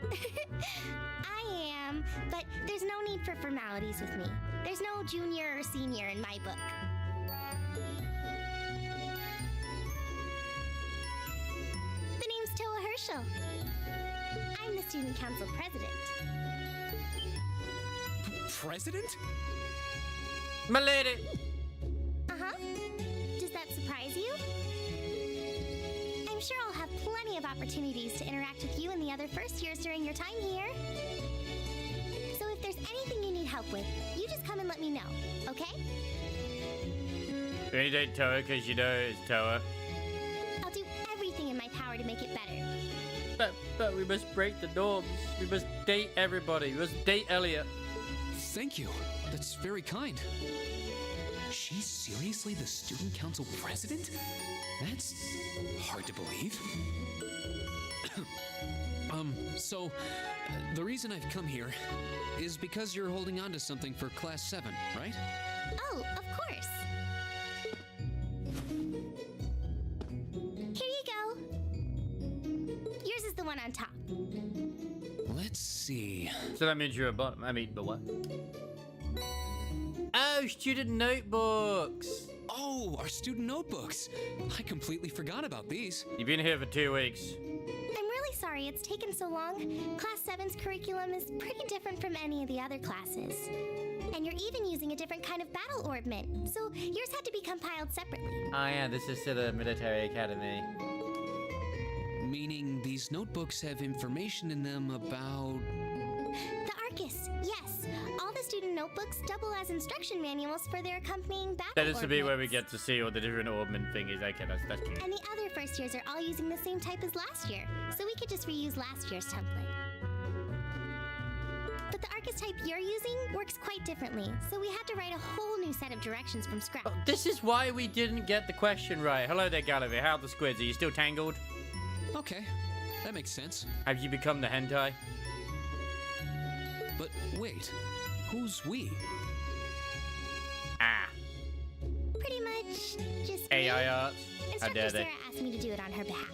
I am, but there's no need for formalities with me. There's no junior or senior in my book. The name's Toa Herschel. I'm the student council president. President? My lady. Uh-huh. Does that surprise you? I'm sure I'll have plenty of opportunities to interact with you and the other first years during your time here. So if there's anything you need help with, you just come and let me know, okay? You only date Toa because you know it's Toa. I'll do everything in my power to make it better. But we must break the norms. We must date everybody. We must date Elliot. Thank you. That's very kind. She's seriously the student council president? That's hard to believe. The reason I've come here is because you're holding on to something for Class 7, right? Oh, of course. Here you go. Yours is the one on top. Let's see. So that means you're a bottom. I mean, but what? Oh, student notebooks. Oh, our student notebooks. I completely forgot about these. You've been here for 2 weeks. I'm really sorry it's taken so long. Class 7's curriculum is pretty different from any of the other classes. And you're even using a different kind of battle orbment, so yours had to be compiled separately. Oh yeah, this is to the military academy. Meaning these notebooks have information in them about... The Arcus, yes. All the student notebooks double as instruction manuals for their accompanying battle That is to be where we orbments. get to see all the different orbment thingies. Okay, that's cute. And the other first years are all using the same type as last year, so we could just reuse last year's template. But the Arcus type you're using works quite differently, so we had to write a whole new set of directions from scratch. Oh, this is why we didn't get the question right. Hello there, Gallivy. How are the squids? Are you still tangled? Okay, that makes sense. Have you become the hentai? But wait, who's we? Ah. Pretty much just AI arts. How Instructor dare they? Sarah asked me to do it on her behalf.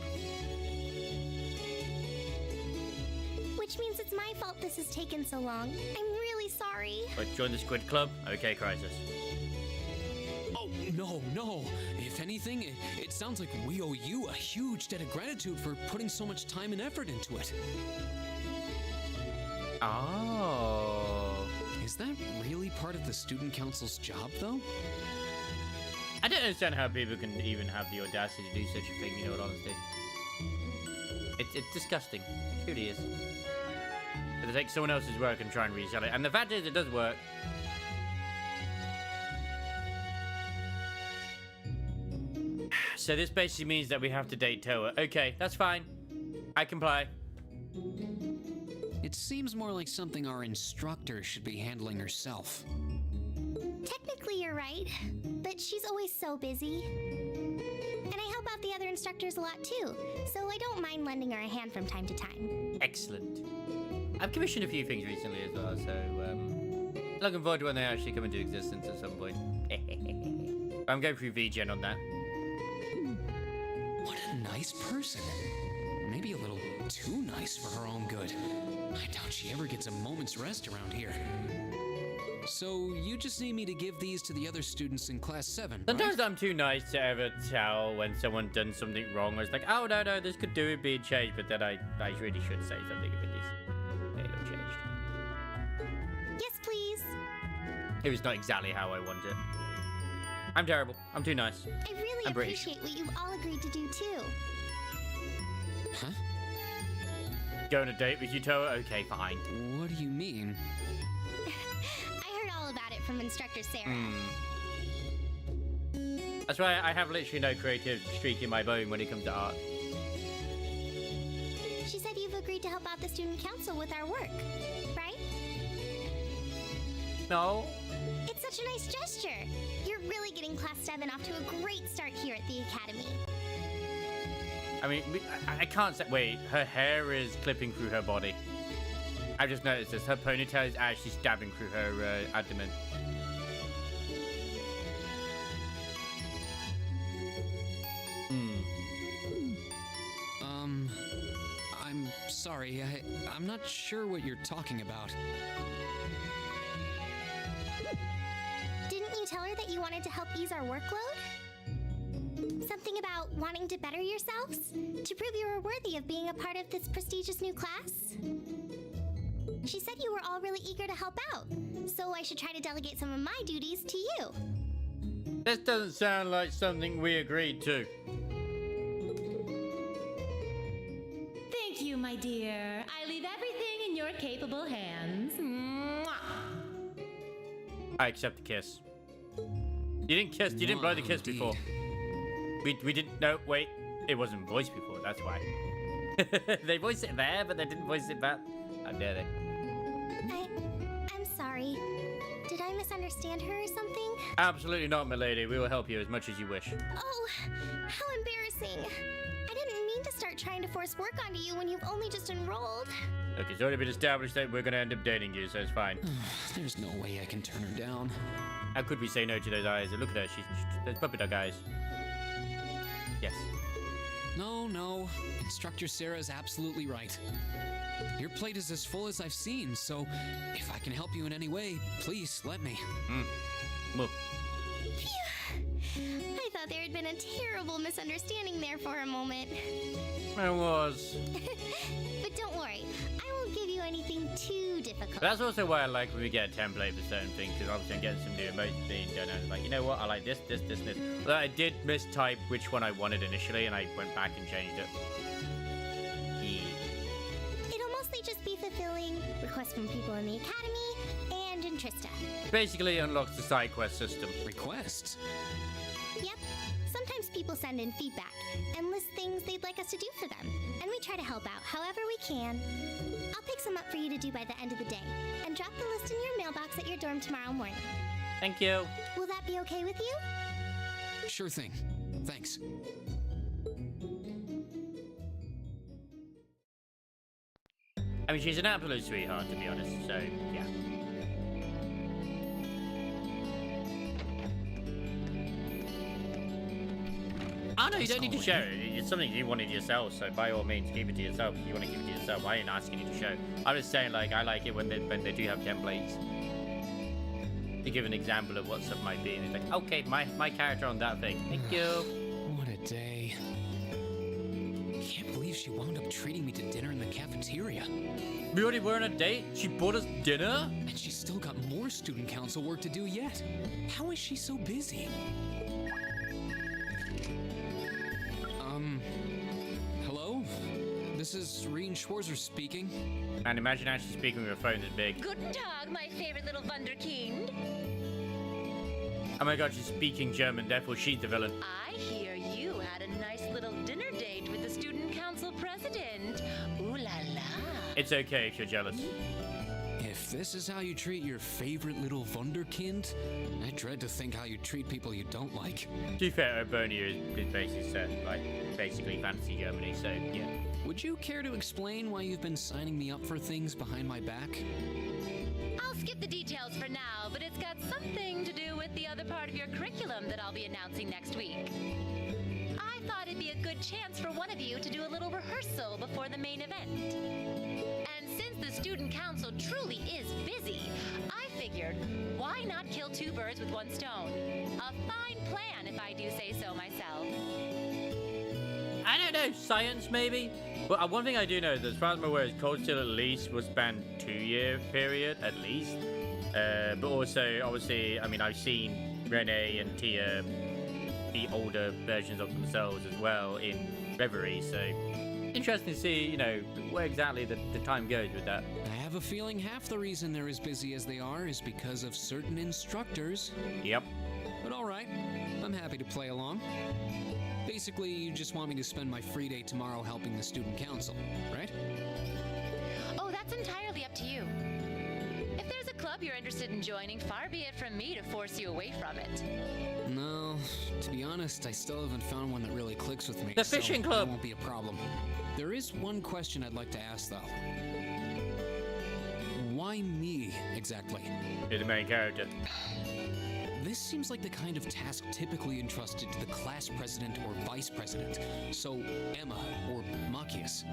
Which means it's my fault this has taken so long. I'm really sorry. But join the squid club? Okay, Crisis. Oh, no. If anything, it sounds like we owe you a huge debt of gratitude for putting so much time and effort into it. Oh. Is that really part of the student council's job, though? I don't understand how people can even have the audacity to do such a thing, you know what, honestly. It's disgusting. It truly is. But they take someone else's work and try and resell it. And the fact is, it does work. So this basically means that we have to date Toa. Okay, that's fine. I comply. It seems more like something our instructor should be handling herself. Technically, you're right, but she's always so busy. And I help out the other instructors a lot too, so I don't mind lending her a hand from time to time. Excellent. I've commissioned a few things recently as well, so looking forward to when they actually come into existence at some point. I'm going through VGen on that. What a nice person. Maybe a little too nice for her own good. I doubt she ever gets a moment's rest around here. So, you just need me to give these to the other students in Class 7, Sometimes I'm too nice to ever tell when someone done something wrong. I was like, oh, no, this could do it being changed, but then I really should say something if it is changed. Yes, please. It was not exactly how I wanted it. I'm terrible. I'm too nice. I really I'm British. appreciate what you've all agreed to do too. Huh? Go on a date with you, Toa? Okay, fine. What do you mean? I heard all about it from Instructor Sarah. That's why I have literally no creative streak in my bone when it comes to art. She said you've agreed to help out the student council with our work, right? No. It's such a nice gesture. You're really getting Class 7 off to a great start here at the Academy. I mean, I can't say. Wait, her hair is clipping through her body. I just noticed this. Her ponytail is actually stabbing through her abdomen. I'm sorry. I'm not sure what you're talking about. Didn't you tell her that you wanted to help ease our workload? Something about wanting to better yourselves? To prove you were worthy of being a part of this prestigious new class? She said you were all really eager to help out, so I should try to delegate some of my duties to you. This doesn't sound like something we agreed to. Thank you, my dear. I leave everything in your capable hands. Mwah. I accept the kiss. You didn't kiss. You didn't blow the kiss before. We didn't. No, wait. It wasn't voiced before. That's why. They voiced it there, but they didn't voice it back. How dare they? I'm sorry. Did I misunderstand her or something? Absolutely not, milady. We will help you as much as you wish. Oh, how embarrassing. I didn't mean to start trying to force work onto you when you've only just enrolled. Look, it's already been established that we're going to end up dating you, so it's fine. There's no way I can turn her down. How could we say no to those eyes? Look at her. She's those puppy dog eyes. Yes. No. Instructor Sarah's absolutely right. Your plate is as full as I've seen, so if I can help you in any way, please let me. Well. I thought there had been a terrible misunderstanding there for a moment. There was. But don't worry, I won't give you anything too difficult. That's also why I like when we get a template for certain things, because obviously I'm getting some new emotes being done. I was like, you know what? I like this. But I did mistype which one I wanted initially, and I went back and changed it. It'll mostly just be fulfilling requests from people in the Academy and in Trista. Basically unlocks the side quest system. Requests? Yep. Sometimes people send in feedback and list things they'd like us to do for them, and we try to help out however we can. I'll pick some up for you to do by the end of the day, and drop the list in your mailbox at your dorm tomorrow morning. Thank you. Will that be okay with you? Sure thing. Thanks. I mean, she's an absolute sweetheart, to be honest, so, yeah. Oh, no, you don't need to share it. It's something you wanted yourself, so by all means, keep it to yourself. If you want to keep it to yourself, I ain't asking you to show. I'm just saying, like, I like it when they do have templates. To give an example of what stuff might be, and it's like, okay, my character on that thing. Thank you. What a day. Can't believe she wound up treating me to dinner in the cafeteria. We already were on a date? She bought us dinner? And she's still got more student council work to do yet. How is she so busy? Hello? This is Rien Schwarzer speaking. And imagine actually speaking with a phone this big. Guten Tag, my favorite little Wunderkind. Oh my god, she's speaking German, therefore she's the villain. I hear you had a nice little dinner date with the student council president. Ooh la la. It's okay if you're jealous. If this is how you treat your favorite little wunderkind, I dread to think how you treat people you don't like. To be fair, Urbonia is basically set, like, basically fantasy Germany, so yeah. Would you care to explain why you've been signing me up for things behind my back? I'll skip the details for now, but it's got something to do with the other part of your curriculum that I'll be announcing next week. I thought it'd be a good chance for one of you to do a little rehearsal before the main event. And since the student council truly is busy, I figured, why not kill two birds with one stone? A fine plan, if I do say so myself. I don't know, science maybe? Well, one thing I do know is that as far as I'm aware, Cold Steel at least will span 2-year period, at least. But also, obviously, I mean, I've seen Renee and Tia be older versions of themselves as well in Reverie, so interesting to see, you know, where exactly the time goes with that. I have a feeling half the reason they're as busy as they are is because of certain instructors. Yep. But all right, I'm happy to play along. Basically, you just want me to spend my free day tomorrow helping the student council, right? Oh, that's entirely up to you. If there's a club you're interested in joining, far be it from me to force you away from it. No, to be honest, I still haven't found one that really clicks with me. The fishing club! That won't be a problem. There is one question I'd like to ask, though. Why me, exactly? You're the main character. This seems like the kind of task typically entrusted to the class president or vice president. So, Emma or Machias.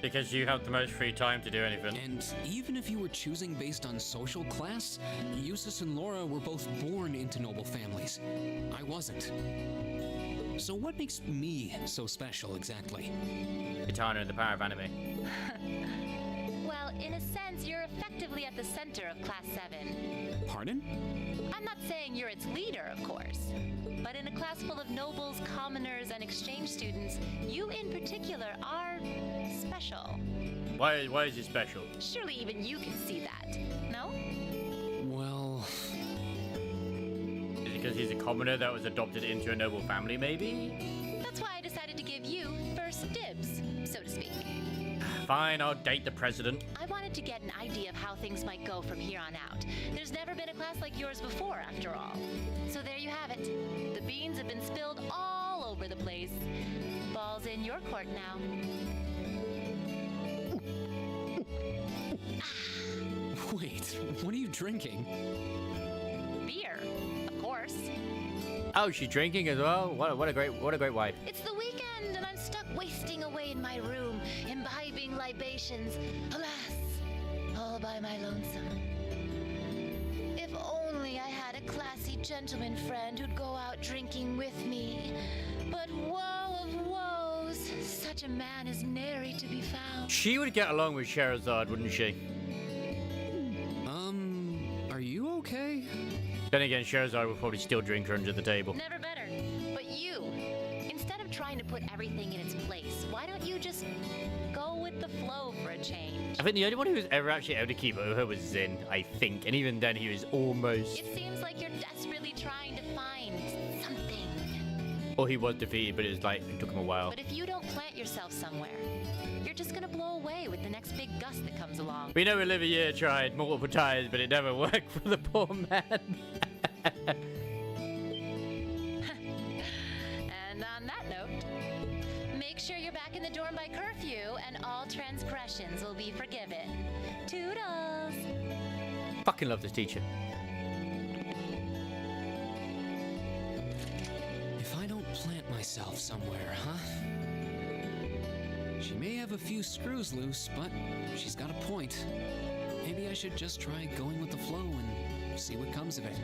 Because you have the most free time to do anything. And even if you were choosing based on social class, Eustace and Laura were both born into noble families. I wasn't. So what makes me so special, exactly? Katana and the power of anime. Well, in a sense, you're effectively at the center of Class 7. Pardon? I'm not saying you're its leader, of course. But in a class full of nobles, commoners, and exchange students, you in particular are special. Why is it special? Surely even you can see that, no? Well... Is it because he's a commoner that was adopted into a noble family, maybe? That's why I decided to give you first dibs, so to speak. Fine, I'll date the president. I wanted to get an idea of how things might go from here on out. There's never been a class like yours before, after all. So there you have it. The beans have been spilled all over the place. Ball's in your court now. Wait, what are you drinking? Beer, of course. Oh, she's drinking as well? What a great wife. It's the weekend, and I'm stuck wasting away in my room, imbibing libations. Alas, all by my lonesome. If only I had a classy gentleman friend who'd go out drinking with me. But woe of woes, such a man is nary to be found. She would get along with Sherazade, wouldn't she? Are you okay? Then again, Sherazade would probably still drink her under the table. Never better. But you, instead of trying to put everything in its place, why don't you just go with the flow for a change? I think the only one who was ever actually able to keep over her was Zin, I think. And even then, he was almost... It seems like you're desperately trying to find something. Or he was defeated, but it was like, it took him a while. But if you don't plant yourself somewhere, you're just gonna blow away with the next big gust that comes along. We know Olivier tried multiple times, but it never worked for the poor man. And on that note, make sure you're back in the dorm by curfew and all transgressions will be forgiven. Toodles! Fucking love this teacher. If I don't plant myself somewhere, huh? She may have a few screws loose, but she's got a point. Maybe I should just try going with the flow and see what comes of it.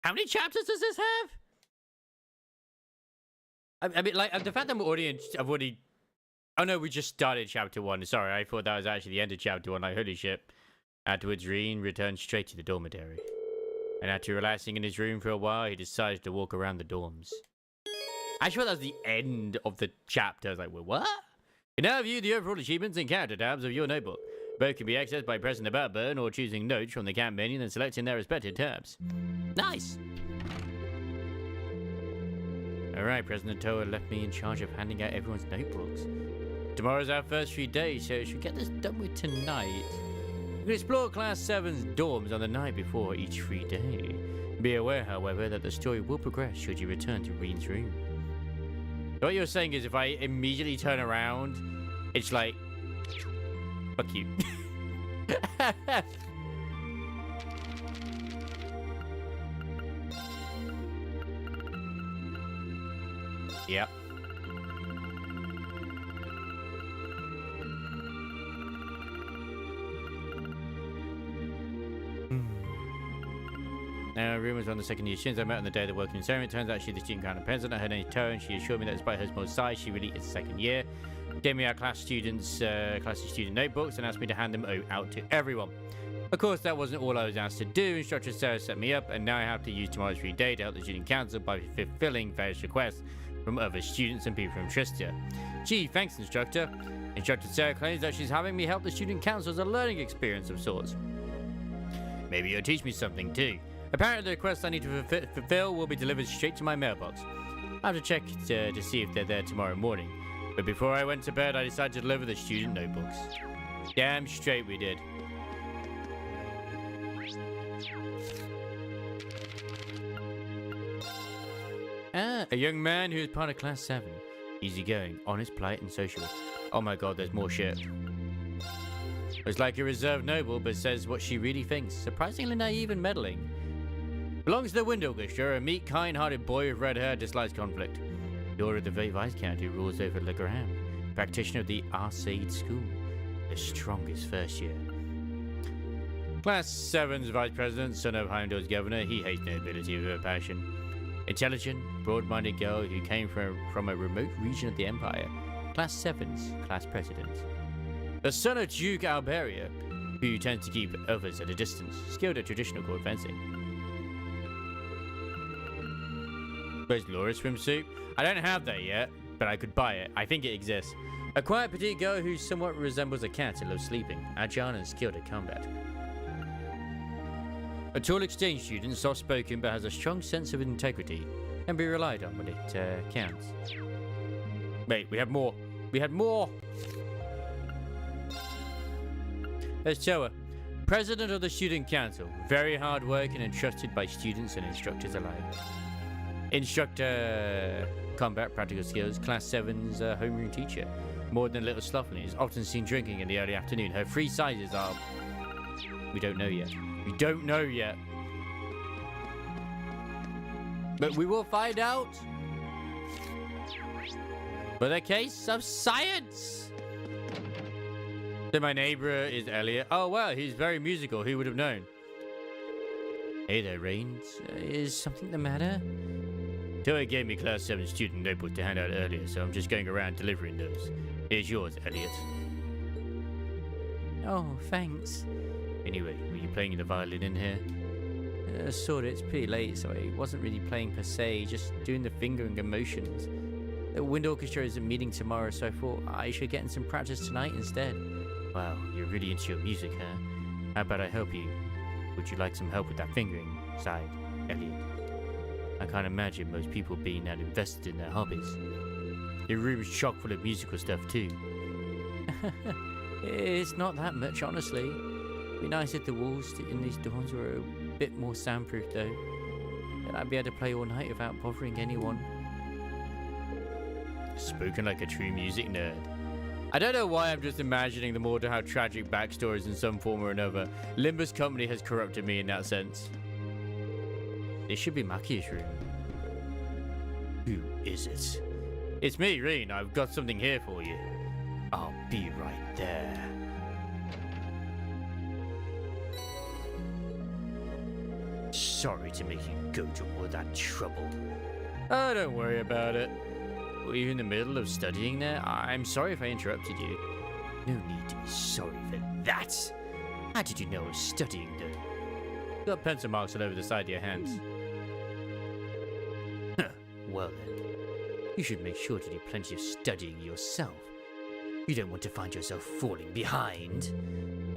How many chapters does this have? I mean, like, the fact that I'm already I've already... Oh no, we just started chapter 1. Sorry, I thought that was actually the end of chapter 1. Like, holy shit. Afterwards, Reen returned straight to the dormitory. And after relaxing in his room for a while, he decided to walk around the dorms. I swear that's the end of the chapter. I was like, well, what? You now view the overall achievements and character tabs of your notebook. Both can be accessed by pressing the back button or choosing notes from the camp menu and then selecting their respective tabs. Nice! Alright, President Toa left me in charge of handing out everyone's notebooks. Tomorrow's our first free day, so we should get this done with tonight. We can explore Class 7's dorms on the night before each free day. Be aware, however, that the story will progress should you return to Reen's room. What you're saying is if I immediately turn around, it's like, fuck you. Yep. Now, rumors on the second year students I met on the day of the welcoming ceremony. It turns out she's the student council president. I heard any toe, and she assured me that despite her small size, she really is second year. Gave me our class student notebooks and asked me to hand them out to everyone. Of course, that wasn't all I was asked to do. Instructor Sarah set me up, and now I have to use tomorrow's free day to help the student council by fulfilling various requests from other students and people from Tristia. Gee, thanks, Instructor. Instructor Sarah claims that she's having me help the student council as a learning experience of sorts. Maybe you'll teach me something too. Apparently, the requests I need to fulfill will be delivered straight to my mailbox. I'll have to check to see if they're there tomorrow morning. But before I went to bed, I decided to deliver the student notebooks. Damn straight we did. A young man who is part of Class 7. Easygoing, honest, polite, and sociable. Oh my god, there's more shit. It's like a reserved noble, but says what she really thinks. Surprisingly naive and meddling. Belongs to the Wind Orchestra, a meek, kind-hearted boy with red hair dislikes conflict. The order of the Viscount who rules over Le Graham. Practitioner of the Arcade School. The strongest first year. Class 7's Vice President, son of Heimdall's governor, he hates nobility with a passion. Intelligent, broad-minded girl who came from a remote region of the Empire. Class 7's Class President. The son of Duke Alberia, who tends to keep others at a distance, skilled at traditional court fencing. Where's Laura's swimsuit? I don't have that yet, but I could buy it. I think it exists. A quiet petite girl who somewhat resembles a cat and loves sleeping, agile and skilled at combat. A tall exchange student, soft-spoken but has a strong sense of integrity, can be relied on when it counts. Wait, we have more. We had more! There's Toa, President of the Student Council, very hard-working and trusted by students and instructors alike. Instructor, combat, practical skills, Class 7's homeroom teacher. More than a little slovenly, is often seen drinking in the early afternoon. Her free sizes are... We don't know yet. We don't know yet. But we will find out. For the case of science. So my neighbor is Elliot. Oh, wow, he's very musical. Who would have known? Hey there, Rains. Is something the matter? Toa gave me Class 7 student notebook to hand out earlier, so I'm just going around delivering those. Here's yours, Elliot. Oh, thanks. Anyway, were you playing the violin in here? Sort of. It's pretty late, so I wasn't really playing per se, just doing the fingering and motions. The Wind Orchestra is a meeting tomorrow, so I thought I should get in some practice tonight instead. Wow, you're really into your music, huh? How about I help you? Would you like some help with that fingering? Sighed Elliot. I can't imagine most people being that invested in their hobbies. Your room's chock full of musical stuff too. It's not that much, honestly. It'd be nice if the walls in these dorms were a bit more soundproof though. Then I'd be able to play all night without bothering anyone. Spoken like a true music nerd. I don't know why I'm just imagining them all to have tragic backstories in some form or another. Limbus Company has corrupted me in that sense. This should be Maki's room. Who is it? It's me, Reen. I've got something here for you. I'll be right there. Sorry to make you go to all that trouble. Oh, don't worry about it. Were you in the middle of studying there? I'm sorry if I interrupted you. No need to be sorry for that. How did you know I was studying though? Got pencil marks all over the side of your hands. Huh. Well then, you should make sure to do plenty of studying yourself. You don't want to find yourself falling behind.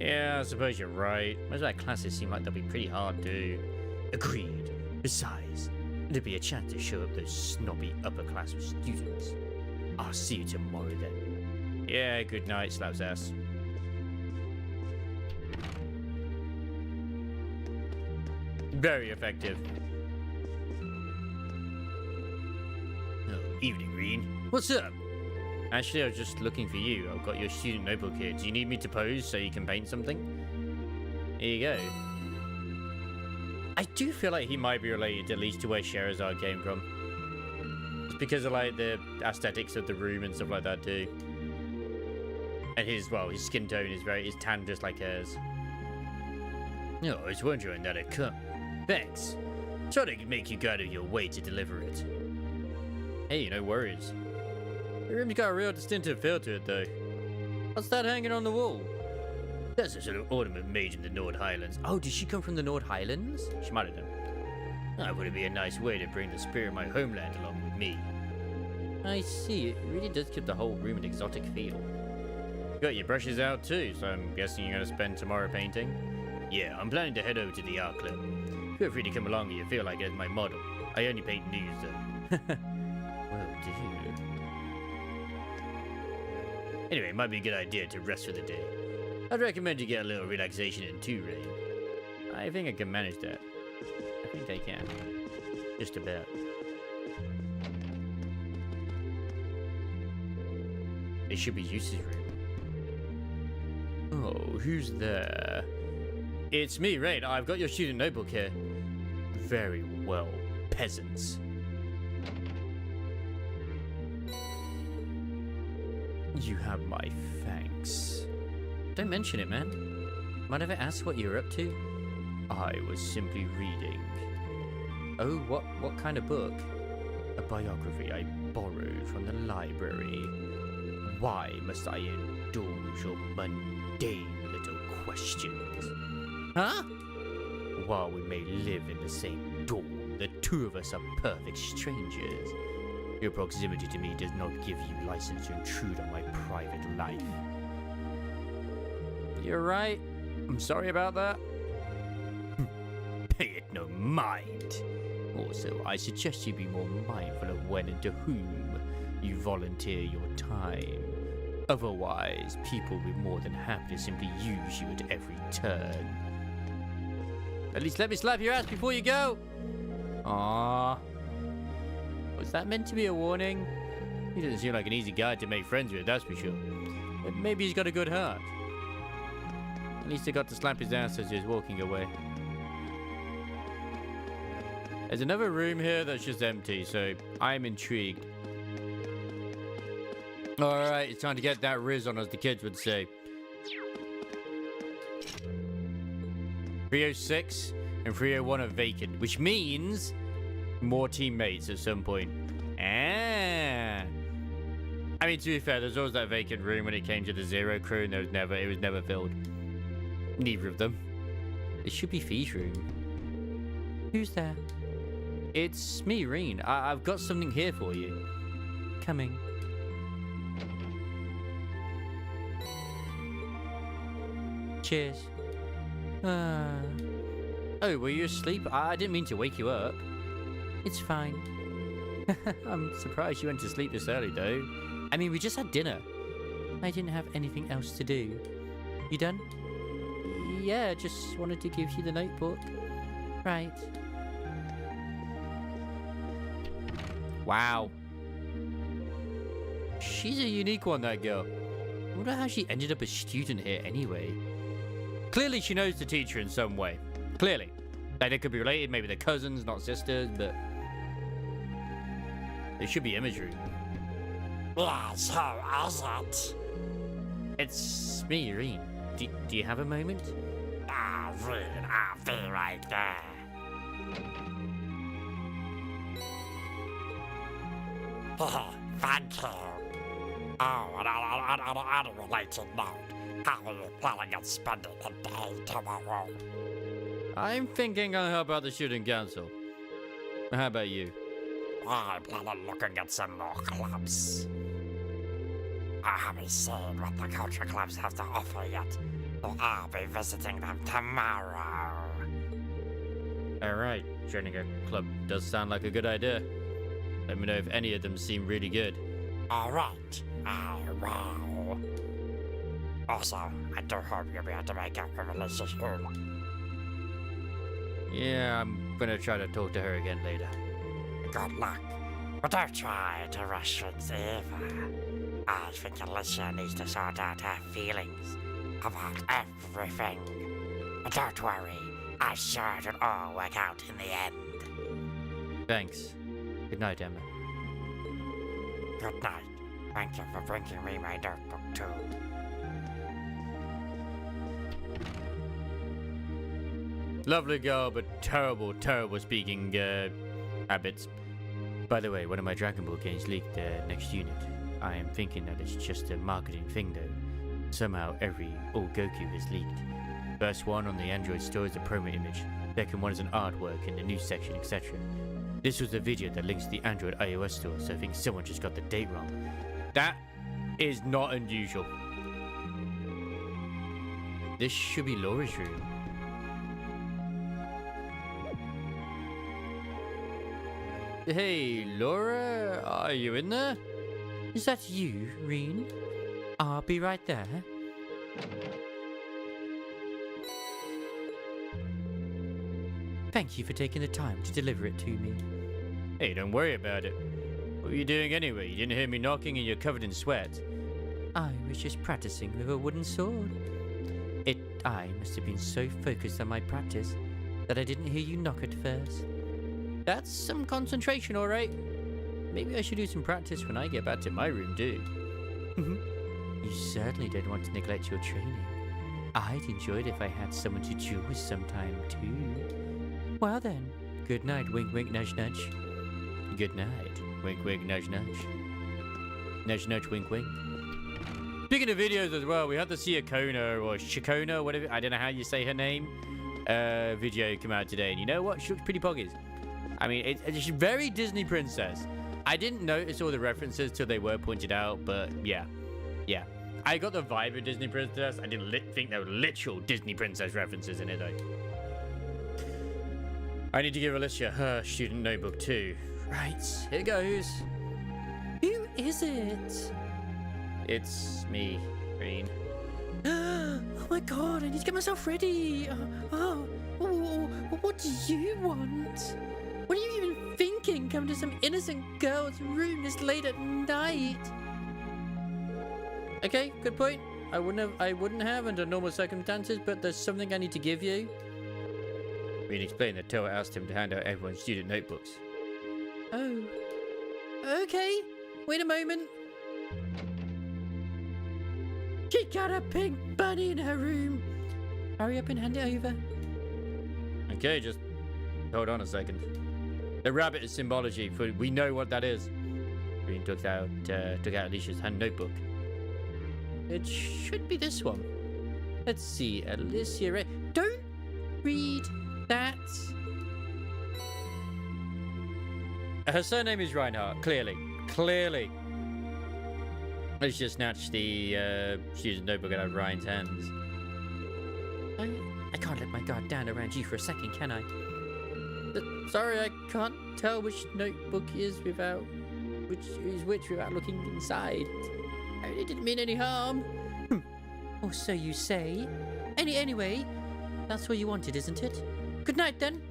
Yeah, I suppose you're right. Most of our classes seem like they'll be pretty hard to... Agreed. Besides, there'll be a chance to show up those snobby upper-class students. I'll see you tomorrow then. Yeah, good night, slaps ass. Very effective. Oh, evening, Reen. What's up? Actually, I was just looking for you. I've got your student notebook here. Do you need me to pose so you can paint something? Here you go. I do feel like he might be related at least to where Scheherazade came from. It's because of like the aesthetics of the room and stuff like that too. And his skin tone is tan just like hers. No, I was wondering that it come. Thanks. Sorry to make you go out of your way to deliver it. Hey, no worries. The room's got a real distinctive feel to it, though. What's that hanging on the wall? That's a sort of ornament made in the Nord Highlands. Oh, did she come from the Nord Highlands? She might have done. That would be a nice way to bring the spirit of my homeland along with me. I see. It really does give the whole room an exotic feel. You got your brushes out too, so I'm guessing you're going to spend tomorrow painting? Yeah, I'm planning to head over to the art club. Feel free to come along if you feel like it as my model. I only paint nudes, though. Well, dude. Anyway, it might be a good idea to rest for the day. I'd recommend you get a little relaxation in too, Rain. I think I can manage that. I think I can. Just about. It should be Eustace's room. Oh, who's there? It's me, Rain. I've got your student notebook here. Very well, peasants. You have my thanks. Don't mention it, man. Might I ever ask what you're up to? I was simply reading. Oh, what kind of book? A biography I borrowed from the library. Why must I indulge your mundane little questions? Huh? While we may live in the same dorm, the two of us are perfect strangers. Your proximity to me does not give you license to intrude on my private life. You're right. I'm sorry about that. Pay it no mind. Also, I suggest you be more mindful of when and to whom you volunteer your time. Otherwise, people will be more than happy to simply use you at every turn. At least let me slap your ass before you go. Aww. Was that meant to be a warning? He doesn't seem like an easy guy to make friends with, that's for sure. But maybe he's got a good heart. At least I got to slap his ass as he was walking away. There's another room here that's just empty, so I'm intrigued. Alright, it's time to get that riz on, as the kids would say. 306 and 301 are vacant, which means more teammates at some point. I mean, to be fair, there's always that vacant room when it came to the Zero crew, and it was never filled. Neither of them. It should be Fee's room. Who's there? It's me, Reen. I've got something here for you. Coming. Cheers. Oh, were you asleep? I didn't mean to wake you up. It's fine. I'm surprised you went to sleep this early, though. I mean, we just had dinner. I didn't have anything else to do. You done? Yeah, just wanted to give you the notebook. Right. Wow. She's a unique one, that girl. I wonder how she ended up a student here anyway. Clearly she knows the teacher in some way. Clearly. Like, they could be related, maybe they're cousins, not sisters, but... They should be imagery. Yes, who is it? It's me, Reen. Do you have a moment? Ah, Reen, I'll be right there. Thank you. Oh, and on a related note, how are you planning on spending the day tomorrow? I'm thinking I'll help out the student council. How about you? I'm looking at some more clubs. I haven't seen what the culture clubs have to offer yet, so I'll be visiting them tomorrow. Alright, joining a club does sound like a good idea. Let me know if any of them seem really good. Alright, I will. Also, I do hope you'll be able to make up with Alicia soon. Yeah, I'm gonna try to talk to her again later. Good luck, but don't try to rush things either. I think Alicia needs to sort out her feelings about everything. But don't worry, I'm sure it'll all work out in the end. Thanks. Good night, Emma. Good night. Thank you for bringing me my notebook too. Lovely girl, but terrible, terrible speaking habits. By the way, one of my Dragon Ball games leaked next unit. I am thinking that it's just a marketing thing though. Somehow all Goku is leaked. First one on the Android store is a promo image. Second one is an artwork in the news section, etc. This was a video that links to the Android iOS store, so I think someone just got the date wrong. That is not unusual. This should be Laura's room. Hey, Laura, are you in there? Is that you, Reen? I'll be right there. Thank you for taking the time to deliver it to me. Hey, don't worry about it. What were you doing anyway? You didn't hear me knocking and you're covered in sweat. I was just practicing with a wooden sword. I must have been so focused on my practice that I didn't hear you knock at first. That's some concentration, alright. Maybe I should do some practice when I get back to my room, too. You certainly don't want to neglect your training. I'd enjoy it if I had someone to duel with sometime, too. Well then, good night, wink wink nudge nudge. Good night, wink wink nudge nudge. Nudge nudge wink wink. Speaking of videos as well, we had the Siakona or Shikona, whatever, I don't know how you say her name, video come out today. And you know what? She looks pretty poggies. I mean, it's very Disney princess. I didn't notice all the references till they were pointed out, but yeah. Yeah. I got the vibe of Disney princess. I didn't think there were literal Disney princess references in it, though. I need to give Alicia her student notebook, too. Right, here goes. Who is it? It's me, Reen. Oh my god, I need to get myself ready. What do you want? What are you even thinking, coming to some innocent girl's room this late at night? Okay, good point. I wouldn't have under normal circumstances, but there's something I need to give you. Reen explained that Toa asked him to hand out everyone's student notebooks. Oh. Okay. Wait a moment. She got a pink bunny in her room. Hurry up and hand it over. Okay, just hold on a second. The rabbit is symbology, for we know what that is. Reen took out Alicia's hand notebook. It should be this one. Let's see, Alicia. Don't read that. Her surname is Reinhardt, clearly. Clearly. Alicia snatched the student notebook out of Ryan's hands. I can't let my guard down around you for a second, can I? Sorry, I can't tell which notebook is which without looking inside. I really didn't mean any harm. Or so you say. Anyway, that's what you wanted, isn't it? Good night, then.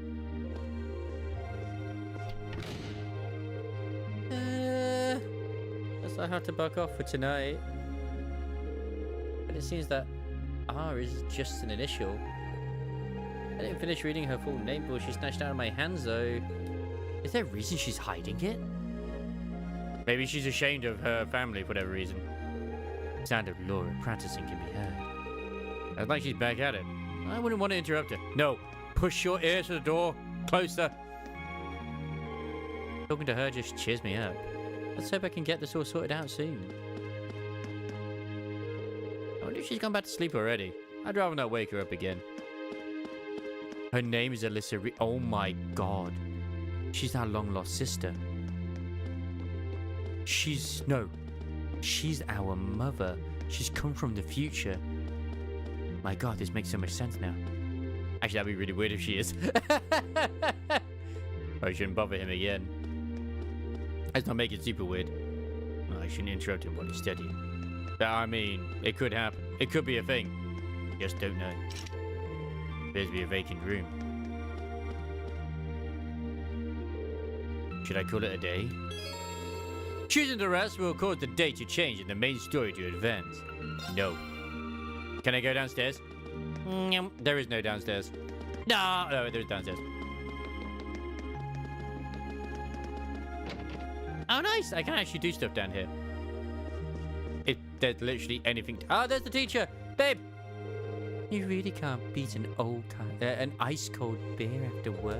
Guess I have to buck off for tonight. But it seems that R is just an initial. I didn't finish reading her full name before she snatched out of my hands, though. Is there a reason she's hiding it? Maybe she's ashamed of her family for whatever reason. The sound of Laura practicing can be heard. It's like she's back at it. I wouldn't want to interrupt her. No, push your ear to the door. Closer. Talking to her just cheers me up. Let's hope I can get this all sorted out soon. I wonder if she's gone back to sleep already. I'd rather not wake her up again. Her name is Alyssa Reed. Oh my god. She's our long-lost sister. She's our mother. She's come from the future. My god, this makes so much sense now. Actually, that'd be really weird if she is. I shouldn't bother him again. Let's not make it super weird. No, I shouldn't interrupt him while he's studying. But I mean, it could happen. It could be a thing. Just don't know. Appears to be a vacant room. Should I call it a day? Choosing to rest will cause the day to change and the main story to advance. No. Can I go downstairs? There is no downstairs. No, there's downstairs. Oh, nice. I can actually do stuff down here. If there's literally anything. Oh, there's the teacher. Babe. You really can't beat an ice-cold beer after work.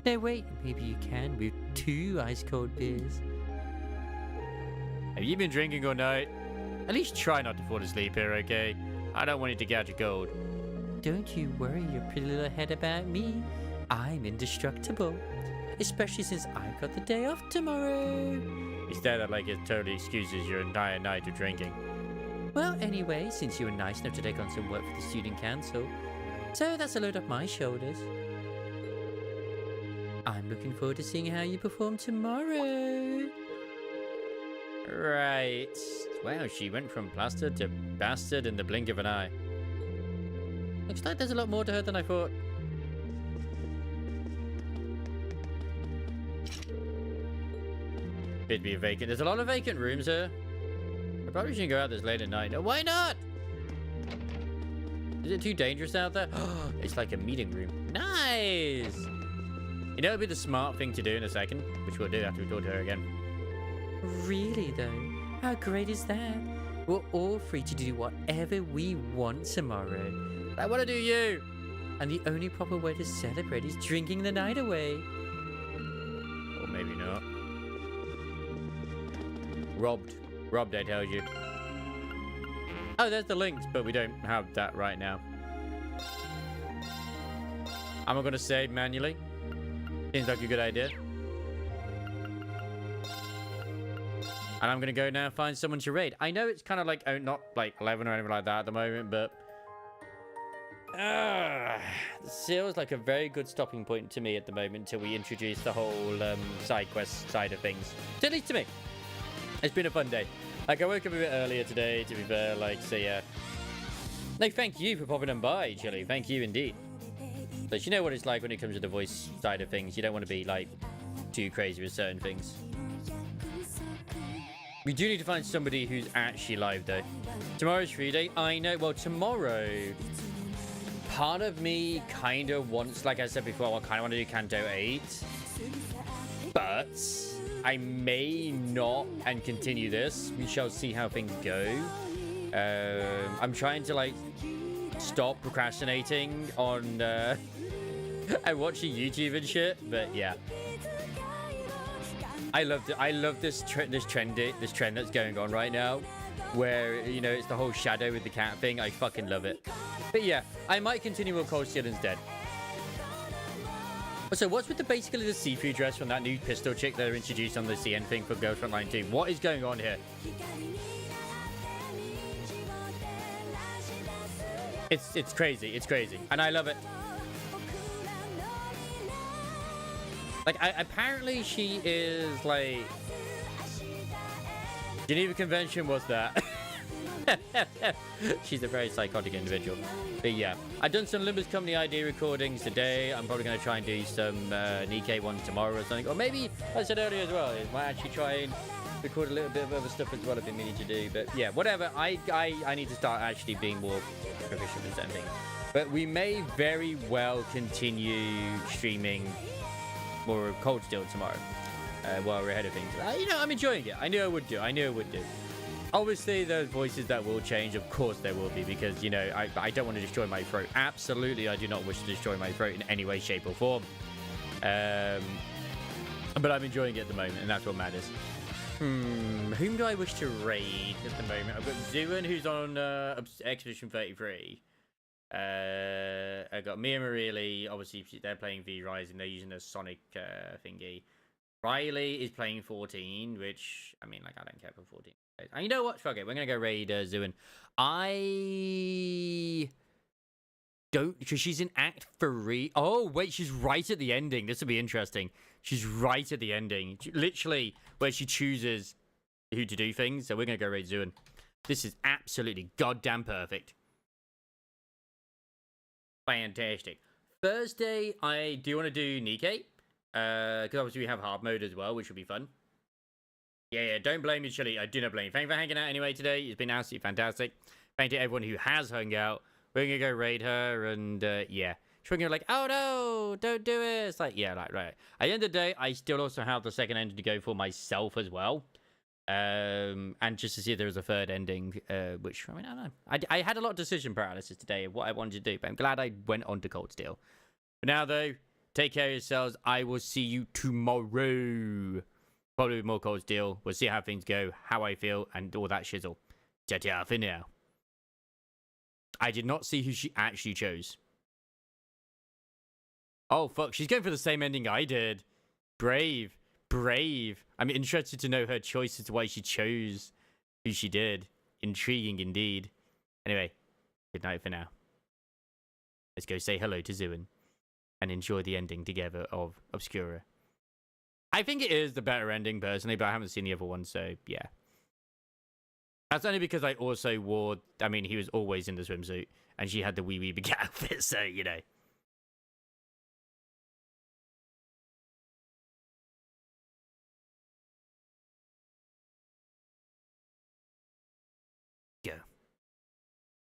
No, wait. Maybe you can with 2 ice-cold beers. Have you been drinking all night? At least try not to fall asleep here, okay? I don't want you to catch a cold. Don't you worry your pretty little head about me. I'm indestructible. Especially since I've got the day off tomorrow. Instead, I'd like it totally excuses your entire night of drinking. Well, anyway, since you were nice enough to take on some work for the student council, so that's a load off my shoulders. I'm looking forward to seeing how you perform tomorrow. Right. Wow, she went from plaster to bastard in the blink of an eye. Looks like there's a lot more to her than I thought. It'd be vacant. There's a lot of vacant rooms here. I probably shouldn't go out this late at night. No, why not? Is it too dangerous out there? It's like a meeting room. Nice! You know, it'd be the smart thing to do in a second, which we'll do after we talk to her again. Really, though? How great is that? We're all free to do whatever we want tomorrow. I want to do you! And the only proper way to celebrate is drinking the night away. Or maybe not. Robbed, I tell you. Oh, there's the links, but we don't have that right now. Am I going to save manually? Seems like a good idea. And I'm going to go now and find someone to raid. I know it's kind of like, not like 11 or anything like that at the moment, but... this feels like a very good stopping point to me at the moment until we introduce the whole side quest side of things. At least to me. It's been a fun day. Like, I woke up a bit earlier today, to be fair, like, so yeah. No, thank you for popping on by, Chili. Thank you indeed. But you know what it's like when it comes to the voice side of things. You don't want to be, like, too crazy with certain things. We do need to find somebody who's actually live, though. Tomorrow's free day. I know. Well, tomorrow, part of me kind of wants, like I said before, I kind of want to do Kanto 8. But I may not and continue this. We shall see how things go. I'm trying to, like, stop procrastinating on and watching YouTube and shit. But yeah. I love this trend that's going on right now, where, you know, it's the whole shadow with the cat thing. I fucking love it. But yeah, I might continue with Cold Steel instead. So what's with basically the see-through dress from that new pistol chick that are introduced on the CN thing for Girls Frontline 2? What is going on here? It's crazy. It's crazy, and I love it. Like, apparently she is, like... Geneva Convention was that. She's a very psychotic individual. But yeah, I've done some Limbus Company ID recordings today. I'm probably going to try and do some Nikkei ones tomorrow or something. Or maybe, I said earlier as well, I might actually try and record a little bit of other stuff as well I've been meaning to do. But yeah, whatever. I need to start actually being more proficient with certain things. But we may very well continue streaming more of Cold Steel tomorrow while we're ahead of things. You know, I'm enjoying it. I knew I would do. Obviously, there's voices that will change. Of course there will be, because, you know, I don't want to destroy my throat. Absolutely, I do not wish to destroy my throat in any way, shape, or form. But I'm enjoying it at the moment, and that's what matters. Whom do I wish to raid at the moment? I've got Zuan, who's on Expedition 33. I got Mia Mareely. Obviously, they're playing V Rising. They're using a Sonic thingy. Riley is playing 14, which, I mean, like, I don't care for 14. And you know what? Fuck it. We're going to go raid Zuin. I don't, because she's in Act 3. Oh, wait, she's right at the ending. This will be interesting. She's right at the ending. Literally, where she chooses who to do things. So we're going to go raid Zuin. This is absolutely goddamn perfect. Fantastic. Thursday, I do want to do Nikke. Because obviously we have hard mode as well, which will be fun. Yeah, don't blame me, Chili. I do not blame you. Thank you for hanging out anyway today. It's been absolutely fantastic. Thank you to everyone who has hung out. We're going to go raid her, and yeah. She's going to go like, oh no, don't do it. It's like, yeah, like, right. At the end of the day, I still also have the second ending to go for myself as well. And just to see if there was a third ending, which, I mean, I don't know. I had a lot of decision paralysis today of what I wanted to do, but I'm glad I went on to Cold Steel. But now, though, take care of yourselves. I will see you tomorrow. Probably with more Cold Steel. We'll see how things go, how I feel, and all that shizzle. Ta-ta for now. I did not see who she actually chose. Oh, fuck. She's going for the same ending I did. Brave. Brave. I'm interested to know her choice as to why she chose who she did. Intriguing indeed. Anyway, good night for now. Let's go say hello to Zuin and enjoy the ending together of Obscura. I think it is the better ending, personally, but I haven't seen the other one, so yeah. That's only because I also wore... I mean, he was always in the swimsuit, and she had the wee big outfit, so, you know.